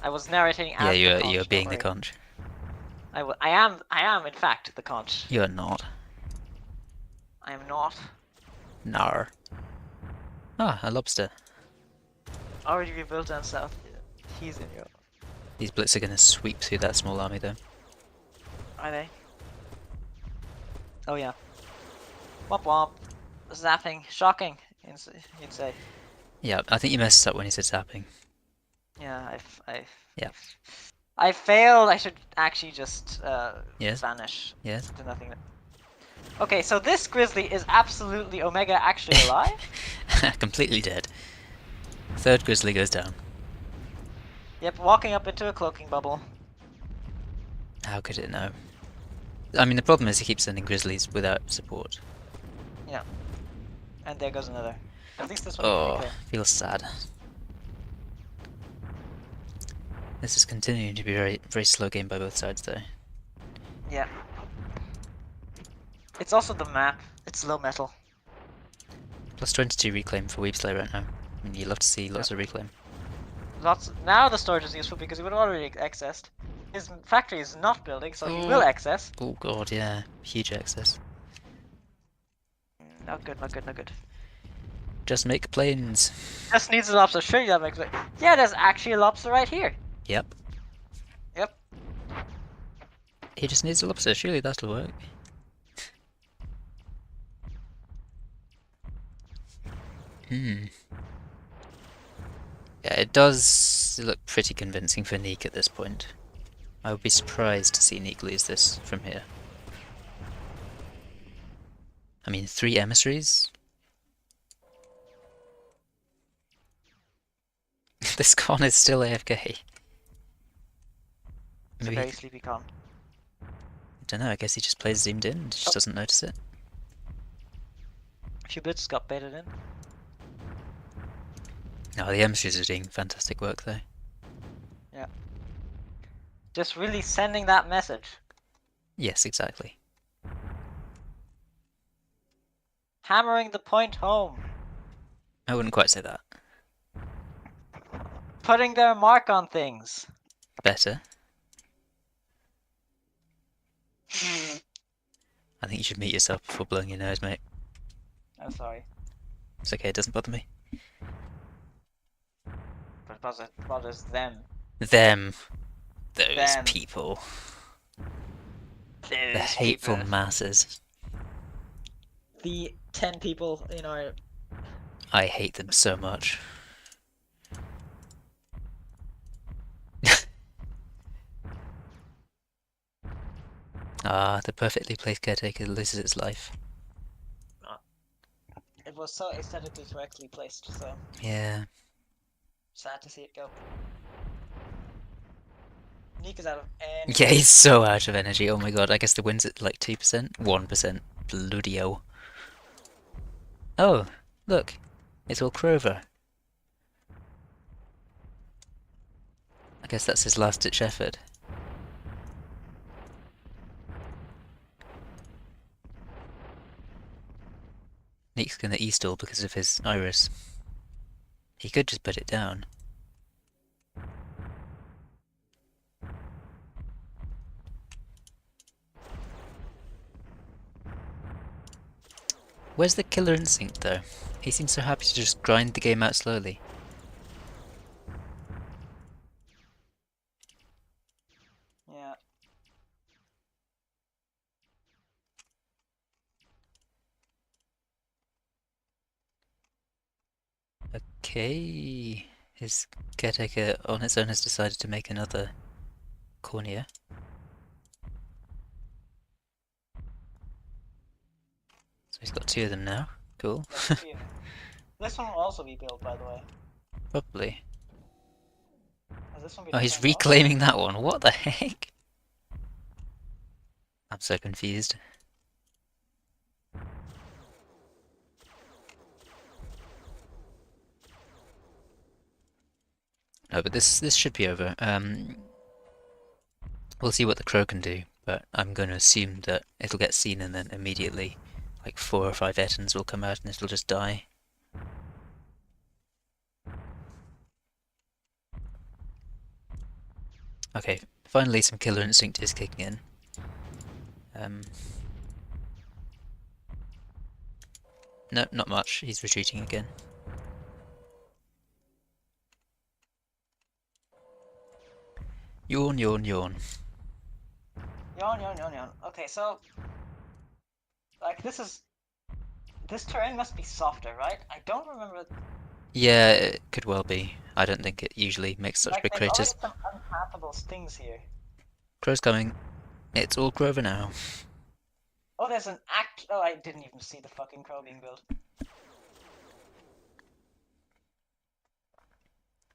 I was narrating as Yeah, the you're conch, being don't the worry. conch. I am in fact the conch. You are not. I am not. Nar. Ah, a lobster. Already rebuilt down south. He's in Europe. These blitz are going to sweep through that small army though. Are they? Oh yeah. Womp womp. Zapping. Shocking, you'd say. Yeah, I think you messed up when you said zapping. Yeah, Yeah. I failed. I should actually just Yes. vanish Yes. to nothing. Okay, so this grizzly is absolutely Omega actually alive? Completely dead. 3rd grizzly goes down. Yep, walking up into a cloaking bubble. How could it know? I mean, the problem is he keeps sending grizzlies without support. Yeah. And there goes another. At least this one. Oh, feels sad. This is continuing to be a very slow game by both sides though. Yeah. It's also the map. It's low metal. Plus 22 reclaim for Weebslayer right now. I mean, you love to see lots of reclaim. Now the storage is useful because he would have already accessed. His factory is not building, so he will access. Oh god, yeah. Huge access. Not good, not good, not good. Just make planes. Just needs a lobster. Sure, that makes it. Yeah, there's actually a lobster right here. Yep. Yep. He just needs a lobster, surely that'll work. Yeah, it does look pretty convincing for Neek at this point. I would be surprised to see Neek lose this from here. I mean, 3 emissaries? This con is still AFK. It's a Maybe, very sleepy con. I don't know, I guess he just plays zoomed in and just doesn't notice it. A few bits got baited in. No, the emissaries are doing fantastic work though. Yeah. Just really sending that message. Yes, exactly. Hammering the point home. I wouldn't quite say that. Putting their mark on things. Better. I think you should mute yourself before blowing your nose, mate. I'm sorry. It's okay, it doesn't bother me. But it bothers them. Them. Those Them. people. Those The hateful people. masses. The 10 people in our... I hate them so much. Ah, the perfectly placed caretaker loses its life. It was so aesthetically correctly placed, so Yeah. sad to see it go. Nick is out of energy. Yeah, he's so out of energy. Oh my god, I guess the win's at like 2%? 1%. Bloody hell. Oh, look. It's all Qrow. I guess that's his last-ditch effort. Nick's gonna e-stall because of his iris. He could just put it down. Where's the killer instinct though? He seems so happy to just grind the game out slowly. Yeah. Okay, his caretaker on its own has decided to make another cornea. So he's got 2 of them now. Cool. This one will also be built, by the way. Probably. Has this one been Oh, he's turned off? reclaiming that one. What the heck? I'm so confused. No, but this should be over. We'll see what the Qrow can do, but I'm going to assume that it'll get seen and then immediately, like 4 or 5 Ettins will come out and it'll just die. Okay, finally some killer instinct is kicking in. No, not much. He's retreating again. Yawn, yawn, yawn. Yawn, yawn, yawn, yawn. Okay, so... Like, this terrain must be softer, right? I don't remember... Yeah, it could well be. I don't think it usually makes such Like, big there's already craters. some unpathable things here. Qrow's coming. It's all Qrow now. Oh, there's an act... Oh, I didn't even see the fucking Qrow being built.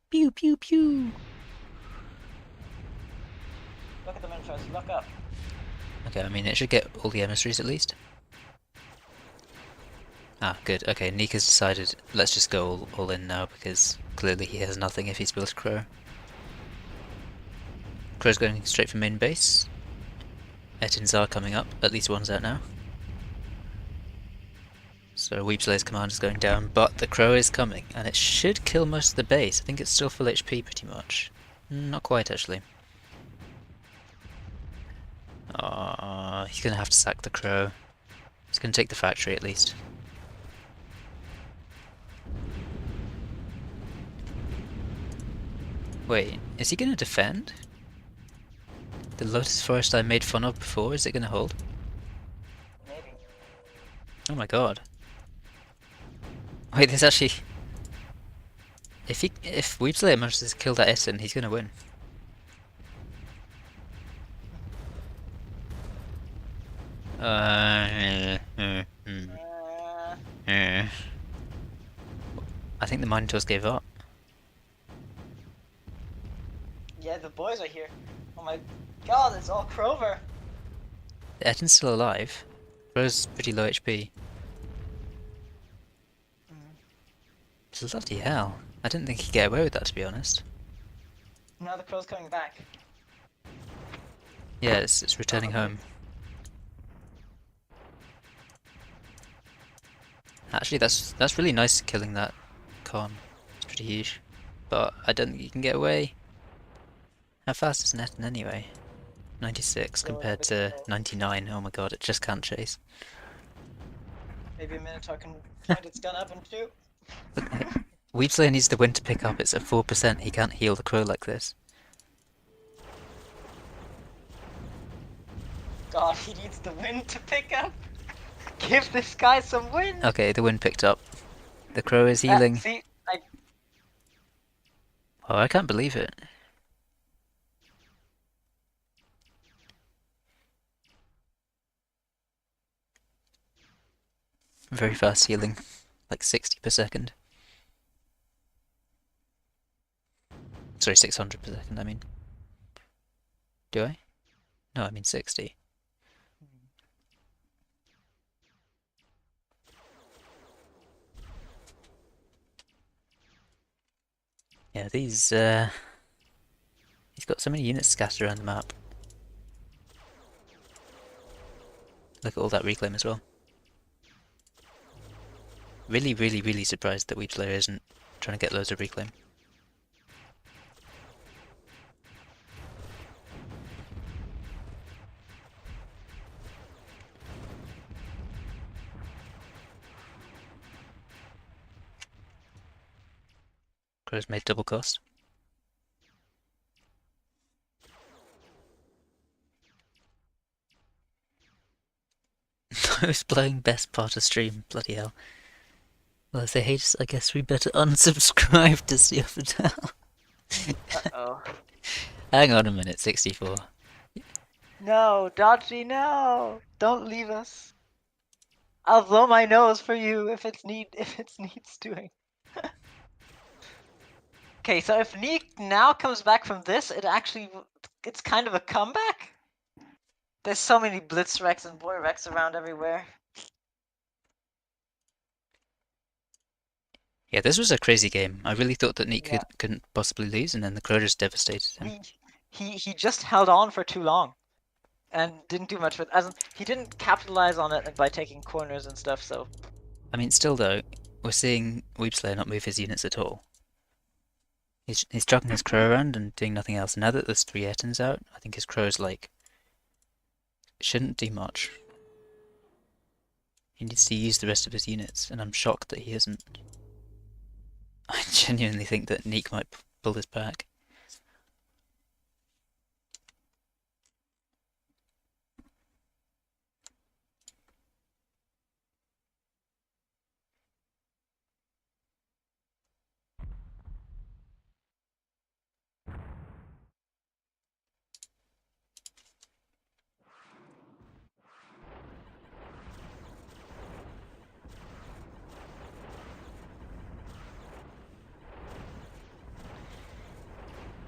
Pew, pew, pew. Look at the miniatures, look up. Okay, I mean, it should get all the emissaries at least. Ah, good. Okay, Nika's decided, let's just go all in now, because clearly he has nothing if he's built a Qrow. Qrow's going straight for main base. Ettins are coming up, at least one's out now. So Weepslayer's command is going down, but the Qrow is coming, and it should kill most of the base. I think it's still full HP pretty much. Not quite, actually. He's gonna have to sack the Qrow. He's gonna take the factory at least. Wait, is he gonna defend? The Lotus Forest I made fun of before, is it gonna hold? Maybe. Oh my god. Wait, there's actually... If Weepslayer manages to kill that Essen, he's gonna win. I think the Minotaurs gave up. Yeah, the boys are here. Oh my god, it's all Qrow. Etton's still alive. Qrow's pretty low HP. Bloody hell. I didn't think he'd get away with that, to be honest. Now the Qrow's coming back. Yeah, it's returning okay. home. Actually, that's really nice killing that con. It's pretty huge. But I don't think you can get away. How fast is Netton anyway? 96 Still a compared bit to slow. 99. Oh my god, it just can't chase. Maybe a Minotaur can point its gun up and shoot. Weebslayer needs the wind to pick up. It's at 4%. He can't heal the Qrow like this. God, he needs the wind to pick up. Give this guy some wind. Okay, the wind picked up. The Qrow is healing. See, Oh, I can't believe it. Very fast healing. Like 60 per second. Sorry, 600 per second, I mean. Do I? No, I mean 60. Yeah, he's got so many units scattered around the map. Look at all that reclaim as well. Really, really, really surprised that Weebslayer isn't trying to get loads of reclaim. Qrow's made double cost. Who's playing best part of stream? Bloody hell. Well, if they hate us, I guess we better unsubscribe to Stiofitale. uh-oh. Hang on a minute, 64. No, Dodgy, no! Don't leave us. I'll blow my nose for you if it needs doing. Okay, so if Neek now comes back from this, it's kind of a comeback. There's so many Blitz Rex and Boy Rex around everywhere. Yeah, this was a crazy game. I really thought that Neek Yeah. couldn't possibly lose, and then the Qrow just devastated him. He just held on for too long, and didn't do much with. He didn't capitalize on it by taking corners and stuff. So. I mean, still though, we're seeing Weebslayer not move his units at all. He's chucking his Qrow around and doing nothing else. And now that there's 3 Ettins out, I think his Qrow's like shouldn't do much. He needs to use the rest of his units, and I'm shocked that he isn't. I genuinely think that Neek might pull this back.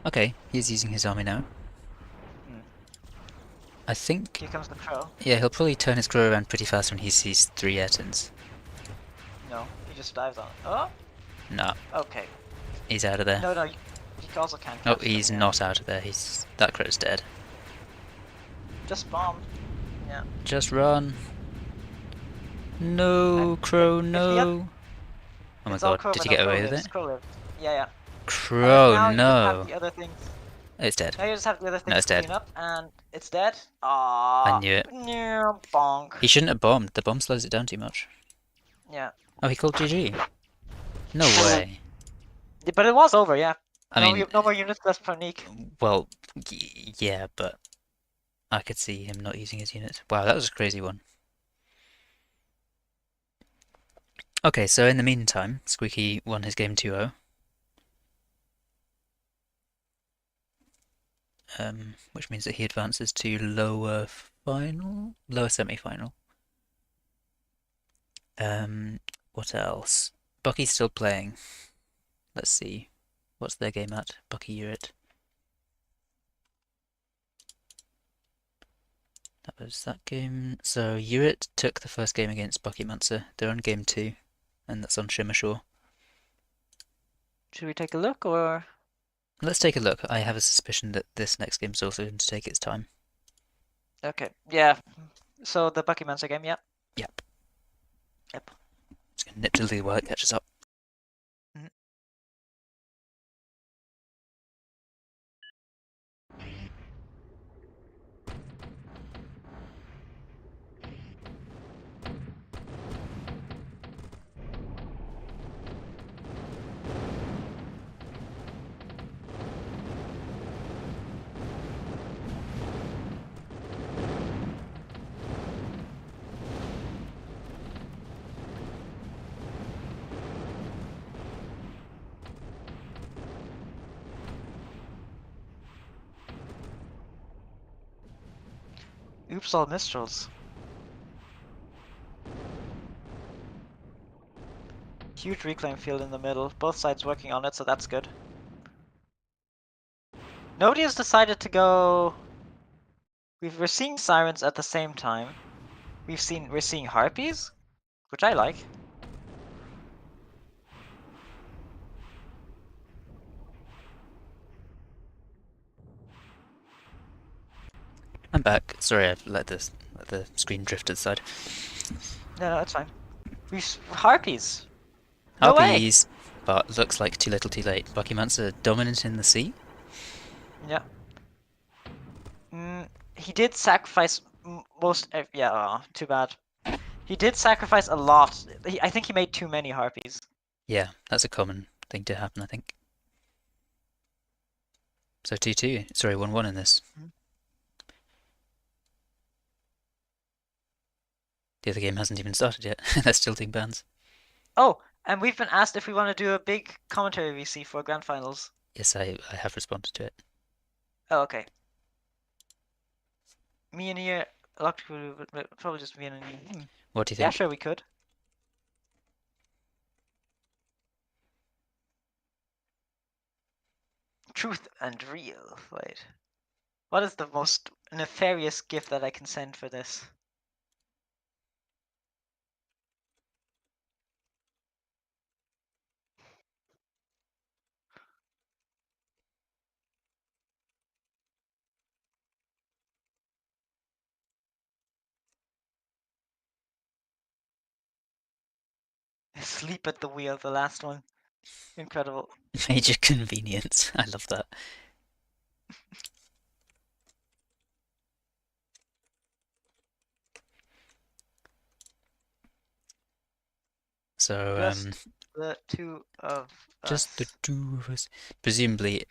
Okay, he's using his army now. I think... Here comes the Qrow. Yeah, he'll probably turn his Qrow around pretty fast when he sees 3 Ettins. No, he just dives on it. Oh? No. Okay. He's out of there. No, he also can't Oh, catch them, he's yeah. not out of there. That Qrow's dead. Just bombed. Yeah. Just run. No, Qrow, no. Oh my god, did you get away with it? Yeah. Qrow, now you just have no. the other things. It's dead. Now you just have the other things No, it's to dead. clean up, and it's dead. Aww. I knew it. Bonk. He shouldn't have bombed. The bomb slows it down too much. Yeah. Oh, he called GG. No way. But it was over, yeah. I mean, no more units left for Neek. well, yeah, but I could see him not using his units. Wow, that was a crazy one. Okay, so in the meantime, Squeaky won his game 2-0. Which means that he advances to lower semi-final. What else? Bucky's still playing. Let's see. What's their game at? Bucky Urit. That was that game. So Urit took the first game against Bucky Mancer. They're on game 2, and that's on Shimmershore. Should we take a look or? Let's take a look. I have a suspicion that this next game is also going to take its time. Okay, yeah. So the Bucky Mancer game, yeah. Yep. Yep. Just gonna nip to the while it catches up. Oops, all Mistrals. Huge reclaim field in the middle. Both sides working on it, so that's good. Nobody has decided to go. We're seeing sirens at the same time. We're seeing harpies, which I like. I'm back. Sorry, I let the screen drift to the side. No, it's fine. Harpies. No way. Harpies, but looks like too little, too late. Bucky Mancer dominant in the sea. Yeah. He did sacrifice most. Yeah, too bad. He did sacrifice a lot. I think he made too many harpies. Yeah, that's a common thing to happen, I think. So 2-2. Sorry, 1-1 in this. The other game hasn't even started yet. They're still doing bans. Oh, and we've been asked if we want to do a big commentary VC for Grand Finals. Yes, I have responded to it. Oh, okay. Me and Ian, probably just me and Ian. What do you think? Yeah, sure, we could. Truth and real. Wait. What is the most nefarious gift that I can send for this? Sleep at the wheel, the last one. Incredible. Major convenience. I love that. So, Just the two of just the us. two of us. Presumably,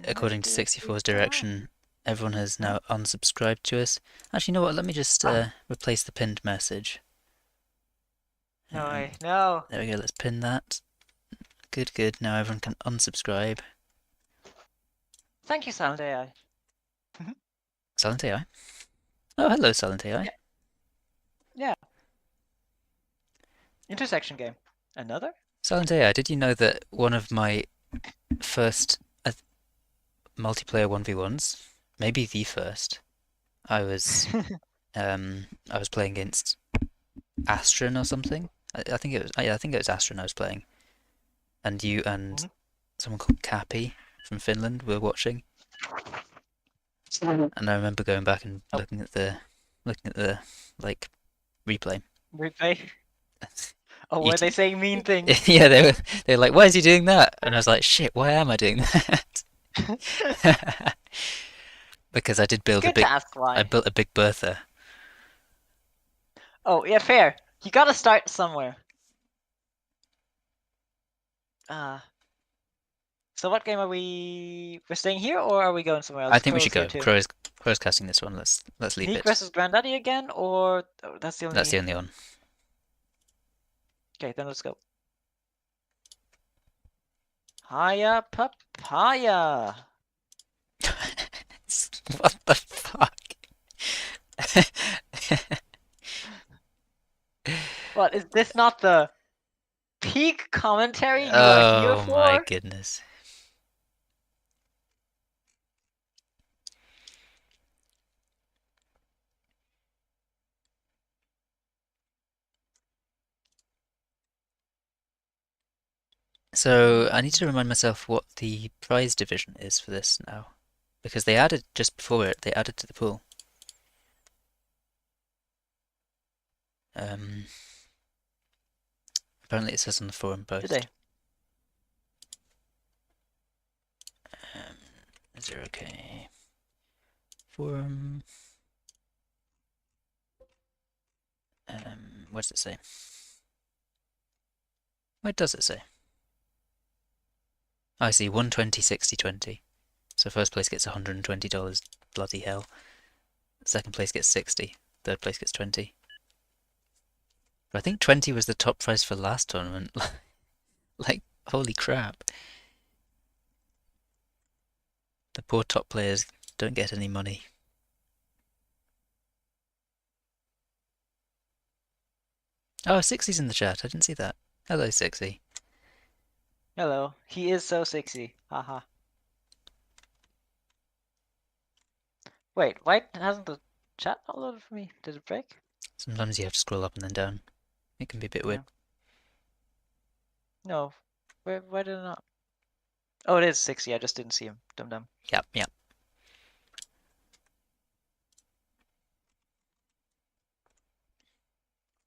according to 64's direction, everyone has now unsubscribed to us. Actually, you know what? Let me just replace the pinned message. No way. No. There we go. Let's pin that. Good, good. Now everyone can unsubscribe. Thank you, Silent AI. Silent AI. Oh, hello, Silent AI. Yeah. Intersection game. Another? Silent AI, did you know that one of my first multiplayer 1v1s, maybe the first, I was playing against Astron or something. I think it was I think it was Astron I was playing. And you and someone called Cappy from Finland were watching. And I remember going back and looking at the like replay. Replay. Oh, were they saying mean things? Yeah, they were like, "Why is he doing that?" And I was like, "Shit, why am I doing that?" Because I did build Good to ask why. I built a big Bertha. Oh, yeah, fair. You gotta start somewhere. So what game are we? We're staying here, or are we going somewhere else? I think we should go. Too. Qrow's casting this one. Let's leave Meek it. versus Granddaddy again, or that's the only. That's the only one. Okay, then let's go. Hiya, papaya. What the fuck? What is this? Not the peak commentary you are here Oh my for? goodness. So I need to remind myself what the prize division is for this now. Because they added, just before it, they added to the pool. Apparently it says on the forum Did post. they? ZeroK forum. What does it say? What does it say? Oh, I see, 120, 60, 20. So first place gets $120. Bloody hell. Second place gets 60. Third place gets 20. But I think 20 was the top prize for last tournament. Like, holy crap. The poor top players don't get any money. Oh, 60's in the chat. I didn't see that. Hello, 60. Hello. He is so sexy. Haha. Wait, why hasn't the chat not loaded for me? Did it break? Sometimes you have to scroll up and then down. It can be a bit weird. No. Why did it not? Oh, it is 60. I just didn't see him. Dum dum. Yep, yep.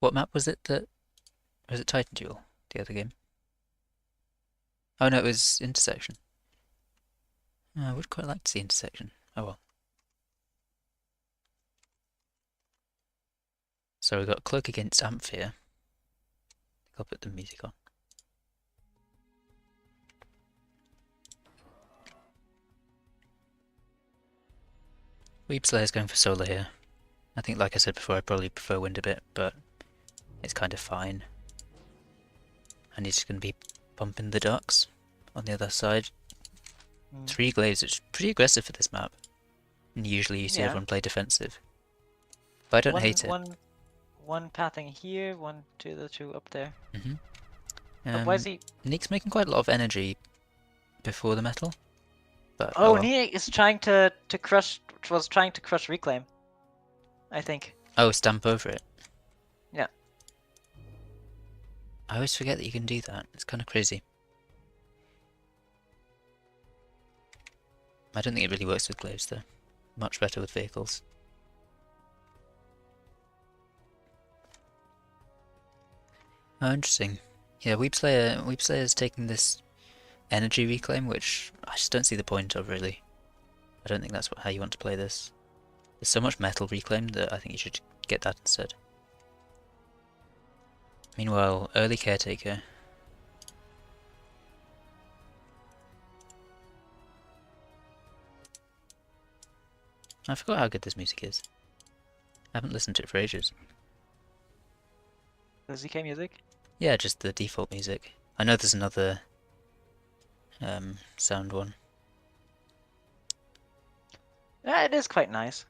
What map was it that... Was it Titan Duel? The other game? Oh no, it was Intersection. Oh, I would quite like to see Intersection. Oh well. So we've got Cloak against Amphia. I'll put the music on. Weeb Slayer's going for solo here. I think, like I said before, I probably prefer Wind a bit, but it's kind of fine. And he's going to be pumping the ducks on the other side. 3 glaives, which is pretty aggressive for this map. And usually you see everyone play defensive. But I don't hate it. One pathing here, one to the two up there. Mm-hmm. Why is he... Nick's making quite a lot of energy before the metal. But, oh, well. Nick is trying to crush... was trying to crush Reclaim. I think. Oh, stamp over it. Yeah. I always forget that you can do that. It's kind of crazy. I don't think it really works with glaives though. Much better with vehicles. Oh, interesting. Yeah, Weeb Slayer's taking this energy reclaim, which I just don't see the point of really. I don't think that's how you want to play this. There's so much metal reclaim that I think you should get that instead. Meanwhile, early Caretaker. I forgot how good this music is. I haven't listened to it for ages. The ZK music? Yeah, just the default music. I know there's another sound one. Yeah, it is quite nice.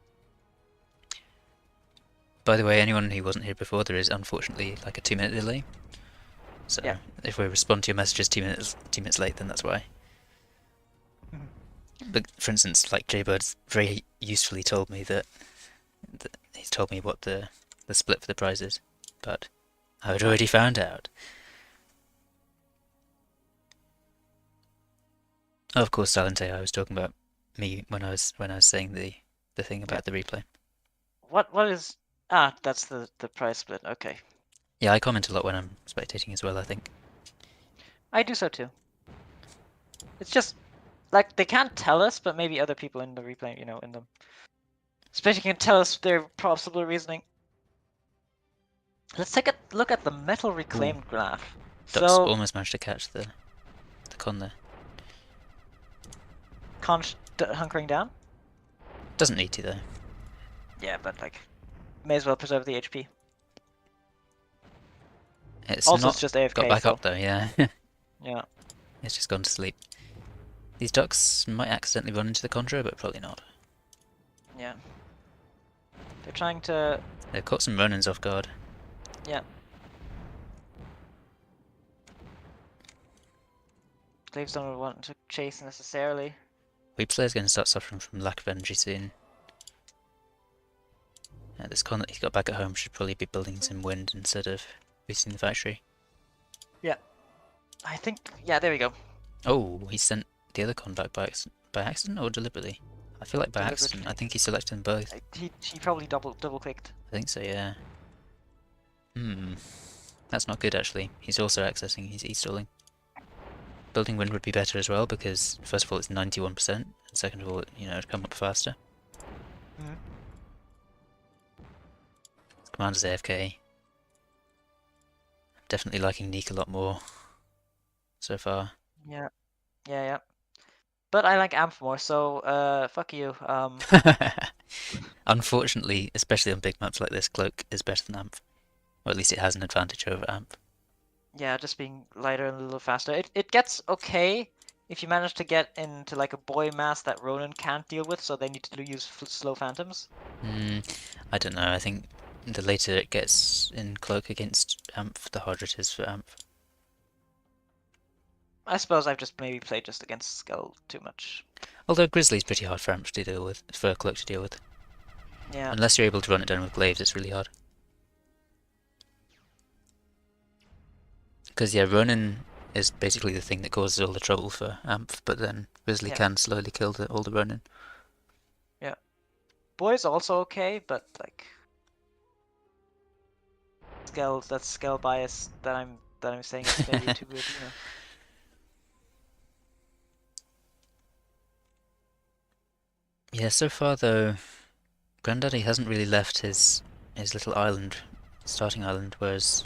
By the way, anyone who wasn't here before, there is unfortunately like a 2-minute delay. So yeah. If we respond to your messages 2 minutes late, then that's why. But for instance, like Jaybird's very usefully told me that he's told me what the split for the prize is, but I had already found out. Oh, of course, Silente, I was talking about me when I was saying the thing about the replay. What is... ah, that's the prize split. Okay. Yeah, I comment a lot when I'm spectating as well, I think. I do so too. It's just like they can't tell us, but maybe other people in the replay, in the especially can tell us their possible reasoning. Let's take a look at the metal reclaimed graph. Ducks So almost managed to catch the con there. Conch hunkering down. Doesn't need to though. Yeah, but like, may as well preserve the HP. It's Also, not it's just AFK. got back so... up though, yeah. yeah. It's just gone to sleep. These ducks might accidentally run into the Conjure, but probably not. Yeah. They're trying to... They've caught some Ronins off guard. yeah. Glaives don't want to chase necessarily. Weeb Slayer's going to start suffering from lack of energy soon. This con that he's got back at home should probably be building some wind instead of boosting the factory. Yeah. I think, yeah, there we go. Oh, he sent the other con back by accident or deliberately? I feel like by accident. I think he selected them both. He probably double clicked. I think so, yeah. That's not good actually. He's also accessing, he's e-stalling. Building wind would be better as well because first of all it's 91% and second of all, you know, it'd come up faster. Commander's AFK. Definitely liking Neek a lot more so far. Yeah. But I like Amp more, so fuck you. Unfortunately, especially on big maps like this, Cloak is better than Amp. Or at least it has an advantage over Amp. Yeah, just being lighter and a little faster. It gets okay if you manage to get into like a boy mass that Ronin can't deal with, so they need to use slow phantoms. I don't know, I think the later it gets in Cloak against Amp, the harder it is for Amp. I suppose I've just maybe played just against Skull too much. Although Grizzly's pretty hard for Amp to deal with, for Cloak to deal with. Yeah. Unless you're able to run it down with Glaives, it's really hard. Because yeah, Ronin is basically the thing that causes all the trouble for Amp, but then Grizzly can slowly kill all the Ronin. Yeah. Boy's also okay, but like that's Skull bias that I'm saying is maybe too good, you know. Yeah, so far though, Granddaddy hasn't really left his little island, starting island, whereas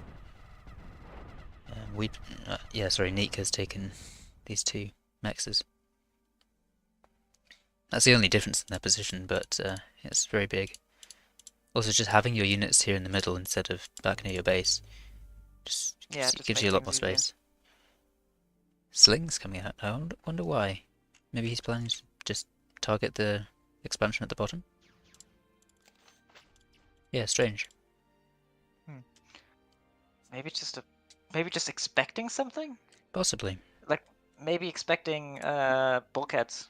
Neek has taken these two mexes. That's the only difference in their position, but it's very big. Also, just having your units here in the middle instead of back near your base just gives you a lot more space. Sling's coming out. I wonder why. Maybe he's planning to just target the expansion at the bottom? Yeah, strange. Maybe just expecting something? Possibly. Like maybe expecting bulkheads.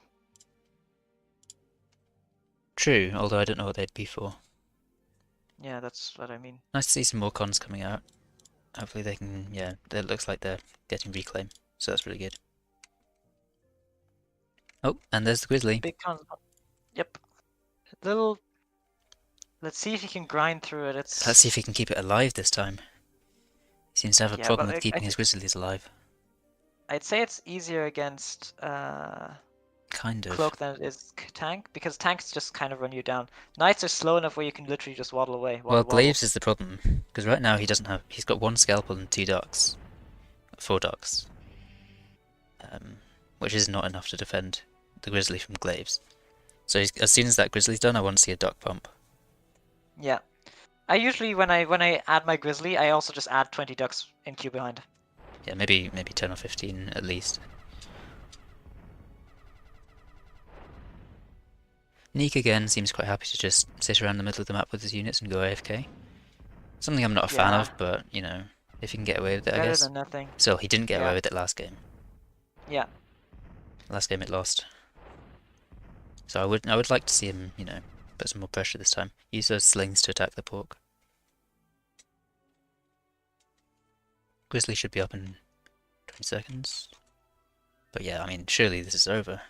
True, although I don't know what they'd be for. Yeah, that's what I mean. Nice to see some more cons coming out. Hopefully they can, yeah, it looks like they're getting reclaim, so that's really good. Oh, and there's the Grizzly. Big cons. Yep. Let's see if he can grind through it. Let's see if he can keep it alive this time. He seems to have a problem with keeping his Grizzlies alive. I'd say it's easier against kind of Cloak than it is Tank, because Tanks just kind of run you down. Knights are slow enough where you can literally just waddle away. Well, Glaives is the problem, because right now he's got one Scalpel and 2 Ducks. 4 Ducks. Which is not enough to defend the Grizzly from Glaives. So as soon as that Grizzly's done, I want to see a Duck pump. Yeah. I usually, when I add my Grizzly, I also just add 20 Ducks in queue behind. Yeah, maybe 10 or 15 at least. Neek again seems quite happy to just sit around the middle of the map with his units and go AFK. Something I'm not a fan of, but, you know, if he can get away with it, I guess. Better than nothing. Still, he didn't get away with it last game. Yeah. Last game it lost. So I would like to see him, you know, put some more pressure this time. Use those slings to attack the pork. Grizzly should be up in 20 seconds. But yeah, I mean, surely this is over.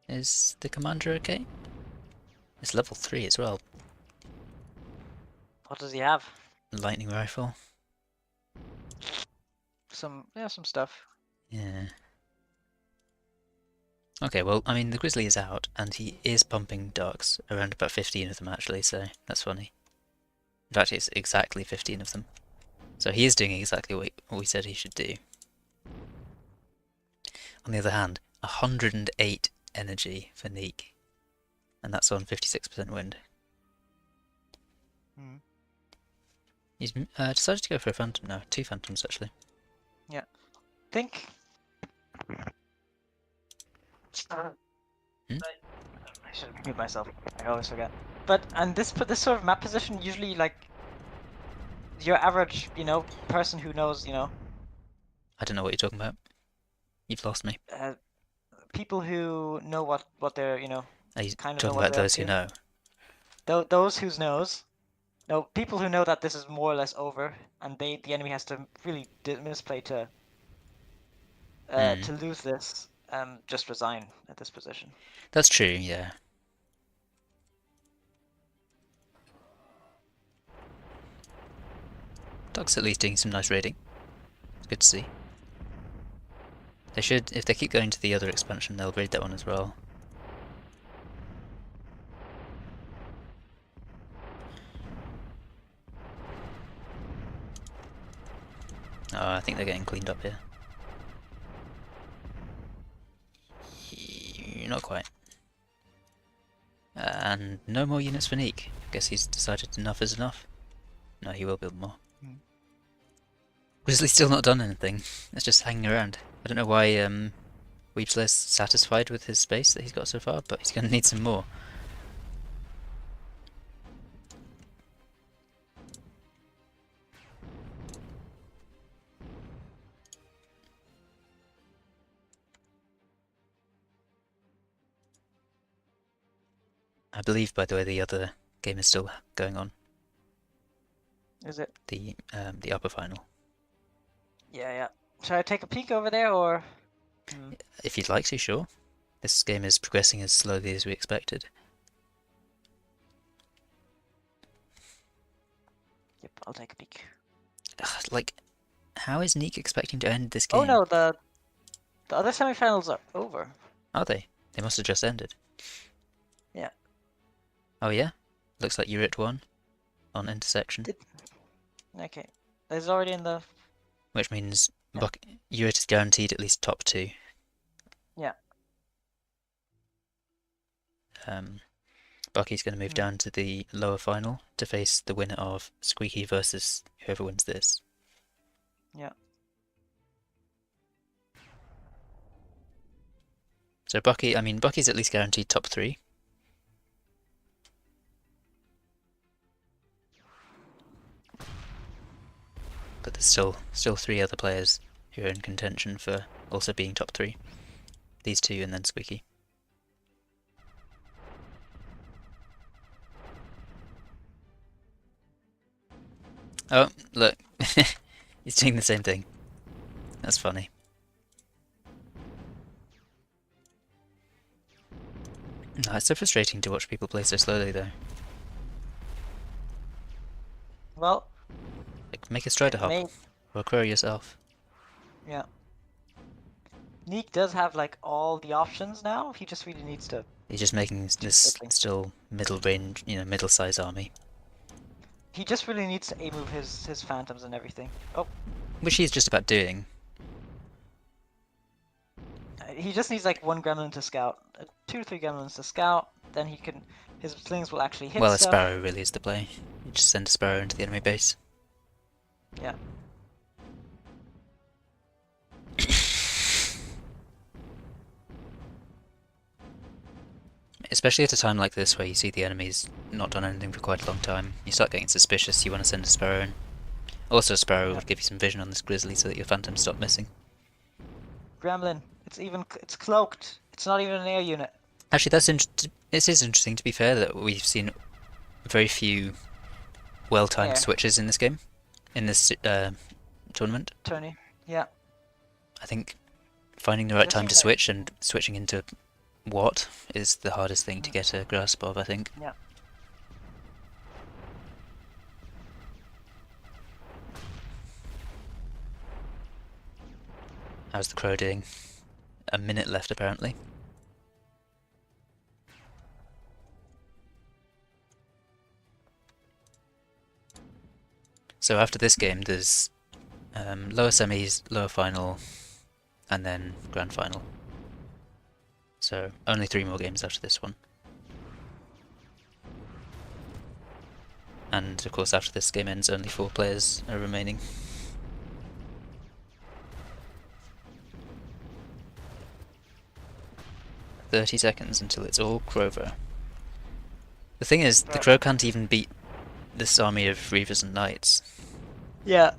Is the commander okay? It's level 3 as well. What does he have? Lightning rifle. Some stuff. Yeah. Okay, well, I mean, the Grizzly is out, and he is pumping Ducks, around about 15 of them actually, so that's funny. In fact, it's exactly 15 of them. So he is doing exactly what we said he should do. On the other hand, 108 energy for Neek, and that's on 56% wind. He's decided to go for a phantom now. 2 phantoms actually. Think. Hmm? I should mute myself. I always forget. But and this sort of map position usually like your average, person who knows, I don't know what you're talking about. You've lost me. uh, people who know what they're, Are you kind of know talking what about they're up those who to. know? Those who knows. No, people who know that this is more or less over, and the enemy has to really misplay Hmm. to lose this. Just resign at this position. That's true, yeah. Dog's at least doing some nice raiding. It's good to see. They should, if they keep going to the other expansion, they'll raid that one as well. Oh, I think they're getting cleaned up here. Not quite. And no more units for Neek. Guess he's decided enough is enough. No, he will build more. Grizzly's still not done anything. It's just hanging around. I don't know why Weepslayer's satisfied with his space that he's got so far, but he's going to need some more. I believe, by the way, the other game is still going on. Is it? The upper final. Yeah. Should I take a peek over there, or? If you'd like to, sure. This game is progressing as slowly as we expected. Yep, I'll take a peek. Like, how is Neek expecting to end this game? Oh no, the other semifinals are over. Are they? They must have just ended. Yeah. Oh yeah? Looks like you're at 1 on intersection. Okay. It's already in the. Which means Yeah. Urit is guaranteed at least top 2. Yeah. Bucky's going to move down to the lower final to face the winner of Squeaky versus whoever wins this. Yeah. So Bucky's at least guaranteed top 3. But there's still 3 other players who are in contention for also being top 3. These 2 and then Squeaky. Oh, look. He's doing the same thing. That's funny. No, it's so frustrating to watch people play so slowly, though. Well. Like, make a strider hop. Or a Qrow yourself. Yeah. Neek does have like all the options now. He just really needs to. He's just making this still middle range, middle size army. He just really needs to A-move his phantoms and everything. Oh. Which he's just about doing. He just needs like 1 gremlin to scout, 2 to 3 gremlins to scout. Then his slings will actually hit. Well, stuff. a sparrow really is the play. You just send a sparrow into the enemy base. Yeah. Especially at a time like this where you see the enemy's not done anything for quite a long time. You start getting suspicious, you want to send a sparrow in. Also a sparrow would give you some vision on this grizzly so that your phantoms stop missing. Gremlin. It's cloaked. It's not even an air unit. Actually, it is interesting to be fair that we've seen very few well-timed switches in this game, in this tournament. Tony. Yeah. I think finding the right time to switch and switching into what is the hardest thing to get a grasp of, I think. Yeah. How's the Qrow doing? A minute left, apparently. So after this game, there's lower semis, lower final, and then grand final. So only 3 more games after this one. And of course, after this game ends, only 4 players are remaining. "30 seconds until it's all Qrow." The thing is, the Qrow can't even beat this army of Reavers and Knights. Yeah.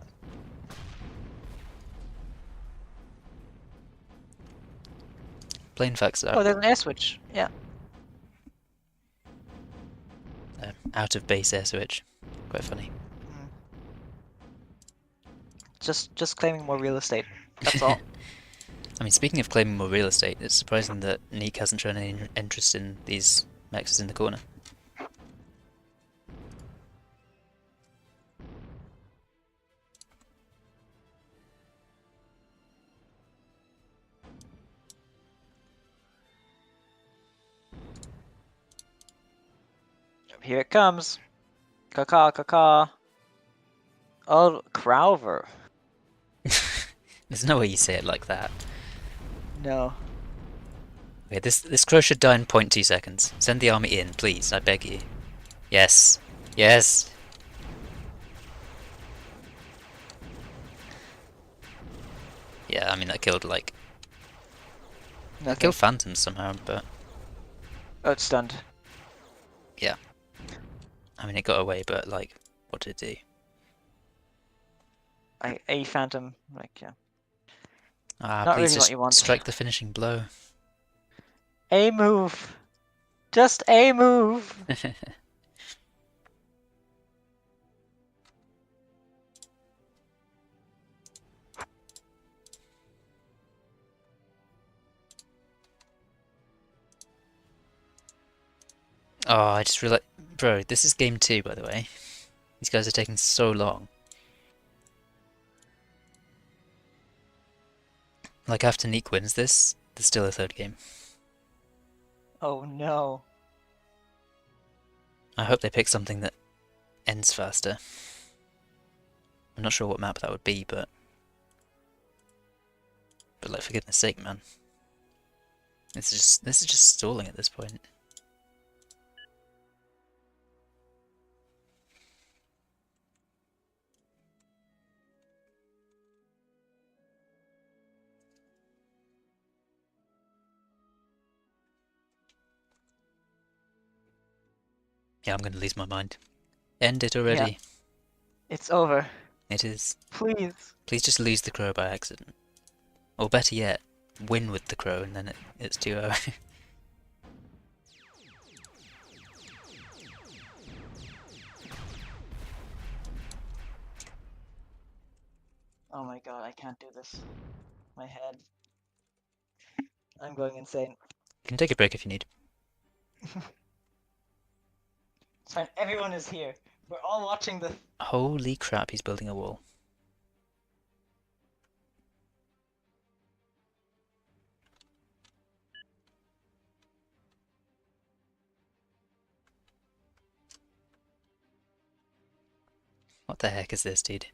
Plain facts Oh, are there's an air switch. Yeah. out of base air switch. Quite funny. Just claiming more real estate. That's all. I mean, speaking of claiming more real estate, it's surprising that Neek hasn't shown any interest in these mexes in the corner. Here it comes. Caca. Oh, Crowver. There's no way you say it like that. No. Okay, this Qrow should die in 0.2 seconds. Send the army in, please, I beg you. Yes. Yes. Yeah, I mean, that killed, like... That killed Phantoms somehow, but... Oh, it's stunned. Yeah. I mean, it got away, but, like, what did it do? A Phantom, like, yeah. Ah, Not please really what just you want. strike the finishing blow. A move. Just a move. Oh, I just realized... Bro, this is game 2, by the way. These guys are taking so long. Like, after Neek wins this, there's still a 3rd game. Oh no. I hope they pick something that ends faster. I'm not sure what map that would be, but... But, like, for goodness sake, man. This is just stalling at this point. Yeah, I'm gonna lose my mind. End it already. Yeah. It's over. It is. Please. Please just lose the Qrow by accident. Or better yet, win with the Qrow and then it's 2-0. Oh my god, I can't do this. My head. I'm going insane. You can take a break if you need. It's fine, everyone is here. We're all watching the... Holy crap, he's building a wall. What the heck is this, dude?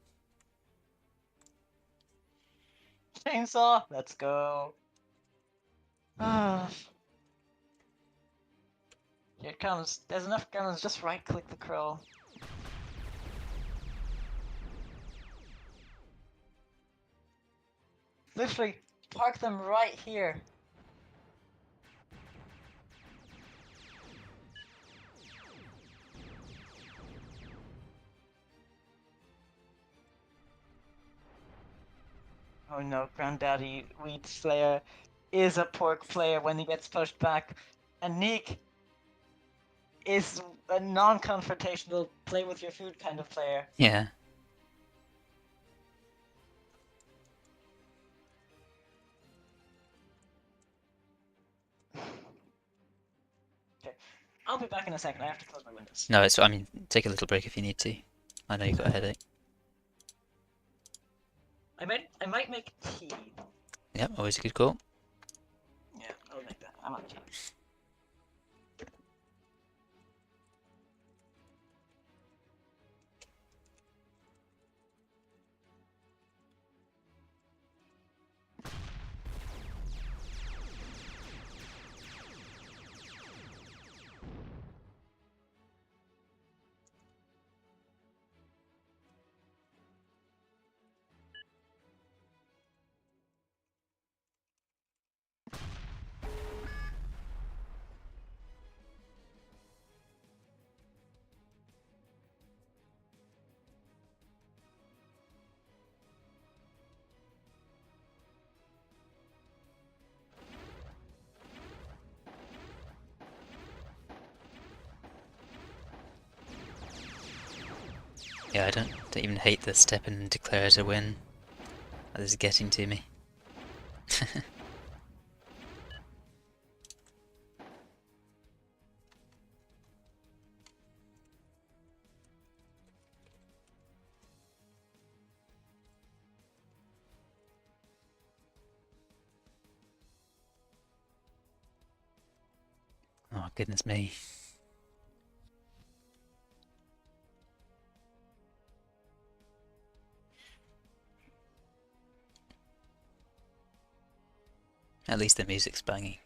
Chainsaw! Let's go. Ah. Here it comes. There's enough guns, just right-click the Qrow. Literally, park them right here. Oh no, Granddaddy Weed Slayer is a pork player when he gets pushed back. And Neek is a non-confrontational, play with your food kind of player. Yeah. Okay, I'll be back in a second. I have to close my windows. No, I mean, take a little break if you need to. I know you got a headache. I might make tea. Yep, always a good call. Yeah, I'll make that. I'm on tea. Yeah, I don't even hate the step and declare it a win. This is getting to me. Oh, goodness me. At least the music's banging.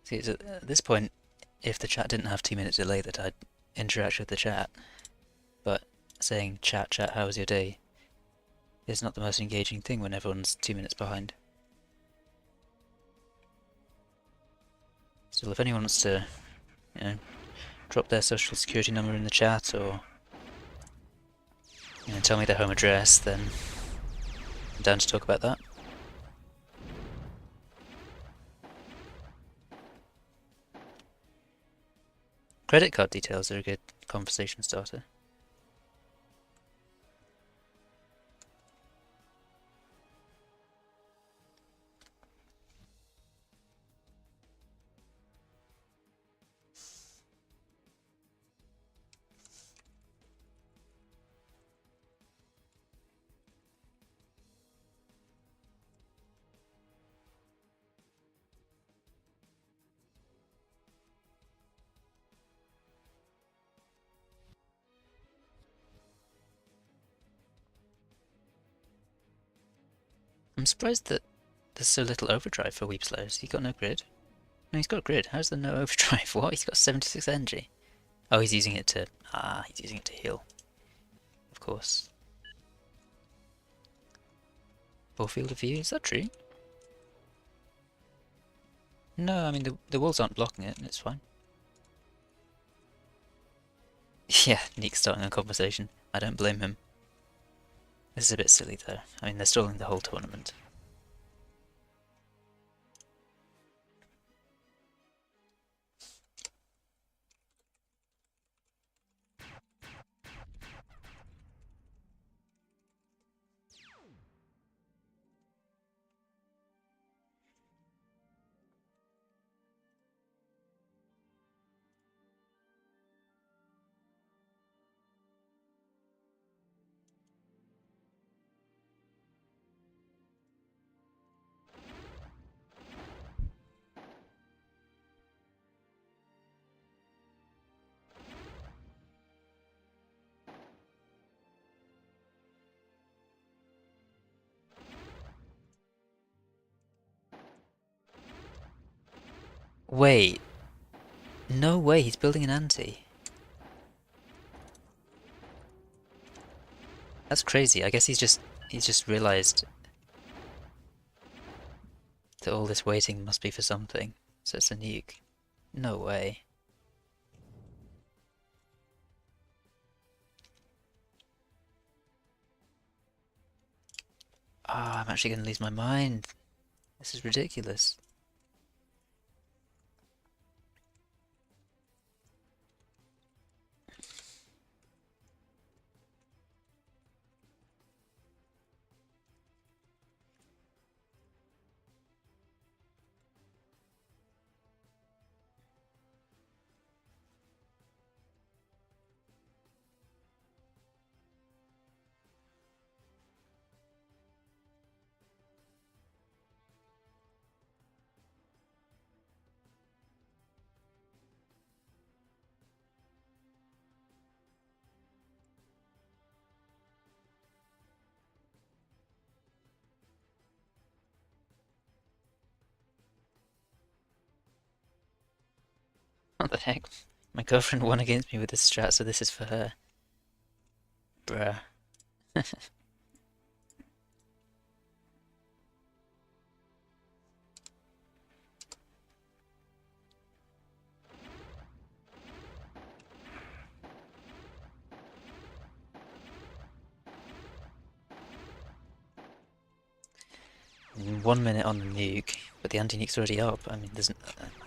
See, it's at this point, if the chat didn't have 2 minute delay, that I'd interact with the chat. But saying, chat, how was your day? Is not the most engaging thing when everyone's 2 minutes behind. So if anyone wants to, you know, drop their social security number in the chat or tell me their home address, then I'm down to talk about that. Credit card details are a good conversation starter. I'm surprised that there's so little overdrive for Weep Slayers. He got no grid. No, he's got grid. How's there no overdrive? What? He's got 76 energy. Oh, he's using it to... he's using it to heal. Of course. Full field of view, is that true? No, I mean, the walls aren't blocking it, and it's fine. Yeah, Neek's starting a conversation. I don't blame him. This is a bit silly, though. I mean, they're stalling the whole tournament. Wait. No way, he's building an anti. That's crazy. I guess he's just realized that all this waiting must be for something. So it's a nuke. No way. I'm actually gonna lose my mind. This is ridiculous. What the heck? My girlfriend won against me with this strat, so this is for her. Bruh. 1 minute on the nuke, but the anti-nuke's already up. I mean,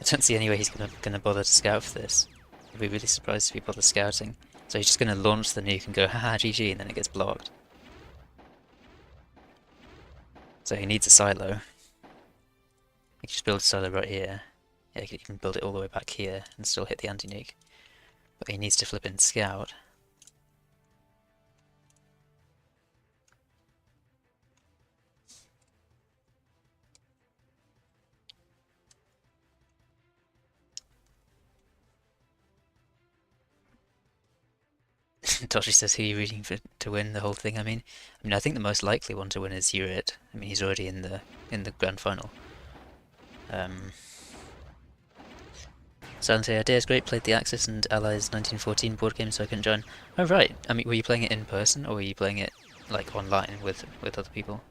I don't see any way he's gonna bother to scout for this. I'd be really surprised if he bothers scouting. So he's just gonna launch the nuke and go haha GG, and then it gets blocked. So he needs a silo. He can just build a silo right here. Yeah, he can build it all the way back here and still hit the anti-nuke. But he needs to flip in scout. Toshi says, who are you rooting for to win the whole thing? I mean, I think the most likely one to win is ZeroK. I mean, he's already in the grand final. Silent idea is great. Played the Axis and Allies 1914 board game, so I couldn't join. Oh right. I mean, were you playing it in person or were you playing it like online with other people?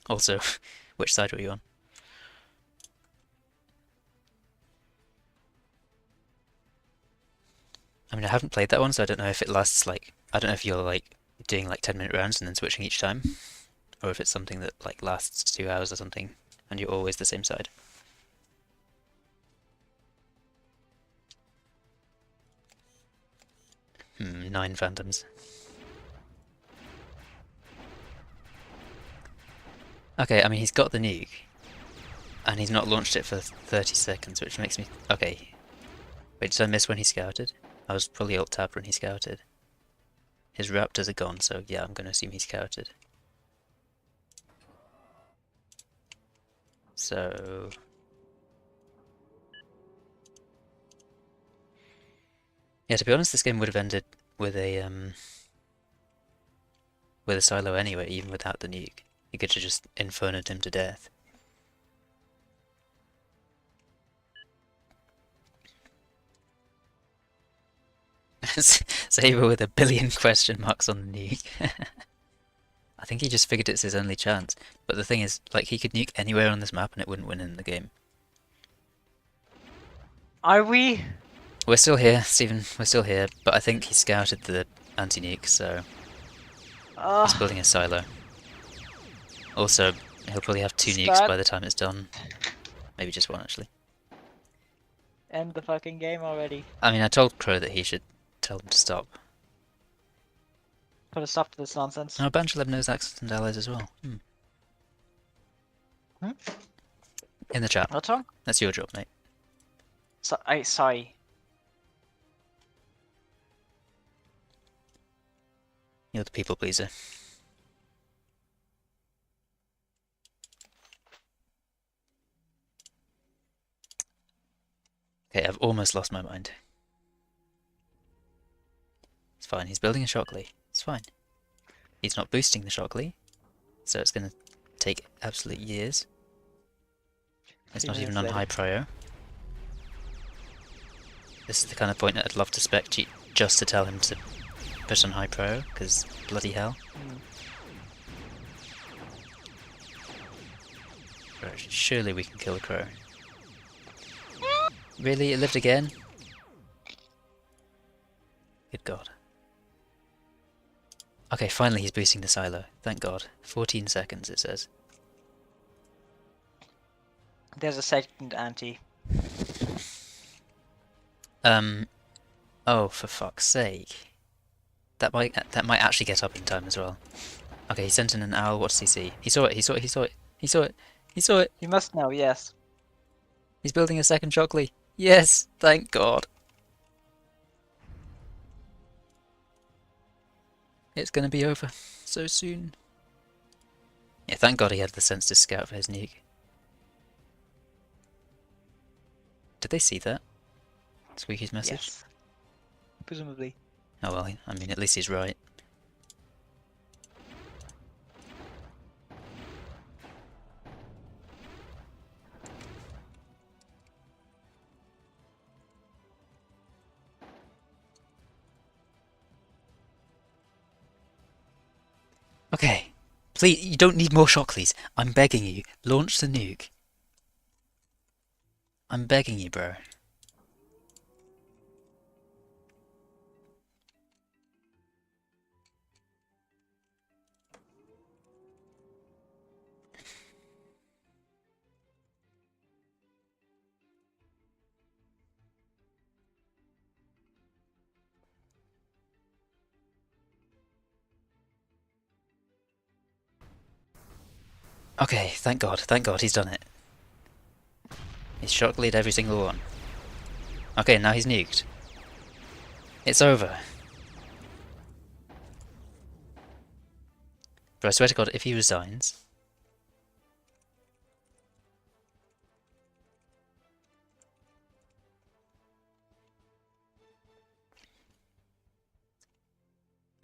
Also, which side were you on? I mean, I haven't played that one, so I don't know if it lasts like, I don't know if you're like doing like 10-minute rounds and then switching each time, or if it's something that like lasts 2 hours or something, and you're always the same side. 9 phantoms. Okay, I mean, he's got the nuke, and he's not launched it for 30 seconds, which makes me... Okay. Wait, did I miss when he scouted? I was probably alt-tabbed when he scouted. His raptors are gone, so yeah, I'm going to assume he scouted. So... Yeah, to be honest, this game would have ended with a silo anyway, even without the nuke. You could have just infernoed him to death. Saber with a billion question marks on the nuke. I think he just figured it's his only chance. But the thing is, like, he could nuke anywhere on this map and it wouldn't win in the game. Are we? We're still here, Stephen. We're still here. But I think he scouted the anti-nuke, so he's building a silo. Also, he'll probably have 2 nukes by the time it's done. Maybe just 1, actually. End the fucking game already. I mean, I told Qrow that he should tell them to stop. Put a stop to this nonsense. Oh, Banjaleb knows Axis and Allies as well. In the chat. What's wrong? That's your job, mate. Sorry. You're the people pleaser. Okay, I've almost lost my mind. It's fine, he's building a Shockley. It's fine. He's not boosting the Shockley, so it's gonna take absolute years. It's not even on high prio. This is the kind of point that I'd love to spec cheat just to tell him to put on high prio, because bloody hell. Right, surely we can kill the Qrow. Really? It lived again? Good god. Okay, finally he's boosting the silo. Thank god. 14 seconds, it says. There's a second anti. Oh, for fuck's sake. That might actually get up in time as well. Okay, he sent in an owl. What does he see? He saw it, he saw it, he saw it, he saw it, he saw it! You must know, yes. He's building a second Shockley. Yes, thank god. It's gonna be over so soon. Yeah, thank god he had the sense to scout for his nuke. Did they see that? Squeaky's message? Yes. Presumably. Oh well, I mean, at least he's right. Okay, please, you don't need more Shockleys. I'm begging you, launch the nuke. I'm begging you, bro. Okay, thank God he's done it. He's shock lead every single one. Okay, now he's nuked. It's over. But I swear to God, if he resigns...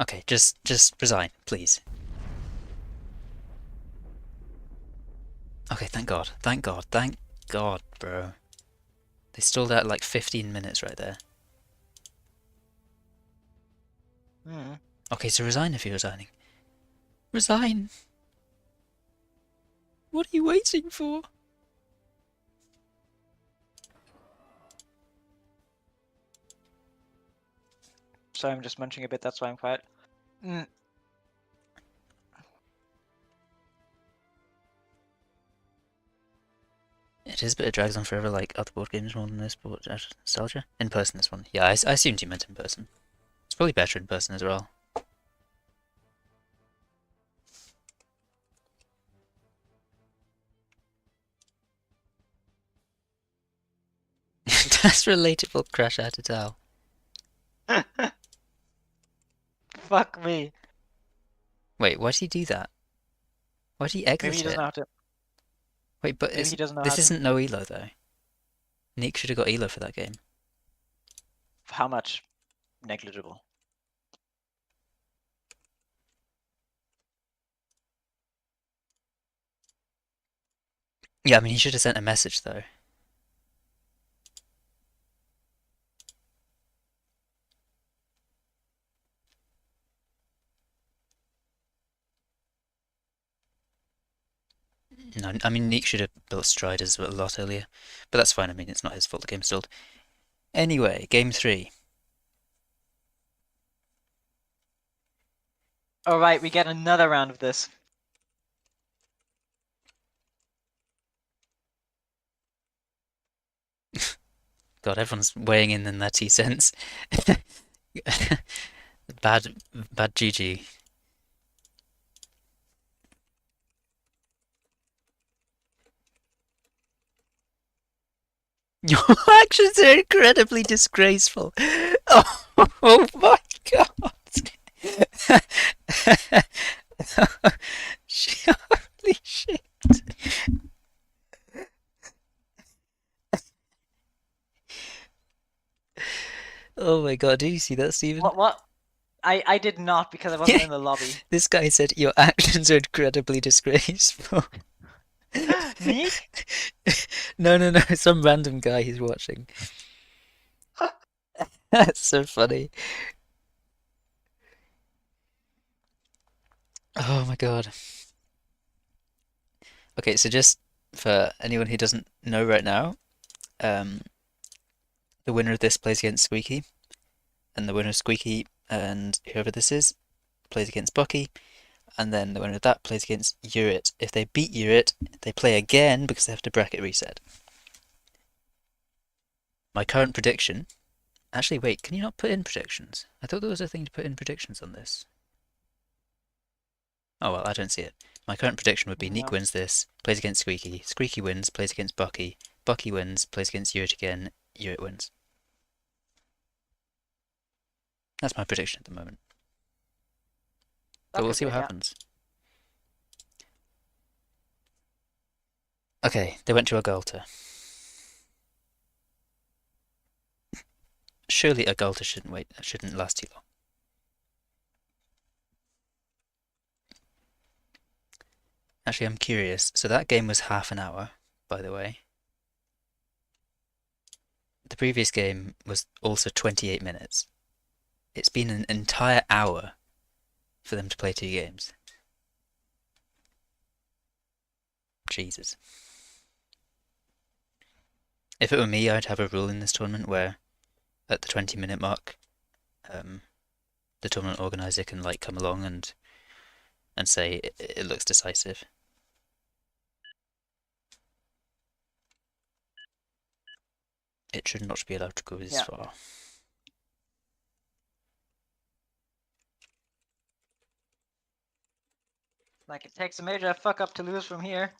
Okay, just resign, please. Okay, thank God, thank God, thank God, bro. They stalled out like 15 minutes right there. Okay, so resign if you're resigning. Resign! What are you waiting for? Sorry, I'm just munching a bit, that's why I'm quiet. It is, but it drags on forever like other board games more than this, but nostalgia. In person, this one. Yeah, I assumed you meant in person. It's probably better in person as well. That's relatable, Crash Arcadian. Fuck me. Wait, why did he do that? Why did he exit Maybe he doesn't it? know how to. Wait, but Maybe he doesn't know this how to. isn't no elo though. Nick should have got elo for that game. How much? Negligible. Yeah, I mean he should have sent a message though. No, I mean Nick should have built Striders a lot earlier, but that's fine. I mean it's not his fault the game stalled. Anyway, game 3. Alright, we get another round of this. God, everyone's weighing in their 2 cents. bad GG. Your actions are incredibly disgraceful. Oh my God. Holy shit. Oh my God, did you see that, Steven? What? I did not because I wasn't in the lobby. This guy said your actions are incredibly disgraceful. Nick? No, some random guy he's watching. That's so funny. Oh my God. Okay, so just for anyone who doesn't know right now, um, the winner of this plays against Squeaky, and the winner of Squeaky and whoever this is plays against Bucky, and then the winner of that plays against Urit. If they beat Urit, they play again because they have to bracket reset. My current prediction... Actually, wait, can you not put in predictions? I thought there was a thing to put in predictions on this. Oh well, I don't see it. My current prediction would be Neek wins this, plays against Squeaky, Squeaky wins, plays against Bucky, Bucky wins, plays against Urit again, Urit wins. That's my prediction at the moment. But we'll see what happens. Okay, they went to Agulta. Surely Agulta shouldn't last too long. Actually, I'm curious. So that game was half an hour, by the way. The previous game was also 28 minutes. It's been an entire hour for them to play 2 games. Jesus. If it were me, I'd have a rule in this tournament where at the 20-minute mark, the tournament organizer can like come along and say it looks decisive. It should not be allowed to go this far. Like, it takes a major fuck up to lose from here.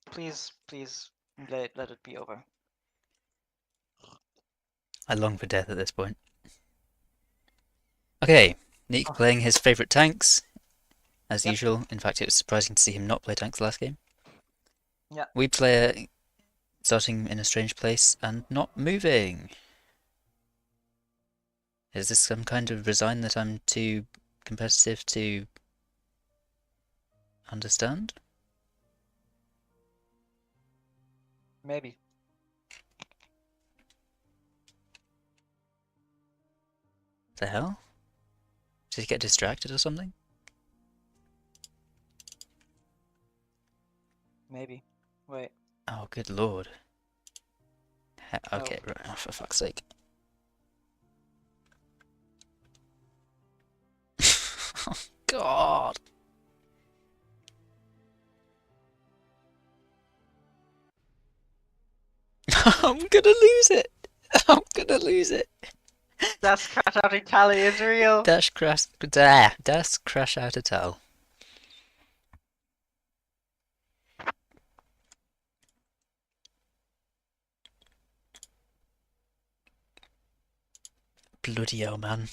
Please, please, let it be over. I long for death at this point. Okay, Nick Oh. playing his favourite tanks, as Yep. usual. In fact, it was surprising to see him not play tanks last game. Yeah. We player starting in a strange place and not moving. Is this some kind of resign that I'm too competitive to understand? Maybe. The hell? Did he get distracted or something? Maybe. Wait. Oh, good lord. Okay, Oh. right, oh, for fuck's sake. Oh, God. I'm gonna lose it. I'm gonna lose it. That's crash out Italy is real. Dash crash out of tell. Bloody hell, man.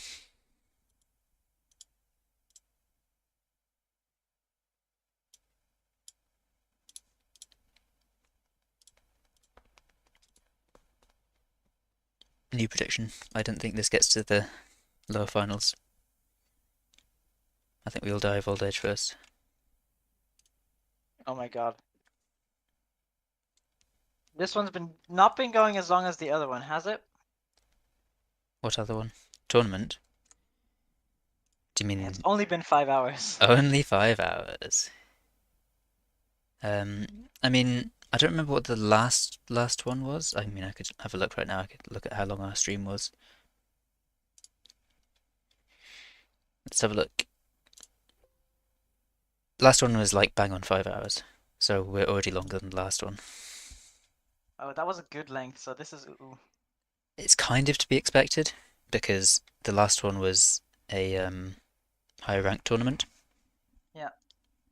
New prediction. I don't think this gets to the lower finals. I think we all die of old age first. Oh my god. This one's not been going as long as the other one, has it? What other one? Tournament? Do you mean It's only been 5 hours. only 5 hours? I mean, I don't remember what the last one was. I mean, I could have a look right now. I could look at how long our stream was. Let's have a look. Last one was like bang on 5 hours, so we're already longer than the last one. Oh, that was a good length, so this is ooh. It's kind of to be expected because the last one was a higher ranked tournament. Yeah.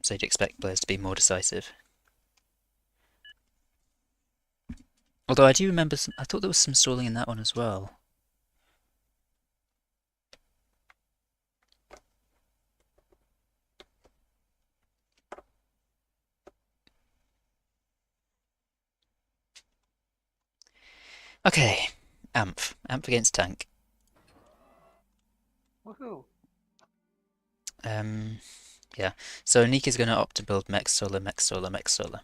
So you'd expect players to be more decisive. Although I do remember I thought there was some stalling in that one as well. Okay, Amph against tank. Woohoo. Yeah. So Nika's going to opt to build mech solar, mech solar, mech solar.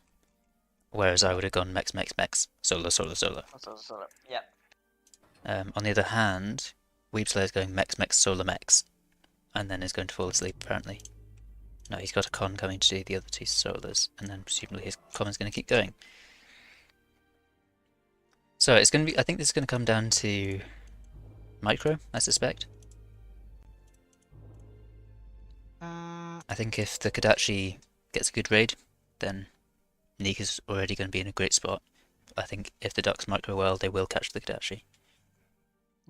Whereas I would have gone mech, mech, mech, solar, solar, solar. Yeah. On the other hand, Weebslayer's going mech, mech, solar, mechs. And then is going to fall asleep, apparently. No, he's got a con coming to do the other two solars, and then presumably his common's going to keep going. So it's going to be, I think this is going to come down to micro, I suspect. I think if the Kodachi gets a good raid, then Nika's already going to be in a great spot. I think if the Ducks micro well, they will catch the Kodachi.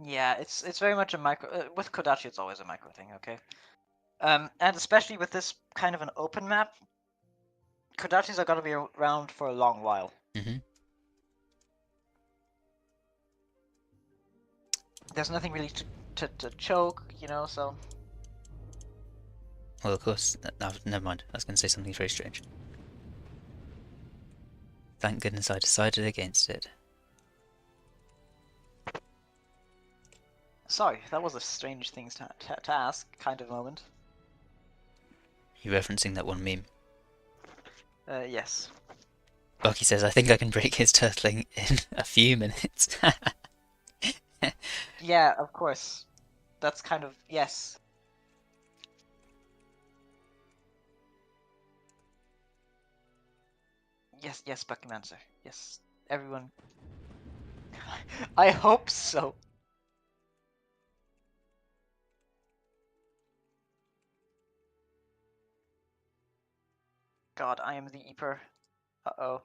Yeah, it's very much a micro. With Kodachi, it's always a micro thing, okay? And especially with this kind of an open map, Kodachis are gonna be around for a long while. There's nothing really to choke, you know, so... Well, of course, no, never mind. I was going to say something very strange. Thank goodness I decided against it. Sorry, that was a strange thing to ask, kind of moment. You referencing that one meme? Yes. Bucky says, I think I can break his turtling in a few minutes. Yeah, of course. That's kind of... yes. Yes, yes, Buckymancer. Yes. Everyone... I hope so. God, I am the Eeper. Uh-oh.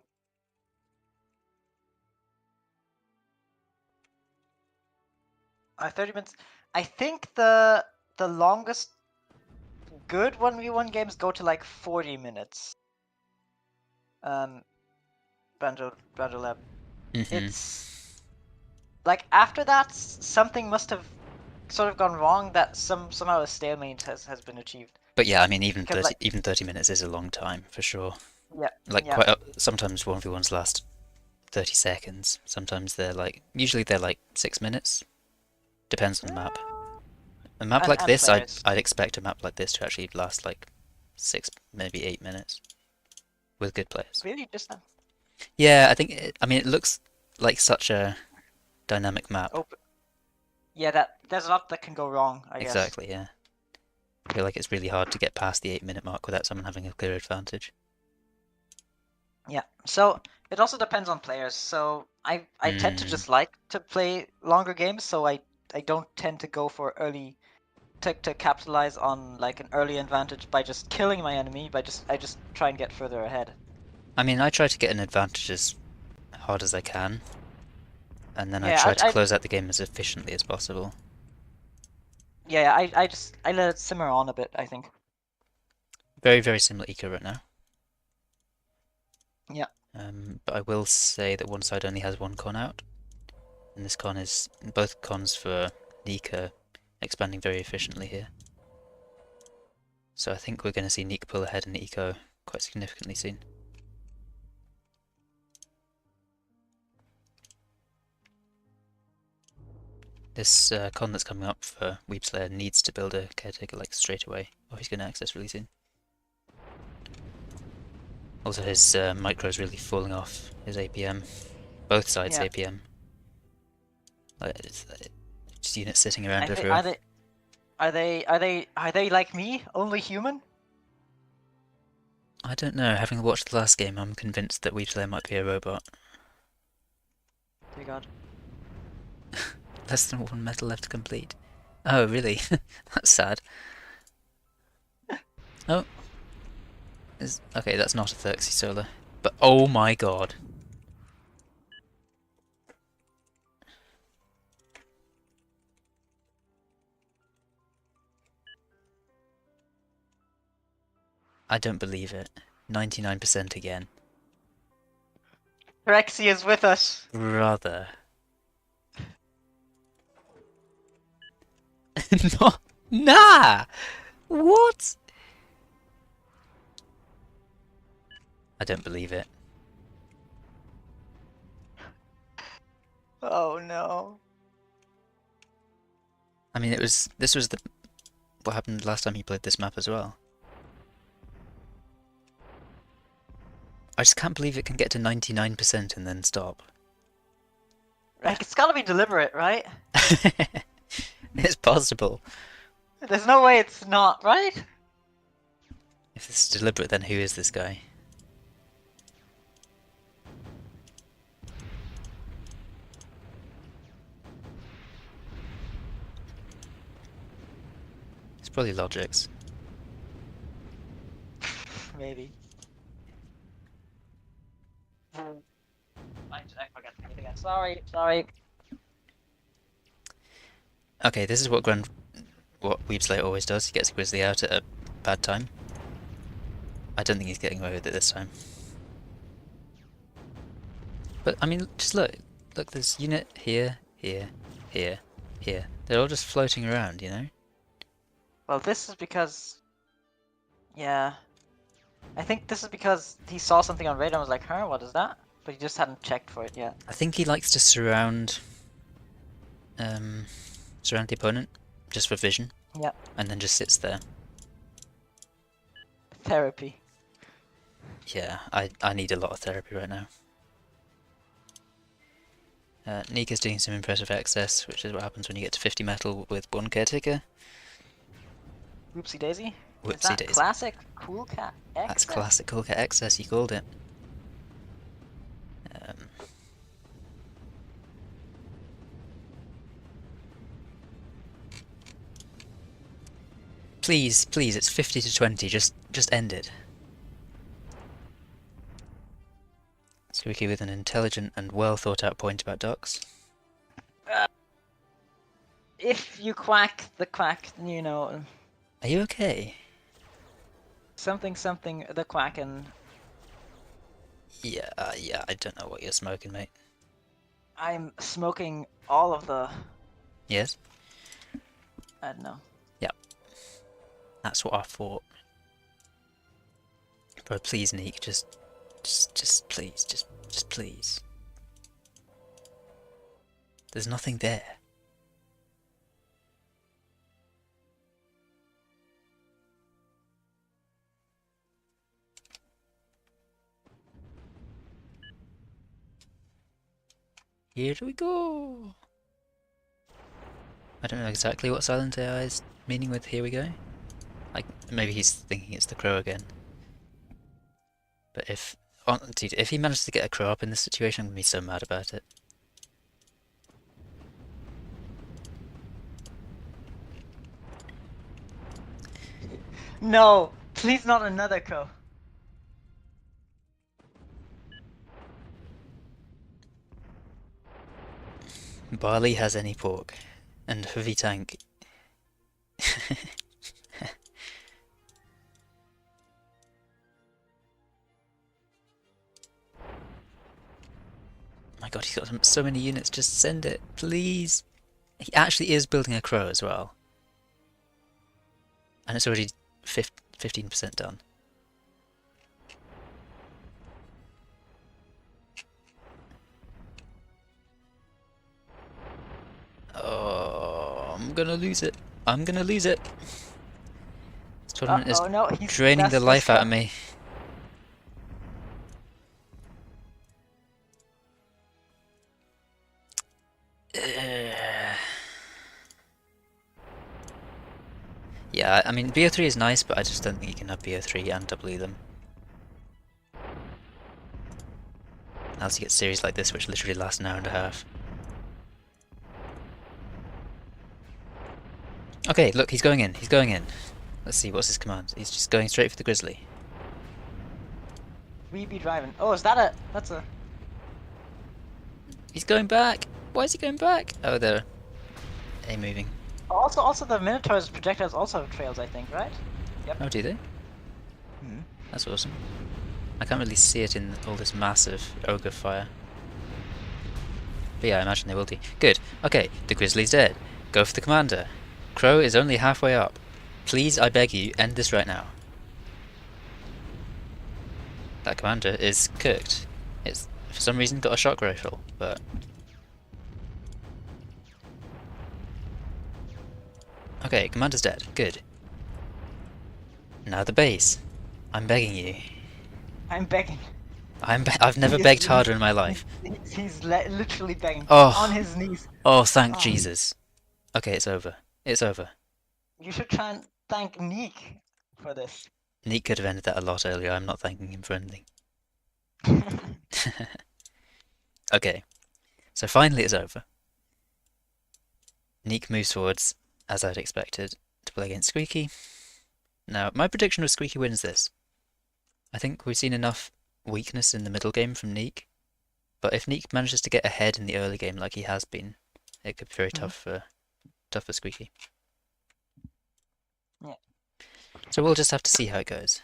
I 30 minutes. I think the longest good 1v1 games go to like 40 minutes. Banjo Lab. It's like after that, something must have sort of gone wrong. That somehow a stalemate has been achieved. But yeah, I mean, even Because 30 like even 30 minutes is a long time for sure. yeah, Like yeah. sometimes 1v1s last 30 seconds. Sometimes usually they're like 6 minutes. Depends on the map. A map like And this, players. I'd expect a map like this to actually last like 6, maybe 8 minutes with good players. Really, just that Yeah, I mean, it looks like such a dynamic map. open. Yeah, there's a lot that can go wrong, I guess. Exactly, yeah. I feel like it's really hard to get past the 8-minute mark without someone having a clear advantage. Yeah. So it also depends on players. So I tend to just like to play longer games, so I don't tend to go for early to capitalize on like an early advantage by just killing my enemy. I just try and get further ahead. I mean, I try to get an advantage as hard as I can, and then I Yeah, try to close out the game as efficiently as possible. yeah, I let it simmer on a bit, I think. Very, very similar eco right now. Yeah. But I will say that one side only has one con out, and this con is both cons for Nika expanding very efficiently here. So I think we're going to see Nika pull ahead in eco quite significantly soon. This con that's coming up for Weebslayer needs to build a caretaker like straight away, or he's going to access really soon. Also, his micro's really falling off his APM. Both sides APM. Just units sitting around everywhere. Are they like me, only human? I don't know. Having watched the last game, I'm convinced that Weebslayer might be a robot. Dear God. Less than 1 metal left to complete. Oh, really? That's sad. Oh. Okay, that's not a Xerxes solar. But oh my god. I don't believe it. 99% again. Rexy is with us. Brother. No, nah! What? I don't believe it. Oh no. I mean, this was what happened last time he played this map as well. I just can't believe it can get to 99% and then stop. Like, it's gotta be deliberate, right? It's possible. There's no way it's not, right? If this is deliberate, then who is this guy? It's probably Logix. Maybe. I forgot to hit again. Sorry. Okay, this is what Weebslayer always does. He gets Grizzly out at a bad time. I don't think he's getting away with it this time. But I mean, just look, there's unit here, here, here, here. They're all just floating around, you know? Well, this is because... Yeah. I think this is because he saw something on radar and was like, huh, what is that? But he just hadn't checked for it yet. I think he likes to surround the opponent just for vision. Yeah. And then just sits there. Therapy. Yeah, I need a lot of therapy right now. Nika's doing some impressive excess, which is what happens when you get to 50 metal with one caretaker. Whoopsie daisy? Whoopsie Is that daisy. classic cool cat excess? That's classic cool cat excess, you called it. Please, it's 50 to 20, just end it. ZeroK with an intelligent and well thought out point about ducks. If you quack the quack, you know... Are you okay? Something the Quacken. Yeah, yeah, I don't know what you're smoking, mate. I'm smoking all of the. Yes? I don't know. That's what I thought. Bro, please, Neek, just please, just please. There's nothing there. Here we go! I don't know exactly what Silent AI is meaning with here we go. Like, maybe he's thinking it's the Qrow again. But if... Oh, dude, if he manages to get a Qrow up in this situation, I'm gonna be so mad about it. No, please not another Qrow. Barley has any pork. And Heavy Tank. My god, he's got so many units, just send it, please! He actually is building a Qrow as well. And it's already 15% done. Oh, I'm gonna lose it. I'm gonna lose it. This tournament is Oh no, draining the life out of me. Yeah, I mean, BO3 is nice, but I just don't think you can have BO3 and W them. Unless you get series like this, which literally lasts an hour and a half. Okay, look, he's going in. He's going in. Let's see, what's his command? He's just going straight for the Grizzly. We be driving. Oh, is that a? That's a. He's going back! Why is he going back? Oh, they're moving. Also, the Minotaur's projectiles also have trails, I think, right? Oh, do they? Hmm. That's awesome. I can't really see it in all this massive ogre fire. But yeah, I imagine they will do. Good. Okay, the Grizzly's dead. Go for the commander. Qrow is only halfway up. Please, I beg you, end this right now. That commander is cooked. It's, for some reason, got a shock rifle, but... Okay, commander's dead. Good. Now the base. I'm begging you. I'm begging. I've never begged harder in my life. He's literally begging. Oh. On his knees. Oh, thank Oh. Jesus. Okay, it's over. It's over. You should try and thank Neek for this. Neek could have ended that a lot earlier. I'm not thanking him for anything. Okay, so finally it's over. Neek moves forwards, as I'd expected, to play against Squeaky. Now, my prediction was Squeaky wins this. I think we've seen enough weakness in the middle game from Neek, but if Neek manages to get ahead in the early game like he has been, it could be very tough for Squeaky. Yeah. So we'll just have to see how it goes.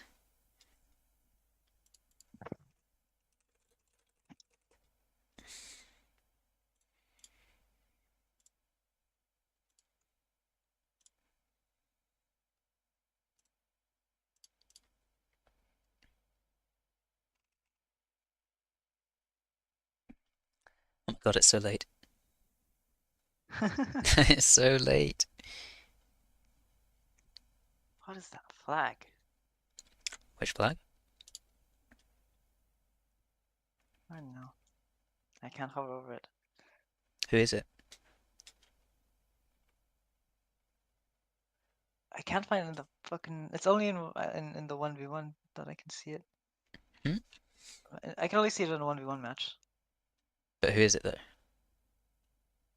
Oh my god, it's so late. It's so late. What is that flag? Which flag? I don't know. I can't hover over it. Who is it? I can't find it in the fucking. It's only in the 1v1 that I can see it. Hmm? I can only see it in a 1v1 match. But who is it though?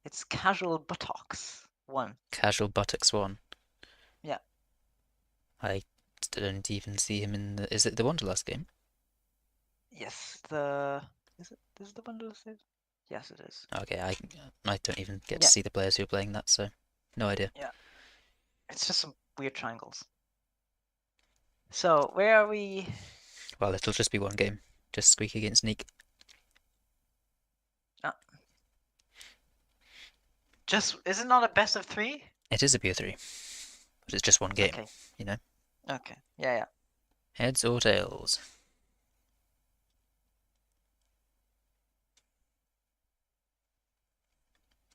It's Casual Buttocks 1. Casual Buttocks 1. Yeah. I don't even see him in the... Is it the Wanderlust game? Yes, the. Is it? Is it the Wanderlust game? Yes, it is. Okay, I don't even get to Yeah. see the players who are playing that, so no idea. Yeah. It's just some weird triangles. So where are we? Well, it'll just be one game. Just Squeaky against Neek. Is it not a best of 3? It is a BO3, but it's just one game, Okay. you know? Okay. Yeah. Heads or tails?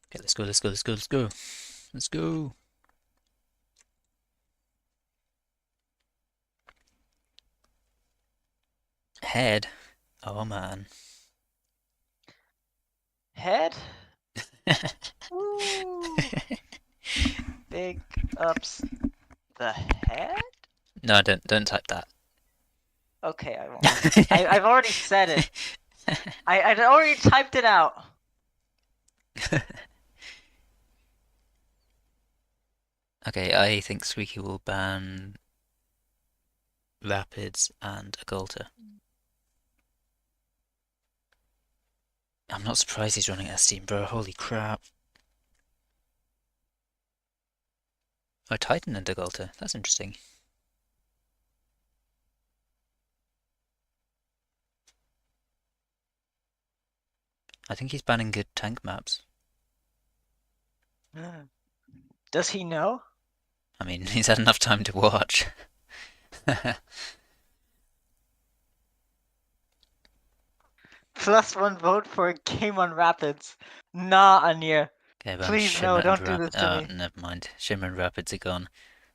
Okay, let's go, let's go, let's go, let's go. Let's go. Head? Oh man. Head. Woo! Big ups. The head. No, don't type that. Okay, I won't. I've already said it. I'd already typed it out. Okay, I think Squeaky will ban Rapids and Agolta. I'm not surprised he's running S-Team, bro. Holy crap. Oh, Titan and Agolta. That's interesting. I think he's banning good tank maps. Does he know? I mean, he's had enough time to watch. +1 vote for a game on Rapids. Nah, Anir. Okay, ban Please, Shimmer no, and don't do this to Oh, me. never mind. Shimmer and Rapids are gone.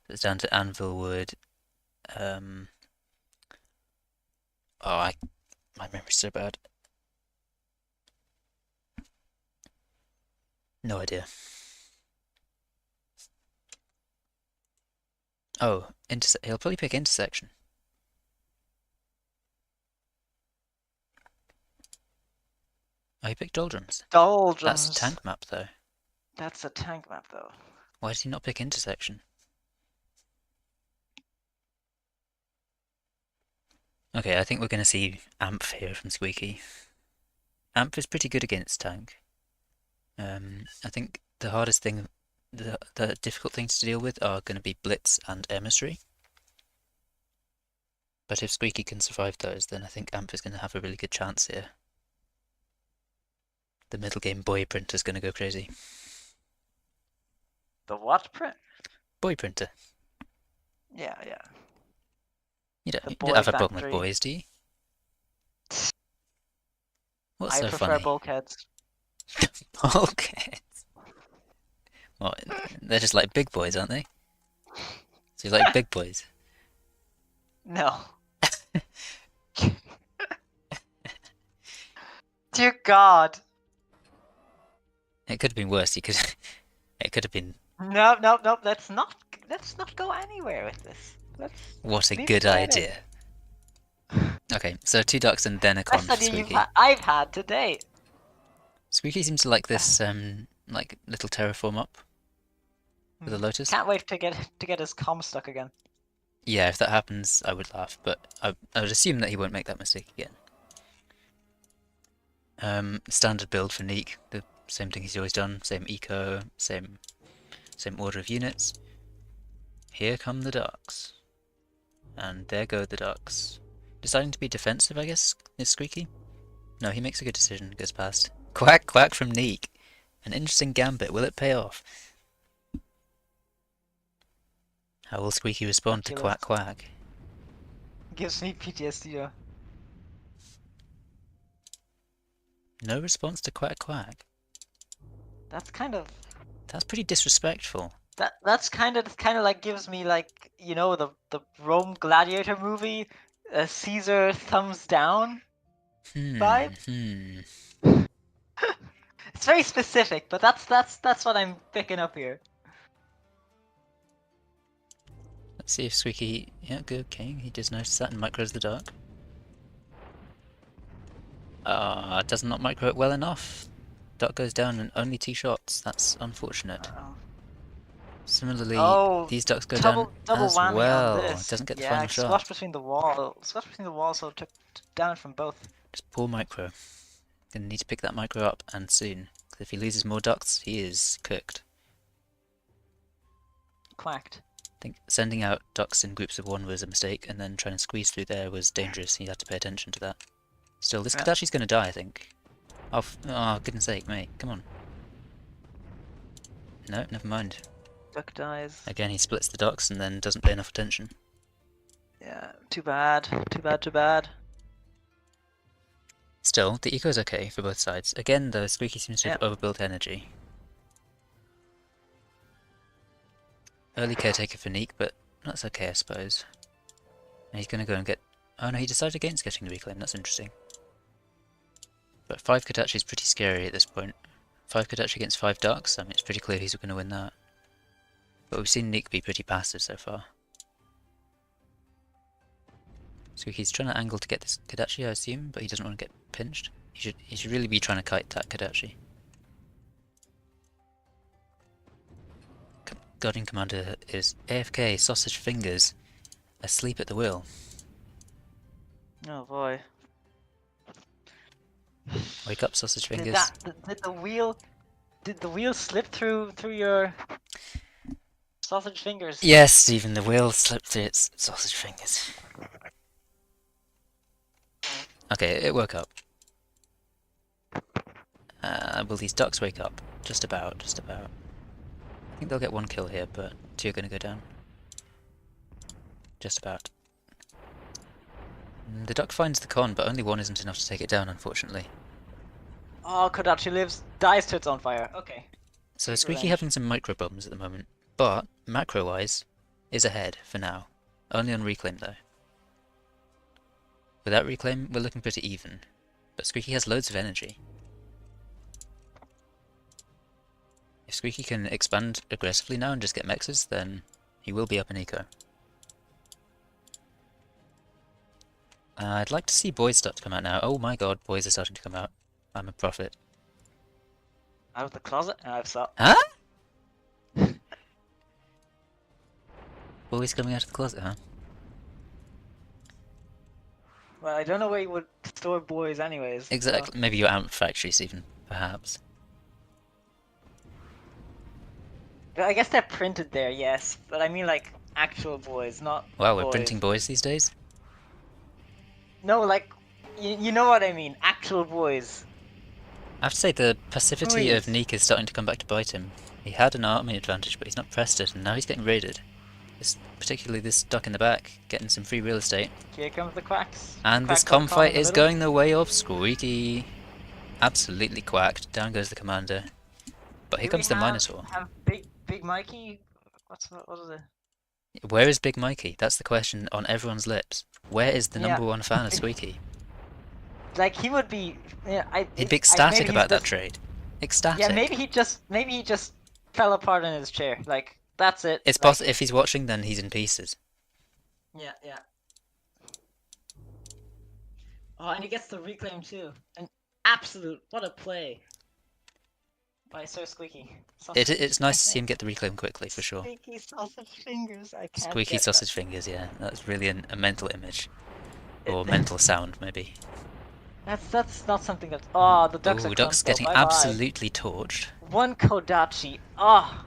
It's down to Anvilwood. Oh, my memory's so bad. No idea. Oh, he'll probably pick Intersection. Oh, he picked Doldrums. Doldrums. That's a tank map, though. That's a tank map, though. Why did he not pick Intersection? Okay, I think we're going to see Amp here from Squeaky. Amp is pretty good against tank. I think the hardest thing, the difficult things to deal with are going to be Blitz and Emissary. But if Squeaky can survive those, then I think Amp is going to have a really good chance here. The middle game boy printer is going to go crazy. The what print? Boy printer. Yeah. You The don't boy have a problem with factory. boys, do you? What's I so prefer funny? bulkheads. Bulkheads. Well, they're just like big boys, aren't they? So you like big boys? No. Dear God. It could have been worse. It could have been. Nope. Let's not go anywhere with this. What a leave it good the way it is. idea. Okay, so 2 ducks and then a con Best for idea Squeaky. I've had to date. Squeaky seems to like this like little terraform up with a lotus. Can't wait to get his comm stuck again. Yeah, if that happens, I would laugh, but I would assume that he won't make that mistake again. Standard build for Neek, the same thing he's always done, same eco, same order of units. Here come the ducks. And there go the ducks. Deciding to be defensive, I guess, is Squeaky. No, he makes a good decision, goes past. Quack, quack from Neek. An interesting gambit, will it pay off? How will Squeaky respond to quack, quack? Gives me PTSD though. No response to quack, quack. That's kind of pretty disrespectful. that's kind of like gives me like, you know, the Rome Gladiator movie, Caesar thumbs down vibe. It's very specific, but that's what I'm picking up here. Let's see if Squeaky... Yeah, good king. He does notice that and micros the duck. Does not micro it well enough. Duck goes down in only 2 shots. That's unfortunate. Similarly, these ducks go down double as whammy well. on this. Doesn't get the yeah, final shot. Squash between the wall, so took down from both. Just poor micro. Gonna need to pick that micro up and soon. Because if he loses more ducks, he is cooked. Quacked. think sending out ducks in groups of one was a mistake, and then trying to squeeze through there was dangerous. You had to pay attention to that. Still, this Kadachi's going to die, I think. Oh, goodness sake, mate, come on. No, never mind. Duck dies. Again, he splits the ducks and then doesn't pay enough attention. Yeah, too bad. Too bad, too bad. Still, the eco is okay for both sides. Again, though, Squeaky seems to have overbuilt energy. Early caretaker for Neek, but that's okay, I suppose. And he's going to go and get... Oh no, he decided against getting the reclaim, that's interesting. But 5 Kadachi is pretty scary at this point. 5 Kadachi against 5 ducks, I mean it's pretty clear he's going to win that. But we've seen Neek be pretty passive so far. Squeaky's trying to angle to get this Kadachi, I assume, but he doesn't want to get pinched. He should really be trying to kite that Kadachi. Guardian Commander is AFK, sausage fingers, asleep at the wheel. Oh boy. Wake up, sausage fingers. Did the wheel slip through your sausage fingers? Yes, Stephen, the wheel slipped through its sausage fingers. Okay, it woke up. Will these ducks wake up? Just about, just about. I think they'll get 1 kill here, but 2 are going to go down. Just about. The duck finds the con, but only 1 isn't enough to take it down, unfortunately. Oh, Kodachi lives, dies to its own fire. Okay. So Squeaky Revenge. having some micro problems at the moment, but macro-wise is ahead for now. Only on reclaim though. Without reclaim, we're looking pretty even, but Squeaky has loads of energy. If Squeaky can expand aggressively now and just get mexes, then he will be up in eco. I'd like to see boys start to come out now. Oh my god, boys are starting to come out. I'm a prophet. Out of the closet? I've saw. Huh? Boys coming out of the closet, huh? Well, I don't know where you would store boys anyways. Exactly. So. Maybe your amp factories even, perhaps. I guess they're printed there, yes. But I mean like actual boys, not Wow, we're boys. printing boys these days? No, like, you know what I mean. Actual boys. I have to say, the passivity of Boys. Neek is starting to come back to bite him. He had an army advantage, but he's not pressed it, and now he's getting raided. Particularly this duck in the back, getting some free real estate. Here comes the quacks. And this Quack, quack, comfight in the is middle. going the way of Squeaky. Absolutely quacked. Down goes the commander. But here Do we comes the Minotaur. Have Big Mikey? What is it? Where is Big Mikey? That's the question on everyone's lips. Where is the Yeah. number 1 fan of Squeaky? Like he would be. Yeah, He'd be ecstatic about that trade. Ecstatic. Yeah, maybe he just fell apart in his chair. Like that's it. It's like, possible if he's watching, then he's in pieces. Yeah, yeah. Oh, and he gets the reclaim too. An absolute what a play by Sir Squeaky. It's nice to see him get the reclaim quickly, for sure. Squeaky sausage fingers. I can't. Squeaky get sausage fingers, yeah. That's really a mental image. Or mental sound, maybe. That's not something that's. Oh, the ducks Ooh, are duck's cunts, though. getting Bye-bye. absolutely torched. 1 Kodachi. Oh,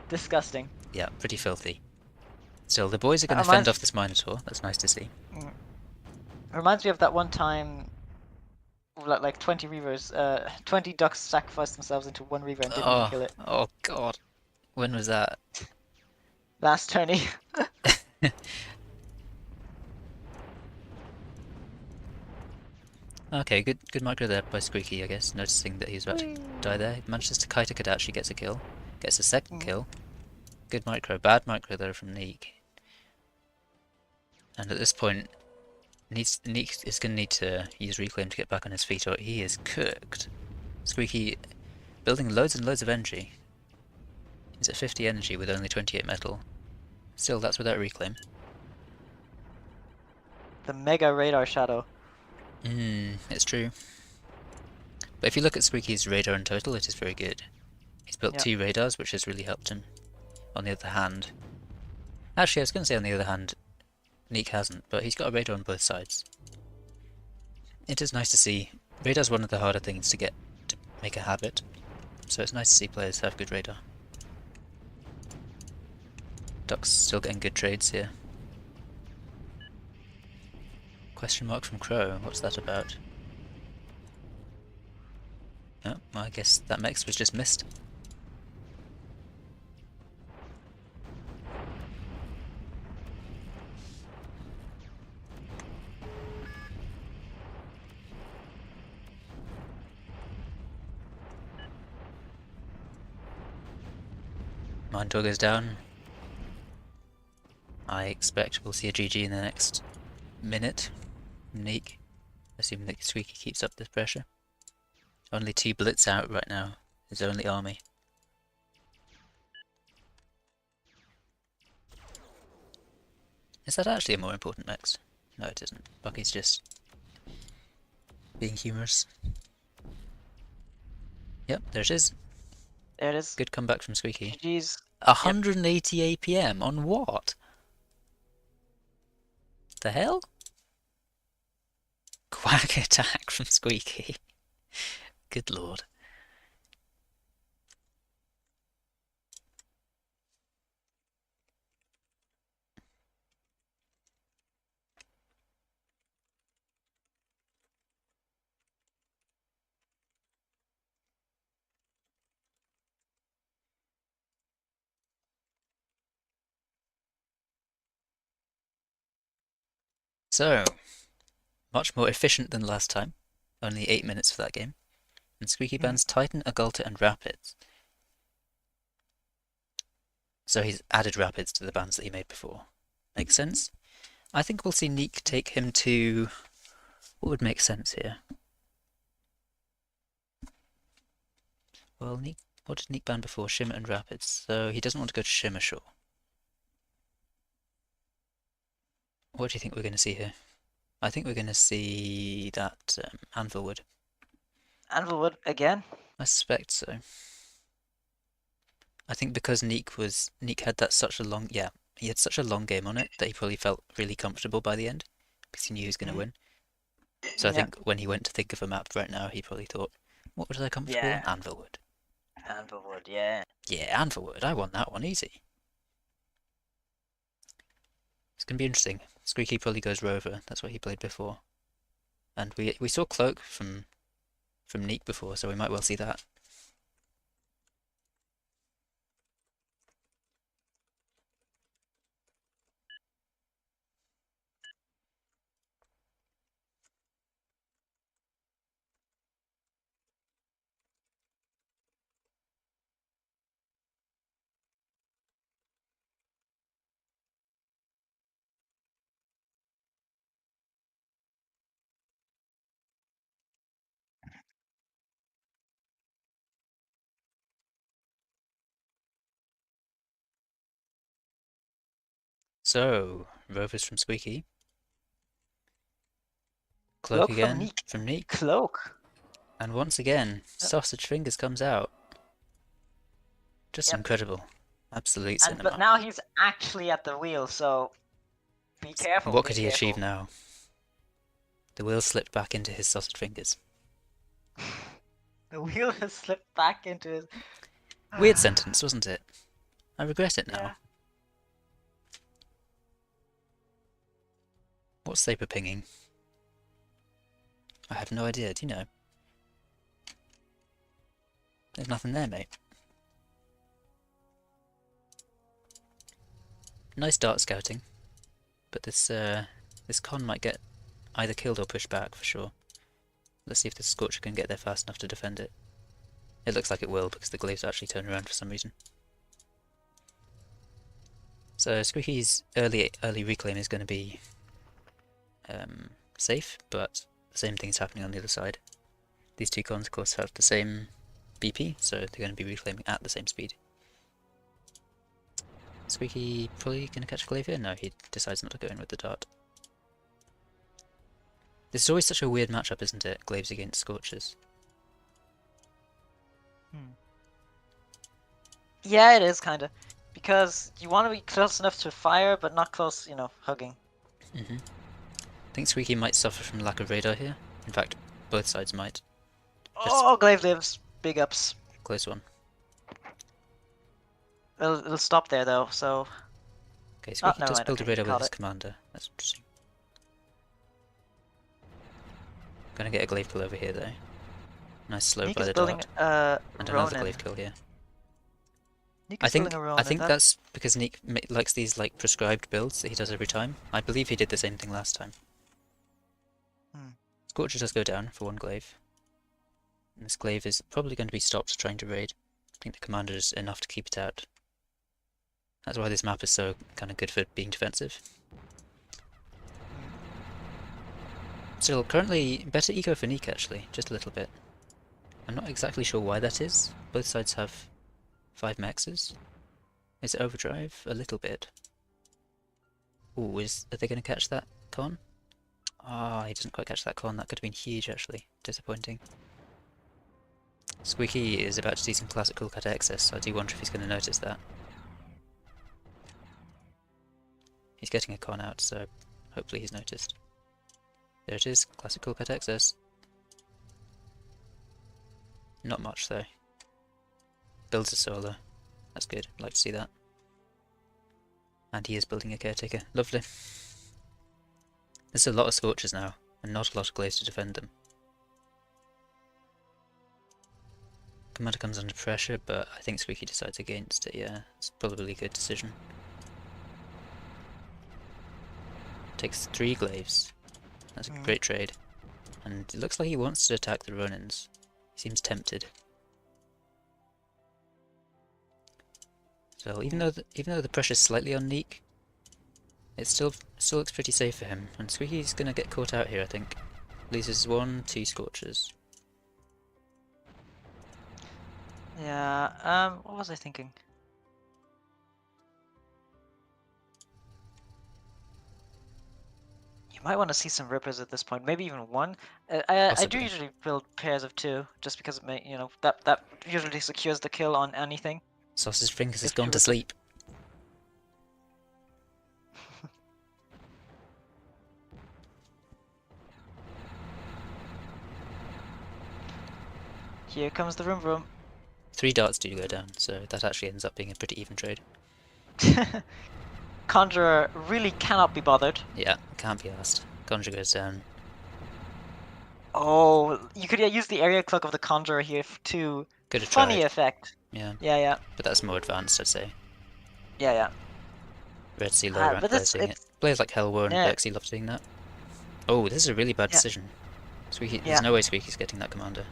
disgusting. Yeah, pretty filthy. Still, the boys are going to reminds- fend off this Minotaur. That's nice to see. Reminds me of that one time, like 20 reavers, 20 ducks sacrificed themselves into 1 reaver and didn't even kill it. Oh god. When was that? Last tourney. Okay, good micro there by Squeaky, I guess, noticing that he's about to die there. He manages to kite a Kadachi, gets a kill. Gets a second kill. Good micro, bad micro there from Neek. And at this point, Neek is going to need to use reclaim to get back on his feet, or he is cooked. Squeaky building loads and loads of energy. He's at 50 energy with only 28 metal. Still, that's without reclaim. The mega radar shadow. It's true. But if you look at Squeaky's radar in total, it is very good. He's built 2 radars, which has really helped him. On the other hand... Actually, I was going to say on the other hand, Neek hasn't, but he's got a radar on both sides. It is nice to see. Radar's one of the harder things to get to make a habit, so it's nice to see players have good radar. Duck's still getting good trades here. Question mark from Qrow. What's that about? Oh, well, I guess that mix was just missed. Minotaur goes down. I expect we'll see a GG in the next minute. Neek, assuming that Squeaky keeps up this pressure. Only 2 Blitz out right now, his only army. Is that actually a more important mix? No, it isn't. Bucky's just being humorous. Yep, there it is. There it is. Good comeback from Squeaky. GG's. 180 APM on what? The hell? Quack attack from Squeaky. Good lord. So, much more efficient than last time. Only 8 minutes for that game. And Squeaky bans Titan, Agulta, and Rapids. So he's added Rapids to the bans that he made before. Makes sense? I think we'll see Neek take him to... What would make sense here? Well, Neek... What did Neek ban before? Shimmer and Rapids. So he doesn't want to go to Shimmer, sure. What do you think we're going to see here? I think we're going to see that Anvilwood. Anvilwood again? I suspect so. I think because Neek had that such a long, he had such a long game on it that he probably felt really comfortable by the end because he knew he was going to win. So I think when he went to think of a map right now, he probably thought, what was I comfortable in? Anvilwood. Anvilwood, yeah. Yeah, Anvilwood. I won that one easy. It's going to be interesting. Squeaky probably goes Rover. That's what he played before. And we saw Cloak from Neek before, so we might well see that. So, Rovers from Squeaky. Cloak again from Neek. Cloak. And once again, Sausage Fingers comes out. Just incredible. Absolute cinema. But now he's actually at the wheel, so be careful. What could he achieve now? The wheel slipped back into his Sausage Fingers. The wheel has slipped back into his... Weird sentence, wasn't it? I regret it now. Yeah. What's Saber pinging? I have no idea, do you know? There's nothing there, mate. Nice dart scouting, but this con might get either killed or pushed back for sure. Let's see if the Scorcher can get there fast enough to defend it. It looks like it will because the glaives actually turn around for some reason. So Squeaky's early reclaim is going to be safe, but the same thing is happening on the other side. These two cons, of course, have the same BP, so they're going to be reclaiming at the same speed. Squeaky probably going to catch a glaive here? No, he decides not to go in with the dart. This is always such a weird matchup, isn't it? Glaives against Scorchers. Yeah, it is, kinda. Because you want to be close enough to fire, but not close, you know, hugging. I think Squeaky might suffer from lack of radar here. In fact, both sides might. Oh, glaive lives. Big ups. Close one. It'll stop there, though, so... Okay, Oh, Squeaky never does mind. build a Okay, he radar with caught his it. commander. That's interesting. Gonna get a glaive kill over here though. Nice slow Nick by is the building dart. a And another Ronin. glaive kill here. Nick I is building think a I Ronin. think that's because Neek likes these like prescribed builds that he does every time. I believe he did the same thing last time. Scorcher does go down for one glaive. And this glaive is probably going to be stopped trying to raid. I think the commander is enough to keep it out. That's why this map is so kind of good for being defensive. Still, currently better eco for Neek actually, just a little bit. I'm not exactly sure why that is. Both sides have 5 maxes. Is it overdrive? A little bit. Ooh, are they going to catch that con? Ah, he doesn't quite catch that con. That could have been huge actually. Disappointing. Squeaky is about to see some classical cut excess, so I do wonder if he's going to notice that. He's getting a con out, so hopefully he's noticed. There it is, classical cut excess. Not much though. Builds a solo. That's good, I'd like to see that. And he is building a caretaker. Lovely. There's a lot of scorches now, and not a lot of glaives to defend them. Commander comes under pressure, but I think Squeaky decides against it, yeah. It's probably a good decision. Takes 3 glaives. That's a great trade. And it looks like he wants to attack the Ronins. He seems tempted. So even though the pressure's slightly on Neek, it still looks pretty safe for him. And Squeaky's gonna get caught out here, I think. Loses 1, 2 scorches. Yeah, what was I thinking? You might want to see some rippers at this point, maybe even one. I do Possibly. usually build pairs of 2, just because it may, that usually secures the kill on anything. Sausage Fingers has If gone you to were to- sleep. Here comes the vroom 3 darts do go down, so that actually ends up being a pretty even trade. vroom. Conjurer really cannot be bothered. Yeah, can't be asked. Conjure goes down. Oh, you could use the area cloak of the Conjurer here to Could have funny tried. effect. Yeah, Yeah. but that's more advanced, I'd say. Yeah. Red Sea low rank But players doing it. Players like Hellwar and Yeah. Lexi love doing that. Oh, this is a really bad Yeah. decision. Squeaky, Yeah. there's no way Squeaky's getting that commander.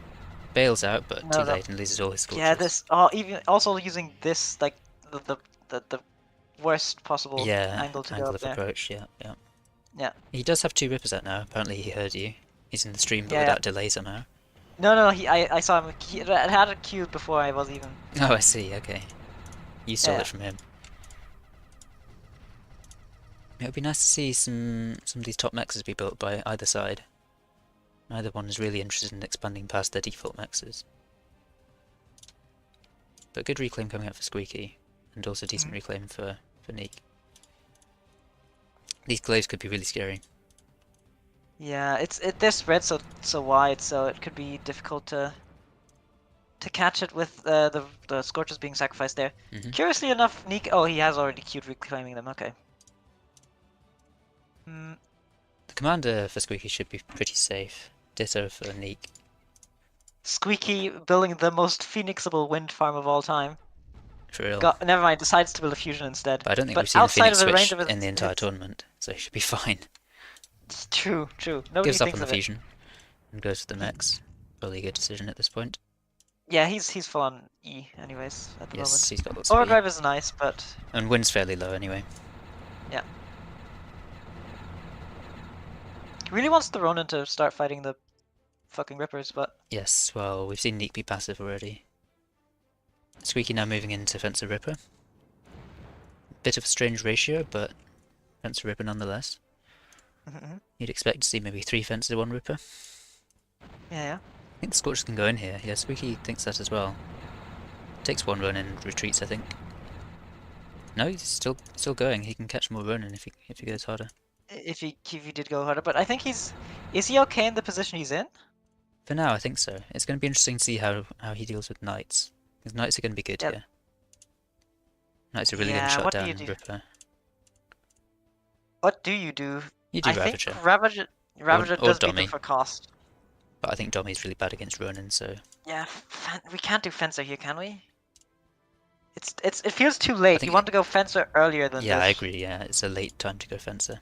Bails out, but No, too no. late and loses all his scorches. Yeah, even also using this like the worst possible angle to go angle up of there. approach, yeah. Yeah. He does have 2 rippers out now, apparently he heard you. He's in the stream, but Yeah. without delay somehow. No, I saw him. He had it queued before I was even. Oh, I see, okay. You stole Yeah. it from him. It would be nice to see some of these top mexes be built by either side. Neither one is really interested in expanding past their default mexes. But good reclaim coming out for Squeaky, and also decent reclaim for Neek. These glaives could be really scary. Yeah, they're spread so wide, so it could be difficult to catch it with the Scorchers being sacrificed there. Curiously enough, Neek. Oh, he has already queued reclaiming them. Okay. The commander for Squeaky should be pretty safe. Ditto for Neek. Squeaky building the most phoenixable wind farm of all time. For real. Never mind, decides to build a fusion instead. But I don't think But we've seen a outside Phoenix of the range switch of in the entire his- tournament, so he should be fine. It's true. Nobody Gives up thinks on the of it. fusion and goes for the mechs. Probably a good decision at this point. Yeah, he's full on E anyways at the Yes, moment. he's got lots of E. Overdrive is nice, but And wind's fairly low anyway. yeah. He really wants the Ronin to start fighting the fucking Rippers, but Yes, well, we've seen Neek be passive already. Squeaky now moving into Fencer Ripper. Bit of a strange ratio, but Fencer Ripper nonetheless. You'd expect to see maybe 3 Fencer, 1 Ripper. yeah. I think the Scorchers can go in here. Yeah, Squeaky thinks that as well. Takes 1 run and retreats, I think. No, he's still going. He can catch more Ronin if he goes harder. If he did go harder, but I think is he okay in the position he's in? For now, I think so. It's going to be interesting to see how he deals with Knights. Because Knights are going to be good Yep. here. Knights are really going Yeah, to shut what do down you do? Ripper. What do you do? You do I Ravager, think Ravager or does beat them Dummy. for cost. but I think Dommy's really bad against Ronin, so Yeah, we can't do Fencer here, can we? It feels too late. think You want to go Fencer earlier than yeah, this. I agree. Yeah, it's a late time to go Fencer.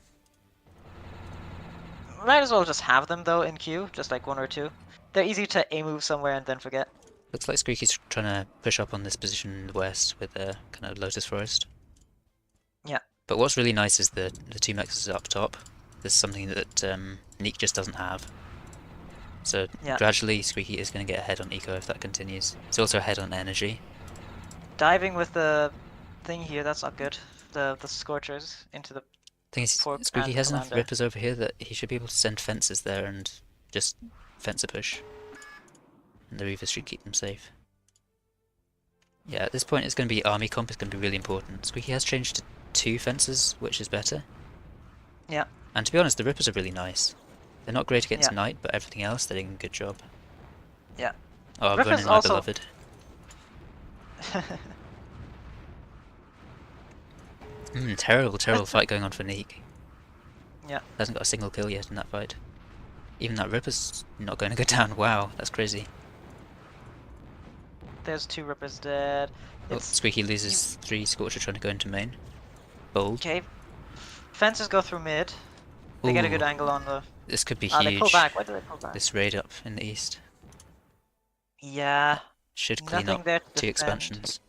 Might as well just have them though in queue, just like 1 or 2. They're easy to A-move somewhere and then forget. Looks like Squeaky's trying to push up on this position in the west with a kind of Lotus Forest. Yeah. But what's really nice is the 2 mechs up top. This is something that Neek just doesn't have. So Yeah. gradually Squeaky is going to get ahead on eco if that continues. He's also ahead on energy. Diving with the thing here, that's not good. The Scorchers into the... Thing is, Pork Squeaky and has enough Commander. rippers over here that he should be able to send fences there and just fence a push. And the Reavers should keep them safe. Yeah, at this point it's going to be army comp is going to be really important. Squeaky has changed to 2 fences, which is better. Yeah. And to be honest, the rippers are really nice. They're not great against Yeah. Knight, but everything else they're doing a good job. Yeah. Oh, Rippers Ronin, my also- beloved. Terrible fight going on for Neek. Yeah. Hasn't got a single kill yet in that fight. Even that Ripper's not going to go down. Wow, that's crazy. There's 2 Rippers dead. Oh, It's Squeaky loses 3 Scorcher trying to go into main. Bold. okay. Fences go through mid. They get a good Ooh, angle on the... this could be Ah, they pull huge. back. Why do they pull back? This raid up in the east. Yeah. Should clean Nothing up there to 2 defend. expansions.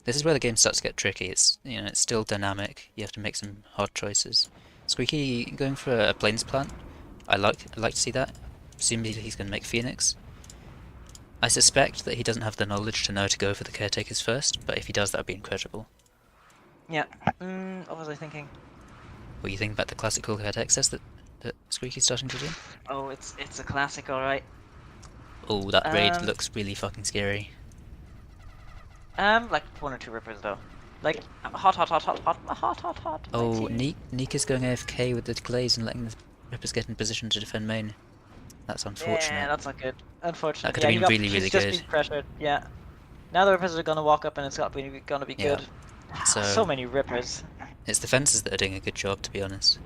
This is where the game starts to get tricky. It's it's still dynamic. You have to make some hard choices. Squeaky going for a plains plant. I like to see that. Presumably he's going to make Phoenix. I suspect that he doesn't have the knowledge to know to go for the caretakers first, but if he does, that would be incredible. Yeah. What was I thinking? What do you think about the classical caretakers that Squeaky's starting to do? Oh, it's a classic, alright. Oh, that raid Um, looks really fucking scary. Like 1 or 2 Rippers though. Like hot. Oh, Like, Neek is going AFK with the glaze and letting the Rippers get in position to defend main. That's unfortunate. yeah, that's not good. Unfortunate. That could have he been really, he's really just good. being pressured. Yeah. Now the Rippers are gonna walk up and it's gonna be Yeah. good. So- So many Rippers. It's the fences that are doing a good job, to be honest.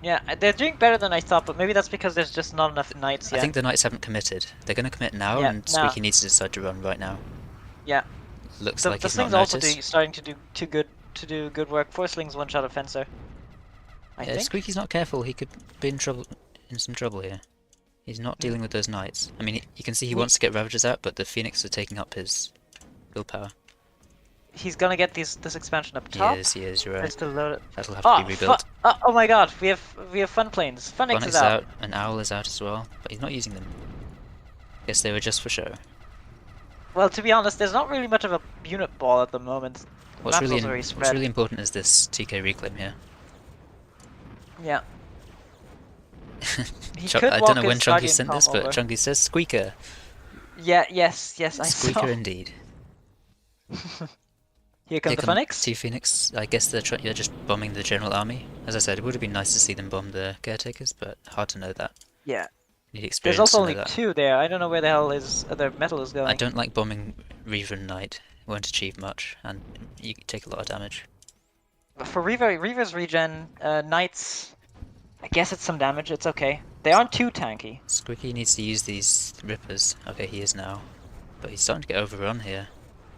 Yeah, they're doing better than I thought, but maybe that's because there's just not enough Knights yet. I think the Knights haven't committed. They're going to commit now, Yeah, and now. Squeaky needs to decide to run right now. Yeah. Looks The like he's Sling's not also noticed. starting to do good work. 4 Slings, 1 shot of Fencer. I Yeah, if think. Squeaky's not careful, he could be in some trouble here. He's not dealing with those Knights. I mean, you can see he wants to get Ravagers out, but the Phoenix are taking up his willpower. He's gonna get this expansion up top. He is, you're right. Just to load it. That'll have to be rebuilt. Oh my god, we have fun planes. Funix Bonix is out. and Owl is out as well, but he's not using them. Guess they were just for show. Well, to be honest, there's not really much of a unit ball at the moment. What's Map's really, also very what's spread. really important is this TK reclaim here. Yeah. He I could don't walk know his when Chunky Guardian sent Palm this, but over. Chunky says Squeaker. Yes, I Squeaker saw. indeed. Here comes Here the come Funix. 2 Phoenix. I guess they're just bombing the general army. As I said, it would have been nice to see them bomb the caretakers, but hard to know that. Yeah. You need experience There's also to only know that. 2 there. I don't know where the hell their metal is going. I don't like bombing Reaver and Knight. It won't achieve much, and you take a lot of damage. For Reaver's regen, Knights, I guess it's some damage. It's okay. They aren't too tanky. Squeaky needs to use these Rippers. Okay, he is now. But he's starting to get overrun here.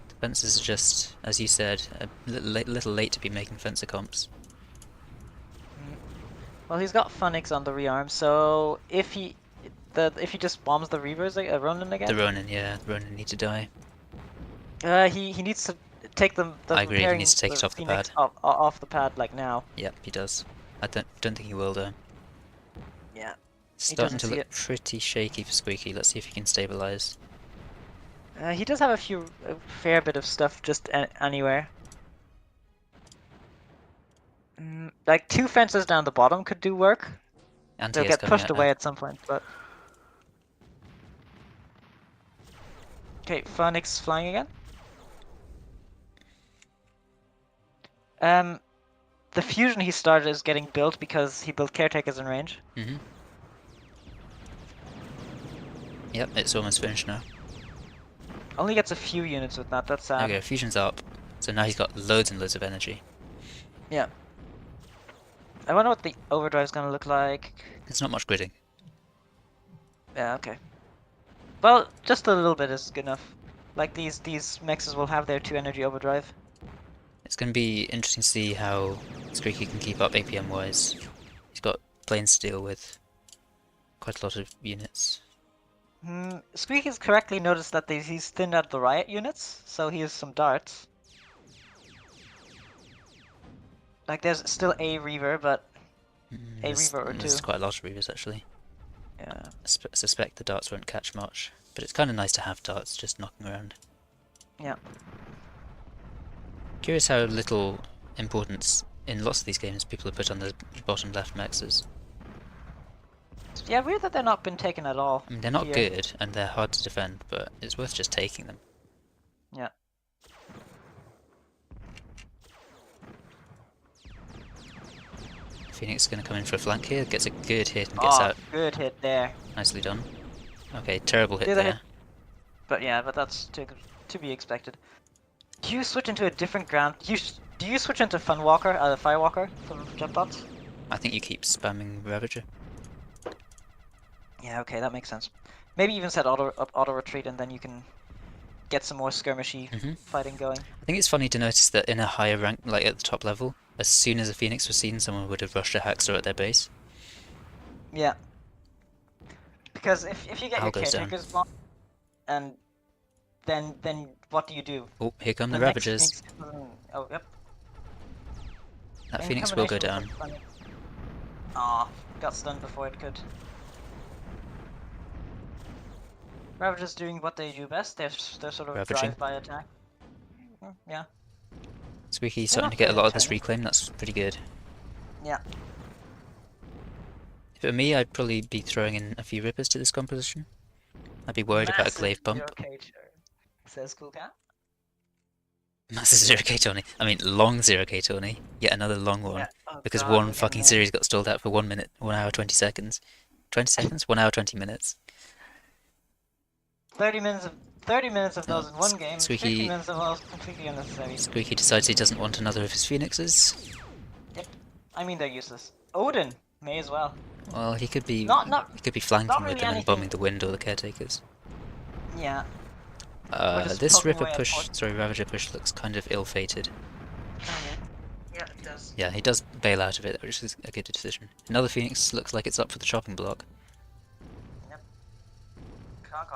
The fences are just, as you said, a little late to be making fencer comps. Well, he's got Funix on the rearm, so if he just bombs the Reavers, Ronin again, The Ronin, yeah, the Ronin need to die. he needs to take the I agree, he repairing needs to take it off the Phoenix pad. off the pad like now. Yep, he does. I don't think he will though. Yeah. Starting doesn't to see look it. pretty shaky for Squeaky. Let's see if he can stabilize. He does have a fair bit of stuff just anywhere. Like 2 fences down the bottom could do work. And They'll get pushed away at some point, but... Okay, Phoenix flying again. The fusion he started is getting built because he built caretakers in range. Yep, it's almost finished now. Only gets a few units with that, that's sad. Okay, fusion's up. So now he's got loads and loads of energy. Yeah. I wonder what the overdrive's gonna look like. There's not much gridding. Yeah, okay. Well, just a little bit is good enough. Like these mexes will have their 2 energy overdrive. It's going to be interesting to see how Squeaky can keep up APM wise. He's got planes to deal with. Quite a lot of units. Squeaky's correctly noticed that he's thinned out the riot units, so he has some darts. Like there's still a Reaver, but a Reaver or There's two. quite a lot of Reavers actually. Yeah. I suspect the darts won't catch much, but it's kind of nice to have darts just knocking around. Yeah. Curious how little importance in lots of these games people have put on the bottom left mexes. Yeah, weird that they're not been taken at all. I mean, they're not here. good and they're hard to defend, but it's worth just taking them. Yeah. Phoenix is going to come in for a flank here, gets a good hit and gets out. Good hit there. Nicely done. Okay, terrible hit The other there. hit- But yeah, but that's to be expected. Do you switch into a different ground? Do you switch into Funwalker, Firewalker from jump bots? I think you keep spamming Ravager. Yeah, okay, that makes sense. Maybe even set auto retreat, and then you can get some more skirmishy fighting going. I think it's funny to notice that in a higher rank, like at the top level, as soon as a Phoenix was seen, someone would have rushed a Hacksaw at their base. Yeah. Because if you get your Algo's down. caretakers blocked, and then what do you do? Oh, here come the The next Ravagers. Phoenix- Oh, yep. That In Phoenix will go combination down. with Aw, got stunned before it could. Ravagers doing what they do best. They're sort of Ravaging. drive-by attack. Yeah. Squeaky They're starting not to get a good lot at of this turning. reclaim, that's pretty good. Yeah. If it were me, I'd probably be throwing in a few Rippers to this composition. I'd be worried about a glaive bump. ZeroK turn, says Cool Cat. Massive 0k Tony. I mean, long 0k Tony. Yet another long one. Yeah. Oh, Because God, one look at fucking that. series got stalled out for 1 minute, 1 hour 20 seconds. 20 seconds? 1 hour 20 minutes. 30 minutes of those in one game. Squeaky- 50 minutes of those completely unnecessary. Squeaky decides he doesn't want another of his Phoenixes. I mean, they're useless. Odin may as well. Well, he could be Not flanking not with really them and anything- bombing the wind or the caretakers. Yeah. just This poking Ripper away at push, port- sorry, Ravager push looks kind of ill-fated. Yeah, it does. Yeah, he does bail out of it, which is a good decision. Another Phoenix looks like it's up for the chopping block.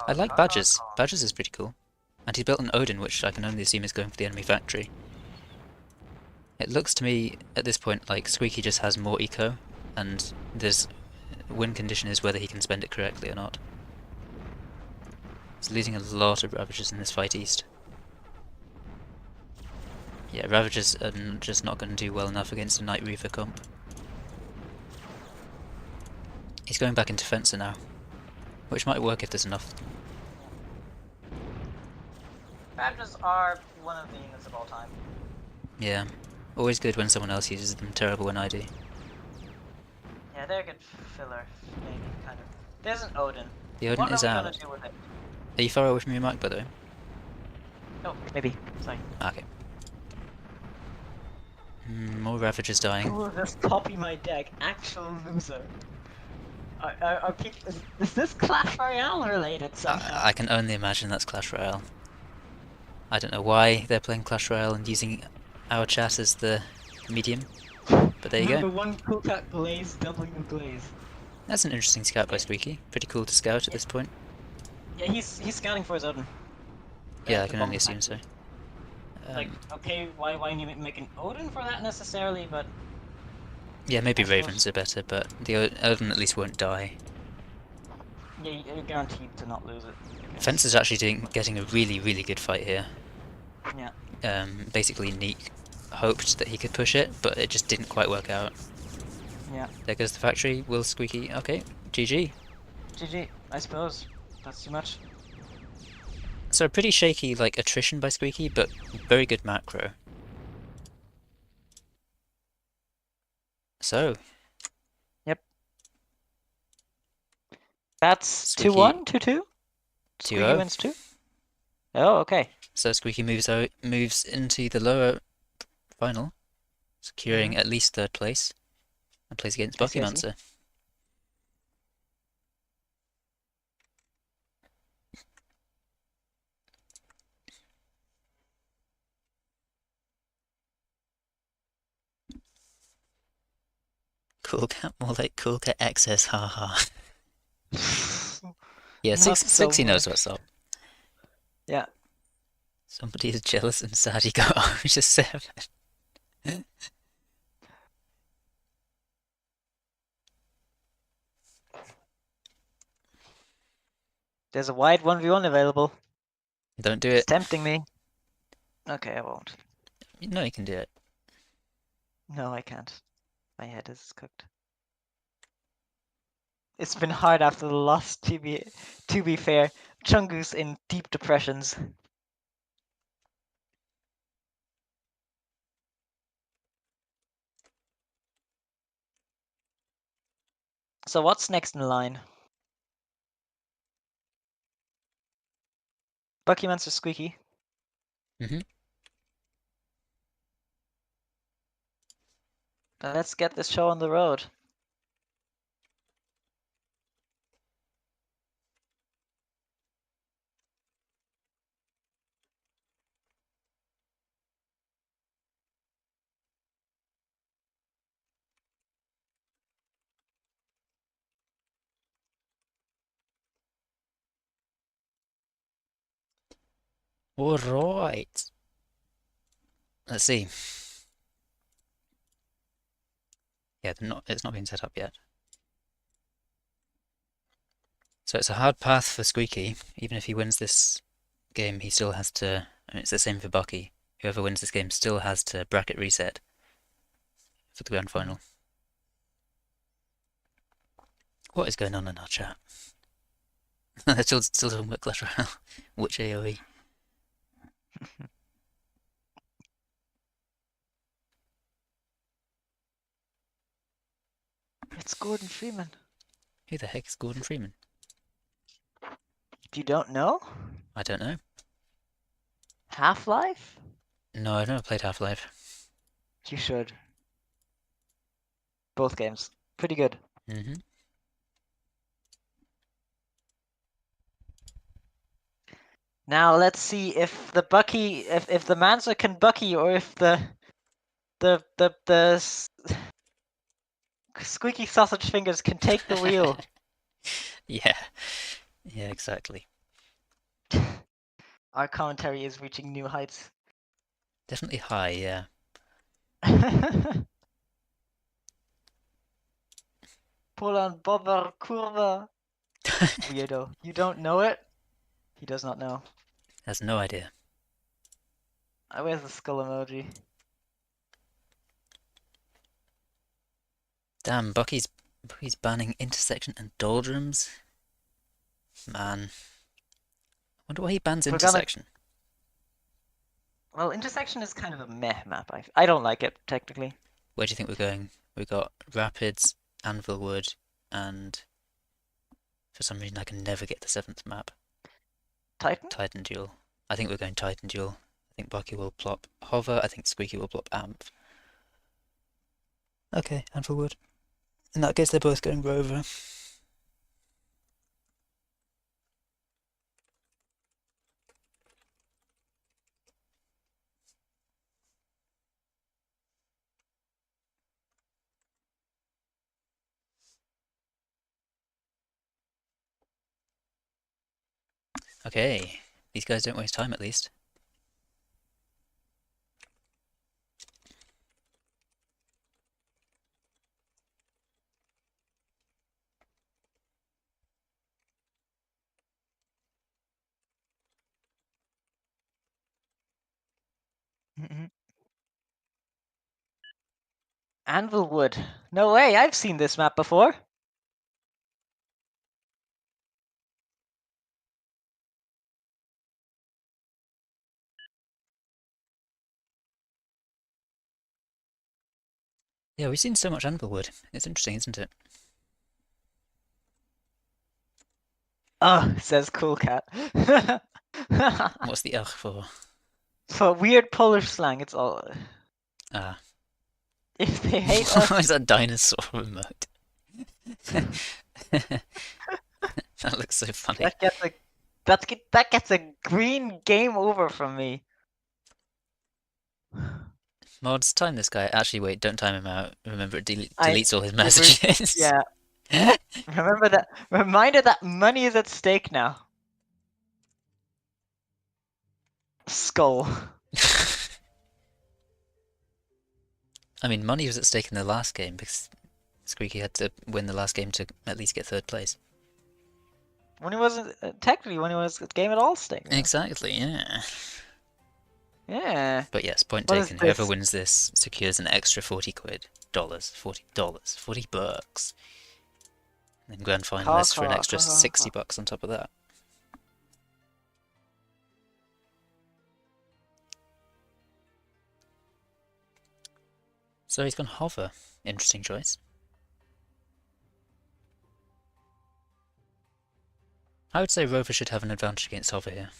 I like Badgers. Badgers is pretty cool. And he built an Odin, which I can only assume is going for the enemy factory. It looks to me, at this point, like Squeaky just has more eco, and there's win condition is whether he can spend it correctly or not. He's losing a lot of Ravagers in this fight east. Yeah, Ravagers are just not going to do well enough against a Night Reaver comp. He's going back into Fencer now, which might work if there's enough. Badgers are one of the units of all time. Yeah, always good when someone else uses them, terrible when I do. Yeah, they're a good filler, maybe, kind of. There's an Odin. The Odin What is are we out. gonna do with it? Are you far away from your mic, by the way? Oh, maybe. Sorry. Okay. More Ravagers dying. Who will just copy my deck? Actual loser. Is this Clash Royale related somehow? I can only imagine that's Clash Royale. I don't know why they're playing Clash Royale and using our chat as the medium, but there you Number go. one Cool Cat Glaze, W Glaze. That's an interesting scout by Squeaky. Pretty cool to scout at this point. Yeah, he's scouting for his Odin. Yeah, I the can bomb only assume attack. so. Like, okay, why you make an Odin for that necessarily? But Yeah, maybe I suppose- Ravens are better, but the Odin at least won't die. yeah, you're guaranteed to not lose it. I guess. Fence is actually getting a really, really good fight here. Yeah. Basically, Neek hoped that he could push it, but it just didn't quite work out. Yeah. There goes the factory. Will Squeaky? Okay, GG. GG. I suppose that's too much. So pretty shaky, like attrition by Squeaky, but very good macro. So That's Squeaky- 2-1, 2-2. 2-0. Squeaky wins 2. Oh, okay. So Squeaky moves into the lower final. securing at least third place, and plays against I see. Buckymancer. Cool Cat, more like Cool Cat XS, haha. Yeah, Not so 60 knows much. what's up. Yeah. Somebody is jealous and sad he got Orange 7. There's a wide 1v1 available. Don't do It's it. tempting me. Okay, I won't. You know you can do it. No, I can't. My head is cooked. It's been hard after the loss, to be fair. Chungus in deep depressions. So what's next in line? Buckymancer Squeaky. Mhm. Then let's get this show on the road. Alright. Let's see. Yeah, it's not been set up yet. So it's a hard path for Squeaky. Even if he wins this game, he still has to... I mean, it's the same for Bucky. Whoever wins this game still has to bracket reset for the grand final. What is going on in our chat? They're still talking about Clash Royale. Which AoE? It's Gordon Freeman. Who the heck is Gordon Freeman? You don't know? I don't know. Half-Life? No, I've never played Half-Life. You should. Both games. Pretty good. Mm-hmm. Now let's see if the Bucky, if the Mancer can Bucky, or if the squeaky sausage fingers can take the wheel. Yeah. Yeah, exactly. Our commentary is reaching new heights. Definitely high, yeah. Pull on Bobber Kurva. Weirdo. You don't know it? He does not know. Has no idea. Where's the skull emoji? Damn, Bucky's banning intersection and doldrums. Man. I wonder why he bans We're gonna- intersection. Well, intersection is kind of a meh map. I don't like it, technically. Where do you think we're going? We got Rapids, Anvilwood, and for some reason I can never get the 7th map. Titan? Titan Duel. I think we're going Titan Duel. I think Bucky will plop Hover. I think Squeaky will plop Amp. Okay, Anvilwood. In that case, they're both going Rover. Okay, these guys don't waste time at least. Anvilwood. No way, I've seen this map before. Yeah, we've seen so much Anvilwood. It's interesting, isn't it? Oh, says Cool Cat. What's the ugh for? For weird Polish slang, it's all. Ah. if they hate What us, is that dinosaur remote? That looks so funny. that gets a green game over from me. Mods, time this guy. Actually, wait, don't time him out. Remember, it I- deletes all his it re- messages. Yeah. Remember that. Reminder that money is at stake now. Skull. I mean, money was at stake in the last game because Squeaky had to win the last game to at least get third place. When he wasn't technically when he was game at all stake. Yeah. Exactly, yeah. Yeah. But yes, point What is taken. Whoever this? wins this secures an extra 40 quid. $40. 40 bucks. And then grand finalists for an extra 60 bucks on top of that. So he's gone hover. Interesting choice. I would say Rover should have an advantage against hover here.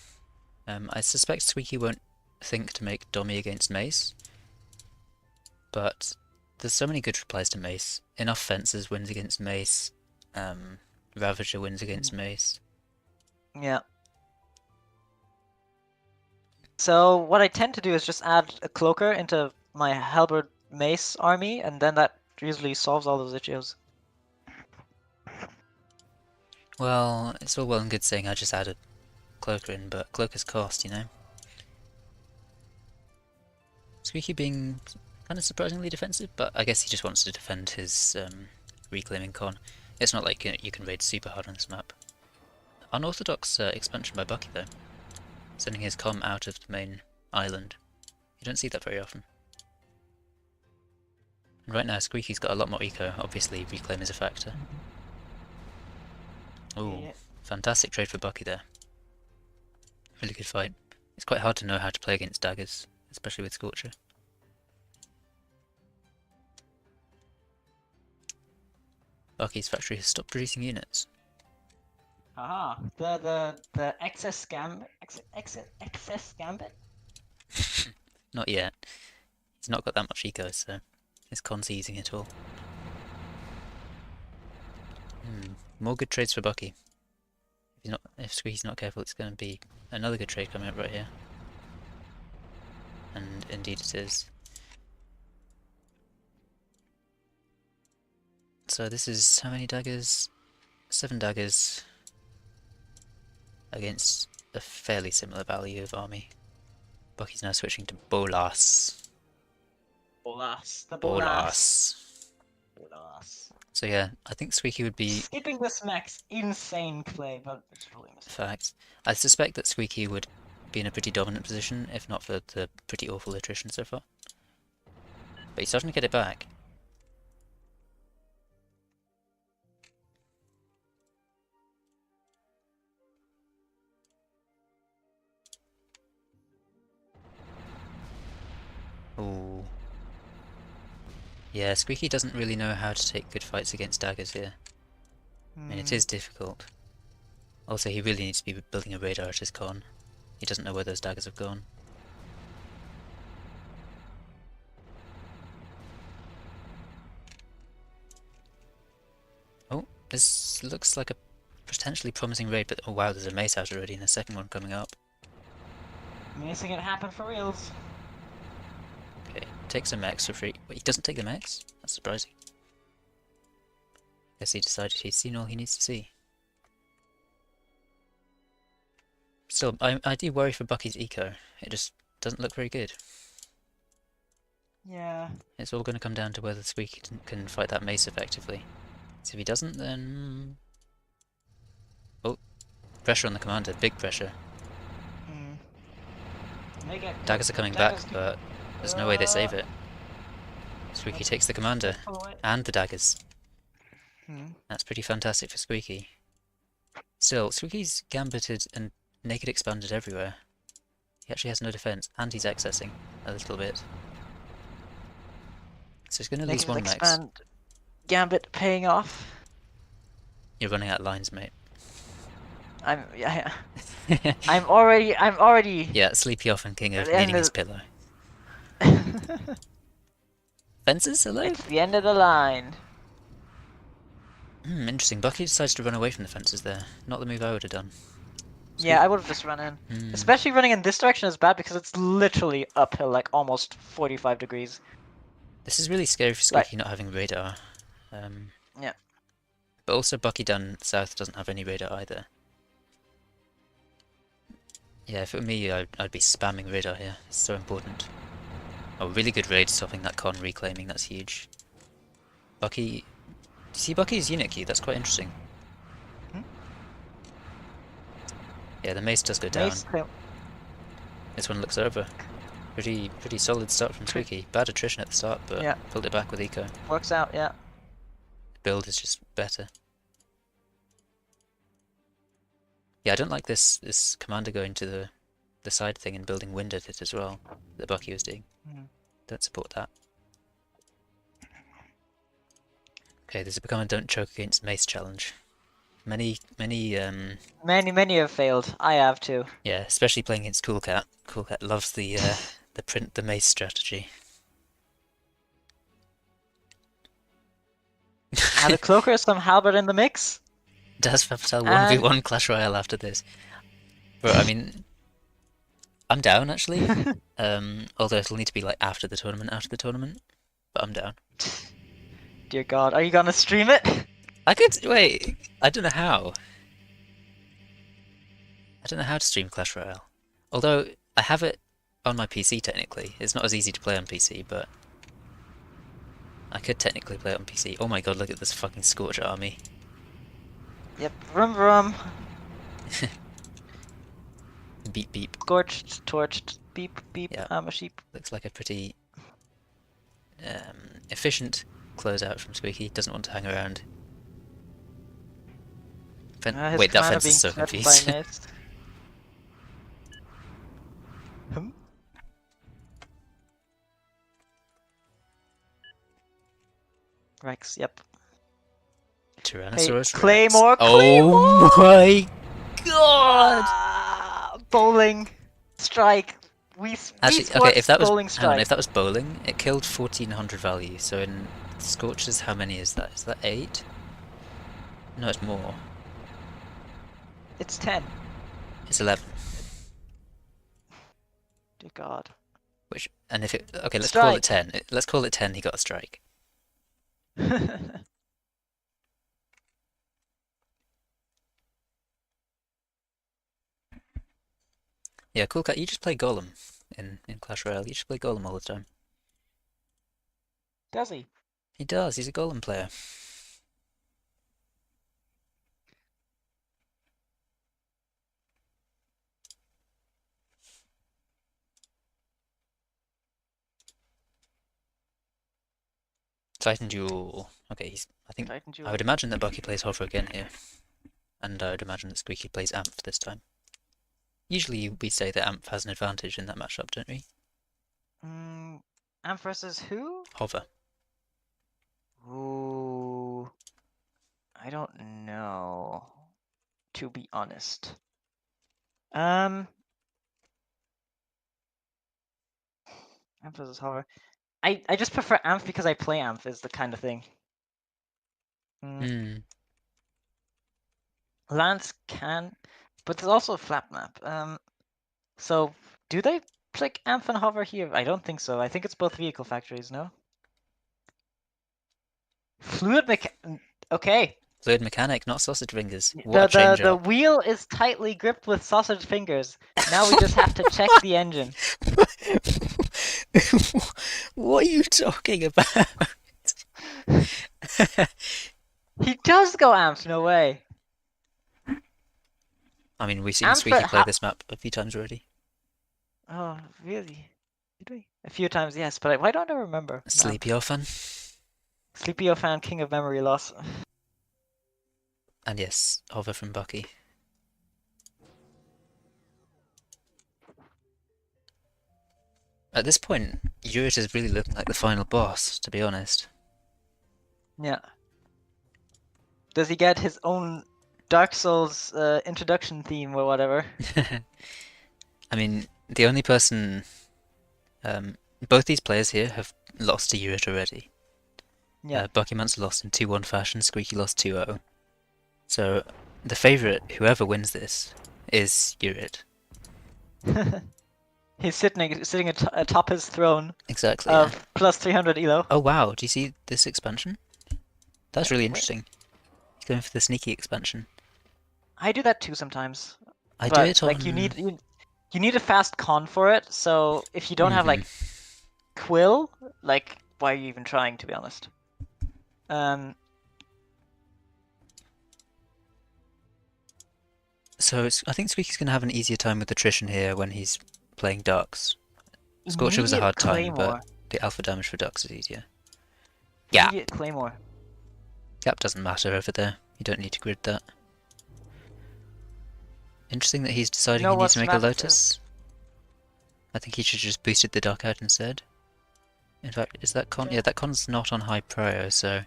I suspect Squeaky won't think to make Dommy against Mace. But there's so many good replies to Mace. Enough Fences wins against Mace. Ravager wins against Mace. Yeah. So what I tend to do is just add a cloaker into my halberd mace army, and then that usually solves all those issues. Well, it's all well and good saying I just added Cloaker in, but Cloaker's cost, you know? Squeaky being kind of surprisingly defensive, but I guess he just wants to defend his reclaiming con. It's not like you can raid super hard on this map. Unorthodox expansion by Bucky though, sending his com out of the main island. You don't see that very often. And right now Squeaky's got a lot more eco, obviously reclaim is a factor. Ooh, Yeah. fantastic trade for Bucky there. Really good fight. It's quite hard to know how to play against daggers, especially with Scorcher. Bucky's factory has stopped producing units. Aha, the excess gambit. Not yet. He's not got that much eco, so his con's easing it all. More good trades for Bucky. If Squeaky's not careful, it's going to be another good trade coming up right here. And indeed it is. So this is how many daggers? 7 daggers against a fairly similar value of army. Bucky's now switching to Bolas. Bolas. The Bolas. Bolas. So yeah, I think Squeaky would be... Skipping this max, insane play, but it's really missing. Fact. I suspect that Squeaky would be in a pretty dominant position, if not for the pretty awful attrition so far. But he's starting to get it back. Ooh. Yeah, Squeaky doesn't really know how to take good fights against daggers here. I mean, it is difficult. Also, he really needs to be building a radar at his con. He doesn't know where those daggers have gone. Oh, this looks like a potentially promising raid, but oh wow, there's a mace out already and a second one coming up. Making it happen for reals. Okay, takes some mechs for free. Wait, he doesn't take the mechs? That's surprising. Guess he decided he's seen all he needs to see. Still, I do worry for Bucky's eco. It just doesn't look very good. Yeah. It's all going to come down to whether Squeaky can fight that mace effectively. So if he doesn't, then... Oh, pressure on the commander, big pressure. Daggers are coming back, but there's no way they save it. Squeaky takes the commander, and the daggers. That's pretty fantastic for Squeaky. Still, Squeaky's gambited and naked expanded everywhere. He actually has no defense, and he's accessing a little bit. So he's going to lose one max. Gambit paying off. You're running out of lines, mate. I'm already Yeah, sleepy off and king of At the end needing his of- pillow. Fences, hello? It's the end of the line. Interesting. Bucky decides to run away from the fences there. Not the move I would have done. Yeah, I would have just run in. Especially running in this direction is bad because it's literally uphill, like almost 45 degrees. This is really scary for Squeaky not having radar. Yeah. But also Bucky down south doesn't have any radar either. Yeah, if it were me, I'd be spamming radar here. It's so important. Oh, really good raid stopping that con reclaiming. That's huge. Bucky... Do you see Bucky's unit queue? That's quite interesting. Yeah, the mace does go down. This one looks over. Pretty solid start from Squeaky. Bad attrition at the start, but pulled it back with eco. Works out, yeah. Build is just better. Yeah, I don't like this commander going to the side thing and building wind at it as well, that Bucky was doing. Don't support that. Okay, there's become a don't choke against mace challenge. Many have failed. I have too. Yeah, especially playing against Coolcat. Coolcat loves the mace strategy. Add a cloaker, some halberd in the mix. Does Stiofitale 1v1 Clash Royale after this? Bro, I mean, I'm down actually. Although it'll need to be like after the tournament. But I'm down. Dear God, are you gonna stream it? I could wait. I don't know how. I don't know how to stream Clash Royale. Although I have it on my PC technically. It's not as easy to play on PC, but I could technically play it on PC. Oh my God, look at this fucking Scorch army. Yep, vroom vroom. Beep beep. Scorched, torched, beep beep. Yeah. I'm a sheep. Looks like a pretty efficient closeout from Squeaky. Doesn't want to hang around. Wait, that fence is so confused. Rex, yep. Tyrannosaurus Hey, Claymore, Rex. Claymore! Oh my God! Bowling strike. Actually, okay, if that was strike. if that was bowling, it killed 1400 value. So in Scorches, how many is that? Is that 8? No, it's more. It's 10. It's 11. Dear God. Which and if it okay, let's Strike. call it 10. Let's call it 10. He got a strike. Yeah, Coolcat, you just play Golem in Clash Royale. You just play Golem all the time. Does he? He does. He's a Golem player. Titan Duel. Okay, I would imagine that Bucky plays Hover again here. And I would imagine that Squeaky plays Amph this time. Usually we say that Amph has an advantage in that matchup, don't we? Amph versus who? Hover. Ooh. I don't know. To be honest. Amph versus Hover. I just prefer Amph because I play Amph is the kind of thing. Lance can, but there's also a flap map. So do they click Amph and Hover here? I don't think so. I think it's both vehicle factories, no? Okay. Fluid mechanic, not sausage fingers. What a change The up. wheel is tightly gripped with sausage fingers. Now we just have to check the engine. What are you talking about? He does go Amph, no way. I mean, we've seen Squeaky play this map a few times already. Oh, really? Did we? A few times, yes, but why don't I remember? Sleepy Orphan. Sleepy Orphan, king of memory loss. And yes, Hover from Bucky. At this point, Yurit is really looking like the final boss, to be honest. Yeah. Does he get his own Dark Souls introduction theme or whatever? I mean, the only person... both these players here have lost to Urit already. Yeah. Bucky Mancer lost in 2-1 fashion, Squeaky lost 2-0. So the favourite, whoever wins this, is Urit. He's sitting atop his throne Exactly, yeah. of plus 300 elo. Oh wow, do you see this expansion? That's really Wait. interesting. He's going for the sneaky expansion. I do that too sometimes. I do But it like on... you need a fast con for it. So if you don't have like Mhm. Quill, like why are you even trying, to be honest? So I think Squeaky's going to have an easier time with attrition here when he's playing Ducks. Scorcher was a Immediate hard time, Claymore. but the alpha damage for Ducks is easier. Yeah. Immediate Claymore. Gap doesn't matter over there. You don't need to grid that. Interesting that he's deciding he needs to make a Lotus. I think he should have just boosted the Duck out instead. In fact, is that con? Yeah, that con's not on high prio, so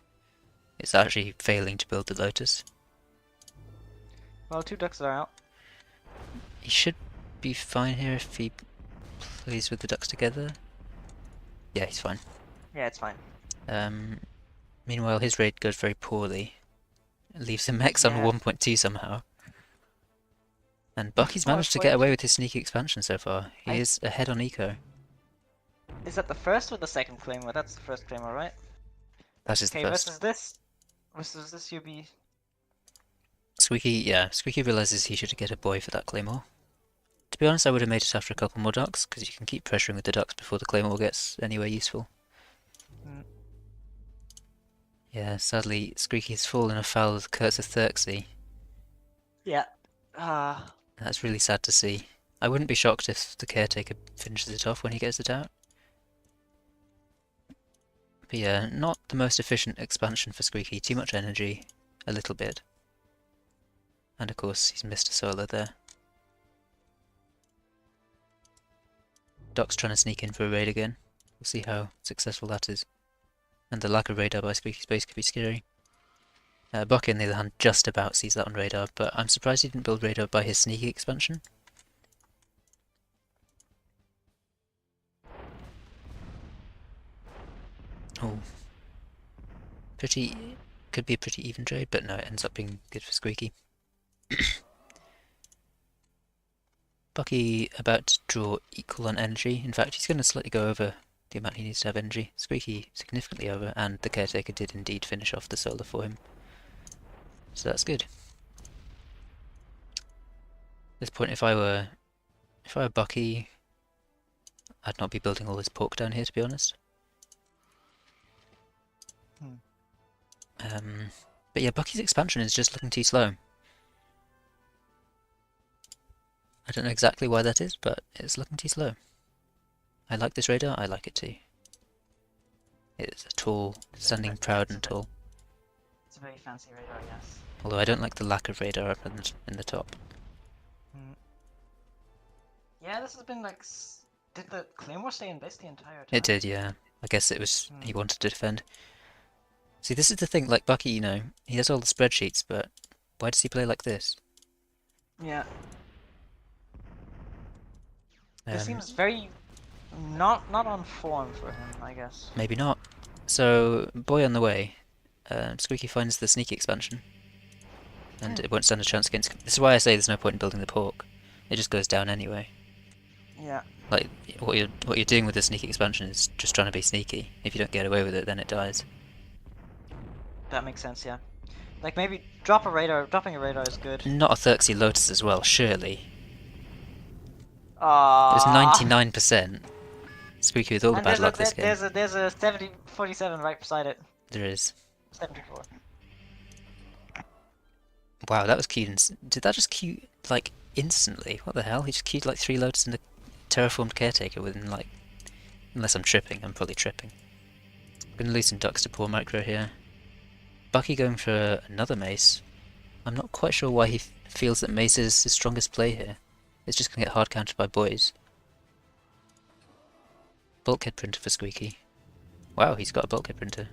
it's actually failing to build the Lotus. Well, 2 Ducks are out. He should be fine here if he plays with the Ducks together. Yeah, he's fine. Yeah, it's fine. Meanwhile, his raid goes very poorly. It leaves him X on 1.2 somehow. And Bucky's managed to get away with his sneaky expansion so far. He is ahead on eco. Is that the first or the second Claymore? That's the first Claymore, right? That is the Okay, first. versus this UB. Squeaky, yeah, Squeaky realizes he should get a boy for that Claymore. To be honest, I would have made it after a couple more Ducks, because you can keep pressuring with the Ducks before the Claymore gets anywhere useful. Yeah, sadly, Squeaky's fallen afoul of the Curse of Thirxie. Yeah. That's really sad to see. I wouldn't be shocked if the Caretaker finishes it off when he gets it out. But yeah, not the most efficient expansion for Squeaky. Too much energy, a little bit. And of course, he's missed a solo there. Doc's trying to sneak in for a raid again. We'll see how successful that is. And the lack of radar by Squeaky's base could be scary. Bucky, on the other hand, just about sees that on radar, but I'm surprised he didn't build radar by his sneaky expansion. Oh. Could be a pretty even trade, but no, it ends up being good for Squeaky. Bucky about to draw equal on energy. In fact, he's going to slightly go over the amount he needs to have energy. Squeaky significantly over, and the Caretaker did indeed finish off the solar for him. So that's good. At this point, if I were Bucky, I'd not be building all this pork down here, to be honest. But yeah, Bucky's expansion is just looking too slow. I don't know exactly why that is, but it's looking too slow. I like this radar, I like it too. It's a tall, standing proud and tall. It's a very fancy radar, yes. Although I don't like the lack of radar up in the top. Yeah, this has been like... Did the Claymore stay in base the entire time? It did, yeah. I guess it was he wanted to defend. See, this is the thing, like Bucky, you know, he has all the spreadsheets, but why does he play like this? Yeah. This seems very... not on form for him, I guess. Maybe not. So, boy on the way. Squeaky finds the sneaky expansion. And it won't stand a chance against... This is why I say there's no point in building the pork. It just goes down anyway. Yeah. Like, what you're doing with the sneaky expansion is just trying to be sneaky. If you don't get away with it, then it dies. That makes sense, yeah. Like, maybe dropping a radar is good. Not a Thirxie Lotus as well, surely. It was 99%. Squeaky with all the bad luck this game. There's a 70-47 right beside it. There is. 74. Wow, that was queued. Did that just queue, like, instantly? What the hell? He just queued like 3 Lotus in the terraformed Caretaker within, like... Unless I'm tripping, I'm probably tripping. I'm gonna lose some Ducks to poor Micro here. Bucky going for another Mace. I'm not quite sure why he feels that Mace is his strongest play here. It's just gonna get hard countered by boys. Bulkhead printer for Squeaky. Wow, he's got a bulkhead printer.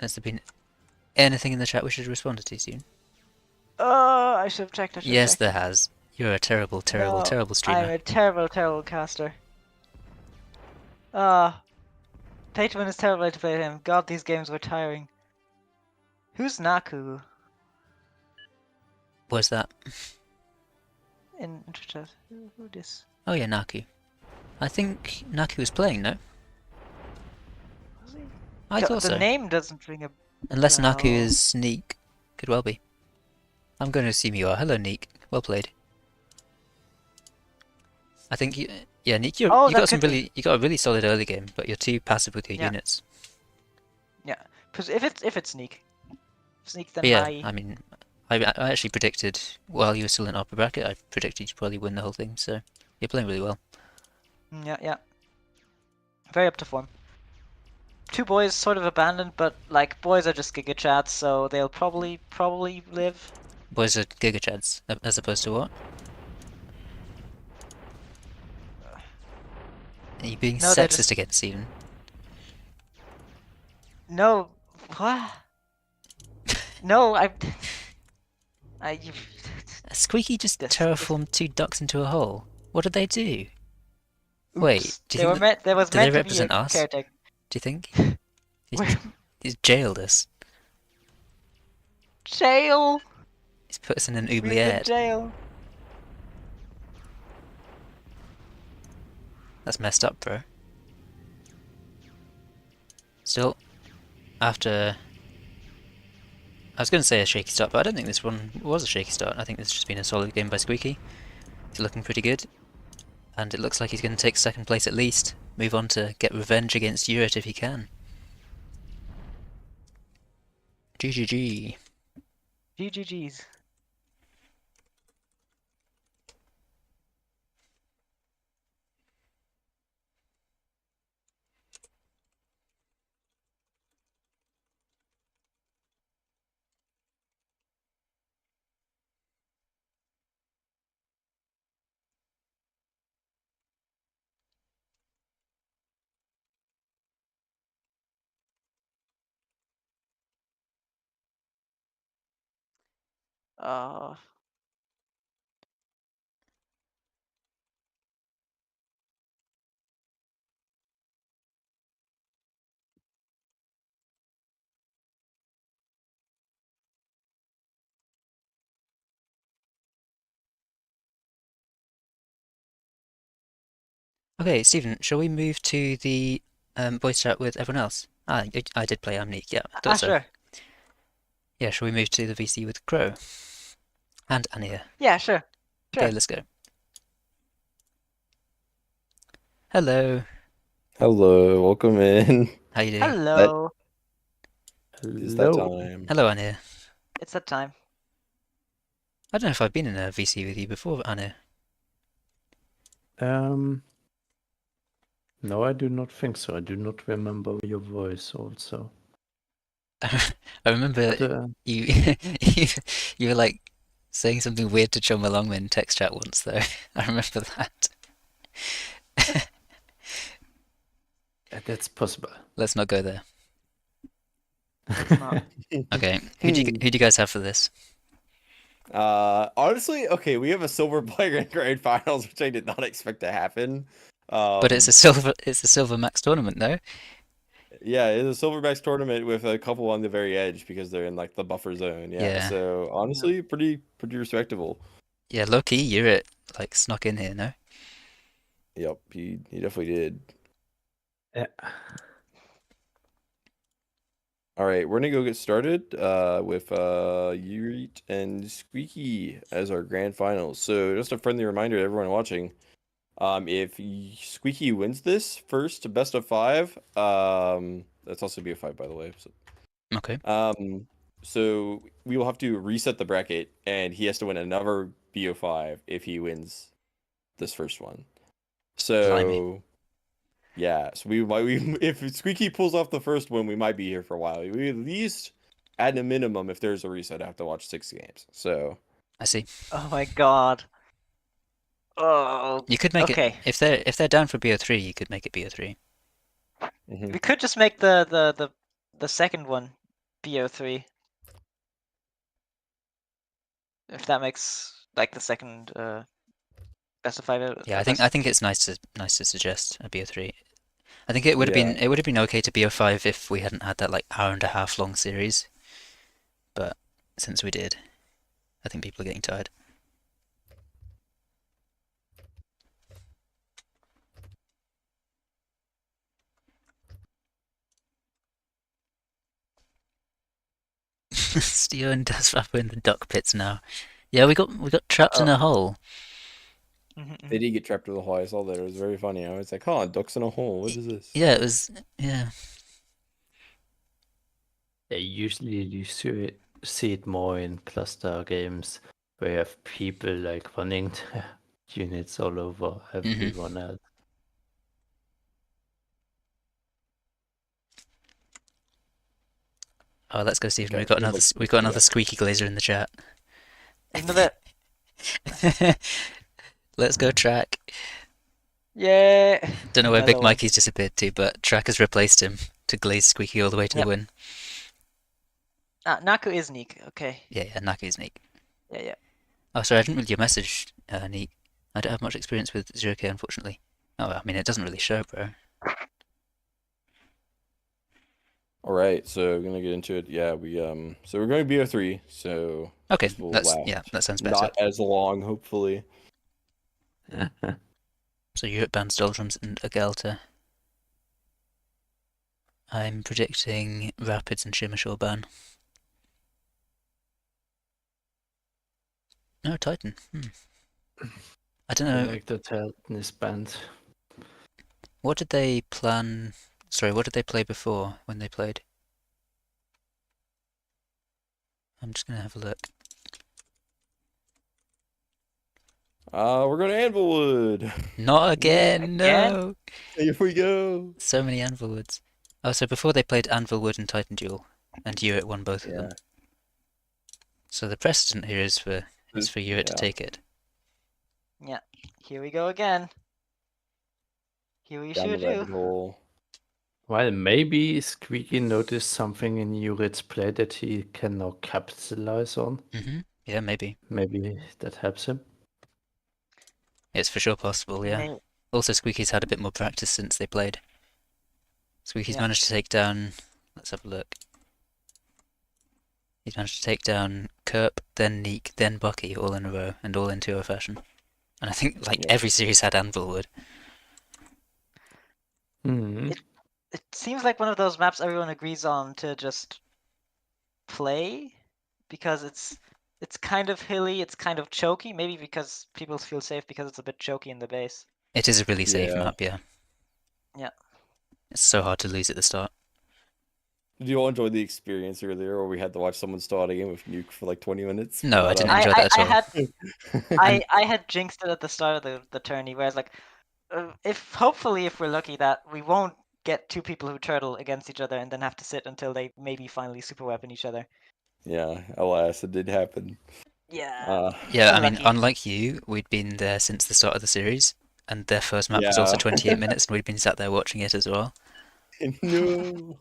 Has there been anything in the chat we should have responded to soon? Oh, I should have checked. I should have Yes, checked. there has. You're a terrible, terrible, No, terrible I'm streamer. a terrible, terrible caster. Ah, pay to win is terrible way to play him. God, these games were tiring. Who's Naku What's that? in chat? Who this? Oh yeah, Naku. I think Naku was playing, no? Was he? I thought The so. name doesn't ring a Unless Naku bell. is Sneak. Could well be. I'm going to assume you are. Hello, Neek. Well played. I think you, yeah, Neek, you Oh, that got some could be. really, you got a really solid early game, but you're too passive with your Yeah. units. Yeah, because if it's sneak, then But yeah, my I mean, I actually predicted while you were still in upper bracket, I predicted you'd probably win the whole thing. So you're playing really well. yeah, very up to form. Two boys sort of abandoned, but like boys are just Giga Chats, so they'll probably live. Boys are Giga Chads, as opposed to what? Are you being No, they're sexist just against Steven? no. What? No, you. Squeaky just This- terraformed two ducks into a hole. What did they do? Wait, Oops. do you think There was do they meant to be a represent us? caretaker. Do you think? Wait, He's jailed us. jail. He's put us in an We're in oubliette. jail. That's messed up, bro. Still, after... I was going to say a shaky start, but I don't think this one was a shaky start. I think this has just been a solid game by Squeaky. He's looking pretty good. And it looks like he's going to take second place at least. Move on to get revenge against Urit if he can. GGG. GGGs. Uh, Okay, Stephen, shall we move to the voice chat with everyone else? Ah, I did play Amneek, yeah, I thought so. sure. Yeah, shall we move to the VC with Qrow? And Ania. Yeah, sure. Okay, let's go. Hello. Hello, welcome in. How you doing? Hello. It's that time. Hello, Ania. It's that time. I don't know if I've been in a VC with you before, Ania. No, I do not think so. I do not remember your voice also. I remember But, you, you were like saying something weird to Chum Along in text chat once, though. I remember that. that's possible. Let's not go there. Not. Okay, who do you guys have for this? Honestly, okay, we have a silver player in grand finals, which I did not expect to happen. But it's a silver max tournament, though. Yeah, it's a silver max tournament with a couple on the very edge because they're in like the buffer zone. Yeah, Yeah. so honestly, pretty respectable. Yeah, low key, you're like snuck in here, no? Yep, he definitely did. Yeah. All right, we're gonna go get started with Yurit and Squeaky as our grand finals. So just a friendly reminder to everyone watching, if Squeaky wins this first best of 5, that's also BO5 by the way. So, Okay. so we will have to reset the bracket, and he has to win another BO5 if he wins this first one. So. Blimey. Yeah, so if Squeaky pulls off the first one, we might be here for a while. We at least, at a minimum, if there's a reset, have to watch 6 games. So I see. Oh my god. Oh. You could make Okay. it if they're down for BO3, you could make it BO3. We could just make the second one BO3. If that makes like the second best of 5. Yeah, I think it's nice to suggest a BO3. I think it would have Yeah. been okay to BO5 if we hadn't had that like hour and a half long series. But since we did, I think people are getting tired. Steo and Dasrap are in the duck pits now. Yeah, we got trapped in a hole. They did get trapped in the hole. I saw that. It was very funny. I was like, huh, ducks in a hole. What is this? Yeah, it was. Yeah. Usually you see it more in cluster games where you have people like running their units all over everyone else. Oh, let's go, Stephen. Okay, We've got good another luck. squeaky glazer in the chat. Into the Let's go, Track. yeah. Don't know where Another Big one. Mikey's disappeared to, but Track has replaced him to glaze Squeaky all the way to the Yep. win. Naku is Neek. Okay. Yeah, Naku's Neek. Yeah. Oh, sorry, I didn't read your message, Neek. I don't have much experience with ZeroK, unfortunately. Oh, I mean, it doesn't really show, bro. All right, so we're gonna get into it. Yeah, so we're going BO3. So Okay, this will that sounds better. not as long, hopefully. So Europe bans Doldrums and Agelta. I'm predicting Rapids and Shimmershaw ban. No, Titan. I don't I know. like that Titan is banned. What did they plan? Sorry, what did they play before when they played? I'm just gonna have a look. We're going to Anvilwood. Not again, no! Here we go. So many Anvilwoods. Oh, so before they played Anvilwood and Titan Duel, and Hewitt won both of them. So the precedent here is for Hewitt to take it. Yeah. Here we go again. Here we Down the should rabbit do. hole. Well, maybe Squeaky noticed something in Yurit's play that he can now capitalize on. Yeah, maybe. Maybe that helps him. It's for sure possible, yeah. Also, Squeaky's had a bit more practice since they played. Squeaky's managed to take down... Let's have a look. He's managed to take down Kerp, then Neek, then Bucky, all in a row, and all in 2-0 fashion. And I think, every series had Anvilwood. It seems like one of those maps everyone agrees on to just play, because it's kind of hilly, it's kind of choky, maybe because people feel safe because it's a bit choky in the base. It is a really safe map, yeah. Yeah. It's so hard to lose at the start. Did you all enjoy the experience earlier where we had to watch someone start a game with Nuke for like 20 minutes? No, I didn't enjoy that at all. I had jinxed it at the start of the tourney, whereas hopefully if we're lucky that we won't get two people who turtle against each other and then have to sit until they maybe finally super weapon each other. Yeah, alas, it did happen. Yeah. Yeah, I mean, unlike you, we'd been there since the start of the series, and their first map was also 28 minutes, and we'd been sat there watching it as well. No.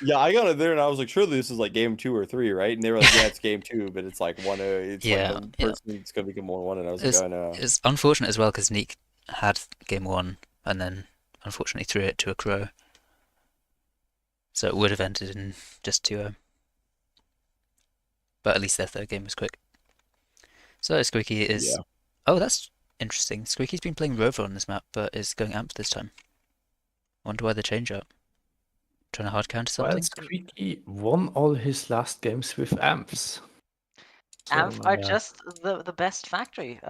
Yeah, I got it there, and I was like, surely this is like game 2 or 3, right? And they were like, yeah, it's game 2, but it's like 1-0. It's like the person it's gonna become 1-1, and I was like, oh no. It's unfortunate as well because Neek had game 1, and then unfortunately threw it to a Qrow. So it would have ended in just 2-0. But at least their third game was quick. So Squeaky is... Yeah. Oh, that's interesting. Squeaky's been playing Rover on this map, but is going Amp this time. Wonder why the change up. Trying to hard counter something? Well, Squeaky won all his last games with Amps. Amps are just the best factory.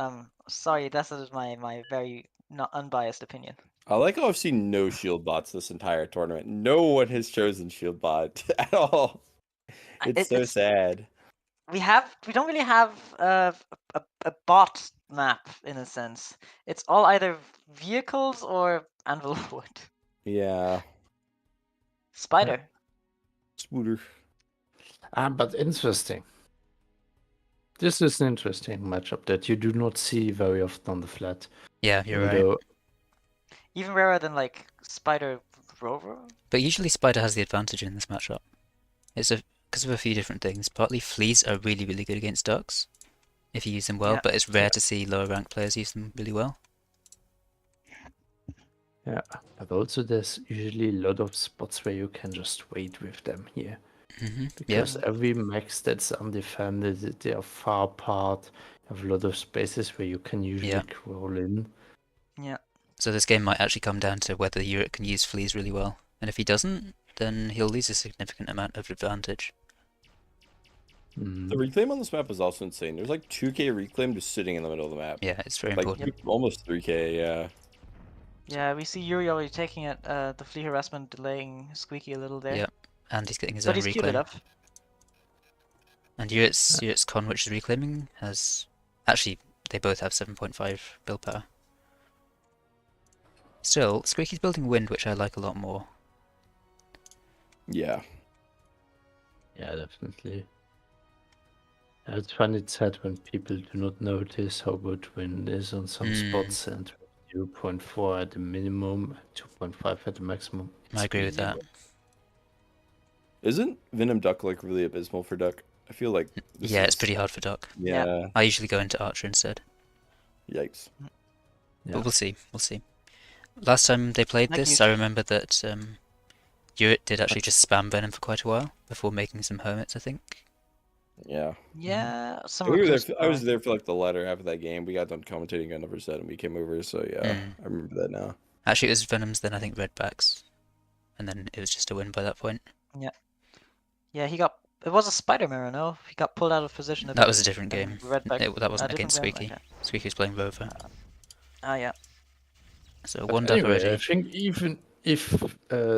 Sorry, that is my very not unbiased opinion. I like how I've seen no shield bots this entire tournament. No one has chosen shield bot at all. It's so sad. We don't really have a bot map in a sense. It's all either vehicles or Anvilwood. Yeah. Spider. Spooter. But interesting. This is an interesting matchup that you do not see very often on the flat. Yeah, you're right. Even rarer than like Spider Rover. But usually Spider has the advantage in this matchup. because of a few different things. Partly, fleas are really, really good against ducks if you use them well, Yeah. but it's rare to see lower ranked players use them really well. Yeah, but also there's usually a lot of spots where you can just wait with them here. Yeah. Because every max that's undefended, they are far apart. You have a lot of spaces where you can usually crawl in. Yeah. So this game might actually come down to whether Yurik can use fleas really well. And if he doesn't, then he'll lose a significant amount of advantage. Mm. The reclaim on this map is also insane. There's like 2k reclaim just sitting in the middle of the map. Yeah, it's very Like important. almost 3k, yeah. Yeah, we see Yuri already taking it. The flea harassment delaying Squeaky a little there. Yeah, and he's getting his But own he's queued reclaim. it up. And Yurt's con, which is reclaiming, has... Actually, they both have 7.5 build power. Still, Squeaky's building wind, which I like a lot more. Yeah. Yeah, definitely. It's funny, it's sad when people do not notice how good wind is on some spots, and 0.4 at the minimum, 2.5 at the maximum. I agree with that. Isn't Venom Duck like really abysmal for Duck? I feel like Yeah, it's pretty hard for Duck. Yeah. I usually go into Archer instead. Yikes. Yeah. But we'll see, we'll see. Last time they played Like this, you- I remember that Yurt did actually just spam Venom for quite a while, before making some hermits, I think. Yeah. Yeah, some We were there recluse I was power. there for like the latter half of that game. We got done commentating on another set and we came over, so yeah, I remember that now. Actually, it was Venom's, then I think Redbacks. And then it was just a win by that point. Yeah, he got. It was a spider mirror, no? He got pulled out of position. That was a different and game. Redback. That wasn't different against game? Squeaky. Okay. Squeaky was playing Rover. Ah, yeah. So But one duck anyway, already. I think even if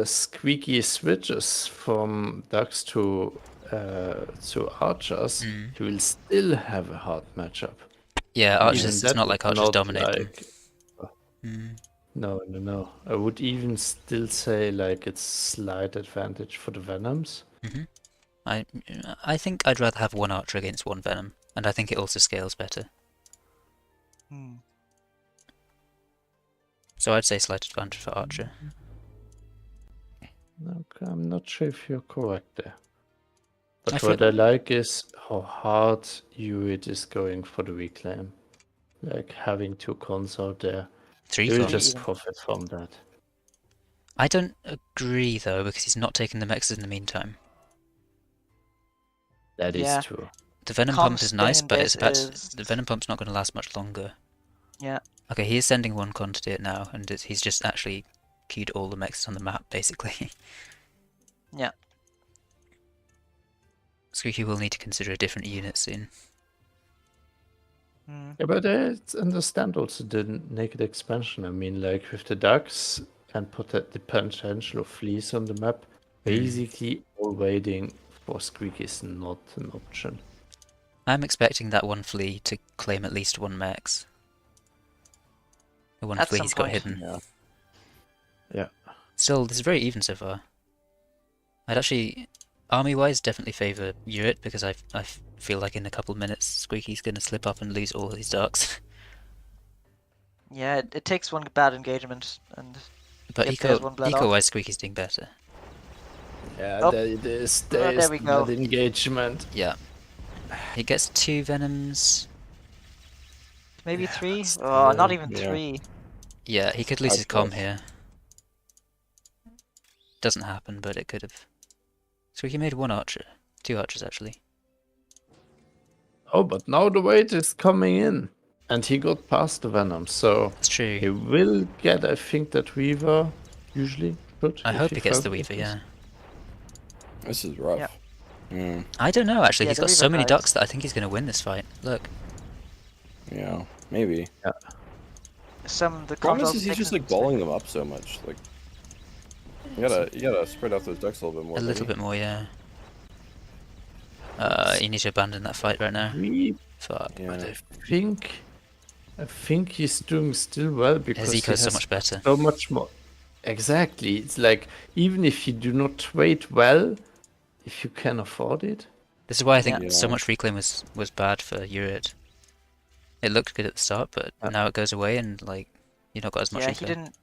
Squeaky switches from ducks to archers, he will still have a hard matchup. Yeah, Even Archers, it's that not like is Archers not dominate like- No. I would even still say like it's slight advantage for the Venoms. I think I'd rather have one Archer against one Venom, and I think it also scales better. Hmm. So I'd say slight advantage for Archer. Okay, I'm not sure if you're correct there. I But feel- what I like is how hard Hewitt is going for the reclaim. Like having two cons out there. Three He will cons. just profit from that. I don't agree though, because he's not taking the mexes in the meantime. That is Yeah. true. The Venom Com Pump is nice, spin but this it's about is- the Venom Pump's not going to last much longer. Yeah. Okay, he is sending one con to do it now, and he's just actually keyed all the mexes on the map, basically. Yeah. Squeaky will need to consider a different unit soon. Hmm. Yeah, but I understand also the naked expansion. I mean, like with the ducks and put the potential of fleas on the map, basically all waiting for Squeaky is not an option. I'm expecting that one flea to claim at least one mex. The one At flea some he's got point. hidden. Yeah. Still, this is very even so far. I'd actually, army-wise, definitely favour Yurit, because I feel like in a couple of minutes Squeaky's going to slip up and lose all of his ducks. Yeah, it takes one bad engagement, and But If there's one blood off. eco-wise, Squeaky's doing better. Yeah, Oh. there is there we go. that engagement. Yeah. He gets 2 Venoms. maybe Yeah, 3. but Oh, not still, even yeah. 3. Yeah, he could lose I'd his comm guess. here. Doesn't happen, but it could have. Squeaky made 1 archer. 2 archers, actually. Oh, but now the weight is coming in. And he got past the Venom, so That's true. he will get, I think, that Weaver usually. Should, I if hope he gets the focuses. Weaver, yeah. This is rough. Yep. Mm, I don't know, actually. Yeah, He's the got so Weaver many dies. ducks that I think he's going to win this fight. Look. yeah, maybe. The Problem combo is he's just like balling them up so much. Like you gotta spread out those ducks a little bit more. A little bit more, yeah. You need to abandon that fight right now. Fuck. Yeah. But I think he's doing still well because His he eco's so has much better. so much more. Exactly. It's like even if you do not trade well, if you can afford it. This is why I think Yeah. so much reclaim was bad for Yurit. It looked good at the start, but now it goes away and like you've not got as much Yeah, eco. he didn't.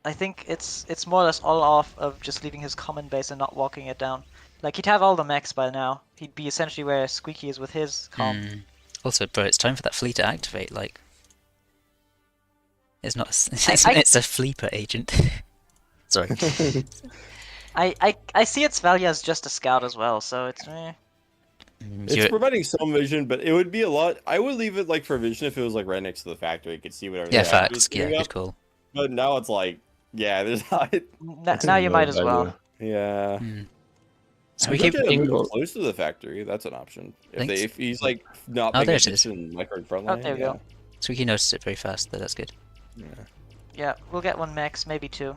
I think it's more or less all off of just leaving his common base and not walking it down. Like he'd have all the mechs by now. He'd be essentially where Squeaky is with his comp. Also, bro, it's time for that flea to activate. Like, it's not. I- It's a Fleeper agent. Sorry. I see its value as just a scout as well, so it's It's You're- providing some vision, but it would be a lot. I would leave it like for vision if it was like right next to the factory. You could see whatever. yeah, the activity is facts. Yeah, coming good up. call. But now it's like, yeah, there's not. now you might as well. Yeah. Hmm. So So we we keep. get a thinking move about- close to the factory. That's an option. Thanks. If he's like not Oh, paying there it is. attention, like in front Oh, line. there we Yeah. go. Squeaky noticed it very fast, though. That's good. Yeah. Yeah, we'll get one max, maybe two.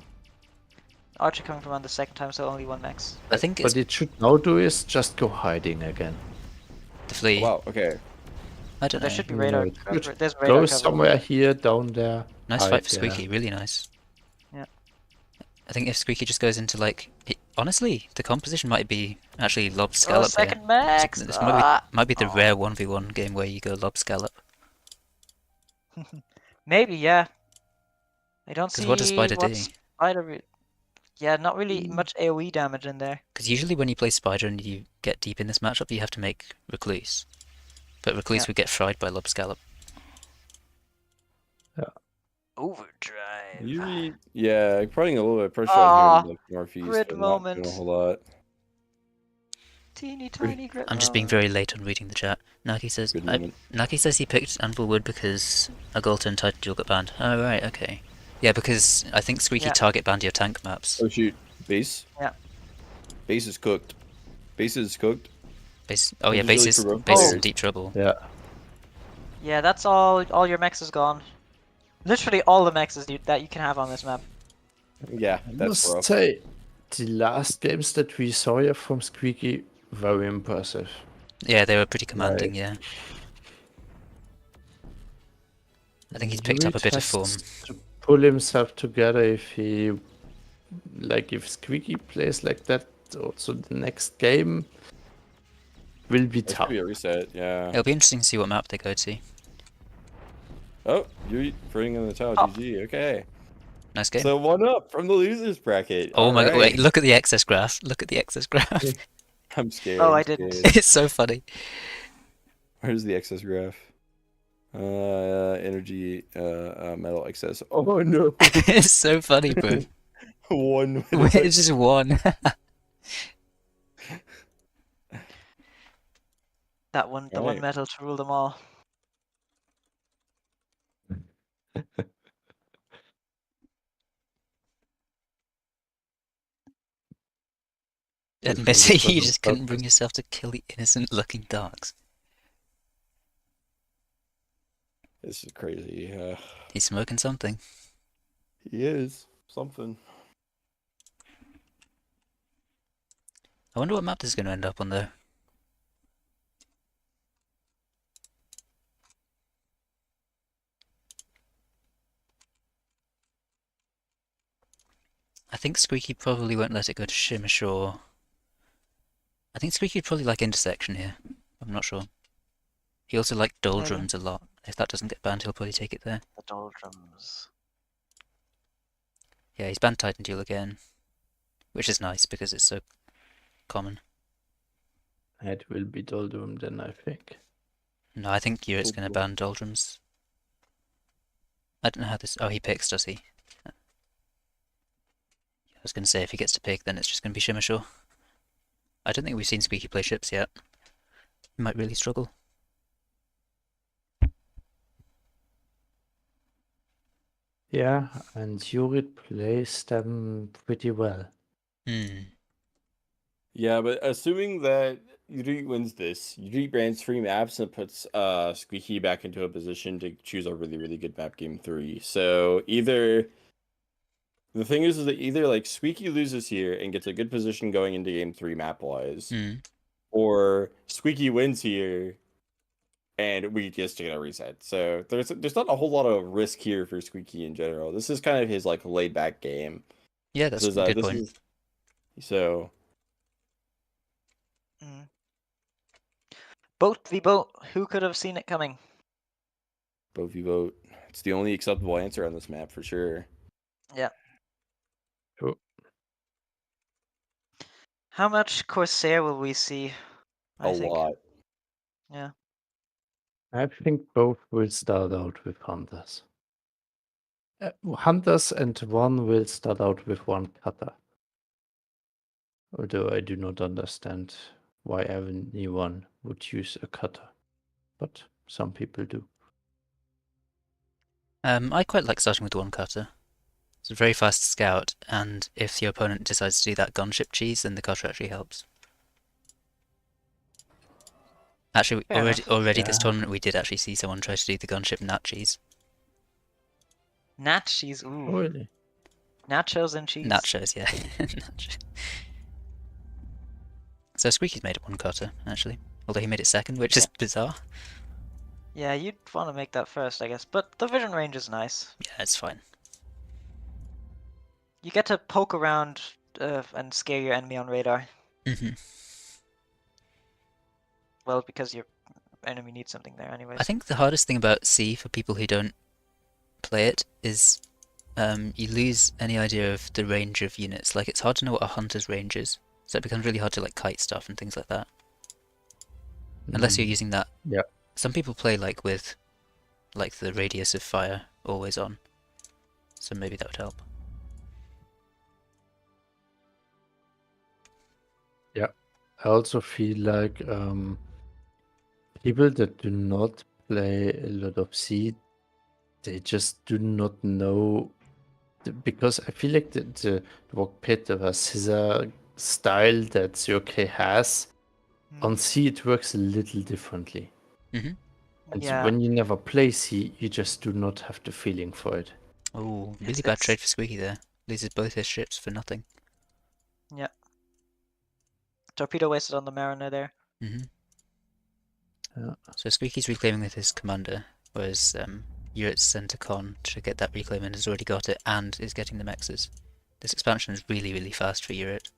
Archer coming from on the second time, so only one max. I think it's What it should now do is just go hiding again. the flea. Wow. Okay. I don't know. There should be No, radar. it's good. There's radar Go cover. somewhere here, down there. Nice hide fight for there. Squeaky. Really nice. Yeah. I think if Squeaky just goes into like, honestly, the composition might be actually lob scallop Oh, here. second max! This Ah! might be the Aw. rare 1v1 game where you go lob scallop. Maybe, yeah. I don't see Because what does Spider do? Yeah, not really much AoE damage in there. Because usually when you play Spider and you get deep in this matchup, you have to make Recluse. But Recluse Yeah. would get fried by lob scallop. Overdrive. Yeah, putting a little bit of pressure Aw, on him, like Northeast, grid but not doing moment. a whole lot. Teeny tiny grit. I'm just being very late on reading the chat. Naki says Good moment. Naki says he picked Anvil Wood because Agolta and Titan Duel got banned. Oh right, okay. Yeah, because I think Squeaky Yeah. target banned your tank maps. Oh shoot, base. Yeah. Base is cooked. Base is cooked. Oh yeah, This is really base is for both base is in players. deep trouble. Yeah. Yeah, that's all your mechs is gone. Literally all the mechs that you can have on this map. Yeah, I that's must rough. say, the last games that we saw here from Squeaky, very impressive. Yeah, they were pretty commanding. Right. Yeah. I think he's picked up a bit of form. To pull himself together if he, like, if Squeaky plays like that, also the next game will be That's tough. gonna be a reset. Yeah. It'll be interesting to see what map they go to. Oh, you're throwing in the towel. Oh. GG. Okay. Nice game. So 1-up from the losers bracket. Oh my god! Alright. Wait, look at the excess graph. Look at the excess graph. I'm scared. Oh, I'm I didn't. scared. It's so funny. Where's the excess graph? Energy, metal excess. Oh no. It's so funny, bro. One. It's just one. The one Right. metal to rule them all. Admit This it, was you on just couldn't bring purpose. yourself to kill the innocent-looking dogs. This is crazy. He's smoking something. He is something. I wonder what map this is going to end up on, though. I think Squeaky probably won't let it go to Shimmer Shore. I think Squeaky'd probably like Intersection here. I'm not sure. He also liked Doldrums a lot. If that doesn't get banned, he'll probably take it there. The doldrums. Yeah, he's banned Titan Duel again. Which is nice because it's so common. It will be Doldrum then, I think. No, I think Yurit's going to ban Doldrums. I don't know how this... Oh, he picks, does he? I was going to say, if he gets to pick, then it's just going to be Shimmer Shore. I don't think we've seen Squeaky play ships yet. He might really struggle. Yeah, and Yurit plays them pretty well. Hmm. Yeah, but assuming that Yuri wins this, Yuri bans 3 maps and puts Squeaky back into a position to choose a really, really good map game 3. So either the thing is that either like Squeaky loses here and gets a good position going into game 3 map wise, Hmm. or Squeaky wins here and we just get a reset. So there's not a whole lot of risk here for Squeaky in general. This is kind of his like laid back game. Yeah, that's This a is, good this point. is- so Boat v boat. Who could have seen it coming? vote v vote. It's the only acceptable answer on this map for sure. How much Corsair will we see? A I think. lot. Yeah. I think both will start out with hunters. Hunters and one will start out with one cutter. Although I do not understand why anyone would use a cutter, but some people do. I quite like starting with one cutter. It's a very fast scout, and if your opponent decides to do that gunship cheese, then the cutter actually helps. Actually, Fair enough. already this Yeah. tournament we did actually see someone try to do the gunship nut cheese. Nat cheese. Ooh. Really? Nachos and cheese. Nachos, yeah. Nachos. So Squeaky's made it one cutter, actually. Although he made it second, which is bizarre. Yeah, you'd want to make that first, I guess. But the vision range is nice. Yeah, it's fine. You get to poke around and scare your enemy on radar. hmm Well, because your enemy needs something there anyways. I think the hardest thing about C for people who don't play it is you lose any idea of the range of units. Like, it's hard to know what a hunter's range is, so it becomes really hard to like kite stuff and things like that. Unless you're using that. Yeah. Some people play like with like the radius of fire always on, so maybe that would help. I also feel like people that do not play a lot of C, they just do not know. Because I feel like the Walk Pit of a scissor style that ZeroK has, on C it works a little differently. hmm And Yeah. when you never play C, you just do not have the feeling for it. Oh, really It's- bad it's- trade for Squeaky there. Loses both his ships for nothing. Torpedo wasted on the Mariner there. hmm Yeah. So Squeaky's reclaiming with his commander, whereas Yurit's sent a con to get that reclaim and has already got it and is getting the mexes. This expansion is really, really fast for Yurit.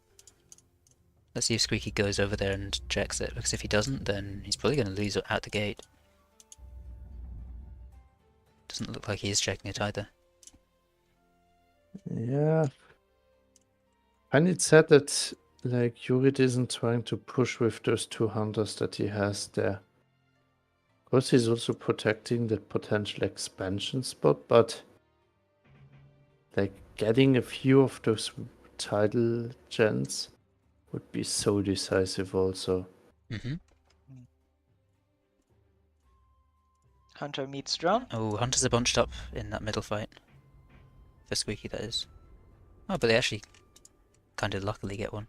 Let's see if Squeaky goes over there and checks it, because if he doesn't, then he's probably going to lose out the gate. Doesn't look like he is checking it either. Yeah. And it's sad that like Yurit isn't trying to push with those 2 hunters that he has there. Of course, he's also protecting that potential expansion spot, but like getting a few of those title gens would be so decisive also. hmm Hunter meets drone. Oh, hunters are bunched up in that middle fight. For Squeaky, that is. Oh, but they actually kind of luckily get one.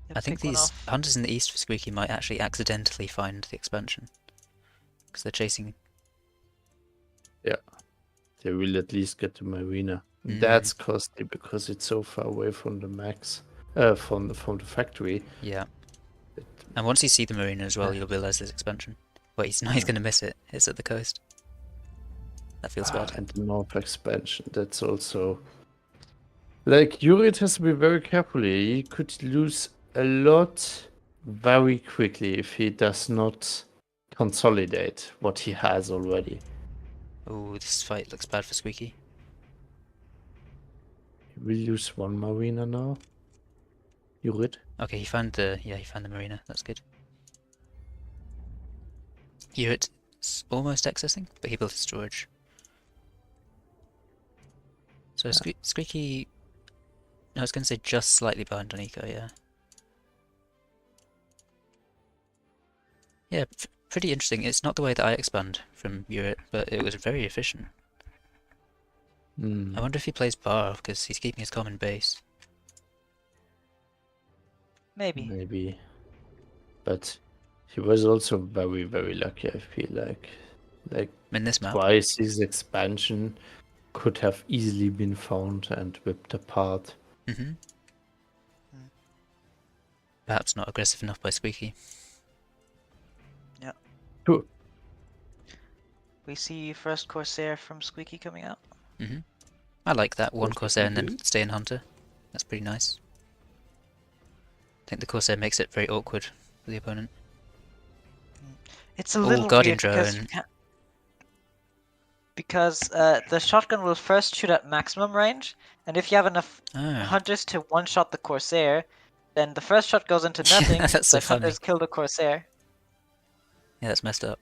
Yep, I think pick one these off. hunters in the east for Squeaky might actually accidentally find the expansion. Because they're chasing. They will at least get the marina. Mm. That's costly because it's so far away from the max, from the factory. Yeah. And once you see the marina as well, Yeah. you'll realise there's expansion. Wait, he's going to miss it. It's at the coast. That feels bad. And the north expansion. That's also like Yurit has to be very careful. He could lose a lot very quickly if he does not consolidate what he has already. Oh, this fight looks bad for Squeaky. He will lose one marina now. Yurit. Okay, he found the marina. That's good. Here it's almost accessing, but he built his storage. So Squeaky, I was going to say just slightly behind on Eco, yeah. Yeah, pretty interesting. It's not the way that I expand from Yurit, but it was very efficient. I wonder if he plays bar, because he's keeping his common base. Maybe. Maybe. But he was also very, very lucky, I feel like. Like, In this map, twice his expansion could have easily been found and whipped apart. Perhaps not aggressive enough by Squeaky. Cool. We see first Corsair from Squeaky coming out. I like that. One Course Corsair we and then do. stay in Hunter. That's pretty nice. I think the Corsair makes it very awkward for the opponent. It's a little Guardian weird because drone. you can't... Because the shotgun will first shoot at maximum range, And if you have enough Oh. hunters to one-shot the Corsair, then the first shot goes into nothing, That's so but hunters funny. kill the Corsair. Yeah, that's messed up.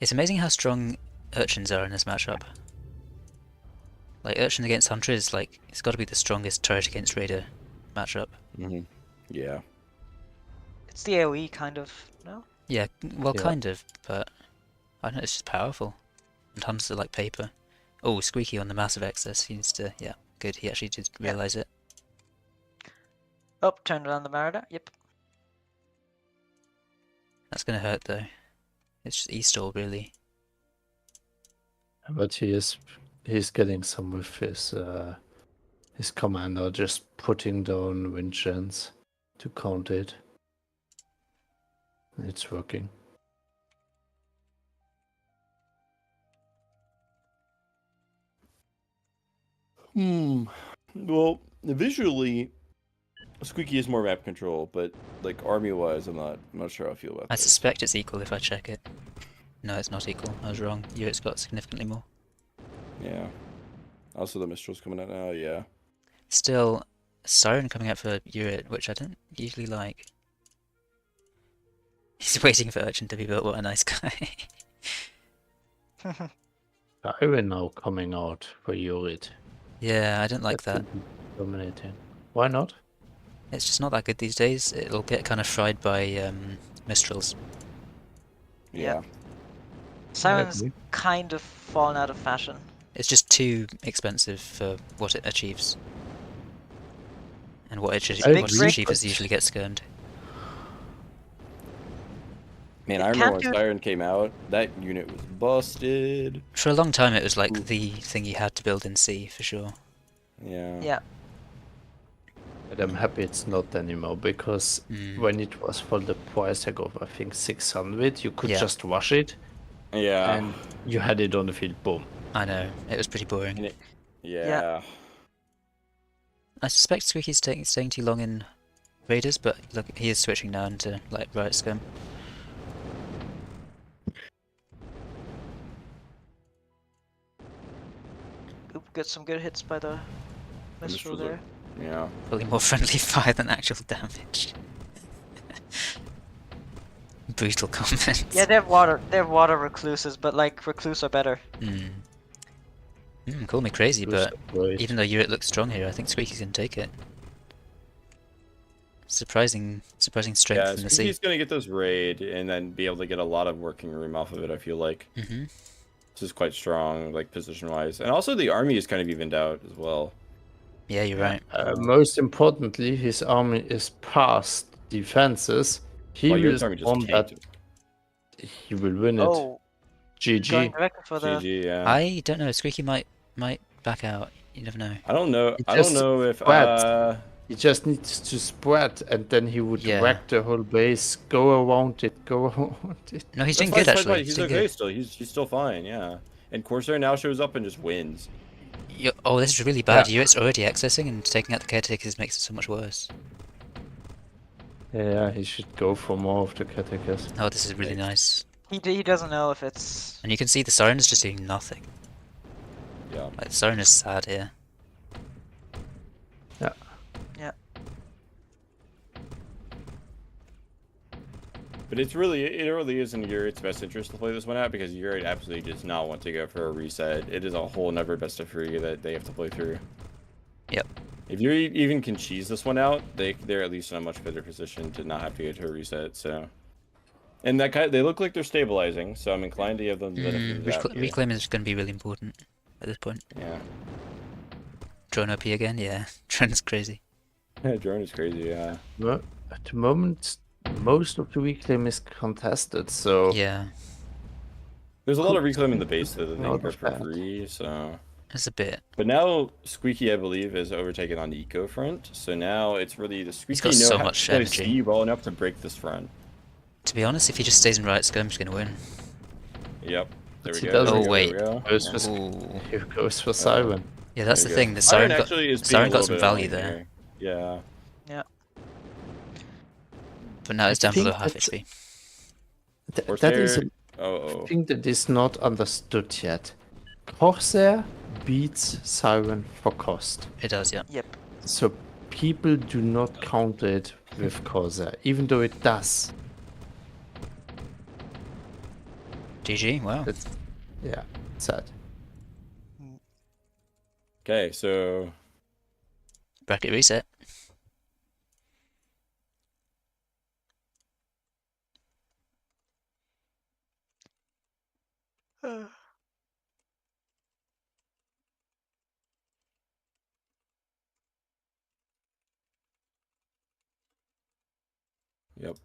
It's amazing how strong Urchins are in this matchup. Like, Urchin against Hunter is like, it's got to be the strongest turret against Raider matchup. Yeah. It's the AoE kind of, no? Yeah, well, Yeah. kind of, but I don't know, it's just powerful. And Hunters are like paper. Oh, Squeaky on the massive excess. He needs to, yeah, good. He actually did Yeah. realise it. Oh, turned around the Marauder. Yep. That's gonna hurt though. It's just E-stall, really. But he's getting some with his commander just putting down Vinchance to count it. It's working. Well, visually, Squeaky is more map control, but like army-wise, I'm not sure how I feel about I this. suspect it's equal if I check it. No, it's not equal. I was wrong. It's got significantly more. Yeah. Also, the Mistral's coming out now. Yeah. Still, Siren coming out for Urit, which I don't usually like. He's waiting for Urchin to be built. What a nice guy. Siren now coming out for Urit. Yeah, I don't like that. Dominating. Why not? It's just not that good these days. It'll get kind of fried by Mistrals. Yeah. Siren's agree. kind of fallen out of fashion. It's just too expensive for what it achieves. And what it big achieves break. usually gets skirmed. Man, It I remember can't when do- Siren came out, that unit was busted. For a long time it was like Ooh. the thing you had to build in C, for sure. Yeah. Yeah. But I'm happy it's not anymore because Mm. when it was for the price tag of I think 600, you could Yeah. just rush it Yeah. and you had it on the field. Boom. I know, it was pretty boring. And it- yeah. I suspect Squeaky's staying too long in Raiders, but look, he is switching now into like Riot Scum. Oop, got some good hits by the Mistral Mistrals are- there. Yeah. Probably more friendly fire than actual damage. Brutal comments. Yeah, they're water recluses, but like recluse are better. Call me crazy, but Great. even though Urit looks strong here, I think Squeaky's gonna take it. Surprising strength Yeah, in the Squeaky's sea. gonna get this raid and then be able to get a lot of working room off of it, I feel like. Mm-hmm. This is quite strong, like position-wise. And also the army is kind of evened out as well. Yeah, you're right. Most importantly, his army is past defenses. He Well, your will army just spawn that. tanked. He will win it. Oh, going GG. directly for the. GG, yeah. I don't know. Squeaky might back out. You never know. I don't know. It I don't just know if spreads. He just needs to spread, and then he would Yeah. wreck the whole base, go around it, go around it. No, he's that's doing fine, good it's fine, actually. fine. He's doing okay good. still. He's still fine, yeah. And Corsair now shows up and just wins. Oh, this is really bad. Urit's already accessing, and taking out the caretakers makes it so much worse. Yeah, he should go for more of the caretakers. Oh, this is really nice. He doesn't know if it's. And you can see the Siren is just doing nothing. Yeah. Like, the Siren is sad here. Yeah. Yeah. But it really is in Urit's best interest to play this one out because Urit absolutely does not want to go for a reset. It is a whole never best of 3 that they have to play through. Yep. If you even can cheese this one out, they're at least in a much better position to not have to go to a reset. So, and they look like they're stabilizing. So I'm inclined to give them the benefit of the doubt here. Reclaim is going to be really important at this point. Yeah. Drone OP again? Yeah. Drone's crazy. Drone is crazy. Yeah. Well, at the moment, most of the reclaim is contested, so Yeah. There's a lot of reclaim in the base that they Not can go for bad. free. So. It's a bit. But now Squeaky, I believe, is overtaken on the eco front. So now it's really the Squeaky got so much energy. see well enough to break this front. To be honest, if he just stays in Riot Scum, he's going to win. Yep. There we He go. doesn't- there we Oh, go, wait. there we go. goes Yeah. for, Ooh. he goes for Siren. Yeah, that's There the you go. thing. The Siren got, actually is being Siren a got little some bit value annoying there. here. Yeah. But now it's I down below think half that's- HP. That is a Oh. thing that is not understood yet. Corsair beats Siren for cost. It does, yeah. Yep. So people do not count it with Corsair, even though it does. GG, wow. That's, yeah, sad. Okay, so Bracket reset. yep.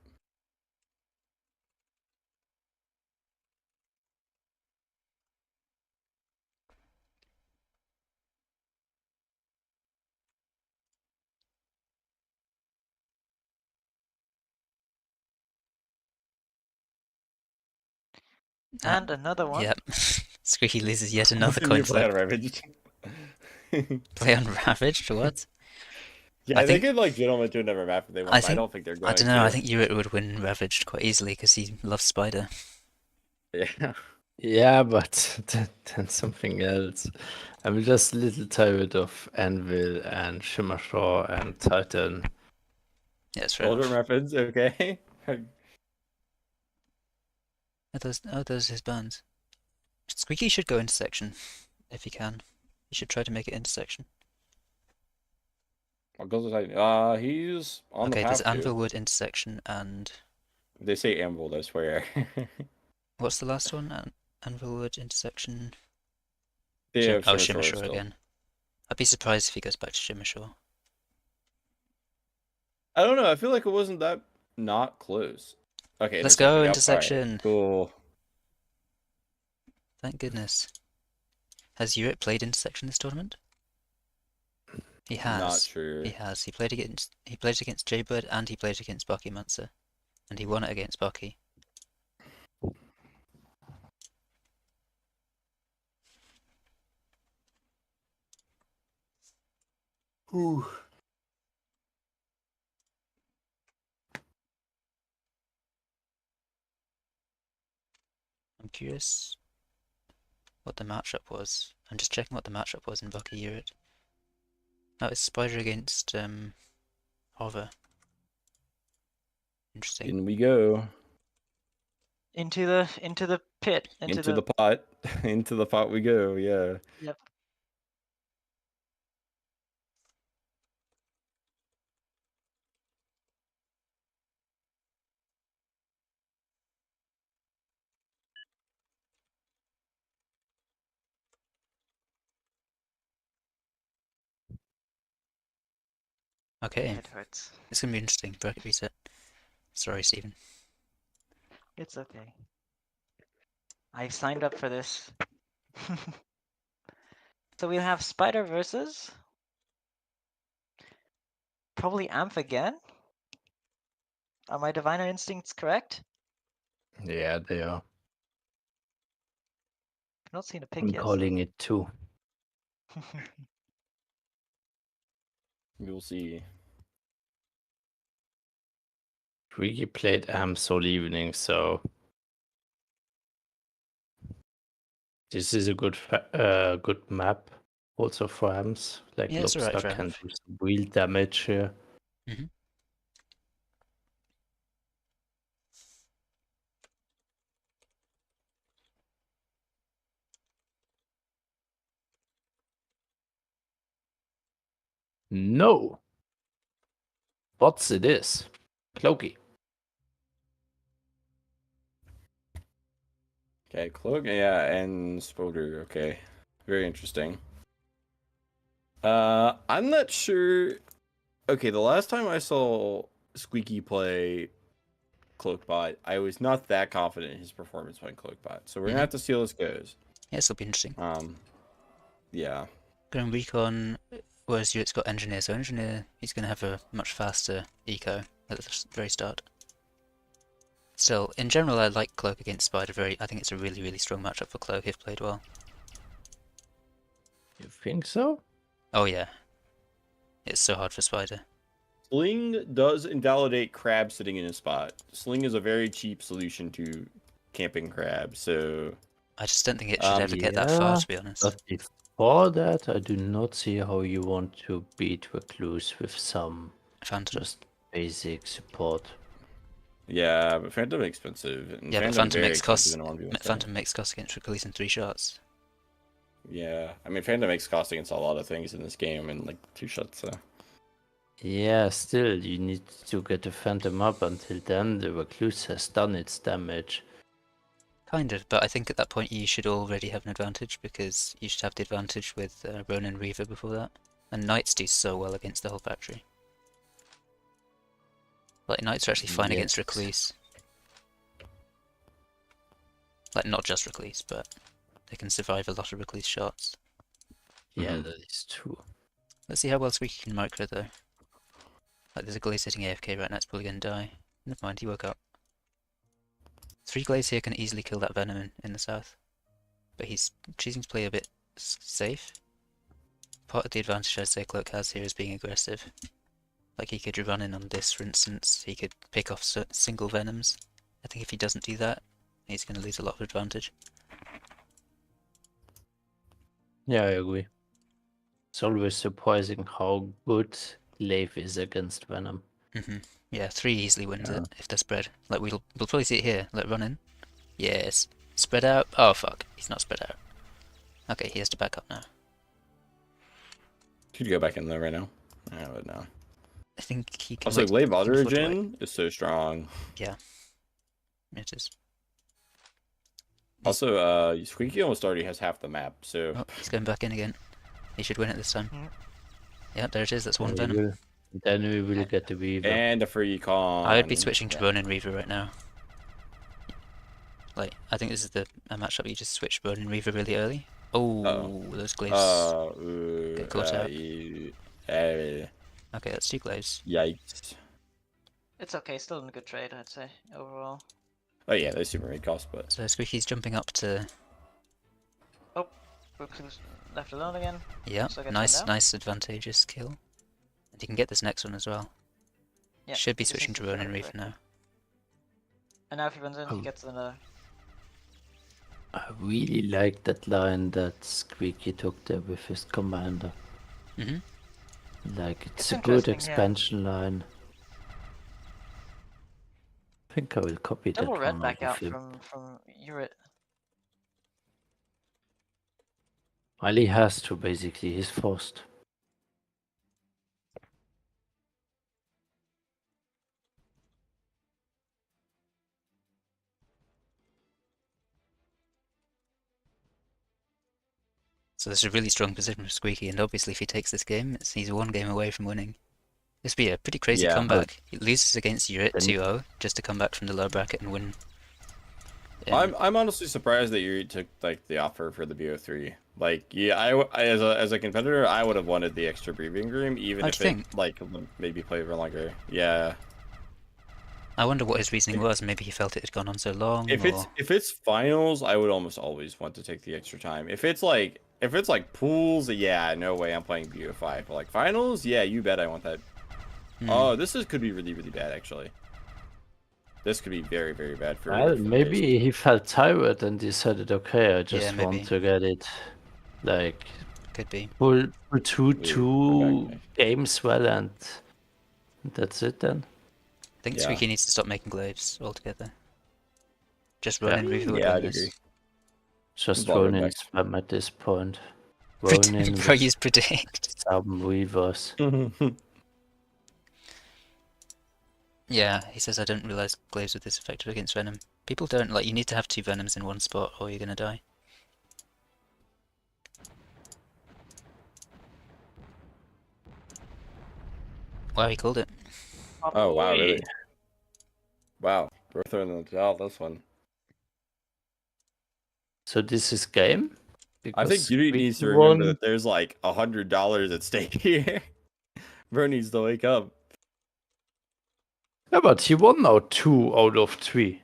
And another one. Yep. Squeaky loses yet another New coin plan flip. Ravaged. Play on Ravaged, what? Yeah, I they think- could like get on to another map if they want, I but I think- don't think they're going I don't know, to. I think Uric would win Ravaged quite easily because he loves Spider. Yeah. Yeah, but then something else. I'm just a little tired of Anvil and Shimmershaw and Titan. Yeah, it's fair Older enough. weapons, okay. Are those his bands? Squeaky should go intersection, if he can. He should try to make it intersection. What goes aside? He's on Okay, the there's path to. Anvilwood intersection and... They say Anvil, I swear. What's the last one? Anvilwood intersection... They have oh, Shimmer Shimmershaw still. again. I'd be surprised if he goes back to Shimmershaw. I don't know. I feel like it wasn't that not close. Okay, Let's go, Yep, intersection. alright, cool. Thank goodness. Has Uric played intersection this tournament? He has. Not sure. He has. He played against Jaybird and he played against Bucky Mancer. And he won it against Bucky. Ooh. I'm curious what the matchup was. I'm just checking what the matchup was in Bucky Uric. Oh, it's Spider against Hover. Interesting. In we go. Into the pit. Into the pot. Into the pot we go, yeah. Yep. Okay, It hurts. it's gonna be interesting. Bracket reset. Sorry, Stephen. It's okay. I signed up for this. So we'll have Spider versus probably Amph again. Are my diviner instincts correct? Yeah, they are. I've not seen a pick I'm yet. calling it too. So. You'll see. We played AMS all evening, so this is a good good map also for AMS. Like Yeah, it's alright Lobster for can AMF. do some real damage here. Mhm. No! What's it is? Cloaky. Okay, Cloak, yeah, and Spoder, okay. Very interesting. I'm not sure. Okay, the last time I saw Squeaky play Cloakbot, I was not that confident in his performance playing Cloakbot. So we're gonna have to see how this goes. Yeah, this will be interesting. Yeah. Going recon, whereas Uric's got engineer, so engineer he's gonna have a much faster eco at the very start. Still, in general, I like Cloak against Spider. I think it's a really, really strong matchup for Cloak if played well. You think so? Oh yeah, it's so hard for Spider. Sling does invalidate crab sitting in a spot. Sling is a very cheap solution to camping crab, so I just don't think it should ever get that far, to be honest. But For that, I do not see how you want to beat Recluse with some Phantom. just basic support. Yeah, but Phantom expensive. And Yeah, but Phantom's Phantom very makes expensive cost. in a 1v1 set. Phantom makes cost against Recluse in 3 shots. Yeah, I mean Phantom makes cost against a lot of things in this game in like 2 shots. So Yeah, still, you need to get the Phantom up. Until then, the Recluse has done its damage. Kind of, but I think at that point you should already have an advantage because you should have the advantage with Ronin and Reaver before that. And Knights do so well against the whole factory. Like, Knights are actually fine against Yes. Recluse. Like, not just Recluse, but they can survive a lot of Recluse shots. Yeah, that is true. Let's see how well Squeaky can micro, though. Like, there's a Glaze sitting AFK right now, it's probably going to die. Never mind, he woke up. 3 Glaze here can easily kill that Venom in the south. But he's choosing to play a bit safe. Part of the advantage I'd say Cloak has here is being aggressive. Like, he could run in on this, for instance. He could pick off single Venoms. I think if he doesn't do that, he's going to lose a lot of advantage. Yeah, I agree. It's always surprising how good Glaive is against Venom. Yeah, 3 easily wins it if they're spread. Like, we'll probably see it here. Like, run in. Yes. Spread out. Oh, fuck. He's not spread out. Okay, he has to back up now. could go back in there right now. Yeah, but no. I think he can. Also, wait- Glaive he can afford to wait. Origin is so strong. It is. Also, Squeaky almost already has half the map, so Oh, he's going back in again. He should win it this time. Yeah. Yeah, there it is. That's 1 We Venom. will- Then we will get the Weaver. and a free con. I would be switching to Ronin Reaver right now. Like, I think this is a matchup you just switch Ronin Reaver really early. Oh, those glaives. Get caught out. Okay, that's 2 glaives. Yikes. It's okay, still in a good trade, I'd say, overall. Oh yeah, they super made cost, but So Squeaky's jumping up to. Recluse left alone again. Yeah, So I get nice, turned down? nice advantageous kill. And he can get this next one as well. Yeah, Should be this switching is to the Ronin third Reaver trade. now. And now if he runs in, Oh. he gets another. I really like that line that Squeaky took there with his commander. Mhm. Like, it's It's a good interesting, yeah. expansion line. I think I will copy Double that red one back off out of him. from Urit. Well, he has to, basically. He's forced. So this is a really strong position for Squeaky, and obviously if he takes this game, he's 1 game away from winning. This would be a pretty crazy Yeah, comeback. He loses against Urit Then- 2-0, just to come back from the low bracket and win. I'm honestly surprised that you took like the offer for the BO3. Like, yeah, as a competitor, I would have wanted the extra breathing room, even I'd if think. it like maybe play for longer. Yeah. I wonder what his reasoning was. Maybe he felt it had gone on so long. If it's finals, I would almost always want to take the extra time. If it's like pools, yeah, no way I'm playing BO5. But like finals, yeah, you bet I want that. Oh, this could be really, really bad actually. This could be very, very bad for. Well, for maybe he felt tired and decided, okay, I just maybe. want to get it, like, Could be. full two Ooh, okay. games well, and that's it then. I think Yeah. Squeaky needs to stop making glaives altogether. Just Yeah. Ronin Reaver would Yeah, win I'd this. agree. Just Ball Ronin back. spam at this point. Bro, Ronin use with predict. some Weavers. Yeah, he says I didn't realize glaives were this effective against Venom. People don't, like, you need to have 2 Venoms in one spot or you're gonna die. Wow, he called it. Oh wow, really? Wow, we're throwing the towel this one. So this is game? I think Because you needs to we remember won- that there's like $100 at stake here. Bro needs to wake up. Yeah, but he won now 2 out of 3.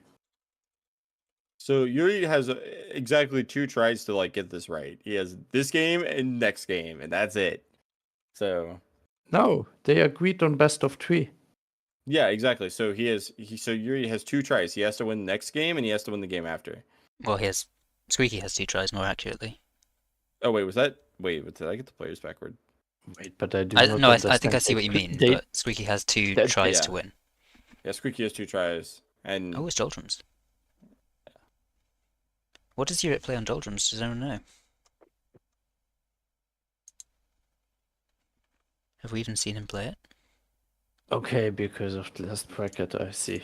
So Yuri has exactly 2 tries to like get this right. He has this game and next game, and that's it. So No, they agreed on best of 3. yeah, exactly. So so Yuri has 2 tries. He has to win the next game, and he has to win the game after. Well, Squeaky has 2 tries more accurately. Oh wait, was that Wait, but did I get the players backward? Wait, but I do I, not no, I understand. think I see what you mean, They, but Squeaky has 2 that- tries to yeah. win. Yeah, Squeaky has 2 tries, and Oh, it's Doldrums. What does Europe play on Doldrums? Does anyone know? Have we even seen him play it? okay, because of the last bracket, I see.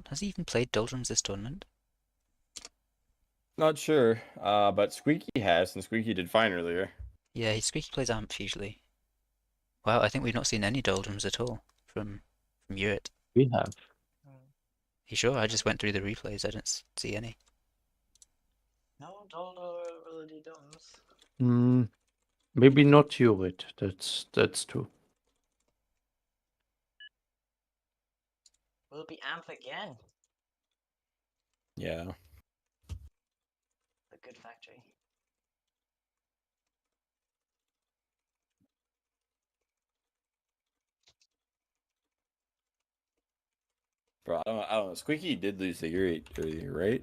Has he even played Doldrums this tournament? not sure. But Squeaky has, and Squeaky did fine earlier. Yeah, Squeaky plays Amp usually. Wow, I think we've not seen any Doldrums at all from Europe. We have. You sure? I just went through the replays. I didn't see any. No, already does. Maybe not Jurid. That's true. Will it be Amp again? Yeah. The good factory. Bro, I don't know. Squeaky did lose the Yuri earlier, right?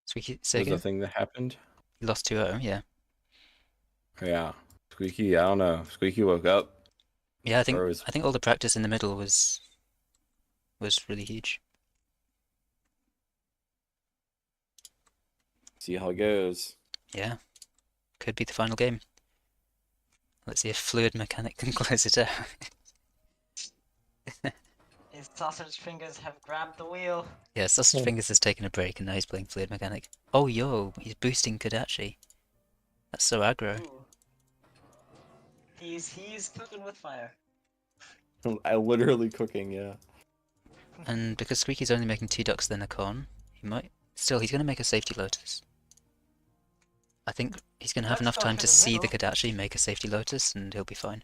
Squeaky, Was the Sega? thing that happened? He lost 2-0, yeah. Yeah. Squeaky, I don't know. Squeaky woke up. Yeah, I think Or was- all the practice in the middle was really huge. See how it goes. Yeah. Could be the final game. Let's see if Fluid Mechanic can close it out. His sausage fingers have grabbed the wheel. Yeah, Sausage Fingers has taken a break and now he's playing Fluid Mechanic. Oh, yo, he's boosting Kodachi. That's so aggro. Ooh. He's cooking with fire. I literally cooking, yeah. And because Squeaky's only making 2 ducks then a con, he might... Still, he's going to make a safety Lotus. I think he's going to have Let's enough go time for to the see the middle. Kodachi make a safety Lotus and he'll be fine.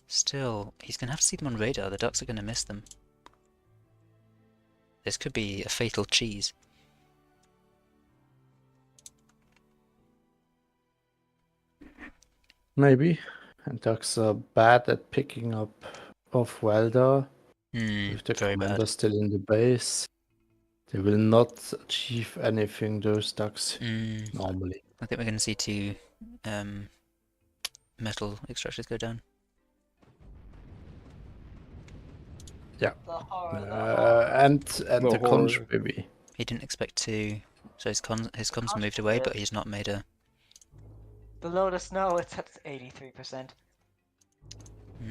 Still, he's going to have to see them on radar. The ducks are going to miss them. This could be a fatal cheese. Maybe. And ducks are bad at picking up off Welder. With the Very commander bad. still in the base. They will not achieve anything, those ducks, normally. I think we're going to see 2 metal extractors go down. Yeah. The horror, And the conch, horror. maybe. He didn't expect to... So his comms Conch moved away, did. but he's not made a... The Lotus, no, it's at 83%.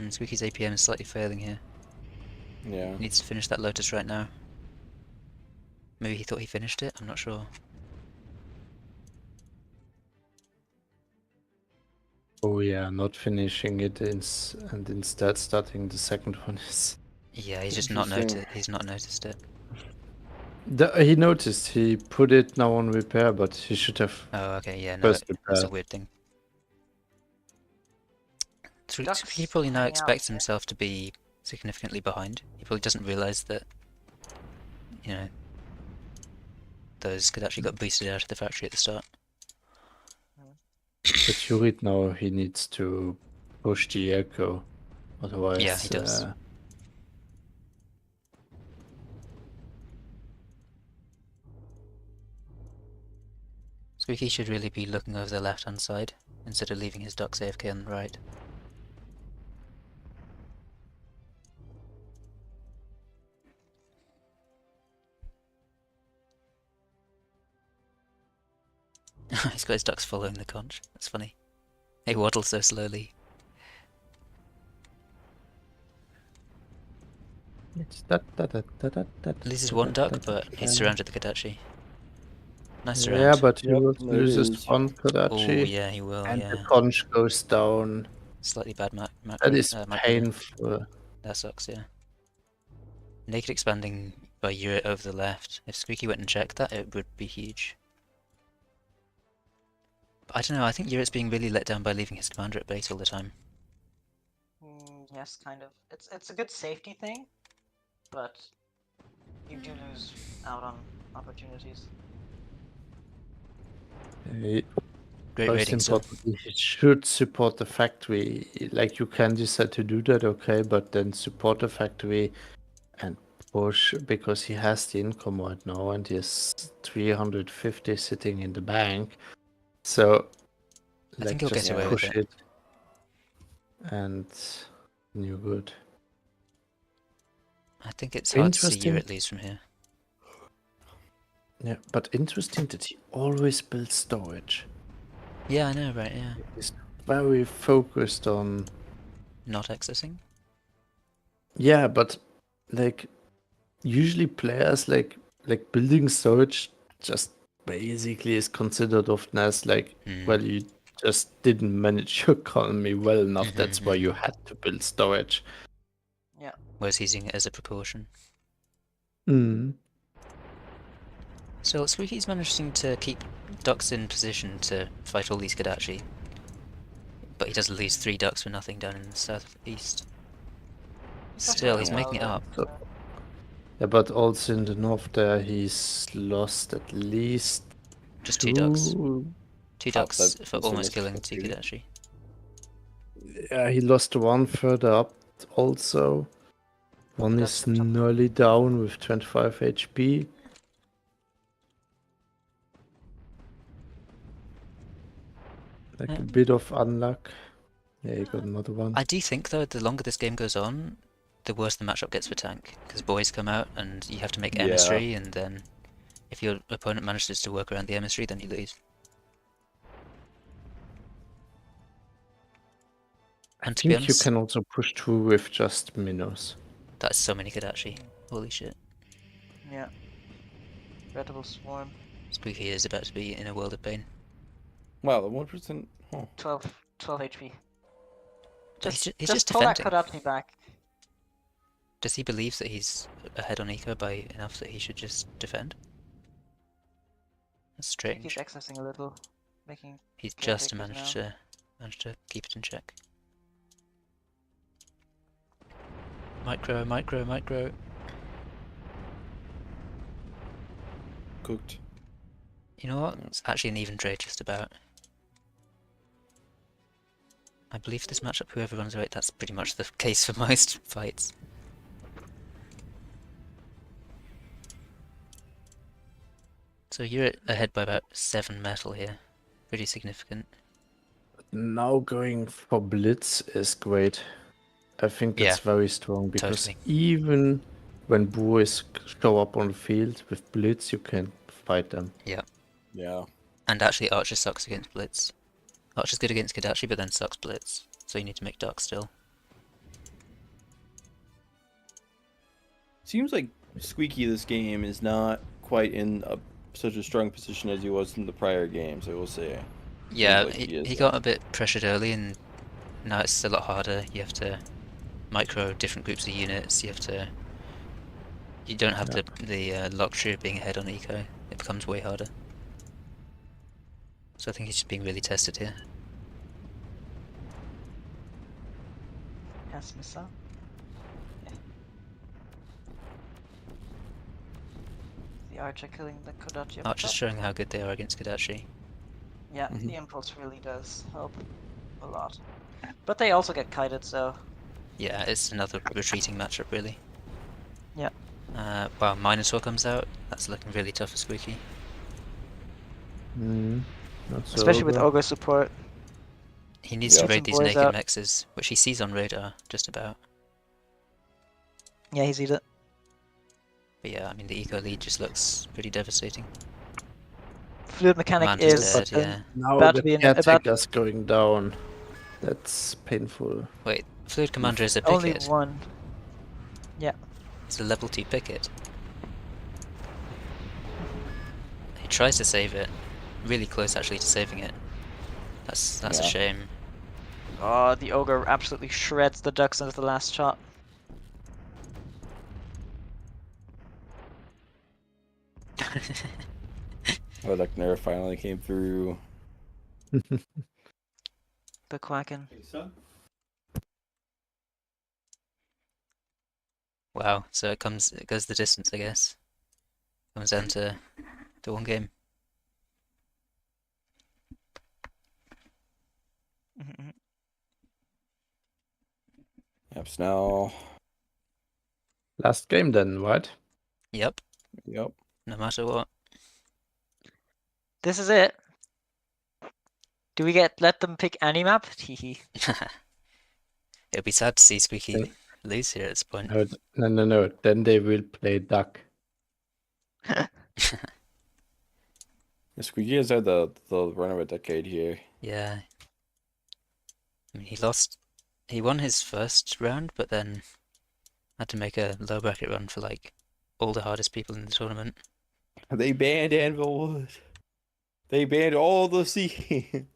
Squeaky's APM is slightly failing here. Yeah. He needs to finish that Lotus right now. Maybe he thought he finished it, I'm not sure. Oh yeah, not finishing it and instead starting the second one is... Yeah, he's just not Interesting. he's not noticed it. He noticed, he put it now on repair, but he should have Oh, okay, yeah, no, first that's a repair. weird thing. Ducks He probably now hanging out expects here. himself to be significantly behind. He probably doesn't realise that, you know, those could actually got boosted out of the factory at the start. But Yurid now, he needs to push the echo. Otherwise, Yeah, he does. Squeaky should really be looking over the left-hand side instead of leaving his ducks AFK on the right. He's got his ducks following the conch. That's funny. They waddle so slowly. At Loses 1 duck, but he's surrounded the Kodachi. Nice surround. Yeah, but he Yep, there it loses is. one Oh, Kodachi. yeah, he will, And yeah. the conch goes down. Slightly bad macro. That is micro. painful. That sucks, yeah. Naked expanding by Urt over the left. If Squeaky went and checked that, it would be huge. But I don't know, I think Urt's being really let down by leaving his commander at base all the time. Yes, kind of. It's a good safety thing, but you do lose out on opportunities. Great Most ratings though. importantly, he should support the factory. Like you can decide to do that, okay, but then support the factory and push because he has the income right now and he has 350 sitting in the bank. So I think like he'll just get away with push it. it and you're good. I think it's hard to see you Interesting. at least from here. Yeah, but interesting that he always builds storage. Yeah, I know, right? Yeah. He's very focused on. Not accessing. Yeah, but like usually players like building storage just basically is considered often as like, well, you just didn't manage your economy well enough. That's why you had to build storage. Yeah. Whereas he's using it as a proportion. Mm. So Squeaky's managing to keep ducks in position to fight all these Kadachi. But he does lose 3 ducks for nothing down in the southeast. Still, he's making it up. So, yeah, but also in the north there, he's lost at least Just 2 ducks. 2 Top ducks that for is so almost much killing for 2 three. Kadachi. Yeah, he lost one further up also. One That's is the top. nearly down with 25 HP. Like Yeah. a bit of unluck. Yeah, you got another one. I do think though, the longer this game goes on, the worse the matchup gets for tank. Because boys come out and you have to make Yeah. emissary, and then if your opponent manages to work around the emissary, then you lose. And to be I think you honest, can also push through with just minnows. that's so many Kadachi. Holy shit. Yeah. Veritable swarm. Squeaky is about to be in a world of pain. Wow, the 1%. Oh. 12 HP. He's just pull that defending. Kodachi back. Does he believe that he's ahead on eco by enough that he should just defend? That's I think he's strange. accessing a little, making. He's caretakers just managed to keep it in check. Micro. Cooked. You know what? It's actually an even trade just about. I believe this matchup, whoever runs away, that's pretty much the case for most fights. So you're ahead by about 7 metal here. Pretty significant. Now going for Blitz is great. I think that's very strong because totally. even when boys show up on the field with Blitz, you can fight them. Yeah. Yeah. And actually Archer sucks against Blitz. Archer's good against Kadachi, but then sucks Blitz. So you need to make Duck still. Seems like Squeaky this game is not quite in such a strong position as he was in the prior games, I will say. Yeah, like he got a bit pressured early, and now it's a lot harder. You have to micro different groups of units. You don't have the luxury of being ahead on eco. It becomes way harder. So I think he's just being really tested here. Yes, missile. Yeah. The Archer killing the Kodachi. up Archer's top. showing how good they are against Kadachi. Yeah, the impulse really does help a lot. But they also get kited, so. Yeah, it's another retreating matchup, really. Yeah. Wow, Minotaur comes out. That's looking really tough for Squeaky. Especially with Ogre support. He needs to Get raid some these boys naked out. mexes, which he sees on radar, just about. Yeah, he sees it. But yeah, I mean, the eco lead just looks pretty devastating. Fluid mechanic Manta's is dead, yeah. Now about the to be caretaker's going down. That's painful. Wait, Fluid Commander is a only picket. one. Yeah. It's a level 2 picket. He tries to save it. Really close, actually, to saving it. That's a shame. Oh, the Ogre absolutely shreds the ducks into the last shot. Oh, that nerf finally came through. The Quacken. Wow, so it goes the distance, I guess. Comes down to one game. maps now. Last game then, right? Yep, Yep. no matter what. This is it. Do we let them pick any map? Hehe. It'd be sad to see Squeaky Yeah. lose here at this point. No. Then they will play duck. Squeaky has had the run of a decade here. Yeah. I mean, he won his first round, but then had to make a low bracket run for like all the hardest people in the tournament. They banned Anvilwood. They banned all the sea.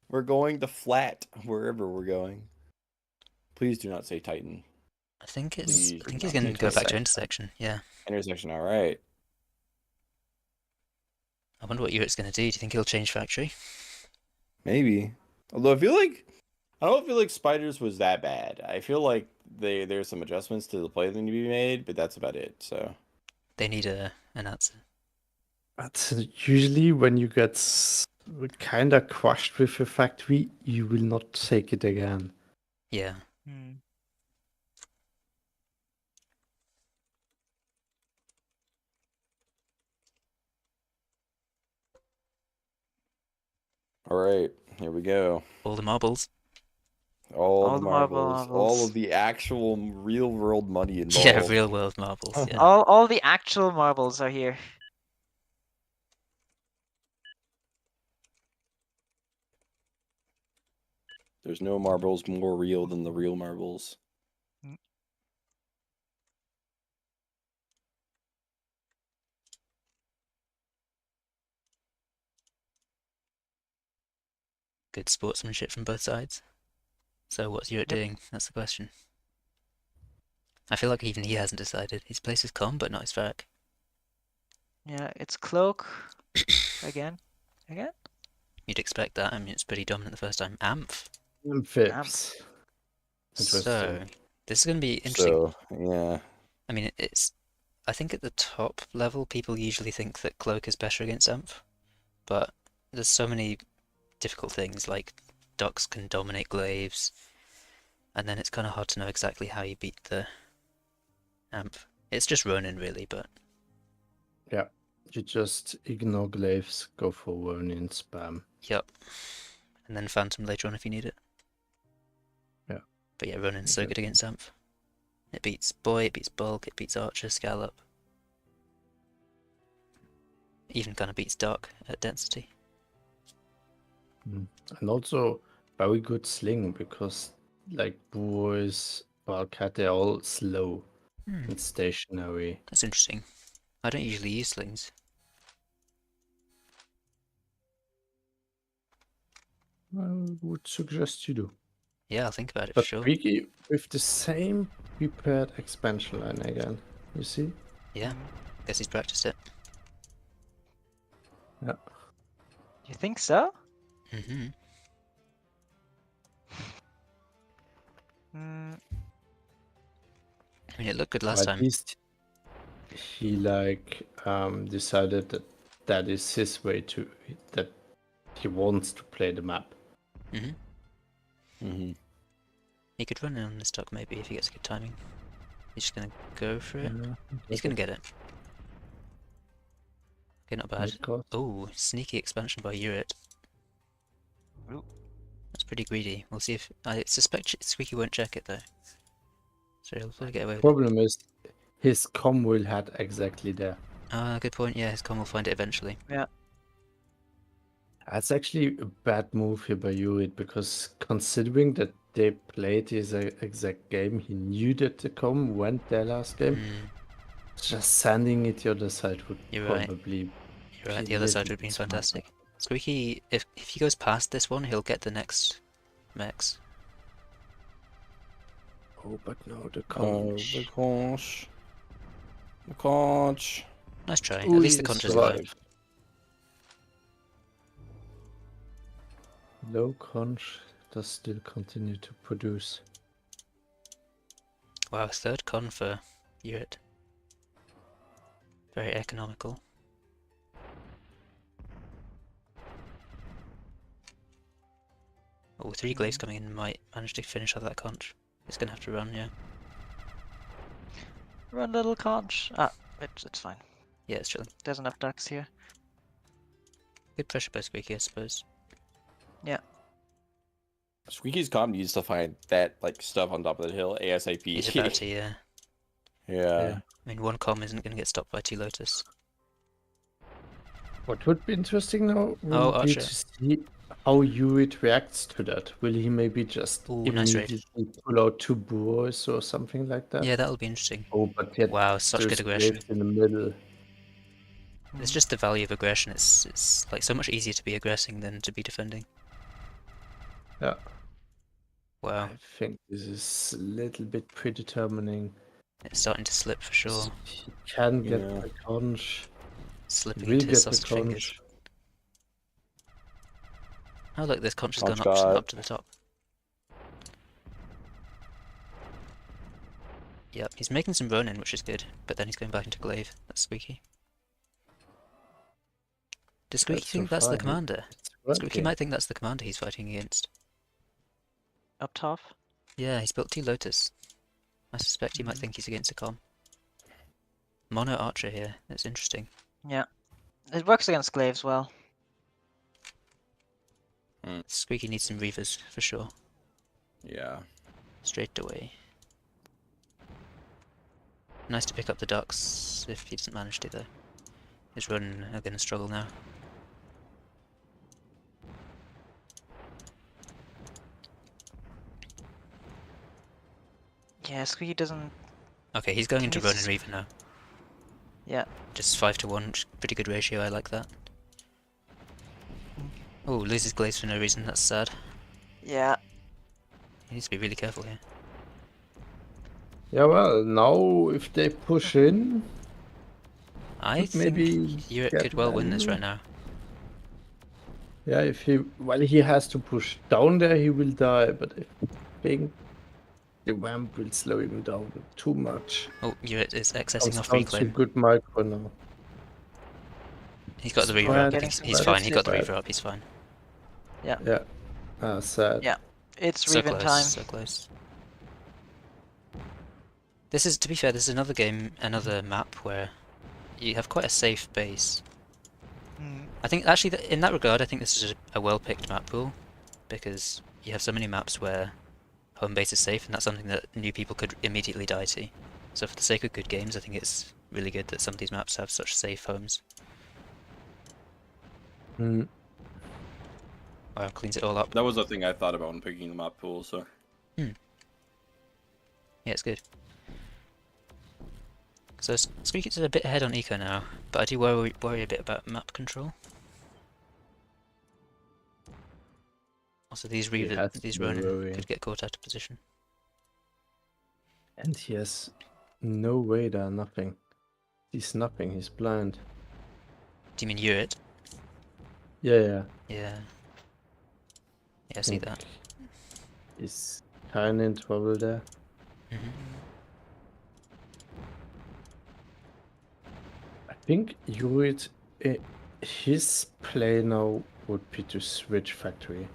We're going to flat wherever we're going. Please do not say Titan. I think Please I think do he's not going to say go back to Titan. intersection. Yeah. Intersection, all right. I wonder what Urick's going to do. Do you think he'll change factory? Maybe. Although I don't feel like Spiders was that bad. I feel like there's some adjustments to the play that need to be made, but that's about it. So They need an answer. But usually when you get kind of crushed with a factory, you will not take it again. Yeah. all right, here we go. All the marbles. All All the the marbles, all marbles. of the actual real world money involved. Yeah, real world marbles. Yeah. All the actual marbles are here. There's no marbles more real than the real marbles. Good sportsmanship from both sides. So what's Urick doing? That's the question. I feel like even he hasn't decided. His place is calm, but not his Varrock. Yeah, it's Cloak again. You'd expect that. I mean, it's pretty dominant the first time. Amph. Amphips. So Interesting. this is going to be interesting. So yeah, I mean, I think at the top level, people usually think that Cloak is better against Amph, but there's so many difficult things, like Ducks can dominate Glaives, and then it's kind of hard to know exactly how you beat the Amph. It's just Ronin, really, but Yeah. You just ignore glaives, go for Ronin spam. yep. And then Phantom later on if you need it. Yeah. But yeah, Ronin's so good against Amph. It beats Boy, it beats Bulk, it beats Archer, Scallop. Even kind of beats Dark at density. And also very good sling because like boys, Wildcat, they're all slow and stationary. That's interesting. I don't usually use slings. I would suggest you do. Yeah, I'll think about it But for sure. Ricky, with the same prepared expansion line again, you see? Yeah, guess he's practiced it. Yeah. You think so? Mm-hmm. I mean, it looked good last At time. least he decided that that is his way to that he wants to play the map. He could run in on this duck maybe if he gets good timing. He's just gonna go for it. Yeah, He's gonna get it. Okay, not bad. Midgard. Oh, sneaky expansion by Urick. That's pretty greedy. We'll see if I suspect Squeaky won't check it though. So he'll probably get away with it. Problem is, his com will head exactly there. Ah, good point. Yeah, his com will find it eventually. Yeah. That's actually a bad move here by Yurid because considering that they played his exact game, he knew that the com went there last game. Just sending it the other side would You're right. probably. You're right. be The a other side little would have been bit smarter. fantastic. Squeaky, if he goes past this one, he'll get the next mechs. Oh, but no, the the conch. conch. The conch. Nice try. At Ooh, least the he conch is alive. survived. Low conch does still continue to produce. Wow, third con for Urick. Very economical. Oh, 3 glaives coming in might manage to finish off that conch. It's gonna have to run, yeah. Run, little conch. Ah, it's fine. Yeah, it's chilling. There's enough ducks here. Good pressure by Squeaky, I suppose. Squeaky's comp needs to find that like stuff on top of the hill ASAP. He's about to, yeah. Yeah. I mean, one com isn't gonna get stopped by 2 Lotus. What would be interesting now Oh, will be Archer. to see how Yurit reacts to that. Will he maybe just Ooh, nice raid. immediately pull out 2 boars or something like that? Yeah, that'll be interesting. Oh, but yet Wow, such there's good aggression. Graves in the middle. It's just the value of aggression. It's like so much easier to be aggressing than to be defending. Yeah. Wow, I think this is a little bit predetermining. it's starting to slip for sure. He can get Yeah. the conch. Slipping Will into his get the sausage fingers. conch. Oh look, this conch has Conch gone got- up to the top. Yep, he's making some Ronin, which is good, but then he's going back into Glaive. That's Squeaky. Does Squeaky That's think so that's the fine. commander? It's Squeaky working. might think that's the commander he's fighting against. Up top. Yeah, he's built 2 Lotus. I suspect he might think he's against a com. Mono Archer here, that's interesting. Yeah. It works against glaives well. Squeaky needs some Reavers, for sure. Yeah. Straight away. Nice to pick up the ducks, if he doesn't manage to though. His run are gonna struggle now. Yeah, Squeaky doesn't. Okay, he's going into He's- Ronin Reaver now. Yeah. Just 5 to 1, pretty good ratio, I like that. Oh, loses Glaives for no reason, that's sad. Yeah. He needs to be really careful here. Yeah, well, now if they push in, I Could think maybe Europe get could well win this value. right now. yeah, if he he has to push down there, he will die. But I think the vamp will slow him down too much. Oh, Europe is accessing Comes off down to reclaim. good micro now. He's got the Reaver Spread, up, getting he's some fine, he got the spread. Reaver up, he's fine. Yeah, sad. Yeah. It's So Reven close, time. so close. This is, to be fair, this is another game, another map where you have quite a safe base. Mm. I think, actually, in that regard, I think this is a well-picked map pool, because you have so many maps where home base is safe, and that's something that new people could immediately die to. So for the sake of good games, I think it's really good that some of these maps have such safe homes. Mm. Wow, cleans it all up. That was the thing I thought about when picking the map pool, so. Yeah, it's good. So Squeaky's a bit ahead on eco now, but I do worry a bit about map control. Also, these has to these be Ronin worrying. could get caught out of position. And he has no radar, nothing. He's nothing. He's blind. Do you mean Urit? Yeah. Yeah. Yeah, I see that. He's kind of in trouble there. Mhm. I think Yurit, his play now would be to switch factory.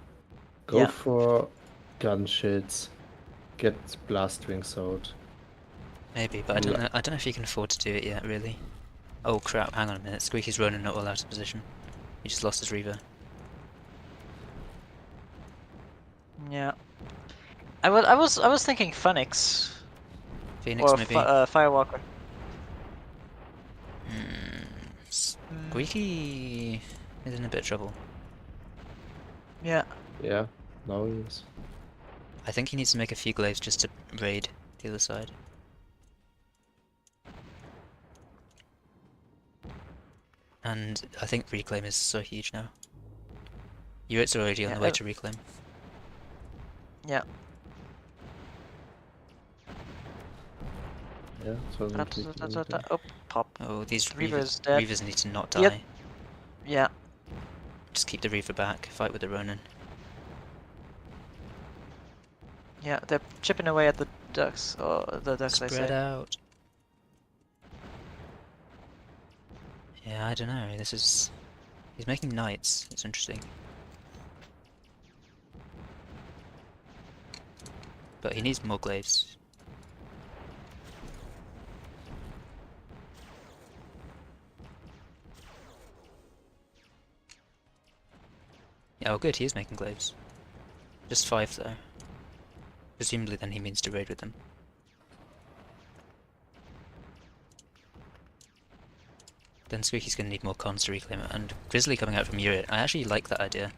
Go Yeah. for gunships, get blast wings out. Maybe, but I don't know if you can afford to do it yet, really. Oh crap! Hang on a minute. Squeaky's Ronin not well out of position. He just lost his Reaver. Yeah. I was thinking Phoenix Phoenix or maybe. Firewalker. Squeaky is in a bit of trouble. Yeah. Yeah, now he is. I think he needs to make a few glaives just to raid the other side. And I think reclaim is so huge now. Urit's already on Yeah, the way to reclaim. Yeah. Yeah, so Oh, pop. Oh, these Reaver Reavers, is dead. Reavers need to not die. Yep. Yeah. Just keep the Reaver back, fight with the Ronin. Yeah. They're chipping away at the ducks. Or the ducks, I Spread say. out. Yeah, I don't know. This is... He's making knights. It's interesting. but he needs more glaives. Yeah, oh good, he is making glaives. Just 5 though. Presumably then he means to raid with them. Then Squeaky's gonna need more cons to reclaim it, and Grizzly coming out from Uriot. I actually like that idea.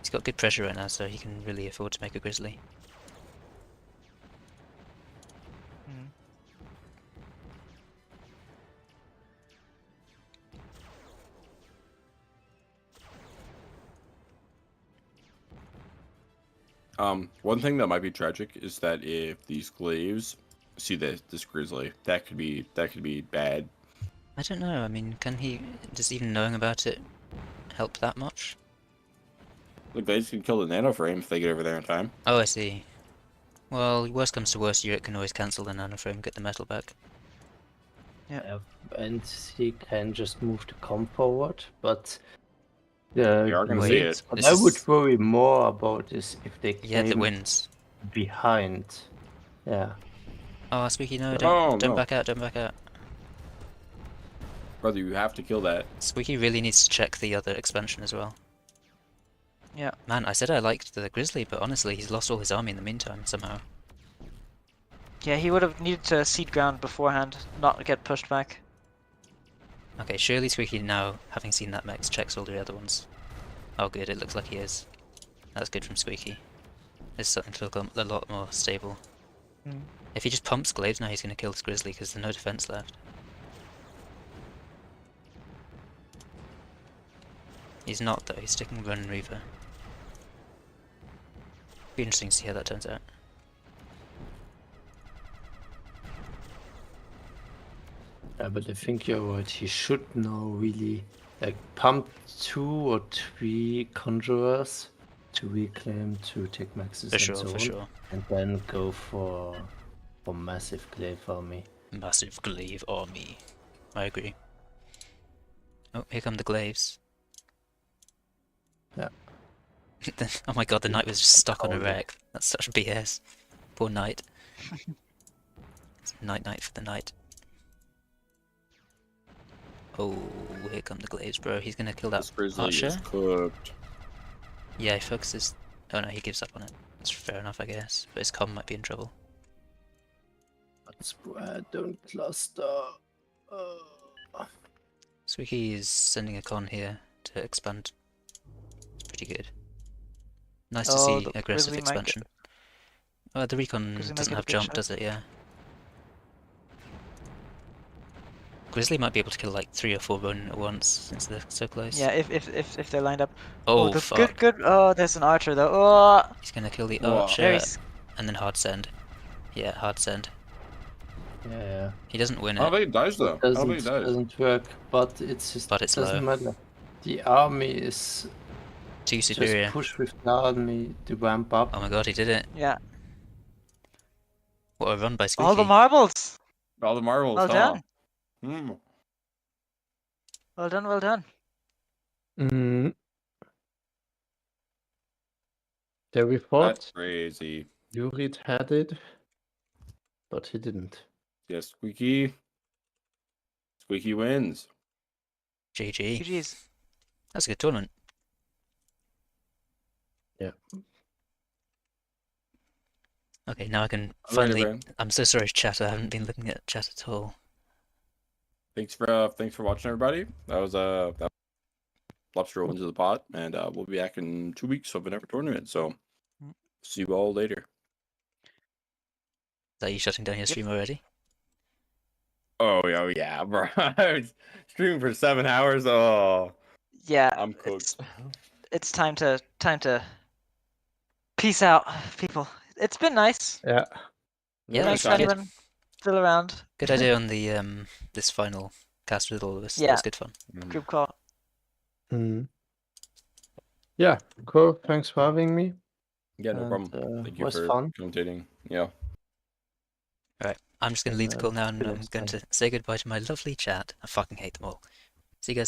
He's got good pressure right now, so he can really afford to make a Grizzly. One thing that might be tragic is that if these glaives see this Grizzly, that could be bad. I don't know, I mean, does even knowing about it help that much? The glaives can kill the nano frame if they get over there in time. Oh, I see. Well, worst comes to worst, Uriot can always cancel the nanoframe, get the metal back. Yeah, and he can just move the comp forward, but You are gonna see it. what This I would is- worry more about is if they Yeah, the came wins. behind. Yeah. Oh, Squeaky, no, Oh, don't no. back out, don't back out. Brother, you have to kill that. Squeaky really needs to check the other expansion as well. Yeah. Man, I said I liked the Grizzly, but honestly, he's lost all his army in the meantime, somehow. Yeah, he would have needed to cede ground beforehand, not get pushed back. Okay, surely Squeaky now, having seen that mech, checks all the other ones. Oh good, it looks like he is. That's good from Squeaky. It's starting to look a lot more stable. Mm. If he just pumps glaives now, he's going to kill this Grizzly because there's no defense left. He's not though, he's sticking Run and Reaver. Be interesting to see how that turns out. Yeah, but I think you're right. He should now really like pump 2 or 3 conjurers to reclaim, to take maxes For and sure, so for on, sure. and then go for massive glaive army. Massive glaive army. I agree. Oh, here come the glaives. Yeah. Oh my god, the knight was just stuck on a Oh, yeah. wreck. That's such BS. Poor knight. Night for the knight. Oh, here come the glaives, bro. He's gonna kill that This Grizzly archer. is cooked. Yeah, he focuses. Oh no, he gives up on it. That's fair enough, I guess. But his comm might be in trouble. But spread, don't cluster. Squeaky is sending a con here to expand. It's pretty good. Nice to Oh, see the aggressive Grizzly might get- expansion. The recon Grizzly might doesn't get a have good jump, shot. does it? Yeah. Grizzly might be able to kill like 3 or 4 bone at once since they're so close. Yeah, if they're lined up. Oh, the fuck. good. Oh, there's an archer though. Oh, He's gonna kill the Whoa. archer very. and then hard send. Yeah, hard send. Yeah, He doesn't win I don't it. think he dies though. I don't think he dies. doesn't work, but it's just But it's doesn't low. matter. The army is Too superior. just push with the army to ramp up. Oh my god, he did it. Yeah. What a run by Squeaky. All the marbles. All the marbles. Well huh? done. Mm. Well done. Well done. Mm. There we thought That's crazy. Yurid had it, but he didn't. Yes, Squeaky. Squeaky wins. GG. GG's. That's a good tournament. Yeah. Okay, now I can Alrighty, finally. man. I'm so sorry, chat. I haven't been looking at chat at all. Thanks for watching, everybody. That was Lobster roll into the pot, and we'll be back in 2 weeks of another tournament. So see you all later. Is that you shutting down your stream already? Oh yeah, bro. I was streaming for 7 hours. Oh, Yeah. I'm cooked. It's time to peace out, people. It's been nice. Yeah. Yeah, Thanks that's for good. anyone still around. Good idea on the this final cast with all of us. That Yeah. was good fun. Group call. Mm. Yeah, cool. Thanks for having me. Yeah, no And, problem. Thank you was for fun. commentating. Yeah. I'm just going to leave the call now, and I'm next going time. to say goodbye to my lovely chat. I fucking hate them all. See you guys later.